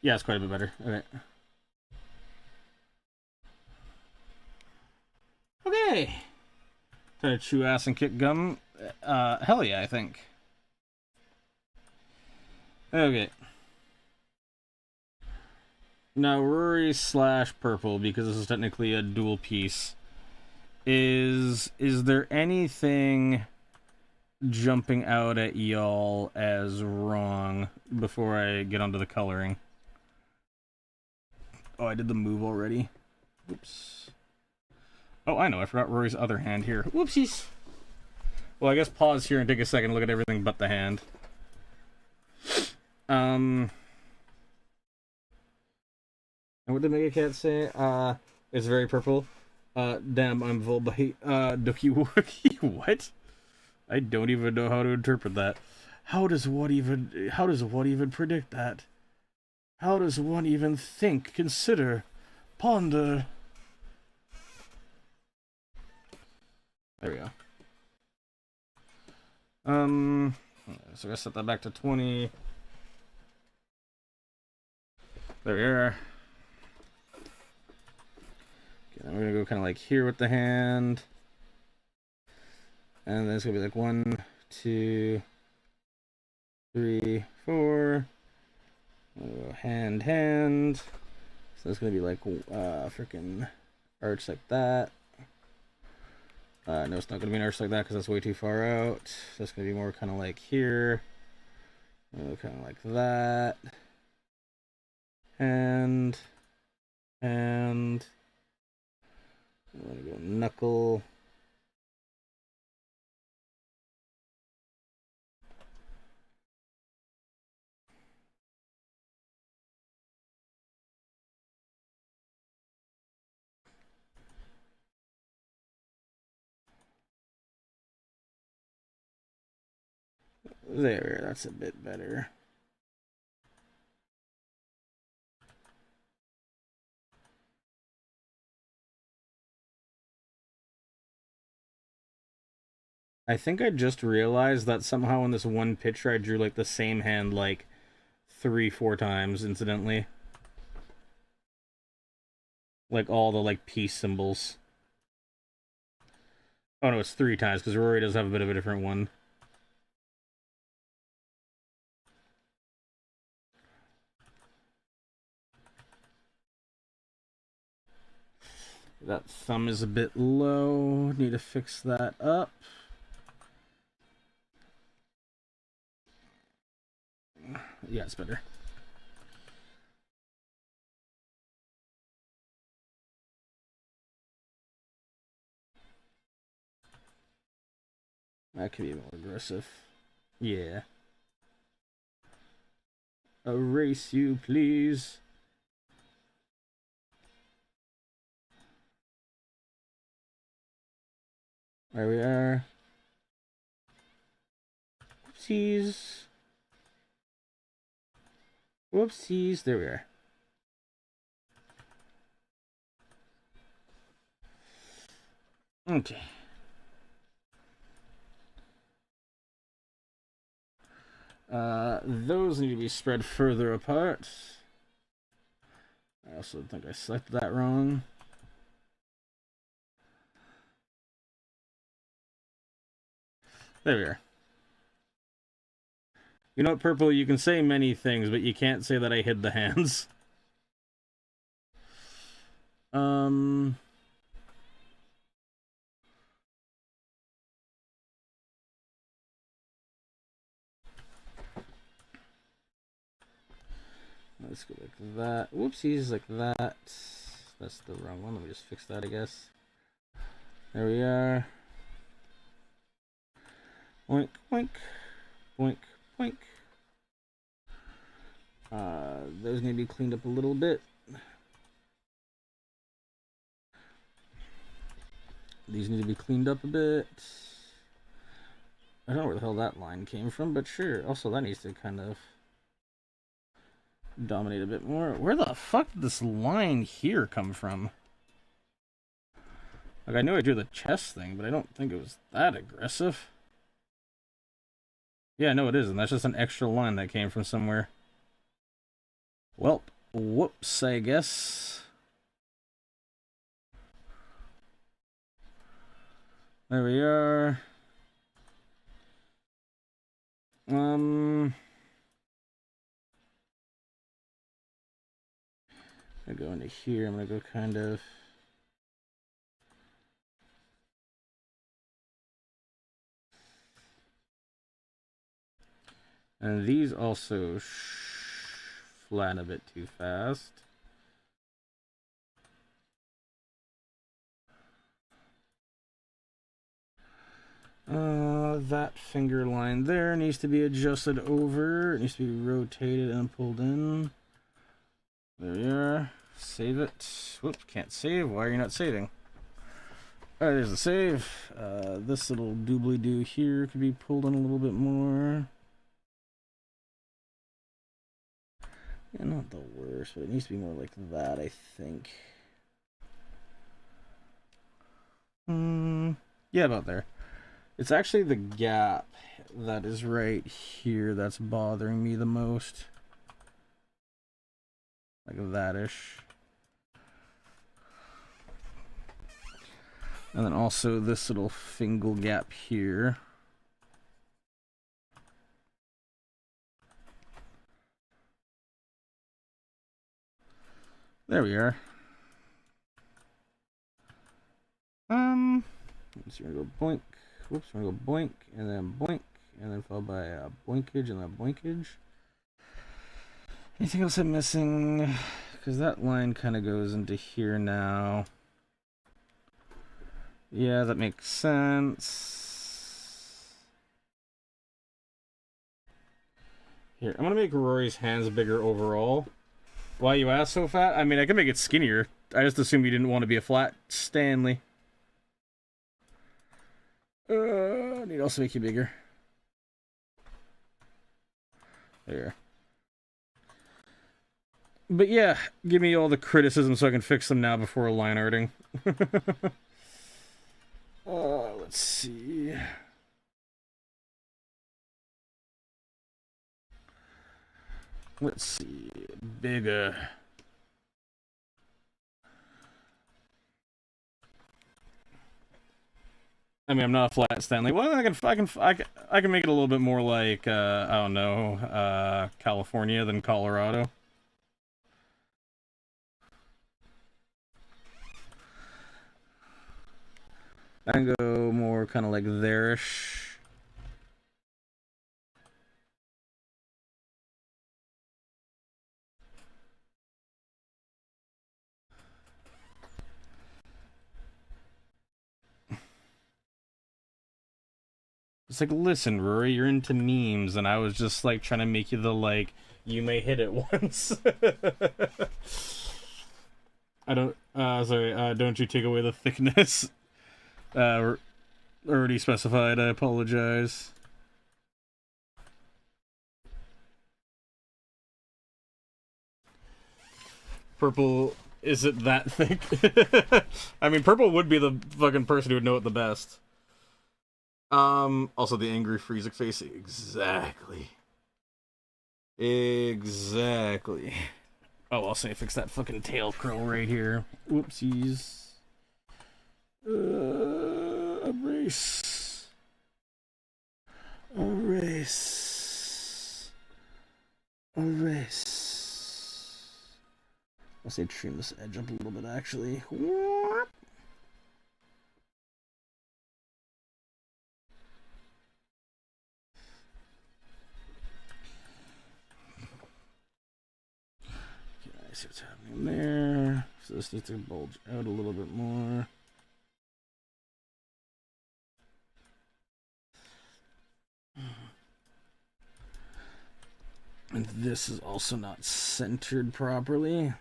Yeah, it's quite a bit better. Okay. Okay. Trying to chew ass and kick gum. Hell yeah, I think. Okay. Now, Rory / purple, because this is technically a dual piece. Is there anything jumping out at y'all as wrong before I get onto the coloring? Oh, I did the move already. Oops. Oh, I know. I forgot Rory's other hand here. Whoopsies. Well, I guess pause here and take a second to look at everything but the hand. And what did Mega Cat say? It's very purple. Damn, I'm Volbite. Doki Wookie. What? I don't even know how to interpret that. How does one even predict that? How does one even think, consider, ponder? There we go. So I gotta set that back to 20. There we are. Okay, then we're gonna go kind of like here with the hand. And then it's gonna be like 1, 2, 3, 4. Hand, hand. So it's gonna be like freaking arch like that. No, it's not gonna be an arch like that because that's way too far out. So it's gonna be more kind of like here. Kind of like that. And I'm gonna go knuckle. There, that's a bit better. I think I just realized that somehow in this one picture I drew like the same hand like 3-4 times incidentally. Like all the like peace symbols. Oh no, it's 3 times because Rory does have a bit of a different one. That thumb is a bit low. Need to fix that up. Yeah, it's better. That could be more aggressive. Yeah. Erase you, please. There we are. Whoopsies. Whoopsies. There we are. Okay. Those need to be spread further apart. I also think I selected that wrong. There we are. You know what, Purple? You can say many things, but you can't say that I hid the hands. Let's go like that. Whoopsies, like that. That's the wrong one. Let me just fix that, I guess. There we are. Boink, boink, boink, boink. Those need to be cleaned up a little bit. These need to be cleaned up a bit. I don't know where the hell that line came from, but sure. Also, that needs to kind of dominate a bit more. Where the fuck did this line here come from? Like, I knew I drew the chest thing, but I don't think it was that aggressive. Yeah, no, it isn't. That's just an extra line that came from somewhere. Well, whoops, I guess. There we are. I go into here. I'm gonna go kind of. And these also flatten a bit too fast. That finger line there needs to be adjusted over. It needs to be rotated and pulled in. There we are. Save it. Whoops, can't save. Why are you not saving? Alright, there's the save. This little doobly-doo here could be pulled in a little bit more. Yeah, not the worst, but it needs to be more like that, I think. Yeah, about there. It's actually the gap that is right here that's bothering me the most. Like that-ish. And then also this little fingal gap here. There we are. Let's see, we're gonna go boink. Whoops, we're gonna go boink, and then followed by a boinkage, and then boinkage. Anything else I'm missing? Because that line kind of goes into here now. Yeah, that makes sense. Here, I'm gonna make Rory's hands bigger overall. Why you ask so fat? I mean, I can make it skinnier. I just assumed you didn't want to be a flat Stanley. I need to also make you bigger. There. But yeah, give me all the criticism so I can fix them now before line arting. Let's see. Let's see. Bigger. I mean, I'm not a flat Stanley. Well, I can make it a little bit more like I don't know, California than Colorado. I can go more kind of like there-ish. It's like, listen, Rory, you're into memes, and I was just like trying to make you the like, you may hit it once. I don't. Sorry. Don't you take away the thickness. Already specified. I apologize. Purple, is it that thick? I mean, purple would be the fucking person who would know it the best. Also the angry Friesic face. Exactly. Exactly. Oh, I'll say fix that fucking tail curl right here. Whoopsies. Erase. Erase. Erase. I'll say trim this edge up a little bit, actually. I see what's happening there. So this needs to bulge out a little bit more. And this is also not centered properly.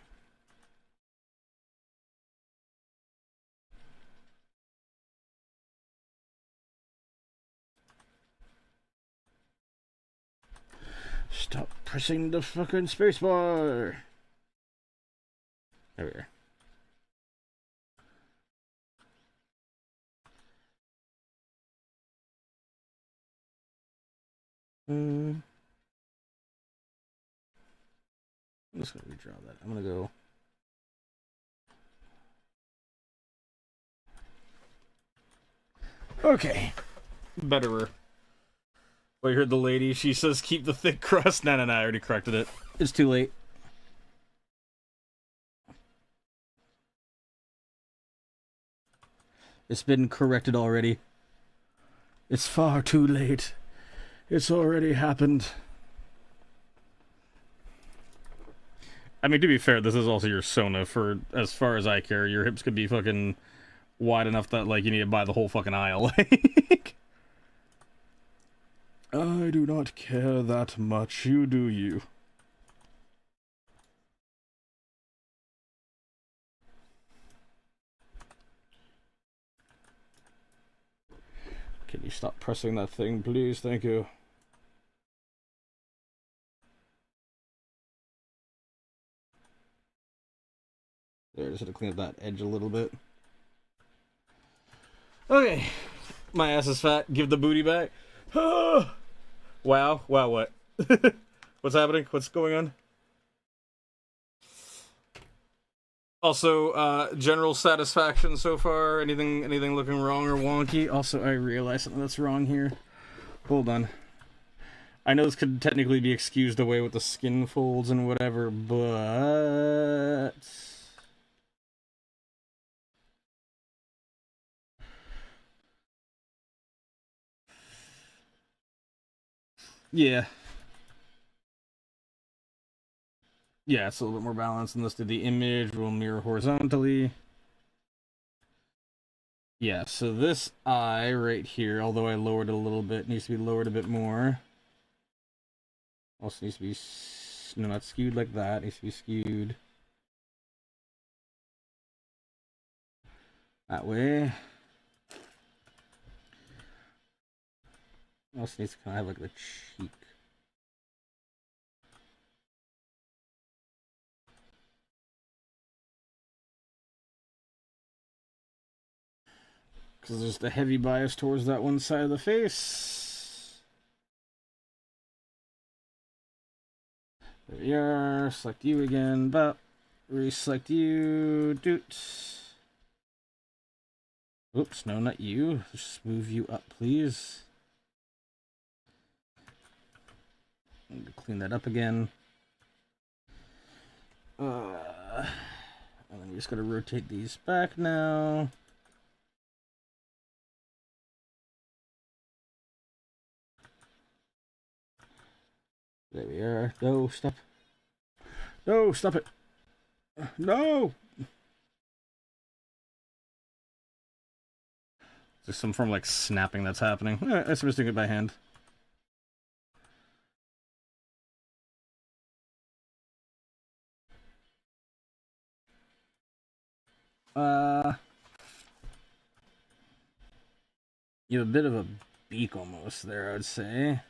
Stop pressing the fucking spacebar. There we are. I'm just gonna redraw that. I'm gonna go. Okay. Betterer. Well, you heard the lady. She says keep the thick crust. No, I already corrected it. It's too late. It's been corrected already. It's far too late. It's already happened. I mean, to be fair, this is also your Sona. For as far as I care, your hips could be fucking wide enough that like you need to buy the whole fucking aisle. Like, I do not care that much. You do you. Can you stop pressing that thing, please? Thank you. There, just had to clean up that edge a little bit. Okay, My ass is fat. Give the booty back. Wow. Wow, what? What's happening? What's going on? Also, general satisfaction so far. Anything looking wrong or wonky? Also, I realize something that's wrong here. Hold on. I know this could technically be excused away with the skin folds and whatever, but... yeah. Yeah, it's a little bit more balanced, and let's do the image. We'll mirror horizontally. Yeah, so this eye right here, although I lowered it a little bit, needs to be lowered a bit more. Also needs to be, no, not skewed like that. It needs to be skewed that way. Also needs to kind of have like the cheek. Because there's the heavy bias towards that one side of the face. There we are. Select you again. But reselect you. Doot. Oops, no, not you. Just move you up, please. I'm gonna clean that up again. And then we're just gonna rotate these back now. There we are. No, stop. No, stop it. No! There's some form of like snapping that's happening. I'm just doing it by hand. You have a bit of a beak almost there, I would say.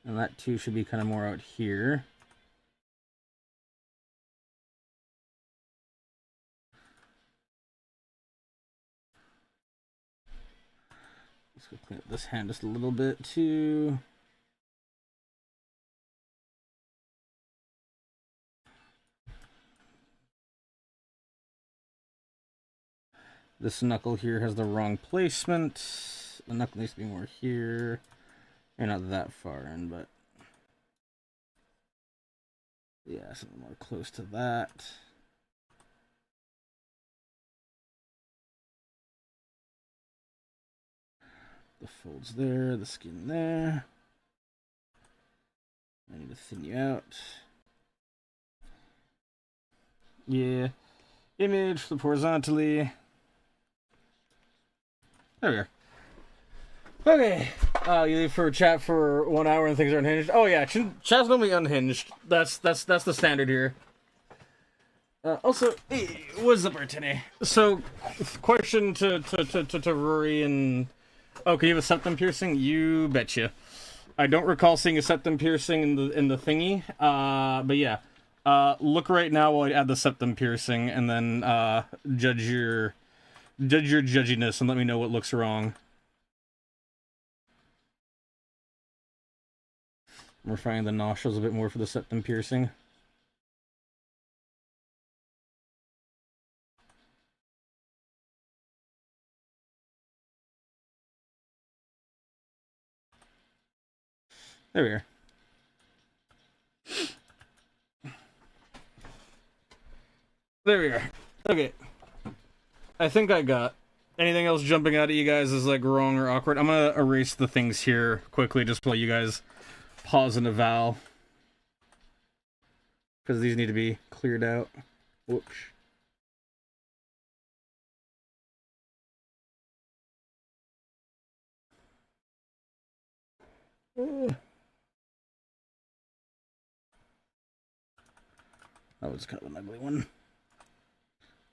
And that too should be kind of more out here. Let's go clean up this hand just a little bit too. This knuckle here has the wrong placement. The knuckle needs to be more here. You're not that far in, but yeah, something more close to that. The folds there, the skin there. I need to thin you out. Yeah. Image, flip horizontally. There we are. Okay. You leave for chat for 1 hour and things are unhinged. Oh yeah, chat's normally unhinged. That's the standard here. Also, hey, what's up, today? So, question to Rory and... Oh, can you have a septum piercing? You betcha. I don't recall seeing a septum piercing in the thingy. But yeah. Look right now while I add the septum piercing, and then judge your judginess and let me know what looks wrong. I'm refining the nostrils a bit more for the septum piercing. There we are. There we are. Okay. I think I got. Anything else jumping out at you guys is like wrong or awkward? I'm gonna erase the things here quickly just to let you guys pause and eval. Because these need to be cleared out. Whoops. That was kind of an ugly one.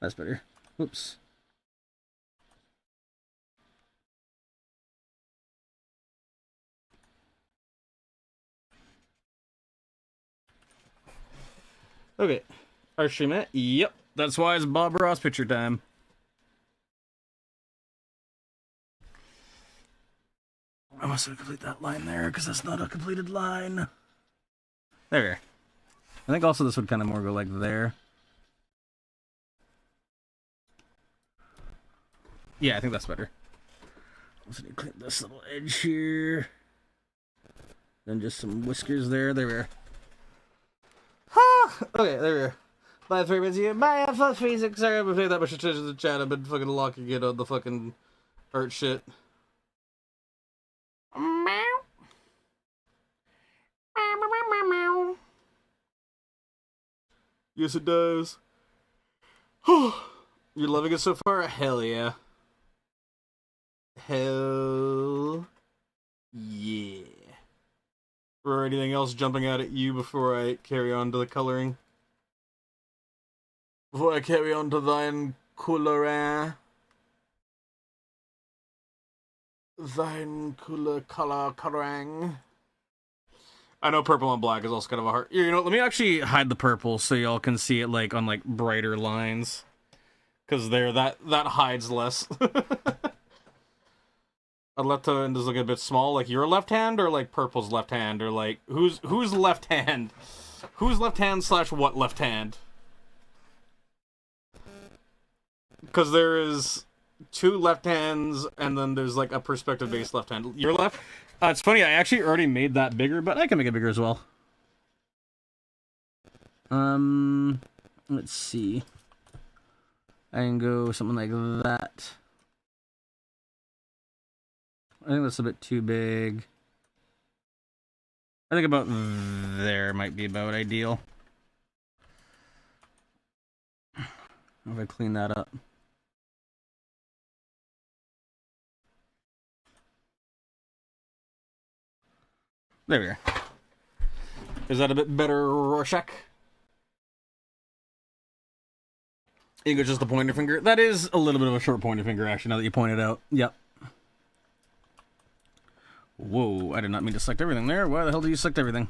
That's better. Oops. Okay. Our stream at? Yep. That's why it's Bob Ross picture time. I must have complete that line there, because that's not a completed line. There we are. I think also this would kind of more go like there. Yeah, I think that's better. Let's need to clean this little edge here. Then just some whiskers there. There we are. Okay, there we are. Bye, 3 minutes here. Bye, fuck physics. Sorry, I've been paying that much attention to the chat. I've been fucking locking it on the fucking art shit. Yes, it does. You're loving it so far? Hell yeah. Hell yeah. Or anything else jumping out at you before I carry on to the coloring? Before I carry on to thine coloring? Thine coloring. I know purple and black is also kind of a hard... You know, let me actually hide the purple so y'all can see it like on like brighter lines. Because there, that hides less. A left hand is looking a bit small, like your left hand, or like purple's left hand, or like who's left hand? Who's left hand / what left hand? Because there is 2 left hands, and then there's like a perspective-based left hand. Your left? It's funny, I actually already made that bigger, but I can make it bigger as well. Let's see. I can go something like that. I think that's a bit too big. I think about there might be about ideal. If I clean that up. There we are. Is that a bit better, Rorschach? You go just the pointer finger. That is a little bit of a short pointer finger, actually, now that you point it out. Yep. Whoa, I did not mean to select everything there. Why the hell do you select everything?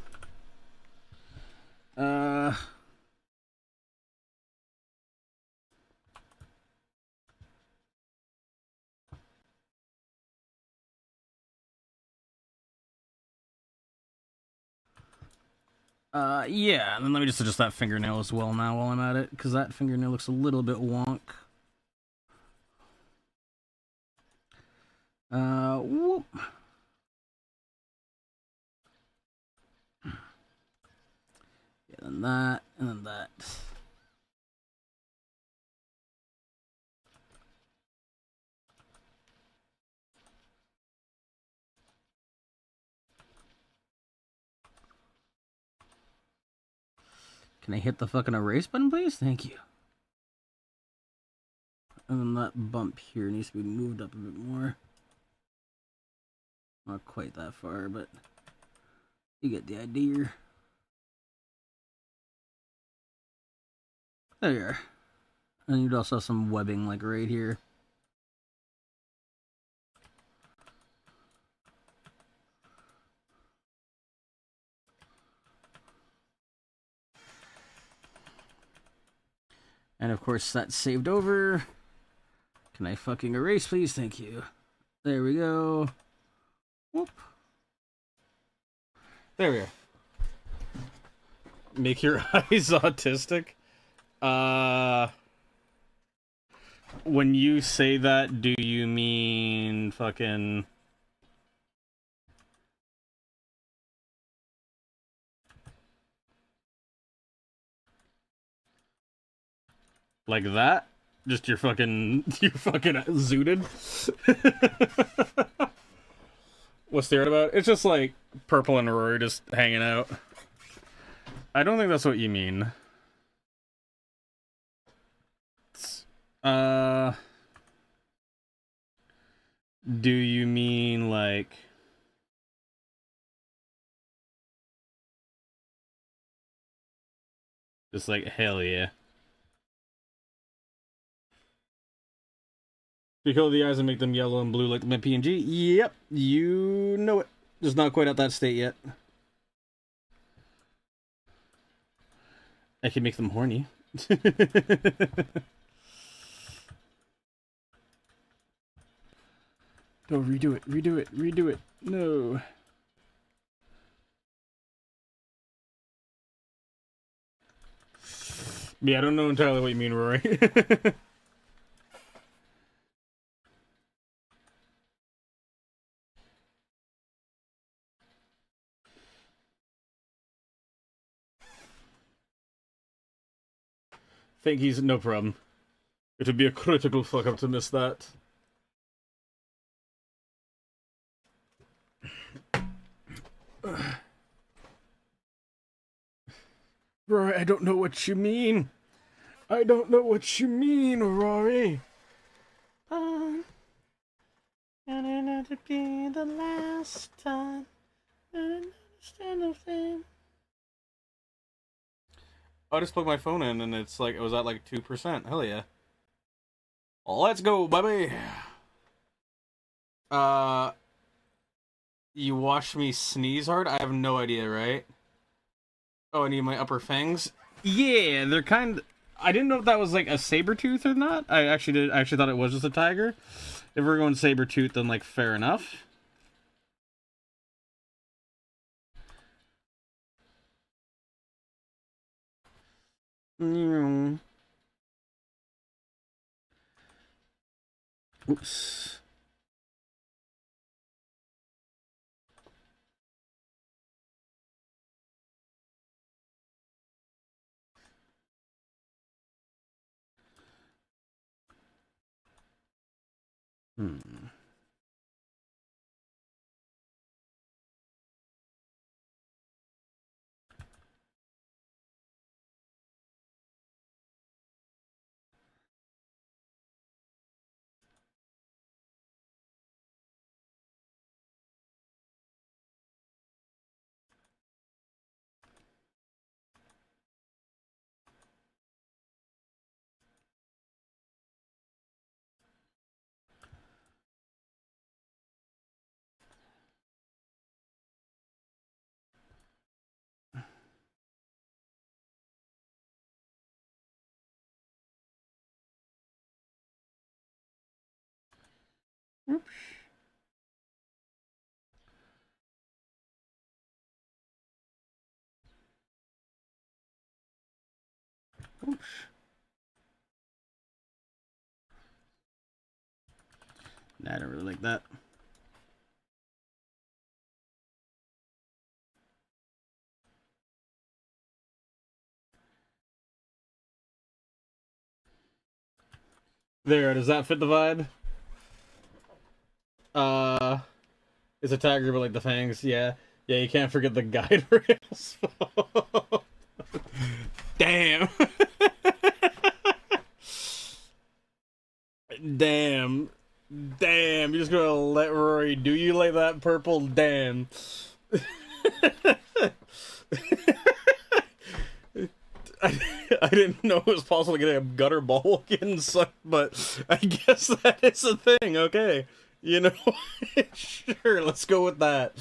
Yeah, and then let me just adjust that fingernail as well now while I'm at it, because that fingernail looks a little bit wonk. Whoop. Yeah, then that, and then that. Can I hit the fucking erase button, please? Thank you. And then that bump here needs to be moved up a bit more. Not quite that far, but you get the idea. There you are. And you'd also have some webbing like right here. And of course that's saved over. Can I fucking erase, please? Thank you. There we go. Whoop. There we are. Make your eyes autistic. When you say that, do you mean fucking... like that? Just you're fucking zooted? What's the art about? It's just like Purple and Rory just hanging out. I don't think that's what you mean. Do you mean like... just like, hell yeah. You color the eyes and make them yellow and blue like the PNG? Yep, you know it. Just not quite at that state yet. I can make them horny. No, redo it, redo it, redo it. No. Yeah, I don't know entirely what you mean, Rory. Think he's no problem. It would be a critical fuck up to miss that. Rory, I don't know what you mean. I don't know what you mean, Rory. And it'll be the last time. I don't understand a thing. I just plugged my phone in and it's like, it was at like 2%. Hell yeah. Let's go, baby. You watched me sneeze hard? I have no idea, right? Oh, I need my upper fangs? Yeah, they're kind of... I didn't know if that was like a saber tooth or not. I actually thought it was just a tiger. If we're going saber tooth, then like fair enough. Oops. Oops. Oops. Nah, I don't really like that. There, does that fit the vibe? It's a tiger, but like the fangs, yeah. Yeah, you can't forget the guide rails. Damn. Damn. Damn, you're just gonna let Rory do you like that purple? Damn. I didn't know it was possible to get a gutter ball getting sucked, but I guess that is a thing, okay. You know, sure, let's go with that.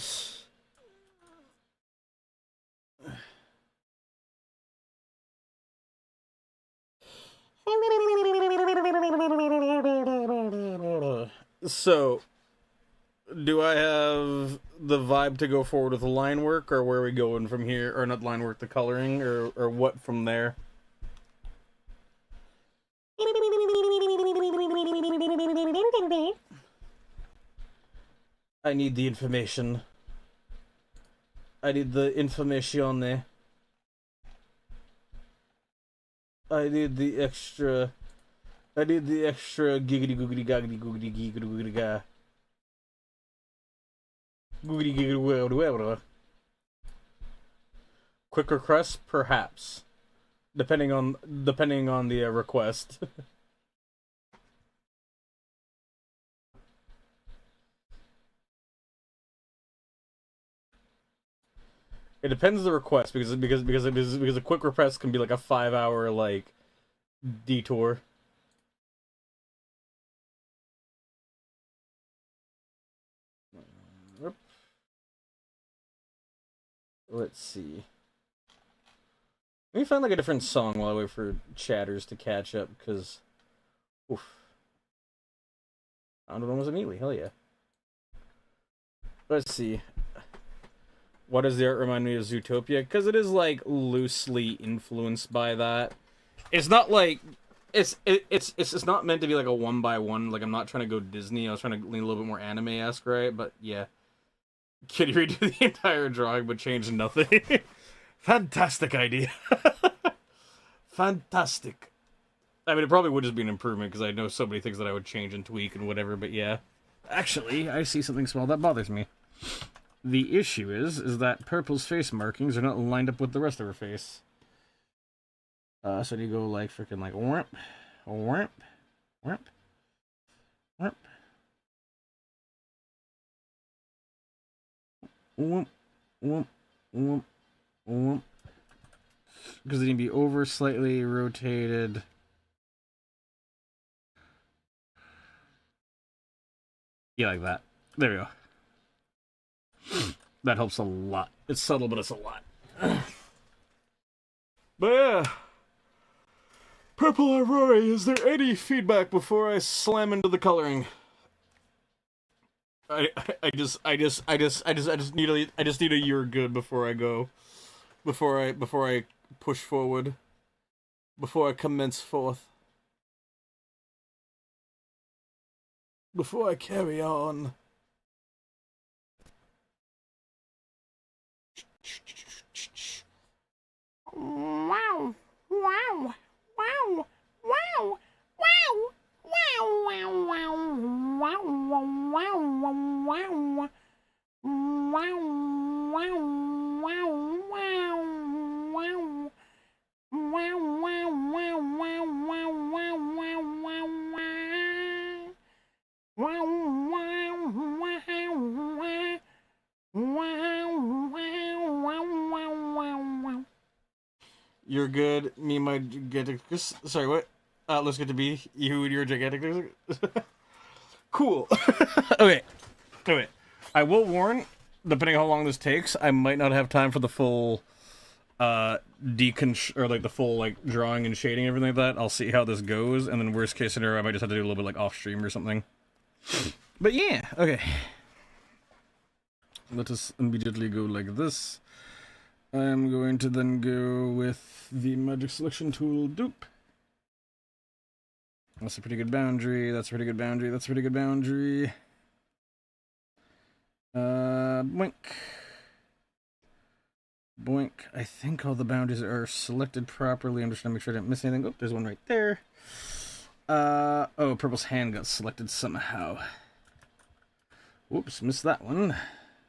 So, do I have the vibe to go forward with the line work, or where are we going from here? Or not line work, the coloring, or what from there? I need the information. I need the information there. I need the extra giggity googity goggity googity giggity googity ga. Googity giggity. Quick request, perhaps, depending on the request. It depends on the request because a quick request can be like a 5-hour like detour. Let's see. Let me find like a different song while I wait for chatters to catch up, because oof. Found it almost immediately, hell yeah. Let's see. What does the art remind me of Zootopia? Because it is, like, loosely influenced by that. It's not like... It's not meant to be, like, a one-by-one. Like, I'm not trying to go Disney. I was trying to lean a little bit more anime-esque, right? But, yeah. Can you redo the entire drawing but change nothing? Fantastic idea. Fantastic. I mean, it probably would just be an improvement, because I know so many things that I would change and tweak and whatever, but yeah. Actually, I see something small that bothers me. The issue is that Purple's face markings are not lined up with the rest of her face. So you go like freaking like whomp, whomp, whomp, whomp, whomp, whomp, whomp, whomp. Because they need to be over slightly rotated. Yeah, like that. There we go. That helps a lot. It's subtle, but it's a lot. But yeah. Purple Aurora, is there any feedback before I slam into the coloring? I just need a you're good before I go. Before I push forward. Before I commence forth. Before I carry on. Wow. Wow. Wow. Wow. Wow. Wow. Wow. Wow. Wow. Wow. Wow. You're good. Me, my gigantic. Sorry, what? Let's get to be you and your gigantic. Cool. Okay. Okay. I will warn, depending on how long this takes, I might not have time for the full or like the full like drawing and shading and everything like that. I'll see how this goes, and then worst case scenario, I might just have to do a little bit like off stream or something. But yeah, okay. Let us immediately go like this. I am going to then go with the magic selection tool dupe. That's a pretty good boundary. That's a pretty good boundary. That's a pretty good boundary. Boink. Boink. I think all the boundaries are selected properly. I'm just trying to make sure I didn't miss anything. Oh, there's one right there. Oh, Purple's hand got selected somehow. Whoops, missed that one.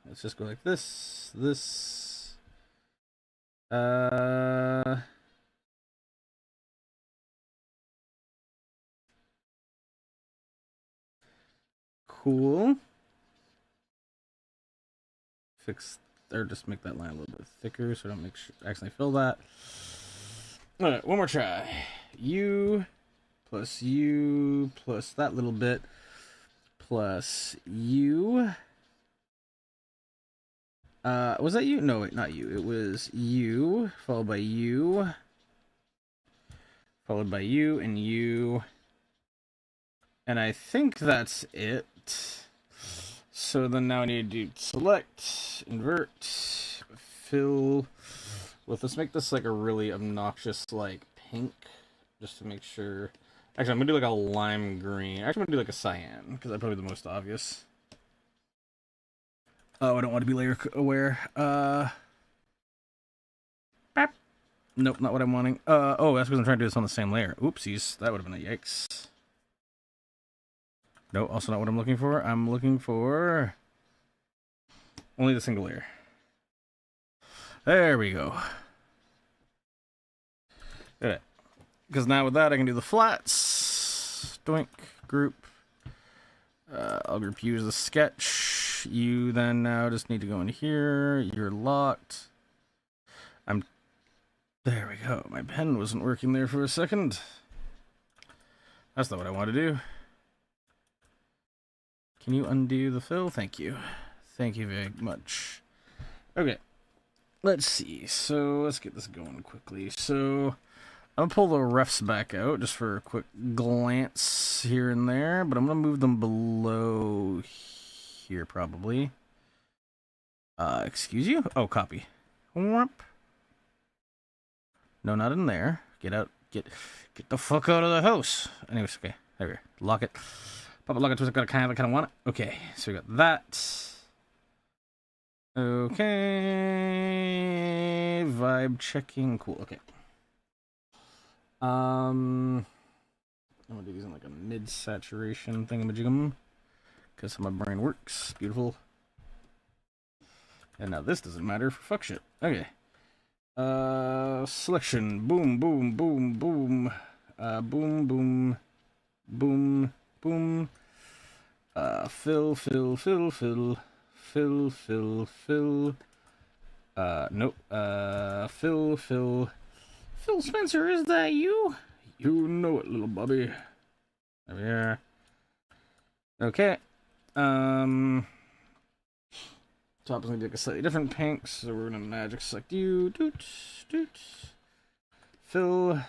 Let's just go like this. This. Cool. Fix, or just make that line a little bit thicker so I don't accidentally fill that. Alright, one more try. U plus that little bit plus U. Was that U? No, wait, not U. It was U, followed by U, followed by U, and U. And I think that's it. So then now I need to do select, invert, fill. Let's make this like a really obnoxious like pink, just to make sure. Actually, I'm gonna do like a lime green. Actually, I'm gonna do like a cyan, because that's probably the most obvious. Oh, I don't want to be layer aware. Bap. Nope, not what I'm wanting. Oh, that's because I'm trying to do this on the same layer. Oopsies, that would have been a yikes. No, also not what I'm looking for. I'm looking for only the single layer. There we go. Good. Because now with that, I can do the flats. Doink, group. I'll group you as a sketch. You then now just need to go in here. You're locked. There we go. My pen wasn't working there for a second. That's not what I want to do. Can you undo the fill? Thank you. Thank you very much. Okay. Let's see. So let's get this going quickly. So I'm going to pull the refs back out just for a quick glance here and there. But I'm going to move them below here probably. Excuse you? Oh, copy. Whoop. No, not in there. Get out. Get the fuck out of the house. Anyways, okay. There we go. Lock it. Pop it, lock it, twist it, I kind of want it. Okay, so we got that. Okay. Vibe checking. Cool. Okay. I'm gonna do these in like a mid-saturation thingamajigam. Because how my brain works. Beautiful. And now this doesn't matter for fuck shit. Okay. Selection. Boom, boom, boom, boom. Boom, boom. Boom, boom. Fill, fill, fill, fill. Fill, fill, fill. Nope. Fill, fill. Phil Spencer, is that you? You know it, little Bobby. There we are. Okay. Top is gonna be like a slightly different pink, so we're gonna magic select you. Doot, doot. Fill.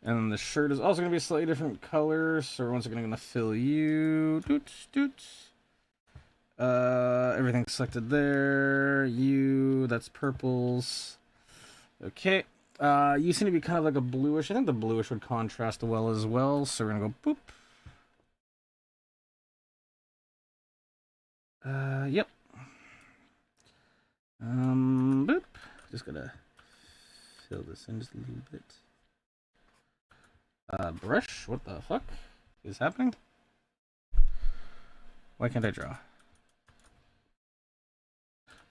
And then the shirt is also gonna be a slightly different color, so we're once again gonna fill you. Doot, doot. Everything's selected there. You, that's purples. Okay. You seem to be kind of like a bluish. I think the bluish would contrast well as well, so we're gonna go boop. Yep. Boop. Just gotta fill this in just a little bit. Brush? What the fuck is happening? Why can't I draw?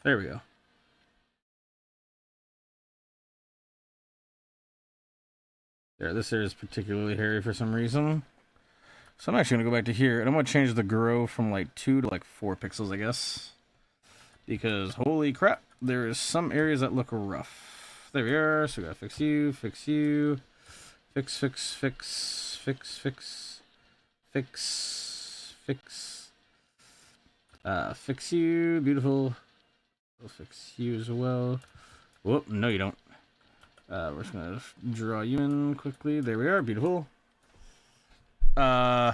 There we go. There, this here is particularly hairy for some reason. So I'm actually going to go back to here, and I'm going to change the grow from like 2 to like 4 pixels, I guess. Because, holy crap, there is some areas that look rough. There we are, so we got to fix you, fix you. Fix, fix, fix, fix, fix, fix, fix. Fix you, beautiful. We'll fix you as well. Whoop, no you don't. We're just gonna draw you in quickly. There we are, beautiful. You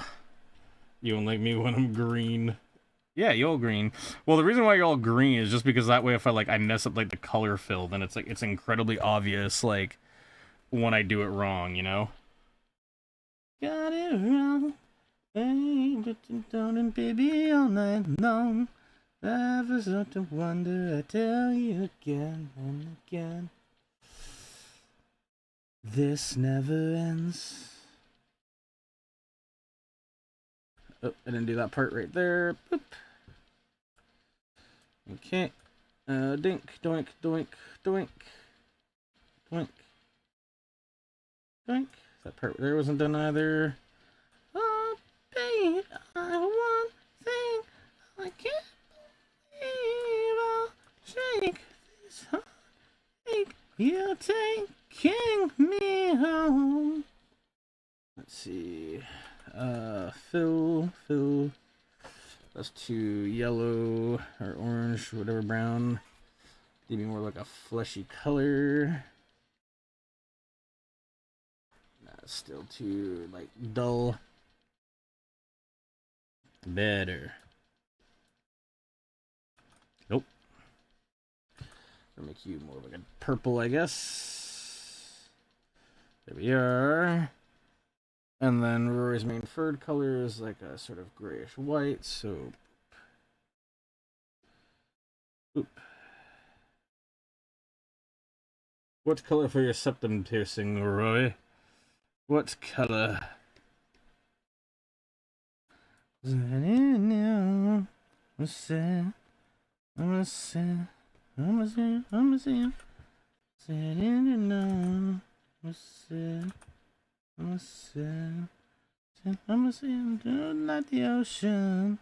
don't like me when I'm green. Yeah, you're all green. Well, the reason why you're all green is just because that way if I mess up like the color fill, then it's like it's incredibly obvious like when I do it wrong, you know? Got it wrong. Ain't down baby all night long. Life is not to wonder, I tell you again and again. This never ends. Oh, I didn't do that part right there. Boop. Okay. Dink, doink, doink, doink. Doink. Doink. That part there wasn't done either. Oh, babe, I want thing. I can't believe I'll shake this heartache. You're taking me home. Let's see. Fill. That's too yellow or orange, whatever, brown. Maybe more like a fleshy color. That's still too like dull. Better. Nope. Gonna make you more like a purple, I guess. There we are. And then Rory's main furred color is like a sort of grayish white, so boop. What color for your septum piercing, Roy? What color? I'm saying, like the ocean.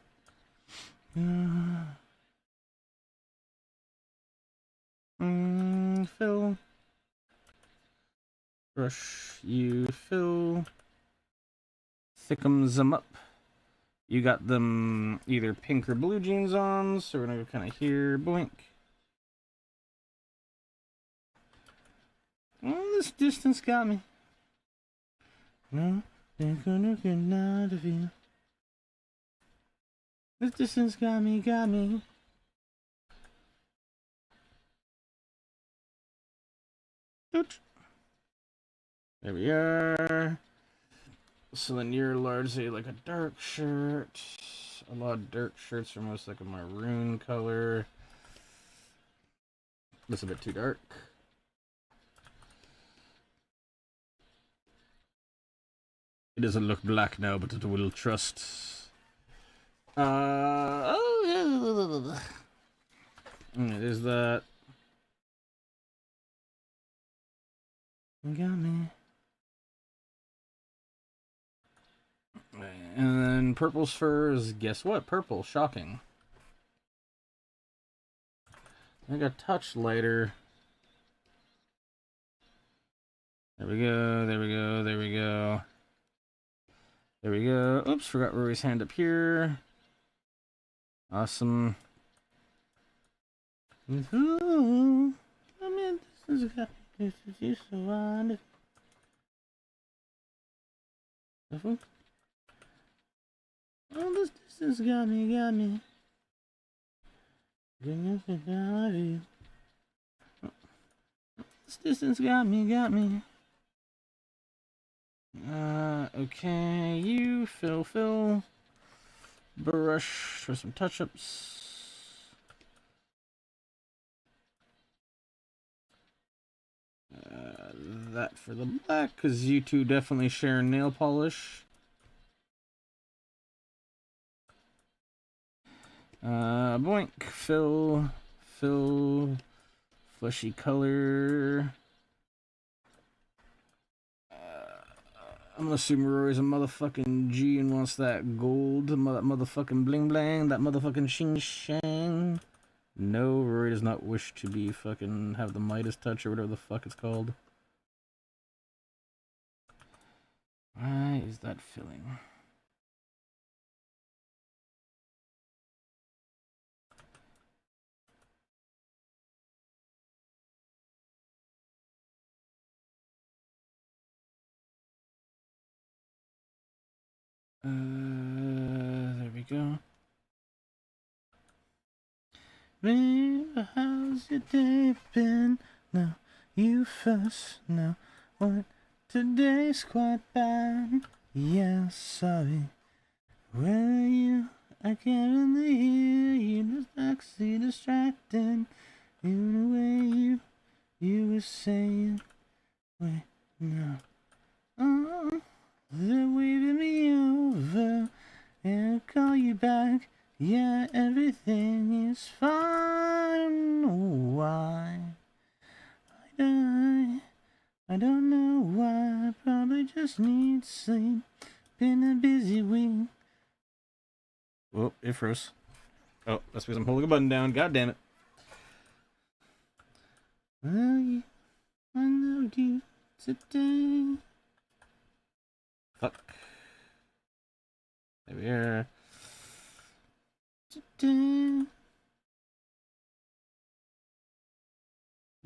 Fill. Brush you, fill. Thickums them up. You got them either pink or blue jeans on, so we're gonna go kind of here. Boink. Oh, this distance got me. No, they're gonna get out of you. This distance got me. There we are. So then you're largely like a dark shirt. A lot of dark shirts are most like a maroon color. This is a bit too dark. It doesn't look black now, but it will trust. Oh, it is that. You got me. And then purple's furs. Guess what? Purple. Shocking. I got a touch lighter. There we go. There we go. There we go. There we go. Oops, forgot Rory's hand up here. Awesome. Ooh, I mean, this is so wonderful. Oh, this distance got me, got me. This distance got me, got me. Okay, you fill. Brush for some touch-ups. That for the black, because you two definitely share nail polish. Boink, fill, fleshy color. I'm gonna assume Rory's a motherfucking G and wants that gold, that motherfucking bling bling, that motherfucking shing shang. No, Rory does not wish to be fucking have the Midas touch or whatever the fuck it's called. Why is that filling? There we go. Babe, how's your day been? No, you first. No, what? Today's quite bad. Yeah, sorry. Where are you? I can't really hear you. Just actually distracted. In the way you were saying. Wait, no. Oh, they're waving me over. And I'll call you back. Yeah, everything is fine. Why? I don't know why. I probably just need sleep. Been a busy week. Oh, it froze. Oh, that's because I'm holding a button down. God damn it. I loved you today. Fuck. There we are. Today.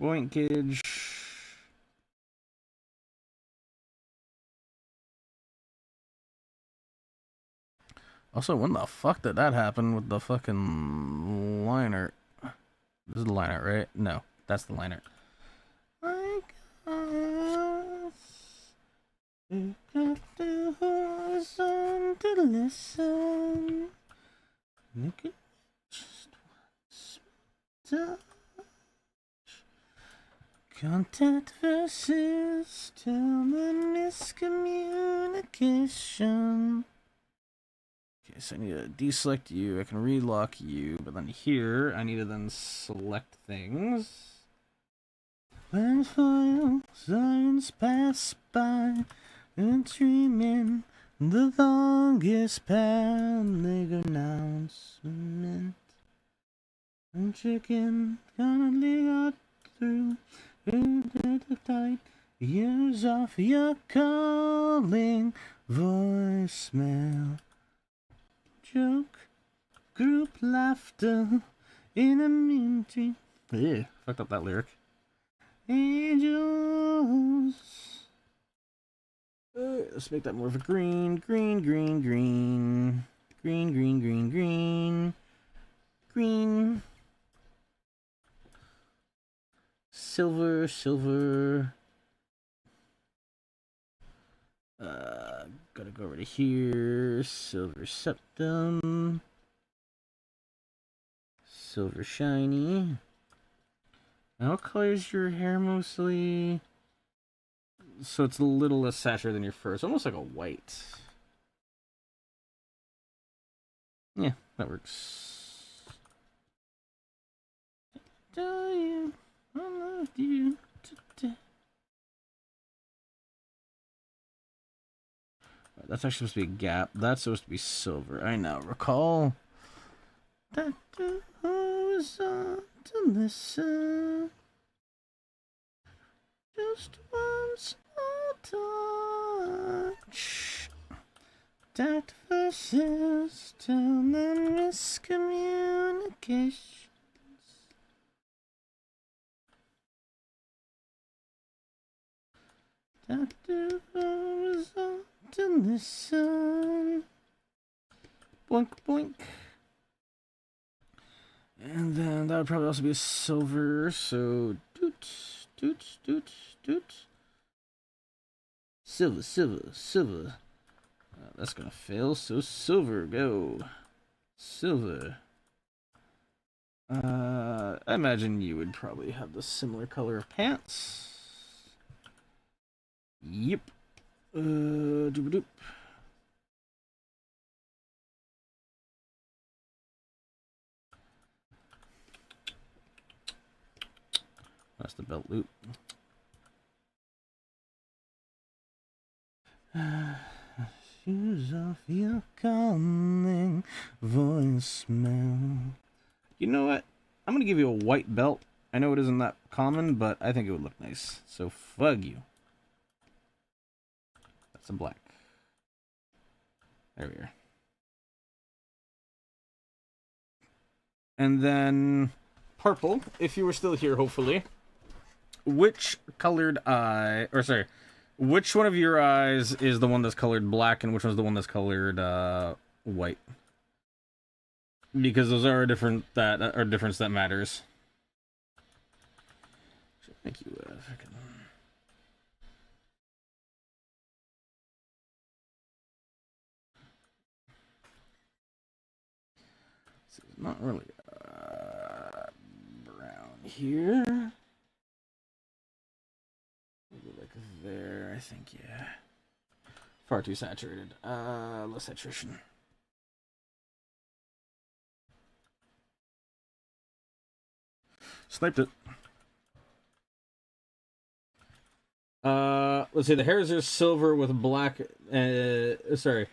Boinkage. Also, when the fuck did that happen with the fucking liner? This is the liner, right? No, that's the liner. I guess you got the horizon to listen. Look at just once touch. Contact versus tell the miscommunication. Okay, so I need to deselect you. I can relock you, but then here I need to then select things. When foil sirens pass by, and dreaming the longest panic announcement. And chicken finally got through. Tight years off your calling voicemail. Joke, group laughter in a mean dream. Yeah, fucked up that lyric. Angels. Let's make that more of a green. Green. Silver. go over to here. Silver septum. Silver shiny. Now, what color is your hair mostly? So it's a little less saturated than your fur. It's almost like a white. Yeah, that works. Tell you I loved you today. That's actually supposed to be a gap. That's supposed to be silver. I now recall that you was on to listen. Just once a touch. That versus till then miscommunication. That was on to listen. Boink, boink. And then that would probably also be a silver, so doot, doot, doot, doot. Silver, silver, silver. That's gonna fail, so silver, go. Silver. I imagine you would probably have the similar color of pants. Yep. Doop-a-doop. That's the belt loop. Shoes off your calling voicemail. You know what? I'm gonna give you a white belt. I know it isn't that common, but I think it would look nice. So fug you. That's a black. There we are. And then purple, if you were still here, hopefully. Which colored eye, or sorry, which one of your eyes is the one that's colored black and which one's the one that's colored white? Because those are different, that are difference that matters. Should make you freaking... This is not really brown here. Maybe like there, I think, yeah. Far too saturated. Less saturation. Sniped it. Let's see. The hairs are silver with black. Sorry,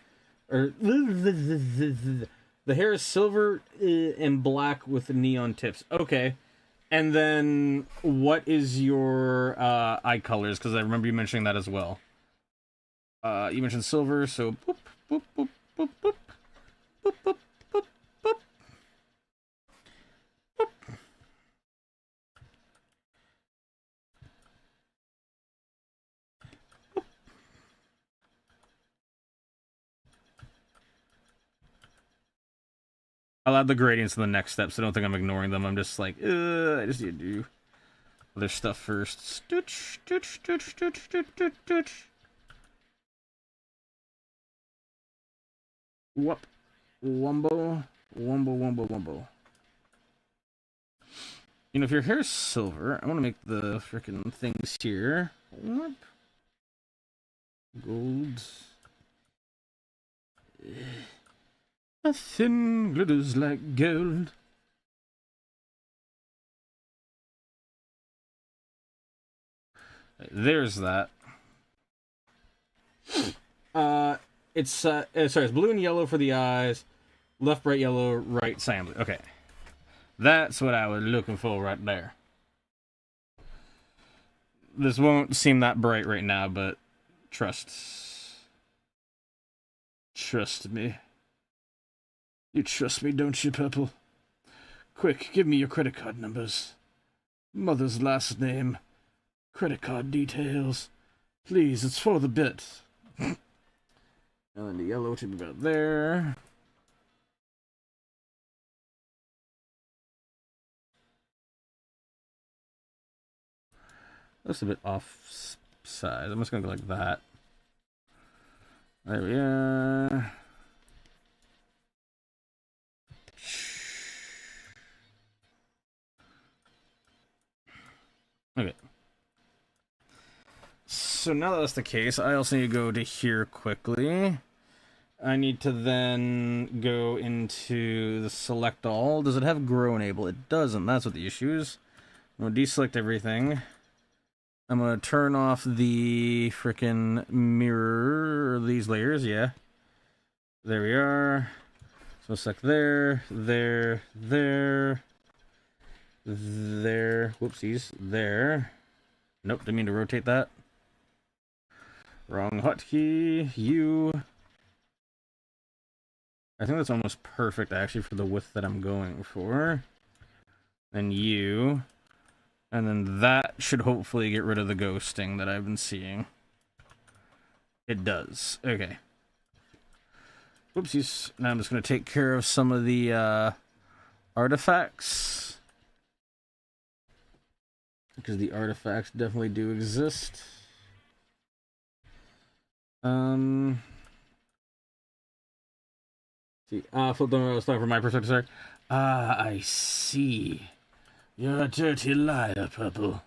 or the hair is silver and black with neon tips. Okay, and then what is your eye colors? Because I remember you mentioning that as well. You mentioned silver, so boop boop boop boop boop boop boop boop boop. I'll add the gradients in the next step, so don't think I'm ignoring them. I'm just like, I just need to do other stuff first. Stooch, stooch, stooch, stooch, stooch, stooch, stooch. Whoop. Wumbo. Wumbo, wumbo, wumbo. You know, if your hair's silver, I want to make the freaking things here. Whoop. Gold. Nothing glitters like gold. There's that. It's blue and yellow for the eyes, left bright yellow, right cyan blue. Okay, that's what I was looking for right there. This won't seem that bright right now, but trust me. You trust me, don't you, Purple? Quick, give me your credit card numbers. Mother's last name. Credit card details. Please, it's for the bit. And then the yellow should be about there. That's a bit off size. I'm just gonna go like that. There we are. Okay. So now that that's the case, I also need to go to here quickly. I need to then go into the select all. Does it have grow enable? It doesn't. That's what the issue is. I'm going to deselect everything. I'm going to turn off the frickin' mirror, these layers, yeah. There we are. So select there, there, there, there. Whoopsies. There. Nope, didn't mean to rotate that. Wrong hotkey. U. I think that's almost perfect, actually, for the width that I'm going for. Then U. And then that should hopefully get rid of the ghosting that I've been seeing. It does. Okay. Whoopsies. Now I'm just going to take care of some of the artifacts. Because the artifacts definitely do exist. See, flip them. I was talking from my perspective, sorry. Ah, I see. You're a dirty liar, Purple.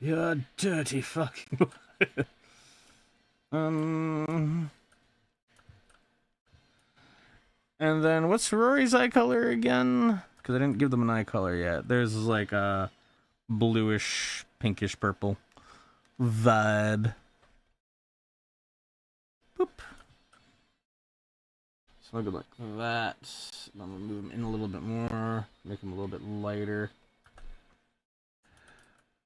You're a dirty fucking liar. And then what's Rory's eye color again? Because I didn't give them an eye color yet. There's like a bluish, pinkish purple vibe. Boop. So I'll go like that. I'm gonna move him in a little bit more, make him a little bit lighter.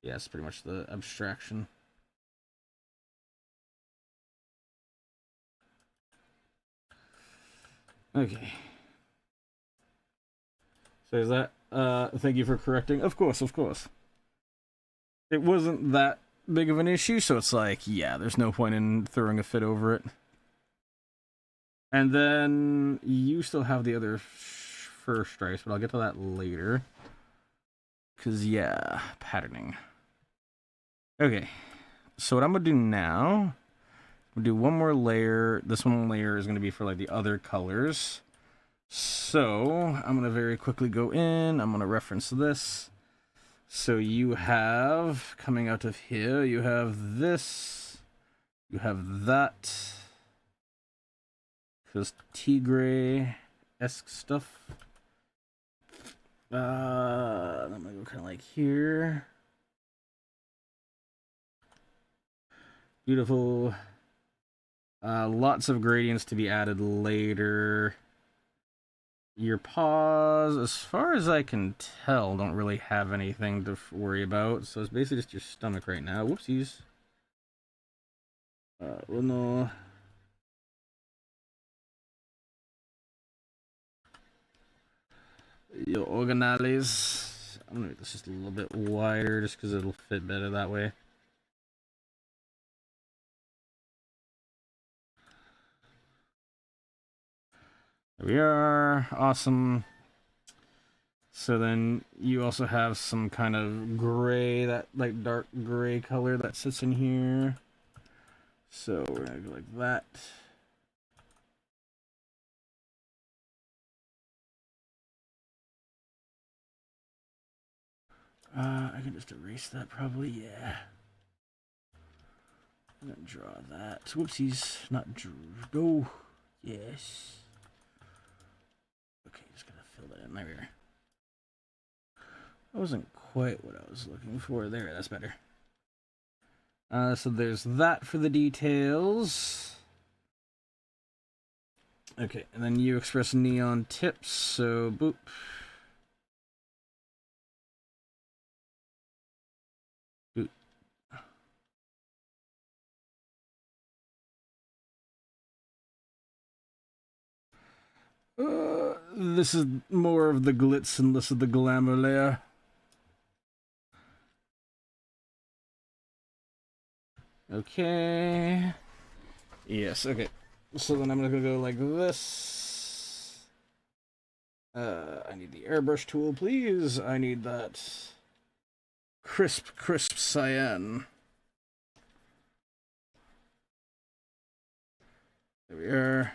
Yeah, it's pretty much the abstraction. Okay. So is that, thank you for correcting. Of course, of course. It wasn't that big of an issue, so it's like, yeah, there's no point in throwing a fit over it. And then you still have the other fur stripes, but I'll get to that later. Because, yeah, patterning. Okay, so what I'm going to do now, I'm going to do one more layer. This one layer is going to be for, like, the other colors. So, I'm going to very quickly go in. I'm going to reference this. So you have, coming out of here, you have this. You have that. Because Tigray-esque stuff. I'm going to go kind of like here. Beautiful. Lots of gradients to be added later. Your paws, as far as I can tell, don't really have anything to worry about. So it's basically just your stomach right now. Whoopsies. Uno. Your organelles. I'm gonna make this just a little bit wider just because it'll fit better that way. There we are. Awesome. So then you also have some kind of gray, that like dark gray color that sits in here. So we're gonna go like that. I can just erase that probably, yeah. I'm gonna draw that. Whoopsies, not draw. Oh, yes. Okay, just gonna fill that in. There we are. That wasn't quite what I was looking for. There, that's better. So there's that for the details. Okay, and then you express neon tips, so boop. Boop. This is more of the glitz and less of the glamour layer. Okay. Yes, okay. So then I'm gonna go like this. I need the airbrush tool, please. I need that crisp cyan. There we are.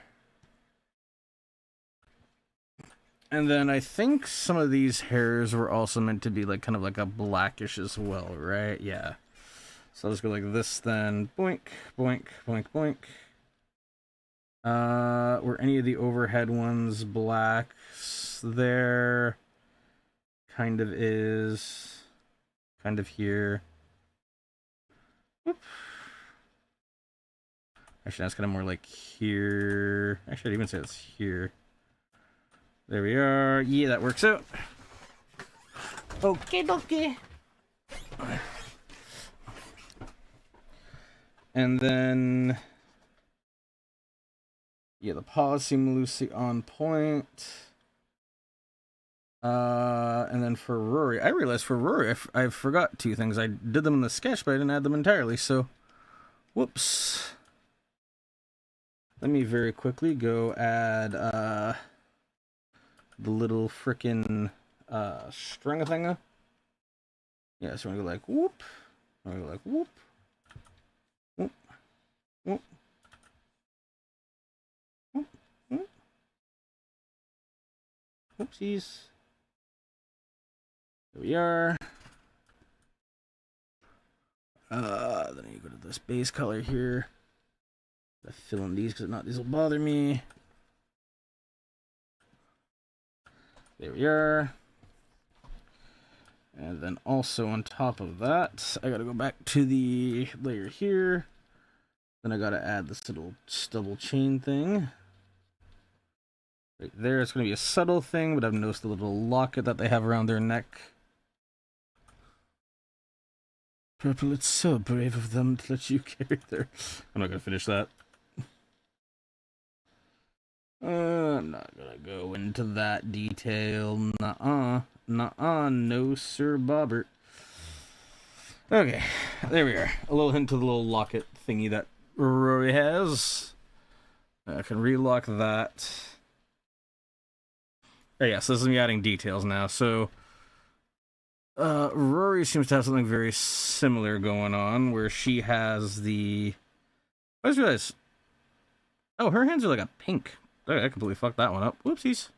And then I think some of these hairs were also meant to be like kind of like a blackish as well, right? Yeah. So I'll just go like this then. Boink, boink, boink, boink. Were any of the overhead ones black? There kind of is. Kind of here. Whoop. Actually, that's kind of more like here. Actually, I'd even say it's here. There we are. Yeah, that works out. Okay, dokie. And then, yeah, the paws seem loosely on point. And then for Rory, I realized for Rory, I forgot two things. I did them in the sketch, but I didn't add them entirely, so whoops. Let me very quickly go add the little frickin' string thinga. Yeah, so I'm gonna go like whoop. I'm gonna go like whoop. Whoop. Whoop. Whoop. Whoop. Whoopsies. There we are. Then you go to this base color here. I fill in these because these will bother me. There we are. And then also on top of that, I gotta go back to the layer here. Then I gotta add this little double chain thing. Right there, it's gonna be a subtle thing, but I've noticed the little locket that they have around their neck. Purple, it's so brave of them to let you carry their... I'm not gonna finish that. I'm not gonna go into that detail. Nuh-uh. Nuh-uh. No, Sir Bobbert. Okay, there we are. A little hint to the little locket thingy that Rory has. I can relock that. Oh, yeah, so this is me adding details now. So, Rory seems to have something very similar going on, where she has the... I just realized... Oh, her hands are like a pink. I completely fucked that one up. Whoopsies.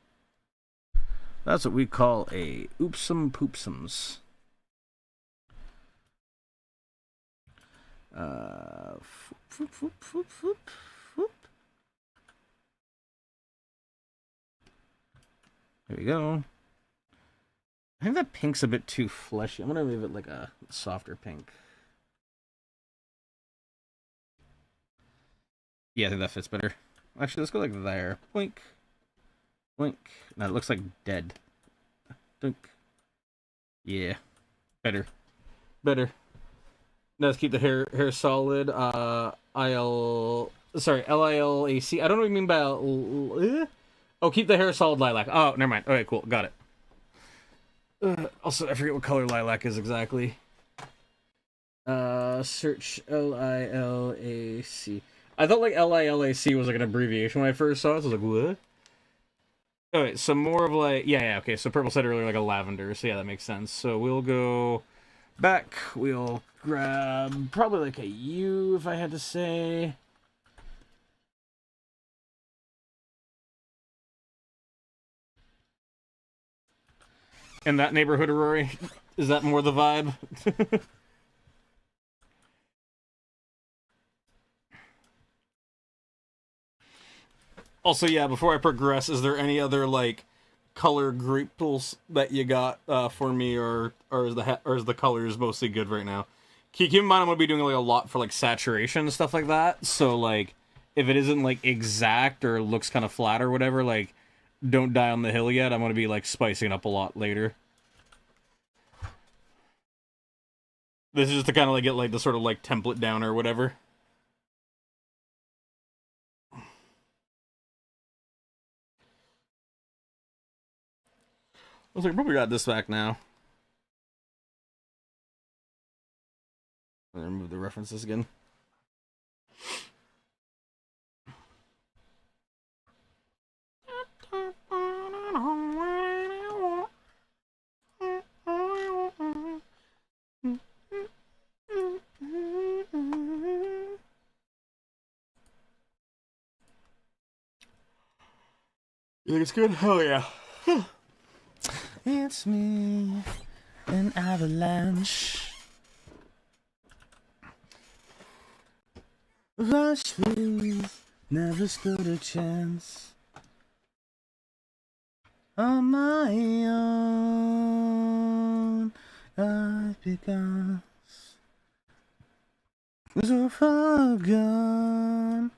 That's what we call a oopsum poopsums. Foop, foop, foop, foop, foop. There we go. I think that pink's a bit too fleshy. I'm gonna leave it like a softer pink. Yeah, I think that fits better. Actually, let's go like there. Blink. Blink. No, it looks like dead. Dunk. Yeah. Better. Better. Now let's keep the hair solid. Lilac. I don't know what you mean by oh, keep the hair solid lilac. Oh, never mind. Okay, cool. Got it. Also, I forget what color lilac is exactly. Search Lilac. I thought like LILAC was like an abbreviation when I first saw it, so I was like, what? Alright, so more of like, yeah, okay, so purple said earlier like a lavender, so yeah, that makes sense. So we'll go back, we'll grab probably like a U if I had to say. In that neighborhood, Rory? Is that more the vibe? Also, yeah, before I progress, is there any other, like, color grapples that you got for me, or is the colors mostly good right now? Keep in mind I'm going to be doing, like, a lot for, like, saturation and stuff like that, so, like, if it isn't, like, exact or looks kind of flat or whatever, like, don't die on the hill yet. I'm going to be, like, spicing it up a lot later. This is just to kind of, like, get, like, the sort of, like, template down or whatever. I was like, probably got this back now. I'm gonna remove the references again. You think it's good? Hell yeah. It's me, an avalanche. Flash freeze, never stood a chance. On my own, I've begun. So far gone,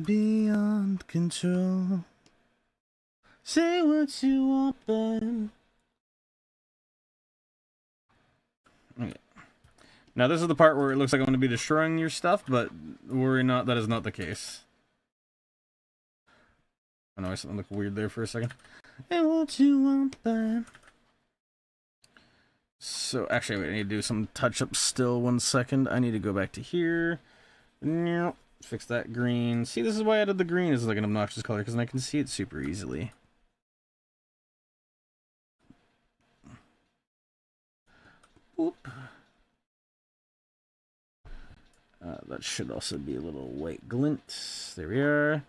beyond control. Say what you want, then. Okay. Now this is the part where it looks like I'm going to be destroying your stuff, but worry not, that is not the case. I know something looked weird there for a second. Say what you want, then. So actually, I need to do some touch-ups still. 1 second. I need to go back to here. Fix that green. See, this is why I added the green as like an obnoxious color, because I can see it super easily. Oop. That should also be a little white glint. There we are.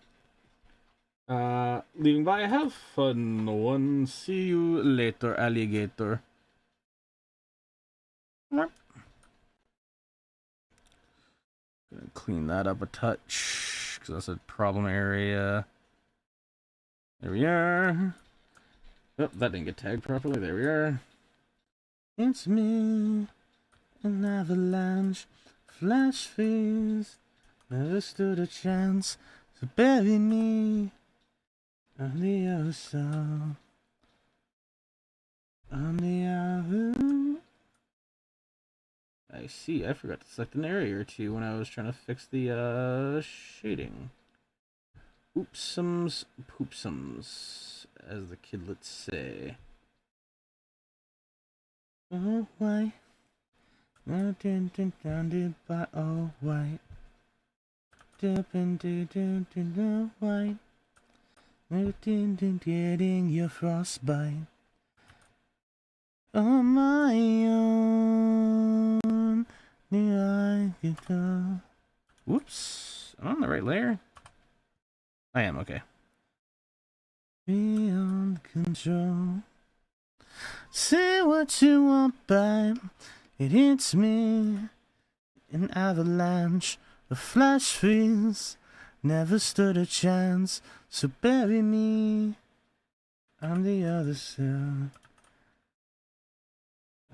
Leaving by. Have fun, no one. See you later, alligator. Gonna clean that up a touch, because that's a problem area. There we are. Oh, that didn't get tagged properly. There we are. It's me, an avalanche, flash freeze, never stood a chance, so bury me on the other side, on the other. I see, I forgot to select an area or two when I was trying to fix the shading. Oopsums, poopsums, as the kidlets say. Oh, why? Nothing confounded by all white. Dipping to the white. Nothing getting your frostbite. On my own, I can go. Whoops, I'm on the right layer. I am, okay. Beyond control. Say what you want, babe. It hits me. An avalanche, a flash freeze. Never stood a chance, so bury me on the other side.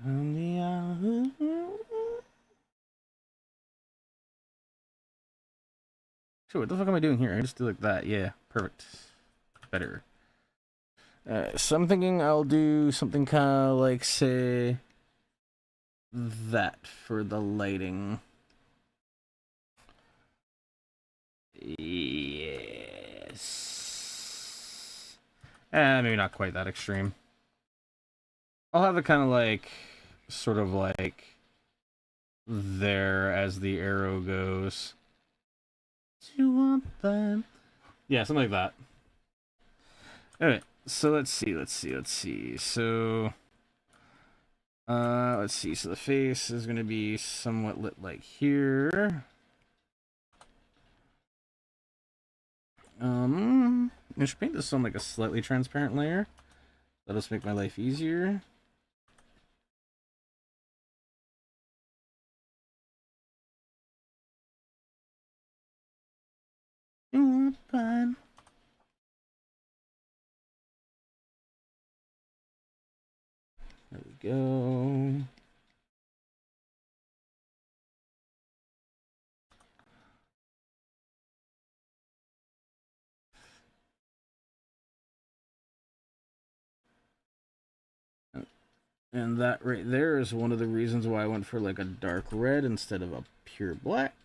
On the other. Sure, what the fuck am I doing here? I just do like that. Yeah, perfect. Better. So I'm thinking I'll do something kind of like, say, that for the lighting. Yes. Maybe not quite that extreme. I'll have it kind of like, sort of like, there as the arrow goes. Do you want that? Yeah, something like that. Alright, so let's see. So, let's see. So the face is going to be somewhat lit like here. I should paint this on like a slightly transparent layer. That'll just make my life easier. Fine. There we go. And that right there is one of the reasons why I went for like a dark red instead of a pure black.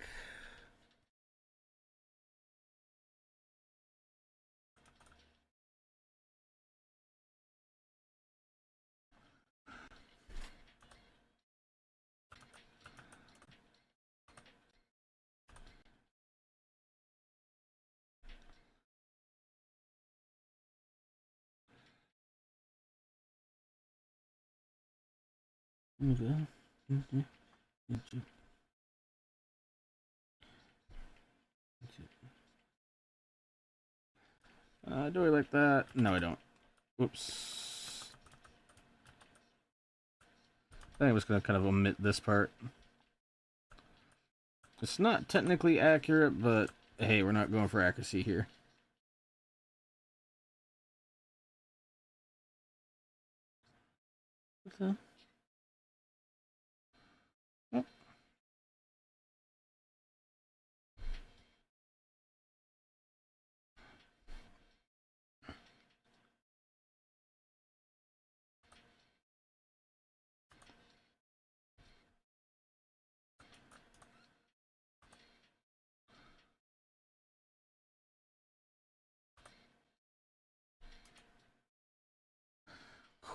Okay. Do I like that? No, I don't. Whoops. I think I'm just going to kind of omit this part. It's not technically accurate, but hey, we're not going for accuracy here. Oh.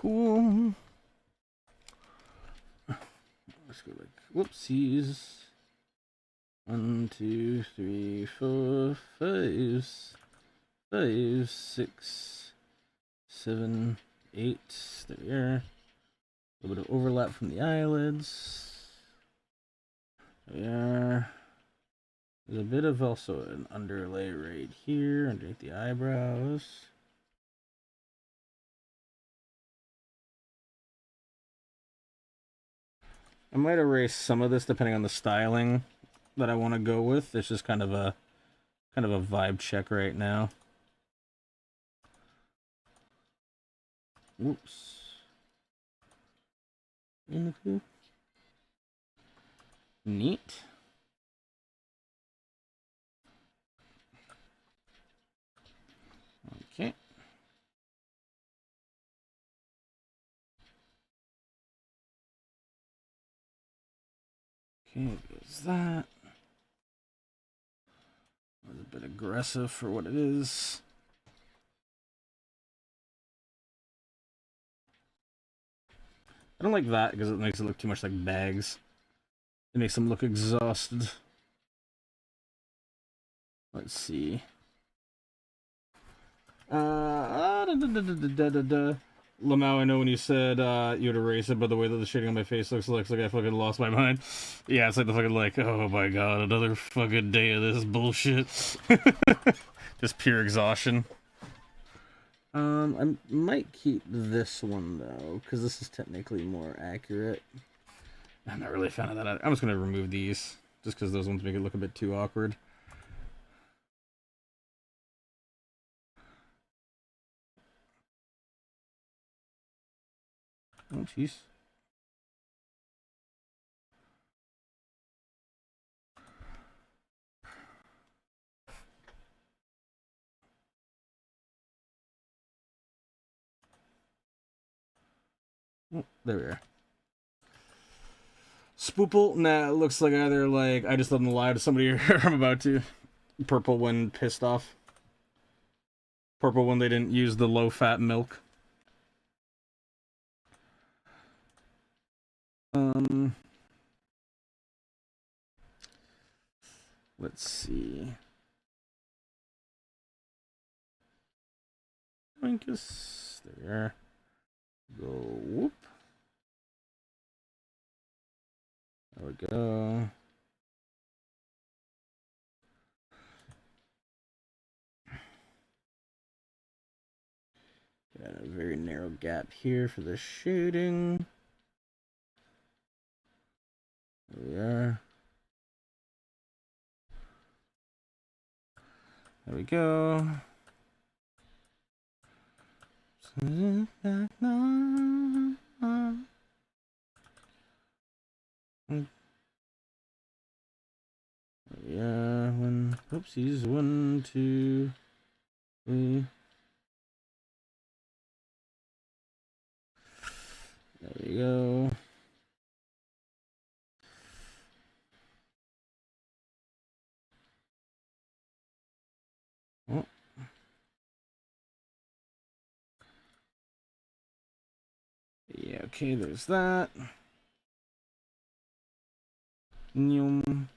Cool. Let's go like whoopsies. 1, 2, 3, 4, 5, 5, 6, 7, 8. There we are. A little bit of overlap from the eyelids. There we are. There's a bit of also an underlay right here underneath the eyebrows. I might erase some of this depending on the styling that I want to go with. It's just kind of a vibe check right now. Whoops. Neat. Okay. Okay, there's that. A bit aggressive for what it is. I don't like that because it makes it look too much like bags. It makes them look exhausted. Let's see. Lamau, I know when you said you'd erase it, but the way that the shading on my face looks like I fucking lost my mind. Yeah, it's like the fucking like, oh my god, another fucking day of this bullshit. Just pure exhaustion. I might keep this one though, because this is technically more accurate. I'm not really a fan of that. I'm just gonna remove these, just because those ones make it look a bit too awkward. Oh, jeez. Oh, there we are. Spoople? Nah, it looks like either like I just let them lie to somebody or I'm about to. Purple when pissed off. Purple when they didn't use the low-fat milk. Let's see. Winkus. There. Go whoop. There we go. Got a very narrow gap here for the shading. There we are. There we go. Yeah, oopsies, 1, 2, 3. There we go. Oh. Yeah, okay, there's that. Nyum.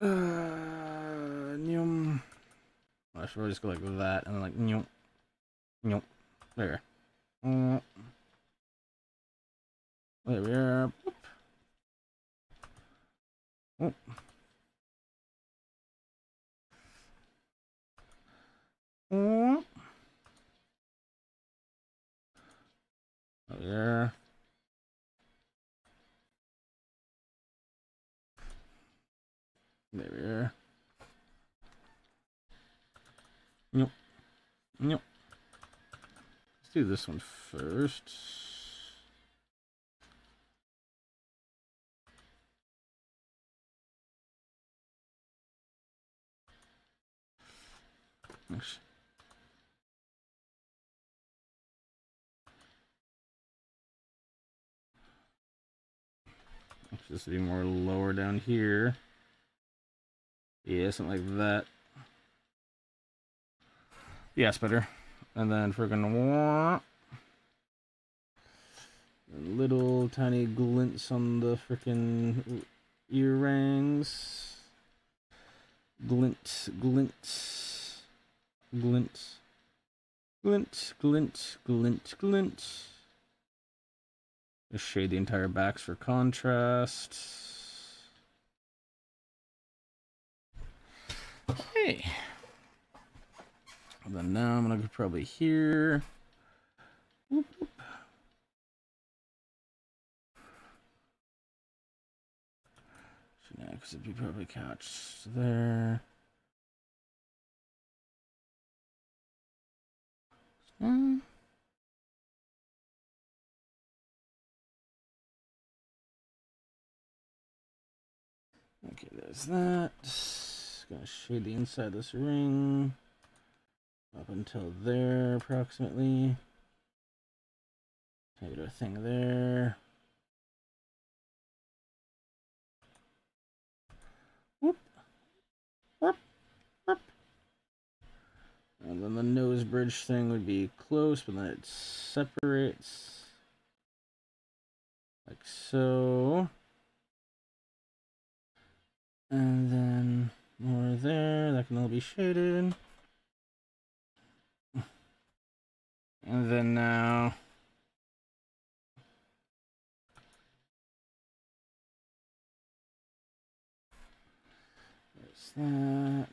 Nyum. I should probably just go like that and then like nyum. Nyum. There. There we are. Boop. Oh. There we are. Nope. Nope. Let's do this one first. This would be more lower down here. Yeah, something like that. Yeah, it's better. And then freaking little tiny glints on the freaking earrings. Glint, glint, glint, glint, glint, glint, glint. Just shade the entire backs for contrast. Okay. And then now I'm gonna go probably here. Whoop, whoop. So next it'd be probably couched there. Okay, there's that. Gonna shade the inside of this ring up until there, approximately. Maybe a thing there. Whoop, whoop, whoop. And then the nose bridge thing would be close, but then it separates like so. And then more there, that can all be shaded. And then now there's that.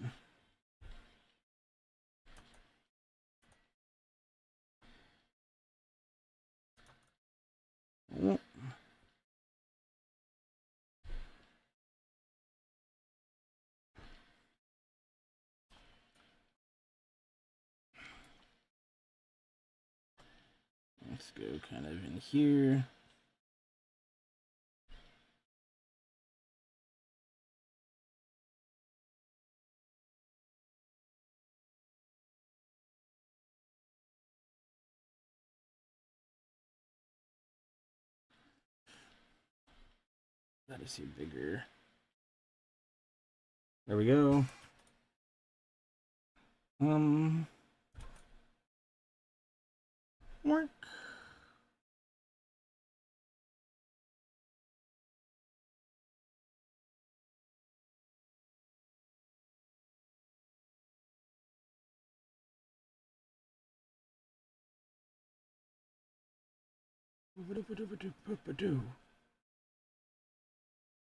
Oh. Let's go kind of in here. Gotta see bigger. There we go. Work.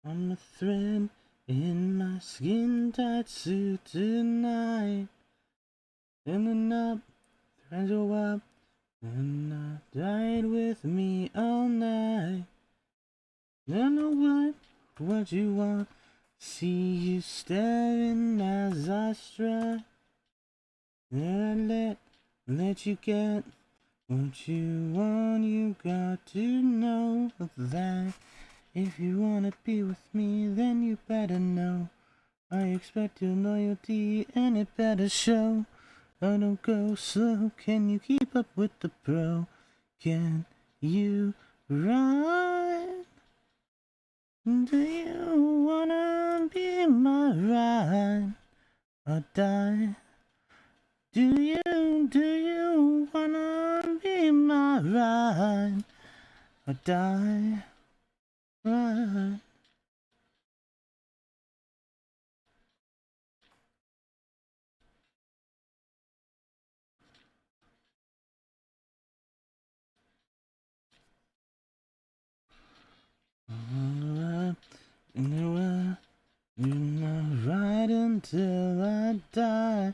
I'm a thread in my skin tight suit tonight. Ending up, threads are up, and I died with me all night. Don't know what you want. See you staring as I stride. And let you get what you want. You got to know that if you wanna be with me, then you better know. I expect your loyalty and it better show. I don't go slow. Can you keep up with the pro? Can you ride? Do you wanna be my ride or die? Do you wanna be my ride or die? Ride. You know, right until I die.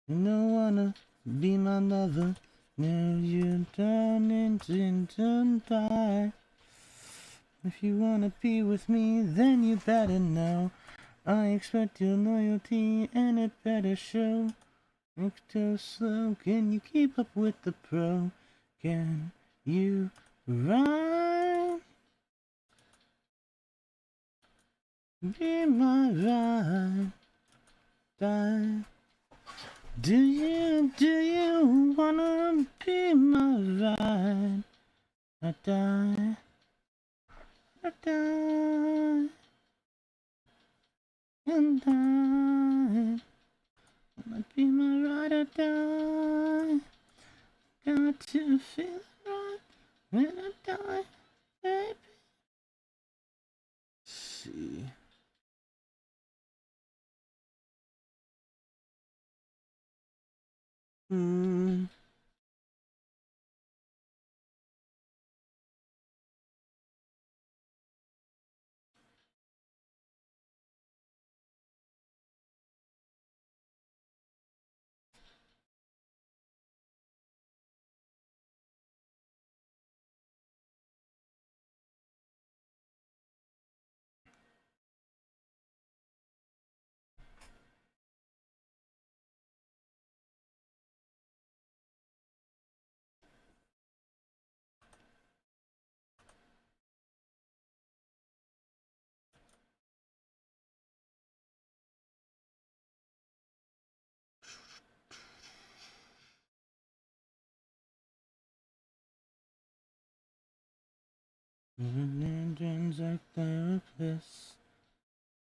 You don't wanna be my lover. Now you turn into die. If you wanna be with me, then you better know. I expect your loyalty and it better show. It's too slow, can you keep up with the pro? Can you ride? Be my ride. Die. Do you wanna be my ride? I die. I die. And die. Wanna be my ride or die? Got to feel right when I die, baby. Let's see. Engines like therapists,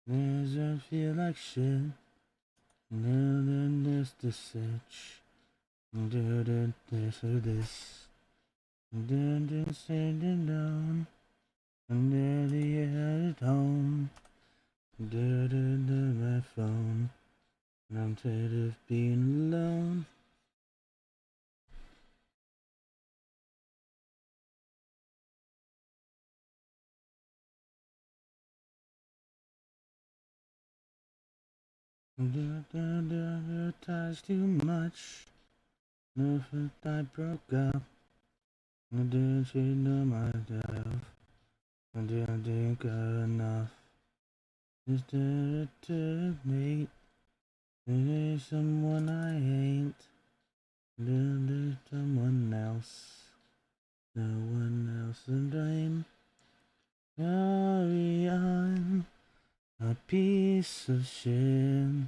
there's I feel like shit. No, then there's the sitch. Do this or this. Then just sitting down under the air at home. My phone. And I'm tired of being alone. Ties too much. Nothing I broke up. I didn't know myself. I didn't think enough. Just to mate. There's someone I ain't. There's someone else. No one else to blame. Sorry, I'm a piece of shit.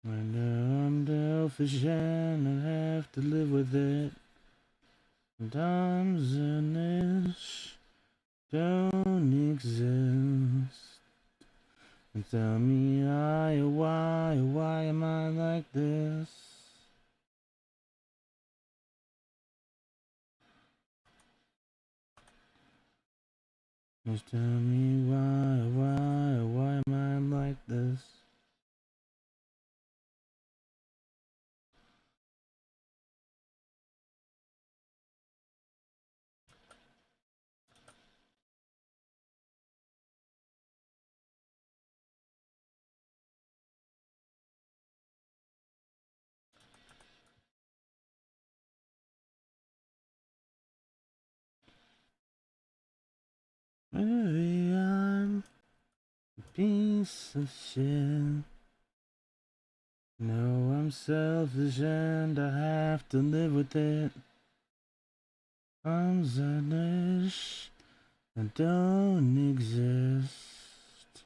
I know I'm selfish and I have to live with it. Sometimes an ish don't exist. And tell me why am I like this? Just tell me why am I like this? Maybe I'm a piece of shit. No, I'm selfish and I have to live with it. I'm selfish, I don't exist.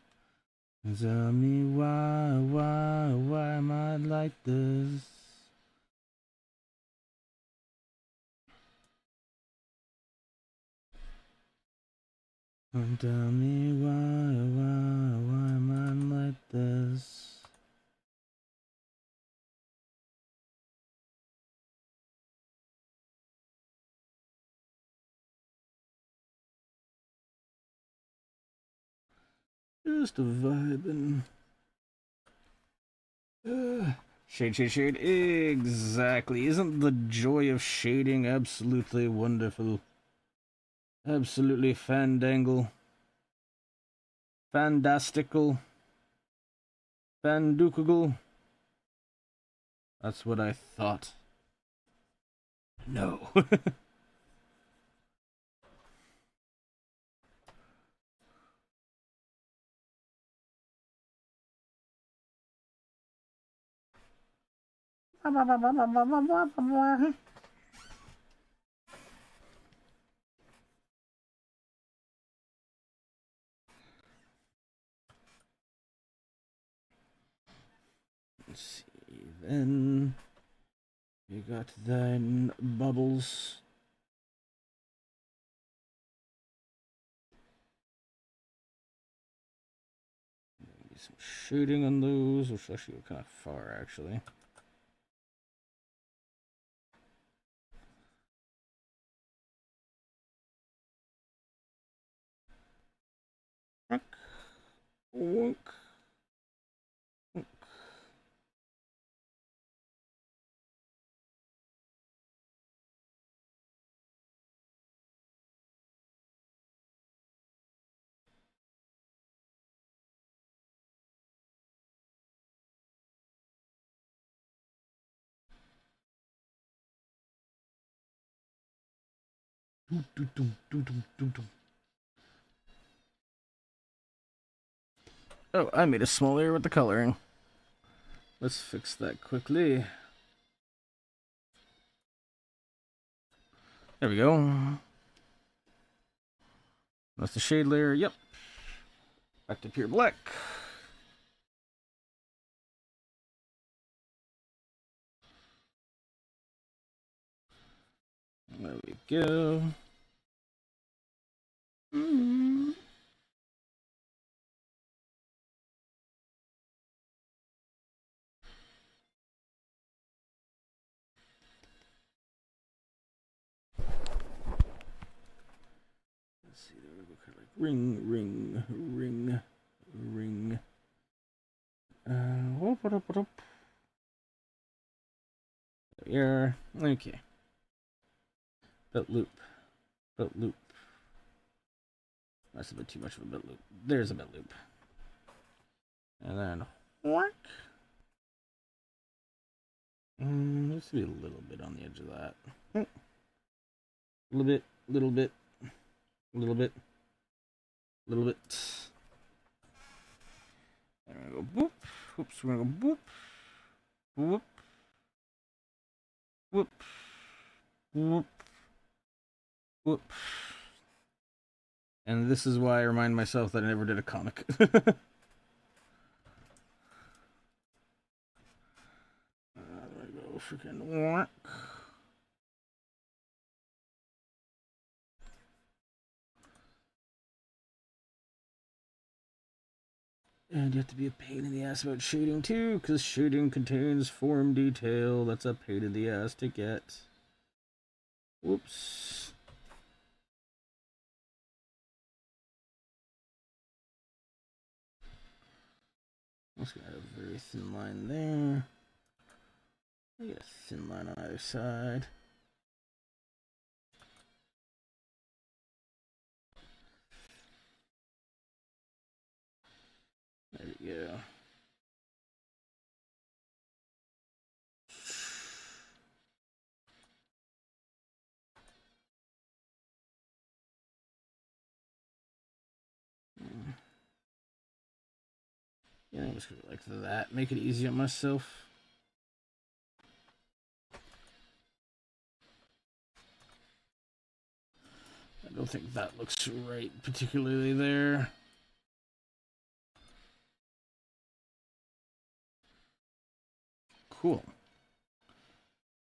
Tell me why am I like this? And tell me why am I like this? Just a vibing. Shade. Exactly. Isn't the joy of shading absolutely wonderful? Absolutely fandangle. Fandastical. Fandukagle. That's what I thought. No. Let's see, then you got then bubbles. Maybe some shooting on those, which actually go kind of far, actually. Wonk. Oh, I made a small error with the coloring. Let's fix that quickly. There we go. That's the shade layer. Yep. Back to pure black. There we go. Let's see, there we go. Kind of like ring, ring, ring, ring. What up? There we are. Okay. Belt loop. Belt loop. That's a bit too much of a belt loop. There's a belt loop. And then work. Let's be a little bit on the edge of that. A little bit, little bit, little bit, little bit. And we're gonna go boop. Oops, we're gonna go boop. Whoop. Whoop. Whoop. Whoop. And this is why I remind myself that I never did a comic. There we go, freaking work. And you have to be a pain in the ass about shading too, because shading contains form detail. That's a pain in the ass to get. Whoops. I'm just gonna have a very thin line there. I get a thin line on either side. There we go. Yeah, I'm just gonna go like that. Make it easy on myself. I don't think that looks right, particularly there. Cool.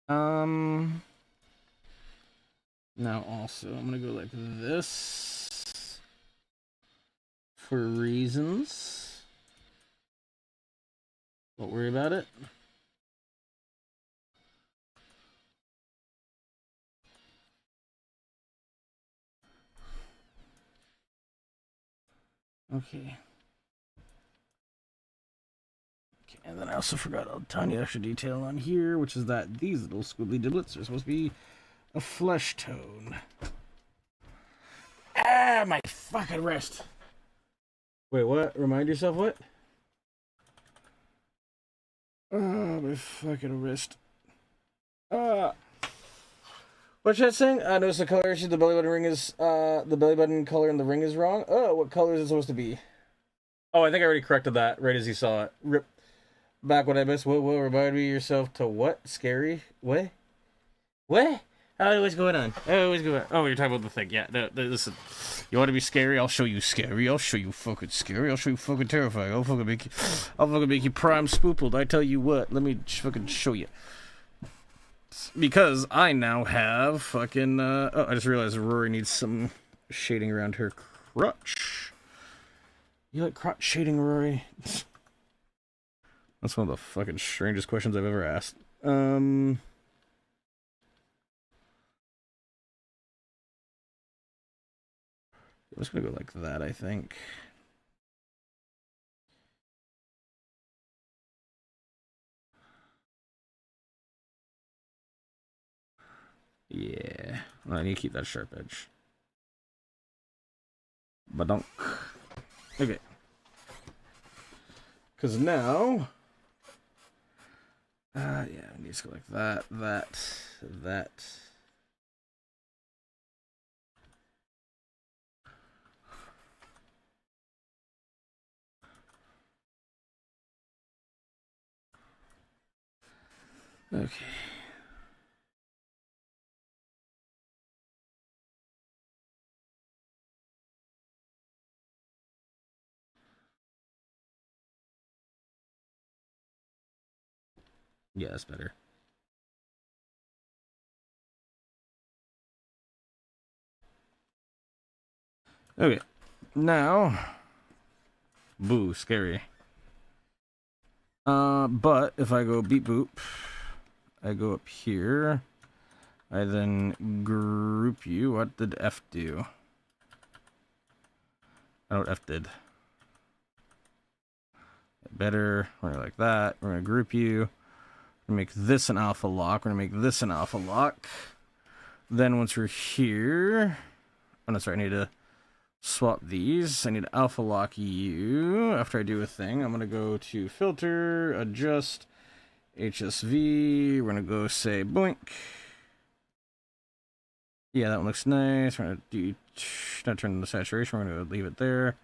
Now also, I'm gonna go like this for reasons. Don't worry about it. Okay. Okay, and then I also forgot a tiny extra detail on here, which is that these little squiggly diblets are supposed to be a flesh tone. Ah, my fucking wrist. Wait, what? Remind yourself what? Oh, my fucking wrist. What's that saying? I noticed the color issue. The belly button ring is the belly button color in the ring is wrong. Oh, what color is it supposed to be? Oh, I think I already corrected that right as you saw it. Rip. Back what I missed. What will remind me yourself to what? Scary? What? What? Oh, what's going on? Oh, what's going on? Oh, you're talking about the thing. Yeah, listen. You want to be scary? I'll show you scary. I'll show you fucking scary. I'll show you fucking terrifying. I'll fucking make you prime spoopled. I tell you what. Let me fucking show you. Because I now have fucking, oh, I just realized Rory needs some shading around her crotch. You like crotch shading, Rory? That's one of the fucking strangest questions I've ever asked. I'm just gonna go like that, I think. Yeah. I need to keep that sharp edge. Badonk. Okay. Because now... yeah, it needs to go like that, that. Okay. Yeah, that's better. Okay. Now... Boo, scary. But if I go beep boop, I go up here. I then group you. What did F do? I know what F did. Better. We're gonna like that. We're gonna group you. We're gonna make this an alpha lock. We're gonna make this an alpha lock. Then once we're here, oh no, sorry, I need to swap these. I need to alpha lock you. After I do a thing, I'm gonna go to filter, adjust, HSV. We're gonna go say boink. Yeah, that one looks nice. We're gonna do not turn the saturation. We're gonna leave it there.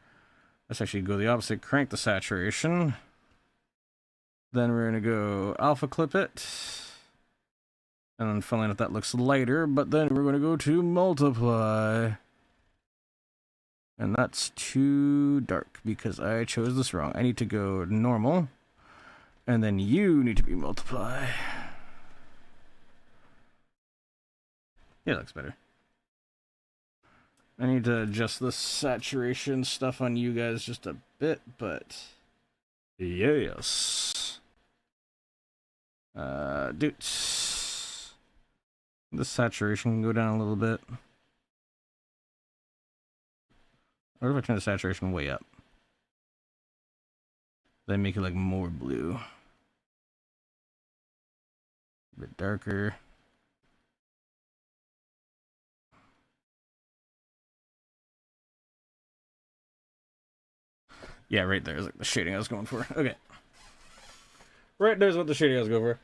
Let's actually go the opposite. Crank the saturation. Then we're gonna go alpha clip it. And then funnily enough, that looks lighter. But then we're gonna go to multiply. And that's too dark because I chose this wrong. I need to go normal. And then you need to be multiply. Yeah, that looks better. I need to adjust the saturation stuff on you guys just a bit, but yes. Dude, the saturation can go down a little bit. What if I turn the saturation way up? Then make it like more blue. A bit darker. Yeah, right there is like the shading I was going for. Okay. Right there's what the shading I was going for.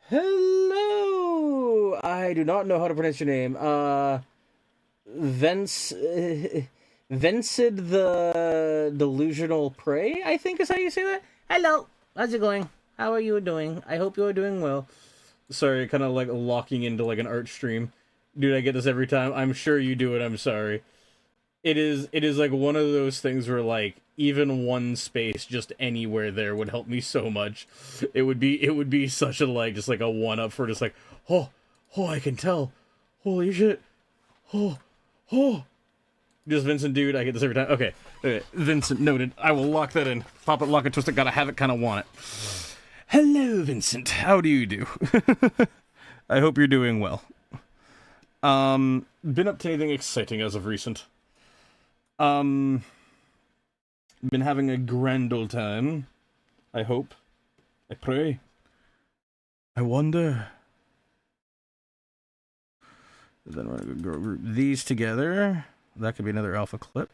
Hello! I do not know how to pronounce your name. Vincid the Delusional Prey, I think is how you say that. Hello! How's it going? How are you doing? I hope you're doing well. Sorry, kind of like locking into like an art stream. Dude, I get this every time. I'm sure you do it, I'm sorry. It is like one of those things where like even one space just anywhere there would help me so much. It would be such a like just like a one up for just like oh I can tell. Holy shit. Oh. Just Vincent, dude, I get this every time. Okay. Vincent noted. I will lock that in. Pop it, lock it, twist it, gotta have it, kinda want it. Hello, Vincent. How do you do? I hope you're doing well. Been up to anything exciting as of recent? Been having a grand old time. I hope. I pray. I wonder. Then we're gonna group these together. That could be another alpha clip.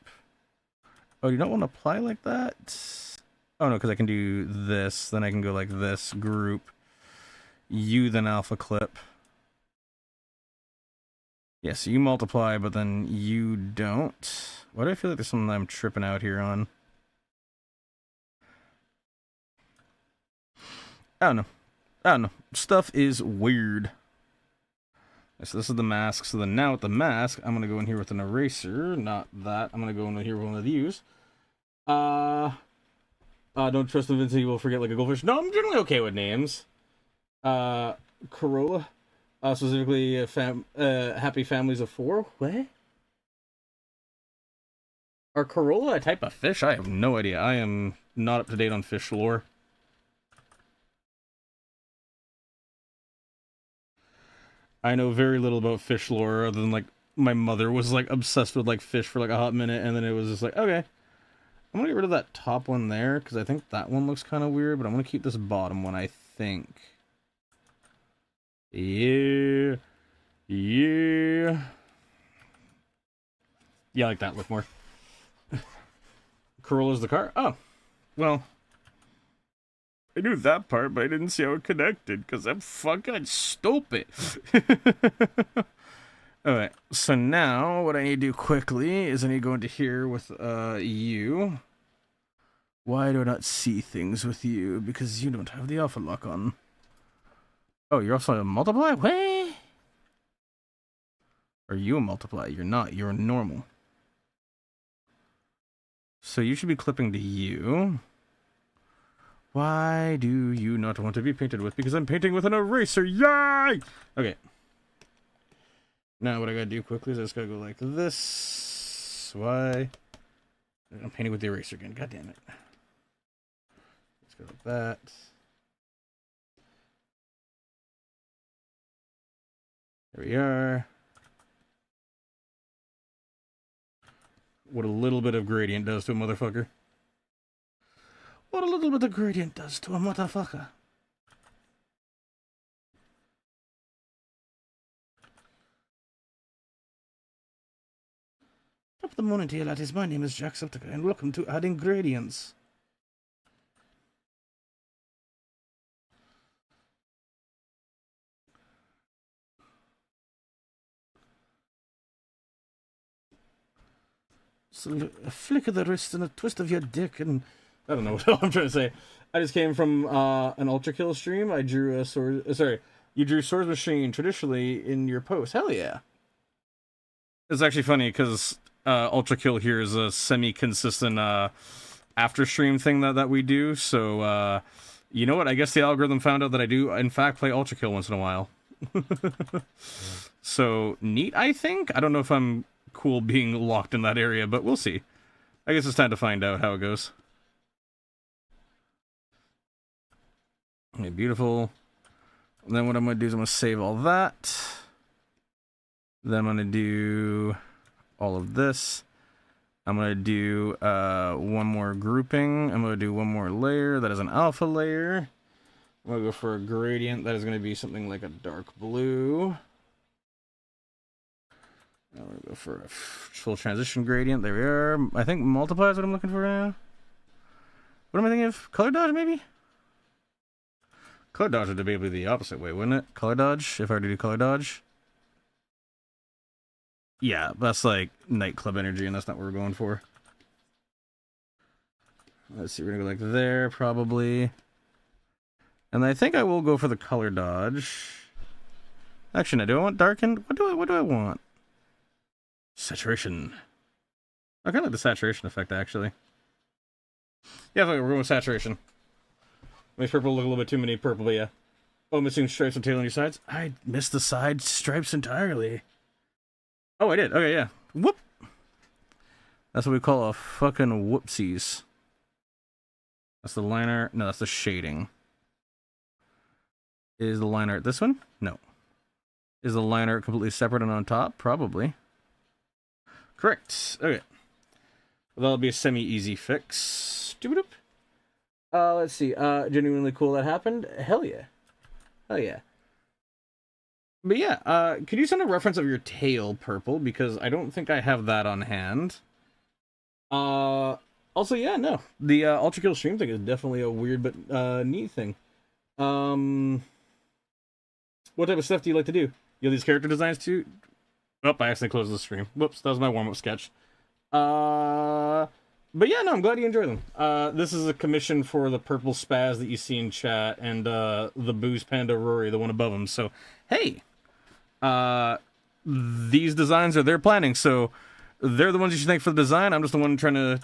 Oh, you don't want to apply like that? Oh no, because I can do this. Then I can go like this, group. You then alpha clip. Yeah, so you multiply, but then you don't. Why do I feel like there's something I'm tripping out here on? I don't know. I don't know. Stuff is weird. So this is the mask. So then now with the mask, I'm going to go in here with an eraser. Not that. I'm going to go in here with one of these. Don't trust him until you will forget like a goldfish. No, I'm generally okay with names. Corolla. Specifically, Happy Families of Four. What? Are Corolla a type of fish? I have no idea. I am not up to date on fish lore. I know very little about fish lore other than like my mother was like obsessed with like fish for like a hot minute, and then it was just like, okay, I'm gonna get rid of that top one there because I think that one looks kind of weird, but I'm gonna keep this bottom one, I think. Yeah, yeah, I like that look more. Corolla's the car. Oh, well, I knew that part, but I didn't see how it connected because I'm fucking stupid. Alright, so now what I need to do quickly is I need to go into here with you. Why do I not see things with you? Because you don't have the alpha lock on. Oh, you're also a multiply? What? Are you a multiply? You're not. You're a normal. So you should be clipping to you. Why do you not want to be painted with? Because I'm painting with an eraser. Yay! Okay. Now what I gotta do quickly is I just gotta go like this. Why? I'm painting with the eraser again. God damn it. Let's go like that. There we are. What a little bit of gradient does to a motherfucker. What a little bit of gradient does to a motherfucker. Top of the morning to you, laddies. My name is Jacksepticeye, and welcome to Adding Gradients. So a flick of the wrist and a twist of your dick, and I don't know what I'm trying to say. I just came from an Ultra Kill stream. I drew a sword. Sorry, you drew Swords Machine traditionally in your post. Hell yeah! It's actually funny because Ultra Kill here is a semi-consistent after stream thing that we do. So you know what? I guess the algorithm found out that I do in fact play Ultra Kill once in a while. So neat, I think. I don't know if I'm cool being locked in that area, but we'll see. I guess it's time to find out how it goes. Okay, beautiful. And then what I'm going to do is I'm going to save all that. Then I'm going to do all of this. I'm going to do one more grouping. I'm going to do one more layer. That is an alpha layer. I'm going to go for a gradient. That is going to be something like a dark blue. I'm going to go for a full transition gradient. There we are. I think multiply is what I'm looking for now. What am I thinking of? Color dodge, maybe? Color dodge would be the opposite way, wouldn't it? Color dodge, if I were to do color dodge. Yeah, that's like nightclub energy, and that's not what we're going for. Let's see, we're gonna go like there, probably. And I think I will go for the color dodge. Actually, no, do I want darkened? What do I want? Saturation. I kind of like the saturation effect, actually. Yeah, I think we're going with saturation. Makes purple look a little bit too many purple, but yeah. Oh, missing stripes and tail on your sides? I missed the side stripes entirely. Oh, I did. Okay, yeah. Whoop. That's what we call a fucking whoopsies. That's the liner. No, that's the shading. Is the line art this one? No. Is the line art completely separate and on top? Probably. Correct. Okay. Well, that'll be a semi-easy fix. Doop-doop. Let's see. Genuinely cool that happened. Hell yeah. Hell yeah. But yeah, could you send a reference of your tail purple? Because I don't think I have that on hand. Also, yeah, no. The Ultra Kill stream thing is definitely a weird but neat thing. What type of stuff do you like to do? You have these character designs too? Oh, I accidentally closed the stream. Whoops, that was my warm-up sketch. But yeah, no, I'm glad you enjoy them. This is a commission for the purple spaz that you see in chat, and the booze panda Rory, the one above him. So, hey, these designs are their planning, so they're the ones you should thank for the design. I'm just the one trying to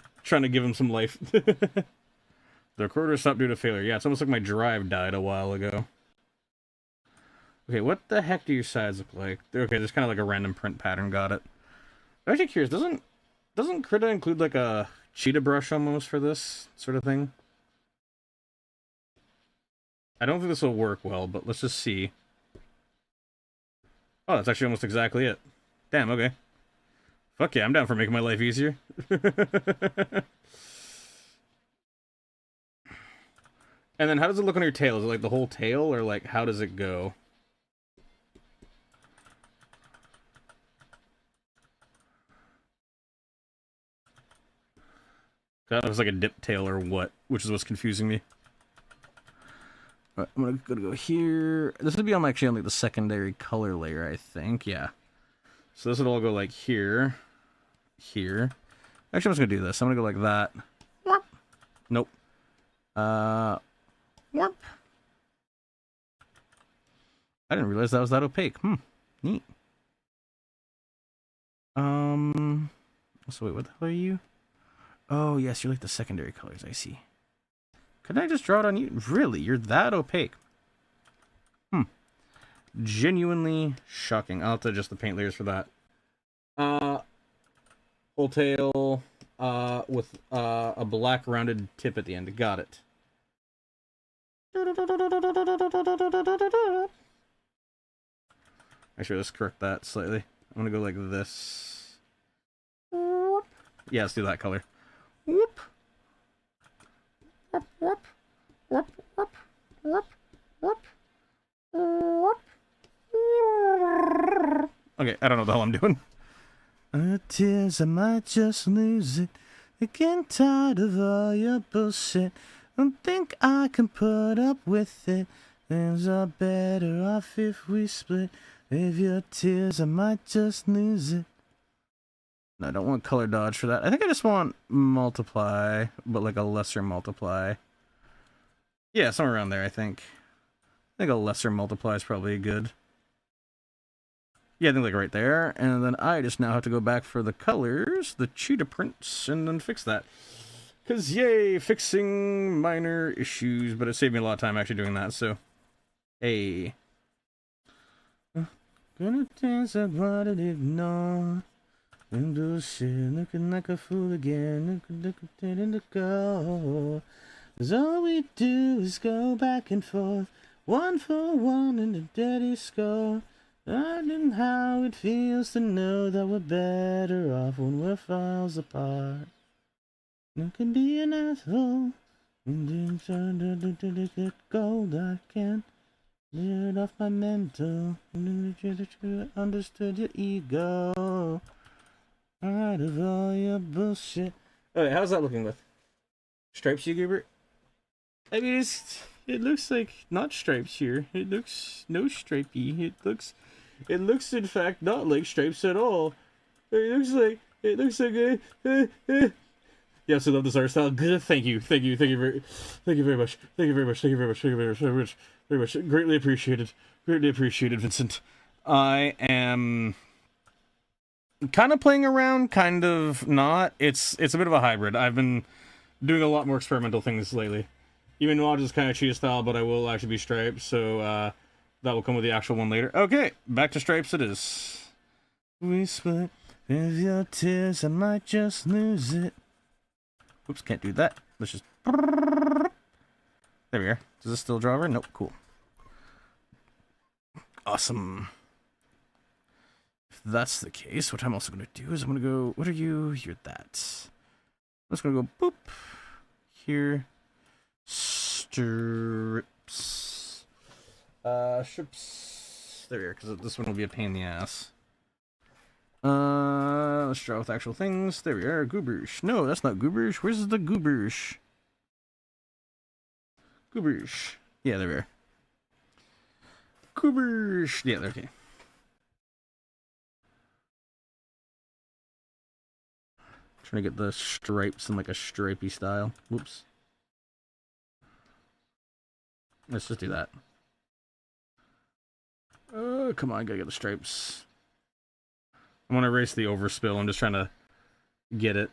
give them some life. The recorder stopped due to failure. Yeah, it's almost like my drive died a while ago. Okay, what the heck do your sides look like? Okay, there's kind of like a random print pattern. Got it. I'm actually curious. Doesn't Krita include like a cheetah brush almost for this sort of thing? I don't think this will work well, but let's just see. Oh, that's actually almost exactly it. Damn, okay. Fuck yeah, I'm down for making my life easier. And then how does it look on your tail? Is it like the whole tail, or like how does it go? I don't know if it's like a dip tail or what, which is what's confusing me. Right, I'm gonna go here. This would be on actually on like the secondary color layer, I think. Yeah. So this would all go like here, here. Actually, I'm just gonna do this. I'm gonna go like that. Nope. Warp. I didn't realize that was that opaque. Neat. So wait, what the hell are you? Oh, yes, you're like the secondary colors, I see. Couldn't I just draw it on you? Really? You're that opaque? Genuinely shocking. I'll have to adjust the paint layers for that. Whole tail, with, a black rounded tip at the end. Got it. Actually, let's correct that slightly. I'm gonna go like this. Yeah, let's do that color. Whoop. Whoop, whoop, whoop, whoop, whoop, whoop, whoop. Okay, I don't know what the hell I'm doing. Tears, I might just lose it. I get tired of all your bullshit. I think I can put up with it. Things are better off if we split. With your tears, I might just lose it. No, I don't want color dodge for that. I think I just want multiply, but like a lesser multiply. Yeah, somewhere around there, I think. I think a lesser multiply is probably good. Yeah, I think like right there. And then I just now have to go back for the colors, the cheetah prints, and then fix that. Because, yay, fixing minor issues, but it saved me a lot of time actually doing that, so. Hey. Gonna dance at what I ignore. And bullshit, looking like a fool again. Looking in the go. 'Cause all we do is go back and forth. 1 for 1 and a dirty score. And how it feels to know that we're better off when we're miles apart. You can be an asshole. And then turn to get gold. I can't get it off my mental. And you understood your ego. Out of all your bullshit. Alright, how's that looking with stripes, you Gilbert? I mean, it looks like not stripes here. It looks no stripey. It looks in fact not like stripes at all. It looks like yes, I love this art style. Thank you very much. Very much. Greatly appreciated. Vincent. I am kind of playing around, kind of not. It's a bit of a hybrid. I've been doing a lot more experimental things lately. Even though I'll just kind of cheetah style, but I will actually be striped, so that will come with the actual one later. Okay, back to stripes it is. We split with your tears, I might just lose it. Oops, can't do that. Let's just... There we are. Does this still draw over? Nope, cool. Awesome. If that's the case, what I'm also going to do is I'm going to go... What are you? You're that. I'm just going to go boop. Here. Strips. Strips. There we are, because this one will be a pain in the ass. Let's draw with actual things. There we are. Gooberish. No, that's not gooberish. Where's the gooberish? Gooberish. Yeah, there we are. Gooberish. Yeah, there. Okay. Trying to get the stripes in like a stripey style. Whoops. Let's just do that. Come on, gotta get the stripes. I want to erase the overspill. I'm just trying to get it.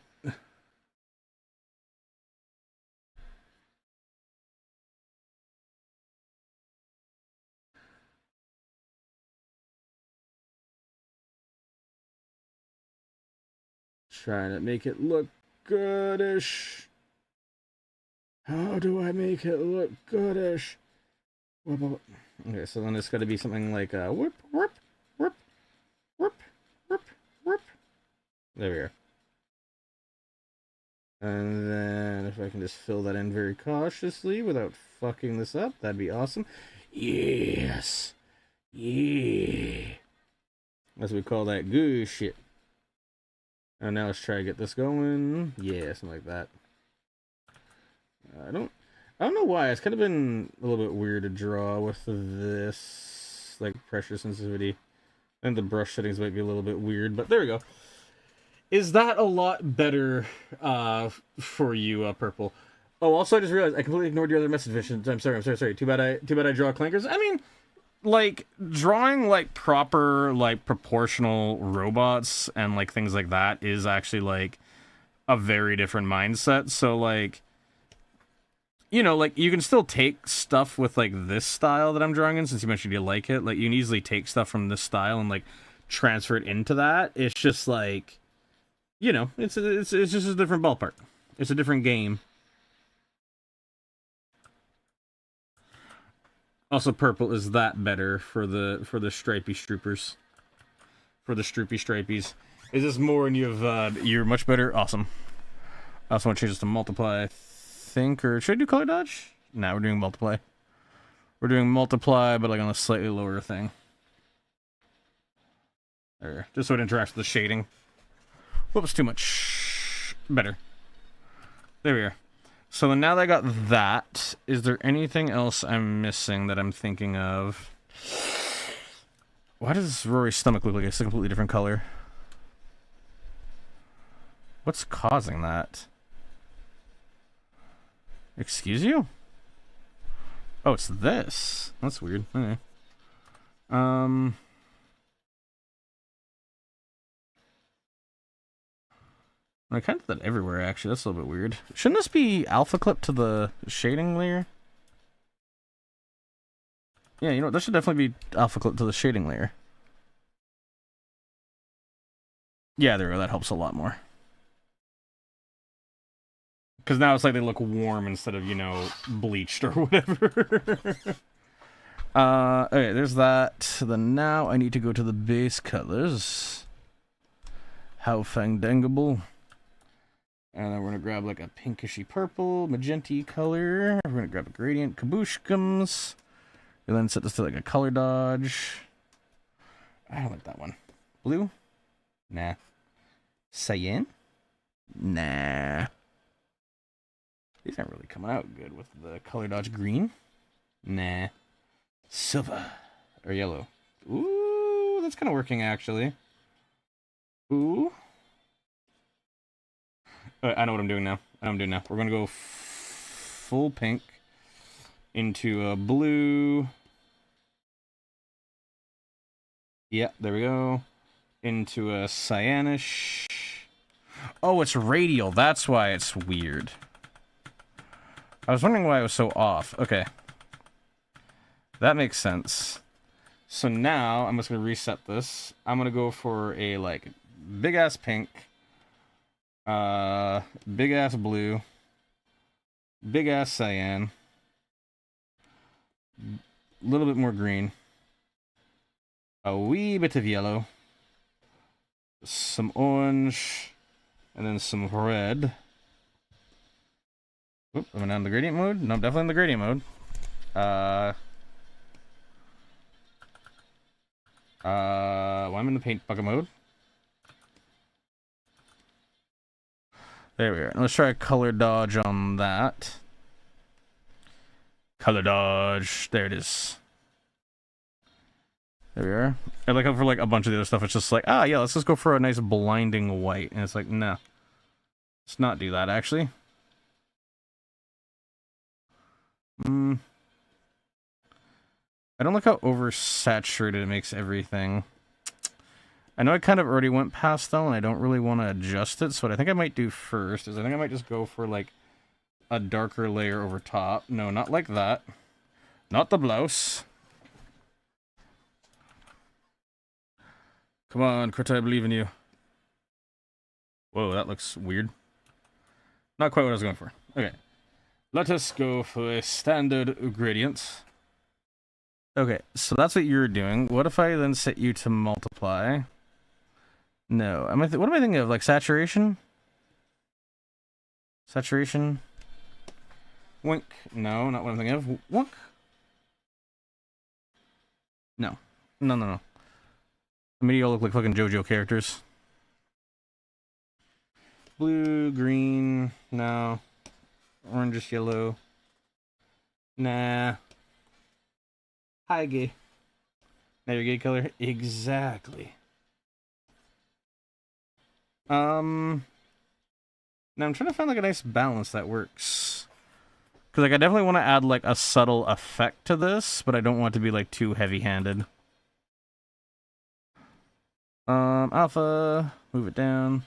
Trying to make it look goodish. How do I make it look goodish? Okay, so then it's got to be something like a whoop, whoop, whoop, whoop, whoop, whoop. There we go. And then if I can just fill that in very cautiously without fucking this up, that'd be awesome. Yes. Yeah. That's what we call that good shit. And now let's try to get this going. Yeah, something like that. I don't know why. It's kind of been a little bit weird to draw with this, like, pressure sensitivity. And the brush settings might be a little bit weird, but there we go. Is that a lot better for you, Purple? Oh, also I just realized I completely ignored your other message. I'm sorry. Too bad I draw clankers. I mean, like, drawing, like, proper, like, proportional robots and, like, things like that is actually, like, a very different mindset. So, like, you know, like, you can still take stuff with, like, this style that I'm drawing in, since you mentioned you like it. Like, you can easily take stuff from this style and, like, transfer it into that. It's just, like, you know, it's just a different ballpark. It's a different game. Also, purple is that better for the stripy stroopers. For the stroopy stripies. Is this more and you're much better? Awesome. I also want to change this to multiply, I think, or should I do color dodge? Nah, we're doing multiply. We're doing multiply, but like on a slightly lower thing. There, just so it interacts with the shading. Whoops, too much. Better. There we are. So then now that I got that, is there anything else I'm missing that I'm thinking of? Why does Rory's stomach look like it's a completely different color? What's causing that? Excuse you? Oh, it's this. That's weird. Okay. I kind of did that everywhere, actually. That's a little bit weird. Shouldn't this be alpha clip to the shading layer? Yeah, you know what? This should definitely be alpha clip to the shading layer. Yeah, there we go. That helps a lot more. Because now it's like they look warm instead of, you know, bleached or whatever. Okay, there's that. Then now I need to go to the base colors. How fangdangable. And then we're going to grab like a pinkishy purple, magenta color. We're going to grab a gradient kabushkums. And then set this to like a color dodge. I don't like that one. Blue? Nah. Cyan? Nah. These aren't really coming out good with the color dodge green. Nah. Silver. Or yellow. Ooh, that's kind of working actually. Ooh. I know what I'm doing now. We're going to go full pink into a blue. Yeah, there we go. Into a cyanish. Oh, it's radial. That's why it's weird. I was wondering why it was so off. Okay. That makes sense. So now, I'm just going to reset this. I'm going to go for a, like, big-ass pink. Big-ass blue. Big-ass cyan. A little bit more green. A wee bit of yellow. Some orange. And then some red. Oop, am I not in the gradient mode? No, I'm definitely in the gradient mode. Well, I'm in the paint bucket mode. There we are. Let's try a color dodge on that. Color dodge. There it is. There we are. I like how for like a bunch of the other stuff, it's just like, ah, yeah, let's just go for a nice blinding white. And it's like, no. Let's not do that, actually. I don't like how oversaturated it makes everything. I know I kind of already went pastel, and I don't really want to adjust it, so what I think I might do first is I think I might just go for, like, a darker layer over top. No, not like that. Not the blouse. Come on, Krita, I believe in you. Whoa, that looks weird. Not quite what I was going for. Okay. Let us go for a standard gradient. Okay, so that's what you're doing. What if I then set you to multiply? No. What am I thinking of? Like saturation? Saturation? Wink. No, not what I'm thinking of. Wink. No. No, no, no. Maybe you all look like fucking JoJo characters. Blue, green, no. Orange, yellow. Nah. Hi, gay. Now your gay color? Exactly. Now I'm trying to find like a nice balance that works. Because like I definitely want to add like a subtle effect to this, but I don't want it to be like too heavy-handed. Alpha, move it down.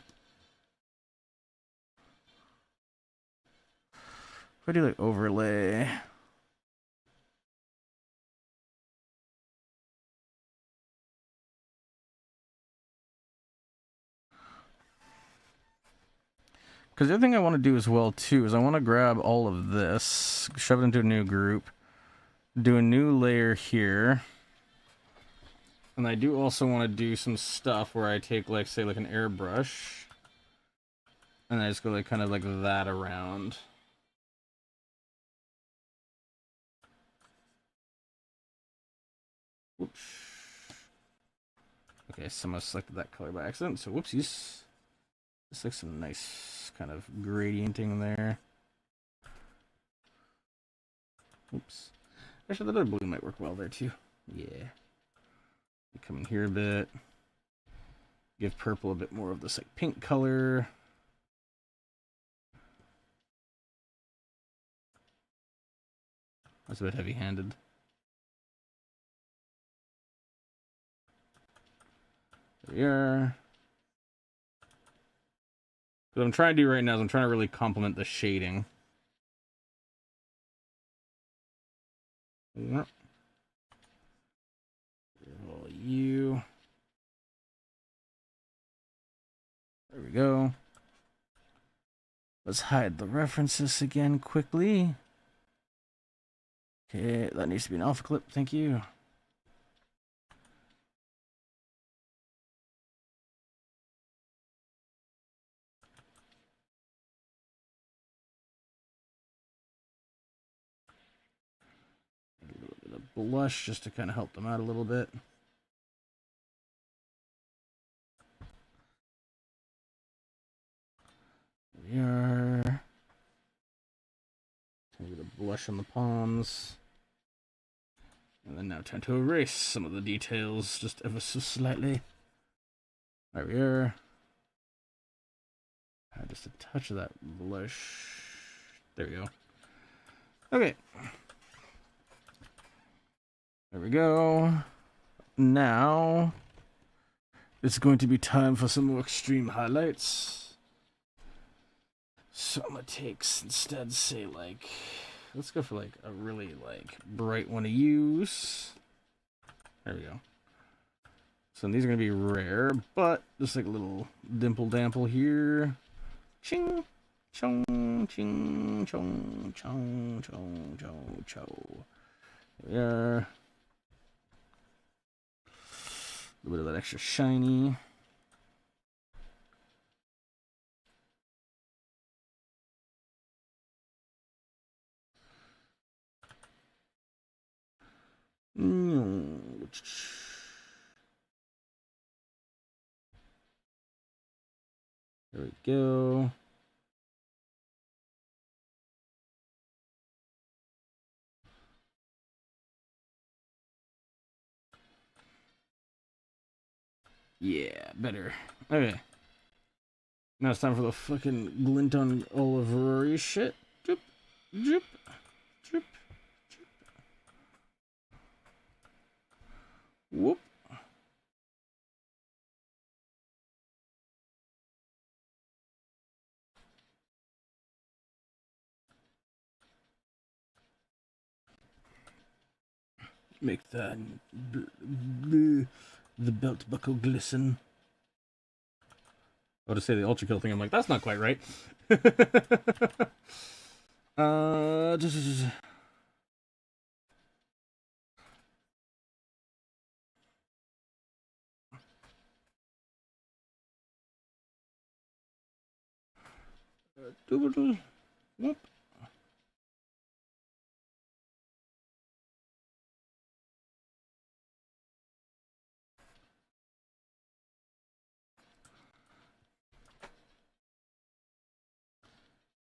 If I do like overlay. Because the other thing I want to do as well too is I want to grab all of this, shove it into a new group, do a new layer here. And I do also want to do some stuff where I take like, say like an airbrush, and I just go like kind of like that around. Whoops. Okay, someone selected that color by accident, so whoopsies. Just like some nice kind of gradienting there. Oops. Actually, that other blue might work well there too. Yeah. Come in here a bit. Give purple a bit more of this like pink color. That's a bit heavy-handed. There we are. What I'm trying to do right now is I'm trying to really complement the shading. Yep. You. There we go. Let's hide the references again quickly. Okay, that needs to be an alpha clip. Thank you. A little bit of blush just to kind of help them out a little bit. There we are. A bit of blush on the palms. And then now time to erase some of the details just ever so slightly. There we are. Just a touch of that blush. There we go. Okay. There we go. Now, it's going to be time for some more extreme highlights. So I'm gonna take instead, say like, let's go for like a really like bright one to use. There we go. So these are gonna be rare, but just like a little dimple dample here. Ching, chong, ching, chong, chong, chong, chong, chong. There. A little bit of that extra shiny. There we go. Yeah, better. Okay. Now it's time for the fucking glint on Olivery shit. Droop, droop, droop, droop. Whoop. Make the belt buckle glisten. I would say the ultra kill thing. I'm like, that's not quite right. Whoop.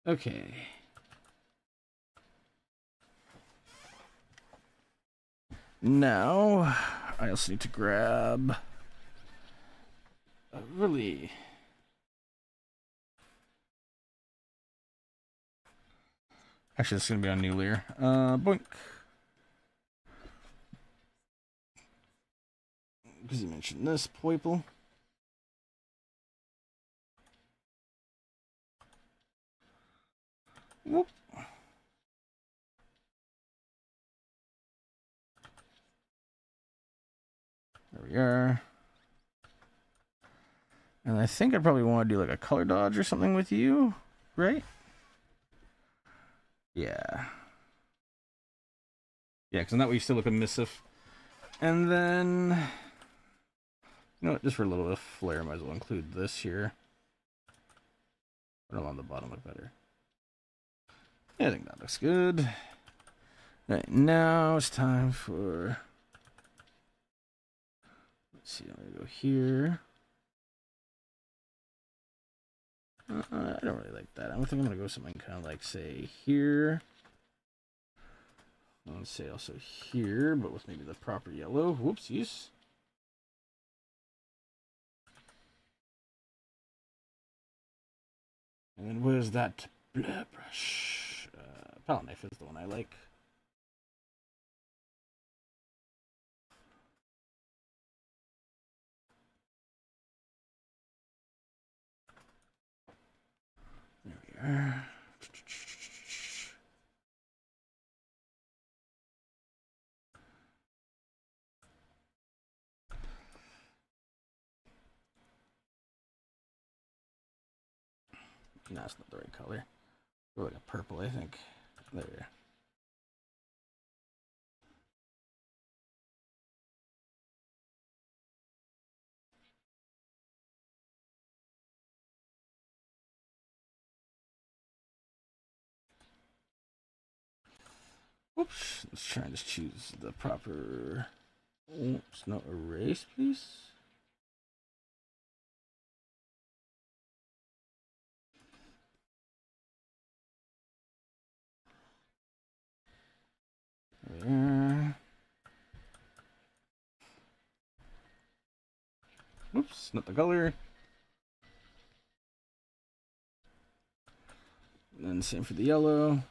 Okay. Now, I also need to grab a really... Actually, it's going to be on New Lear. Boink. Because you mentioned this, Poiple. Whoop. There we are. And I think I'd probably want to do like a color dodge or something with you, right? Yeah. Yeah, because in that way you still look emissive. And then, you know what, just for a little bit of flair, might as well include this here. But along the bottom look better. Yeah, I think that looks good. All right, now it's time for... Let's see, I'm gonna go here. I don't really like that. I don't think I'm gonna go something kind of like, say, here. I want to say also here, but with maybe the proper yellow. Whoopsies. And then where's that blur brush? Palette knife is the one I like. There we are. No, it's not the right color. Or like a purple, I think. There. Oops. Let's try and just choose the proper... Oops, no, erase, please. There. Oops, not the color. And then same for the yellow.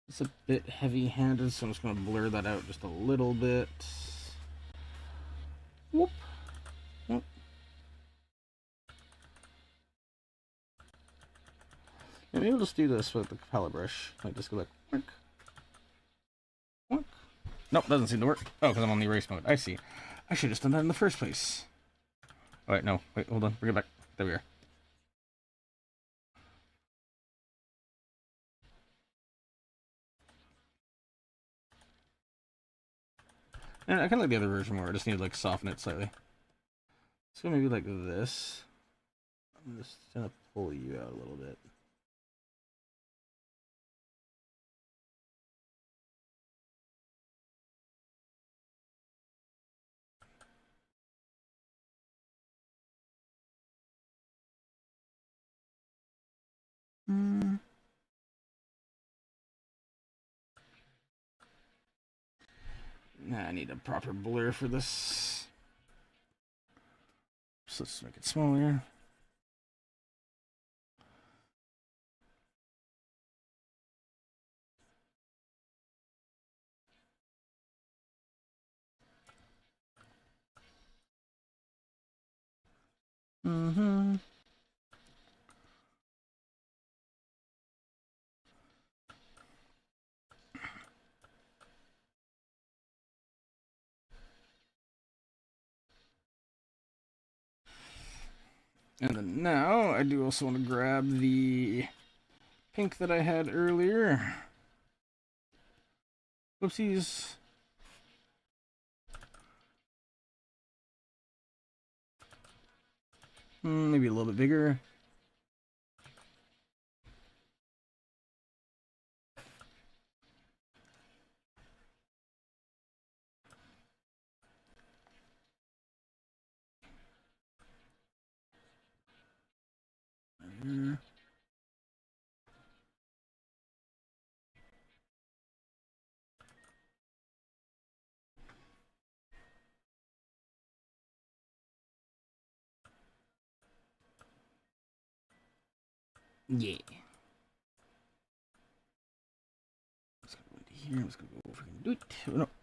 It's a bit heavy-handed, so I'm just going to blur that out just a little bit. Whoop. Whoop. Maybe I'll just do this with the palette brush. Like, just go like, work. Work. Nope, doesn't seem to work. Oh, because I'm on the erase mode. I see. I should have done that in the first place. Oh, wait, no. Wait, hold on. Bring it back. There we are. And I kind of like the other version where I just need to like soften it slightly. So maybe like this. I'm just gonna pull you out a little bit. Hmm. Nah, I need a proper blur for this. So let's make it smaller. Mm-hmm. And then now I do also want to grab the pink that I had earlier. Whoopsies. Maybe a little bit bigger. Yeah. Let's go into here. I'm just gonna go over and do it.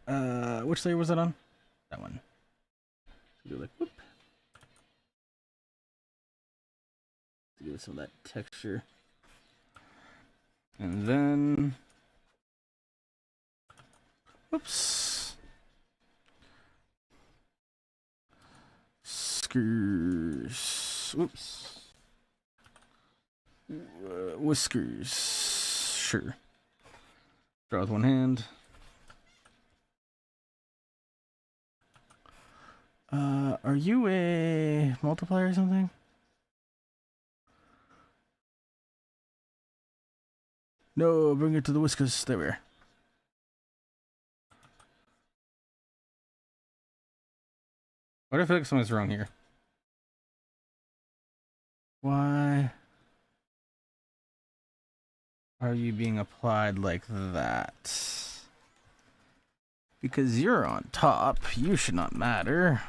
Oh, no. Which layer was that on? That one. Do like whoop. To give it some of that texture. And then, whoops. Whiskers. Whoops. Whiskers. Sure. Draw with one hand. Are you a multiplier or something? No, bring it to the whiskers. There we are. What if I feel like something's wrong here? Why are you being applied like that? Because you're on top, you should not matter.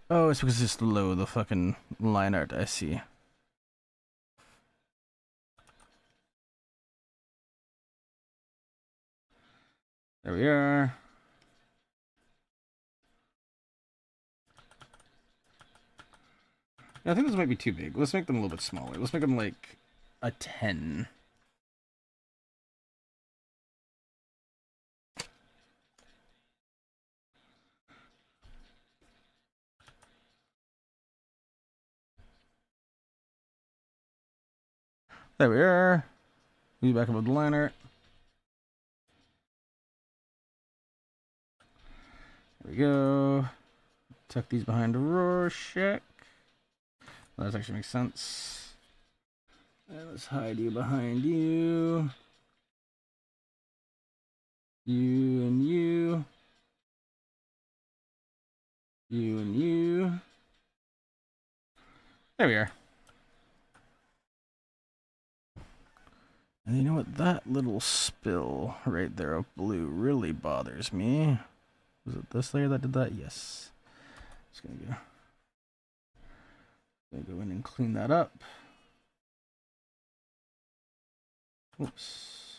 Oh, it's because it's below the fucking line art, I see. There we are. I think this might be too big. Let's make them a little bit smaller. Let's make them like a 10. There we are. Move back up with the line art. There we go. Tuck these behind Rorschach. Well, that actually makes sense. And let's hide you behind you. You and you. You and you. There we are. And you know what? That little spill right there of blue really bothers me. Was it this layer that did that? Yes. Just gonna go in and clean that up. Oops.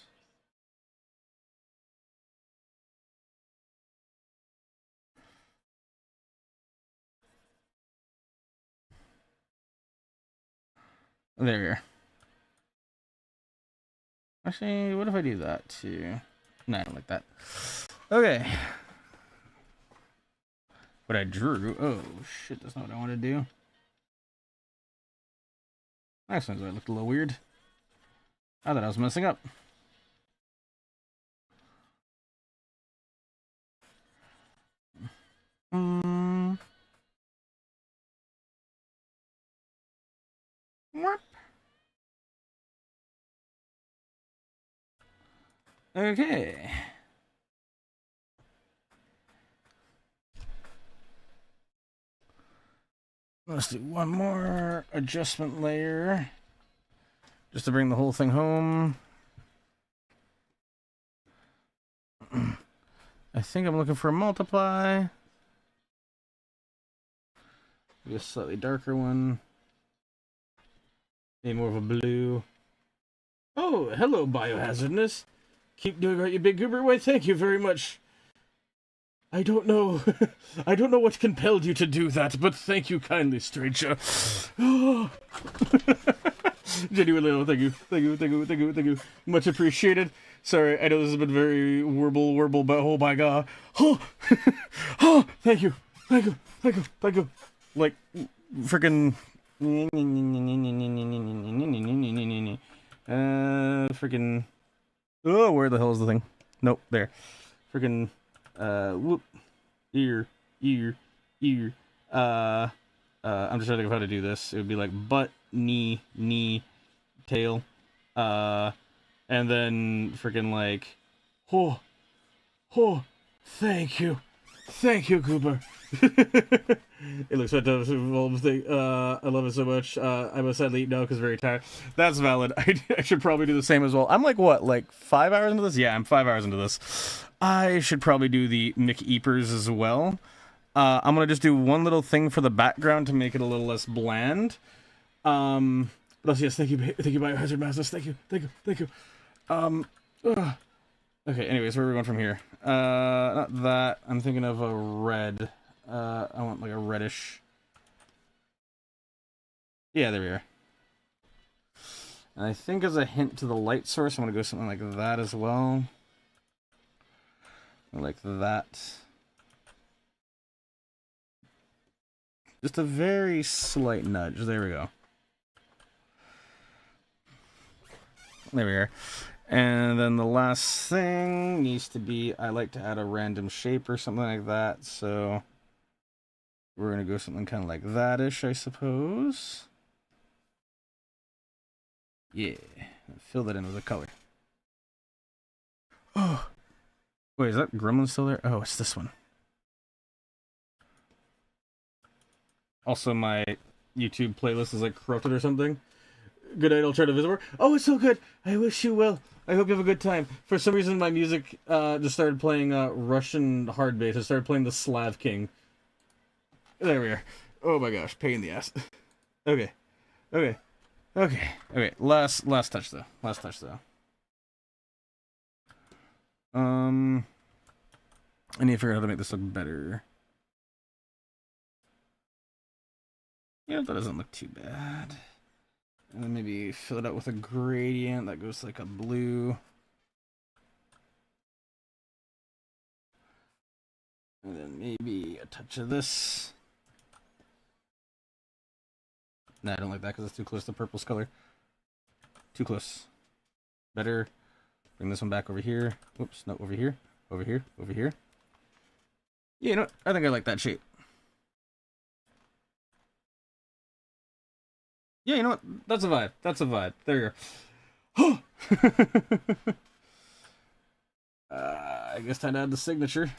There we are. Actually, what if I do that too? No, I don't like that. Okay. What I drew. Oh, shit, that's not what I want to do. That sounds like it looked a little weird. I thought I was messing up. Okay. Let's do one more adjustment layer. Just to bring the whole thing home. I think I'm looking for a multiply. Maybe a slightly darker one. Maybe more of a blue. Oh, hello, Biohazardness. Keep doing right, you big goober. Why, thank you very much. I don't know. I don't know what compelled you to do that, but thank you kindly, stranger. Genuinely, no, thank you. Thank you, thank you, thank you, thank you. Much appreciated. Sorry, I know this has been very warble, but oh my god. Oh, oh, thank you. Thank you, thank you, thank you. Like, freaking. Freaking. Oh, where the hell is the thing? Nope, there. Freaking. Whoop. Ear. I'm just trying to think of how to do this. It would be like butt, knee, tail. And then freaking like. Oh, thank you. Thank you, Cooper. It looks fantastic. I love it so much. I must sadly eat now because very tired. That's valid. I should probably do the same as well. I'm like, what, like 5 hours into this? Yeah, I'm 5 hours into this. I should probably do the McEepers as well. I'm going to just do one little thing for the background to make it a little less bland. But yes, thank you, Biohazard Masters. Thank you. Okay, anyways, where are we going from here? Not that. I'm thinking of a red. I want like a reddish. Yeah, there we are. And I think as a hint to the light source, I'm going to go something like that as well. Like that. Just a very slight nudge. There we go. There we are. And then the last thing needs to be, I like to add a random shape or something like that, so we're going to go something kind of like that-ish, I suppose. Yeah. Fill that in with a color. Oh! Wait, is that gremlin still there? Oh, it's this one. Also, my YouTube playlist is like corrupted or something. Good night, I'll try to visit more. Oh, it's so good! I wish you well. I hope you have a good time. For some reason, my music just started playing Russian hard bass. It started playing the Slav King. There we are. Oh my gosh, pain in the ass. Okay. Last touch though. I need to figure out how to make this look better. Yeah, that doesn't look too bad. And then maybe fill it out with a gradient that goes like a blue. And then maybe a touch of this. Nah, I don't like that because it's too close to purple's color. Too close. Better. Bring this one back over here. Whoops, no, over here. Over here. Yeah, you know what? I think I like that shape. Yeah, you know what? That's a vibe. There you go. I guess time to add the signature.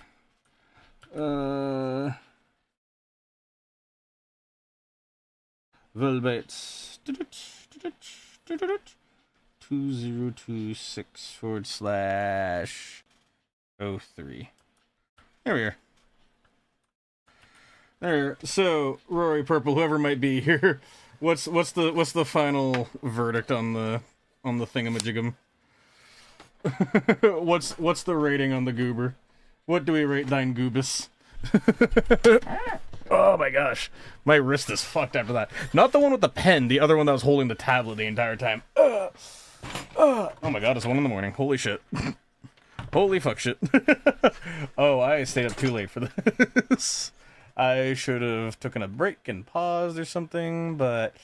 Velvet 2026/03. There we are. There. So, Rory Purple, whoever might be here, what's the final verdict on the thingamajigam? what's the rating on the goober? What do we rate thine goobus? Oh my gosh, my wrist is fucked after that. Not the one with the pen, the other one that was holding the tablet the entire time. Oh my god, it's 1 in the morning. Holy shit. Holy fuck shit. Oh, I stayed up too late for this. I should have taken a break and paused or something, but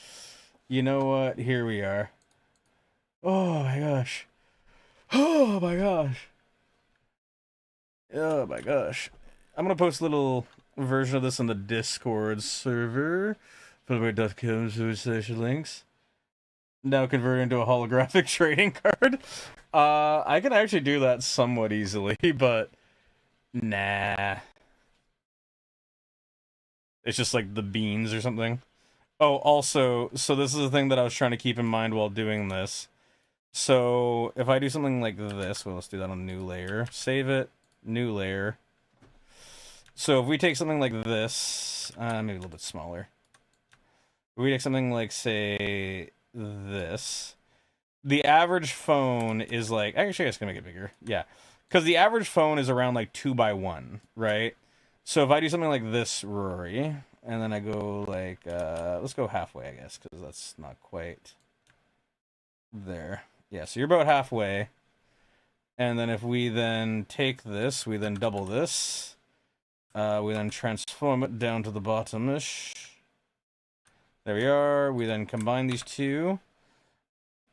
you know what? Here we are. Oh my gosh. Oh my gosh. Oh my gosh. I'm gonna post a little version of this on the Discord server. Filbert.com/links. Now convert into a holographic trading card. I can actually do that somewhat easily, but nah. It's just like the beans or something. Oh, also, so this is the thing that I was trying to keep in mind while doing this. So if I do something like this, well, let's do that on a new layer. Save it. new layer. So if we take something like this, maybe a little bit smaller. If we take something like, say, this. The average phone is like, actually, I guess I'm gonna make it bigger. Yeah, because the average phone is around like 2x1, right? So if I do something like this, Rory, and then I go like, let's go halfway, I guess, because that's not quite there. Yeah, so you're about halfway. And then if we then take this, we then double this. We then transform it down to the bottom-ish. There we are. We then combine these two.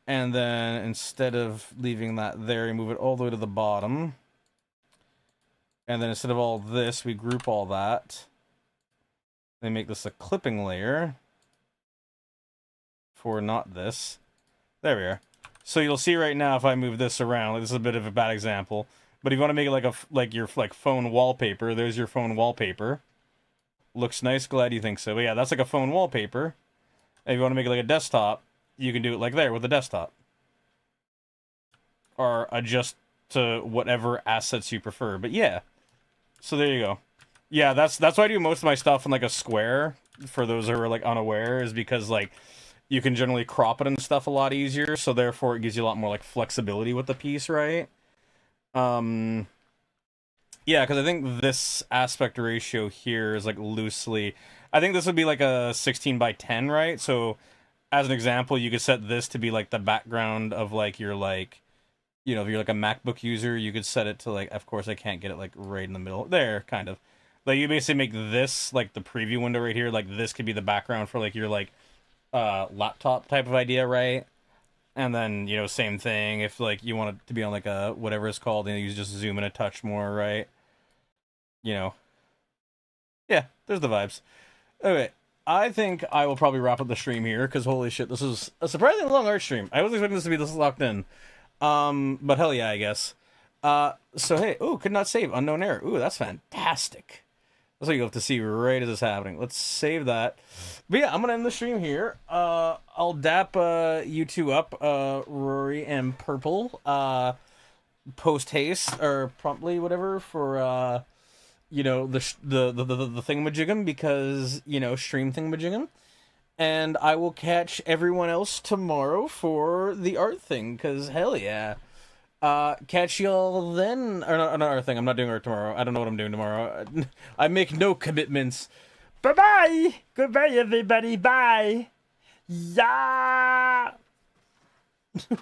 And then instead of leaving that there, we move it all the way to the bottom. And then instead of all this, we group all that. Then make this a clipping layer. For not this. There we are. So you'll see right now if I move this around, like this is a bit of a bad example, but if you want to make it like your phone wallpaper, there's your phone wallpaper. Looks nice, glad you think so. But yeah, that's like a phone wallpaper. And if you want to make it like a desktop, you can do it like there with the desktop. Or adjust to whatever assets you prefer. But yeah. So there you go. Yeah, that's why I do most of my stuff in like a square, for those who are like unaware, is because like you can generally crop it and stuff a lot easier, so therefore it gives you a lot more like flexibility with the piece, right? Yeah, because I think this aspect ratio here is like loosely, I think this would be like a 16:10, right? So as an example, you could set this to be like the background of like your like, you know, if you're like a MacBook user, you could set it to like, of course I can't get it like right in the middle there, kind of. Like you basically make this like the preview window right here, like this could be the background for like your like laptop type of idea, right? And then, you know, same thing if like you want it to be on like a whatever it's called, and you just zoom in a touch more, right? You know, yeah, there's the vibes. Okay, I think I will probably wrap up the stream here, because holy shit, this is a surprisingly long art stream. I wasn't expecting this to be this locked in, but hell yeah, I guess. So hey, ooh, could not save, unknown error. Ooh, that's fantastic. That's what you have to see right as it's happening. Let's save that. But yeah, I'm gonna end the stream here. I'll dap you two up, Rory and Purple, post haste or promptly, whatever, for you know, the thingamajigam, because you know, stream thingamajigam. And I will catch everyone else tomorrow for the art thing, because hell yeah. Catch y'all then. Or not art thing. I'm not doing art tomorrow. I don't know what I'm doing tomorrow. I make no commitments. Bye-bye. Goodbye, everybody. Bye. Yeah.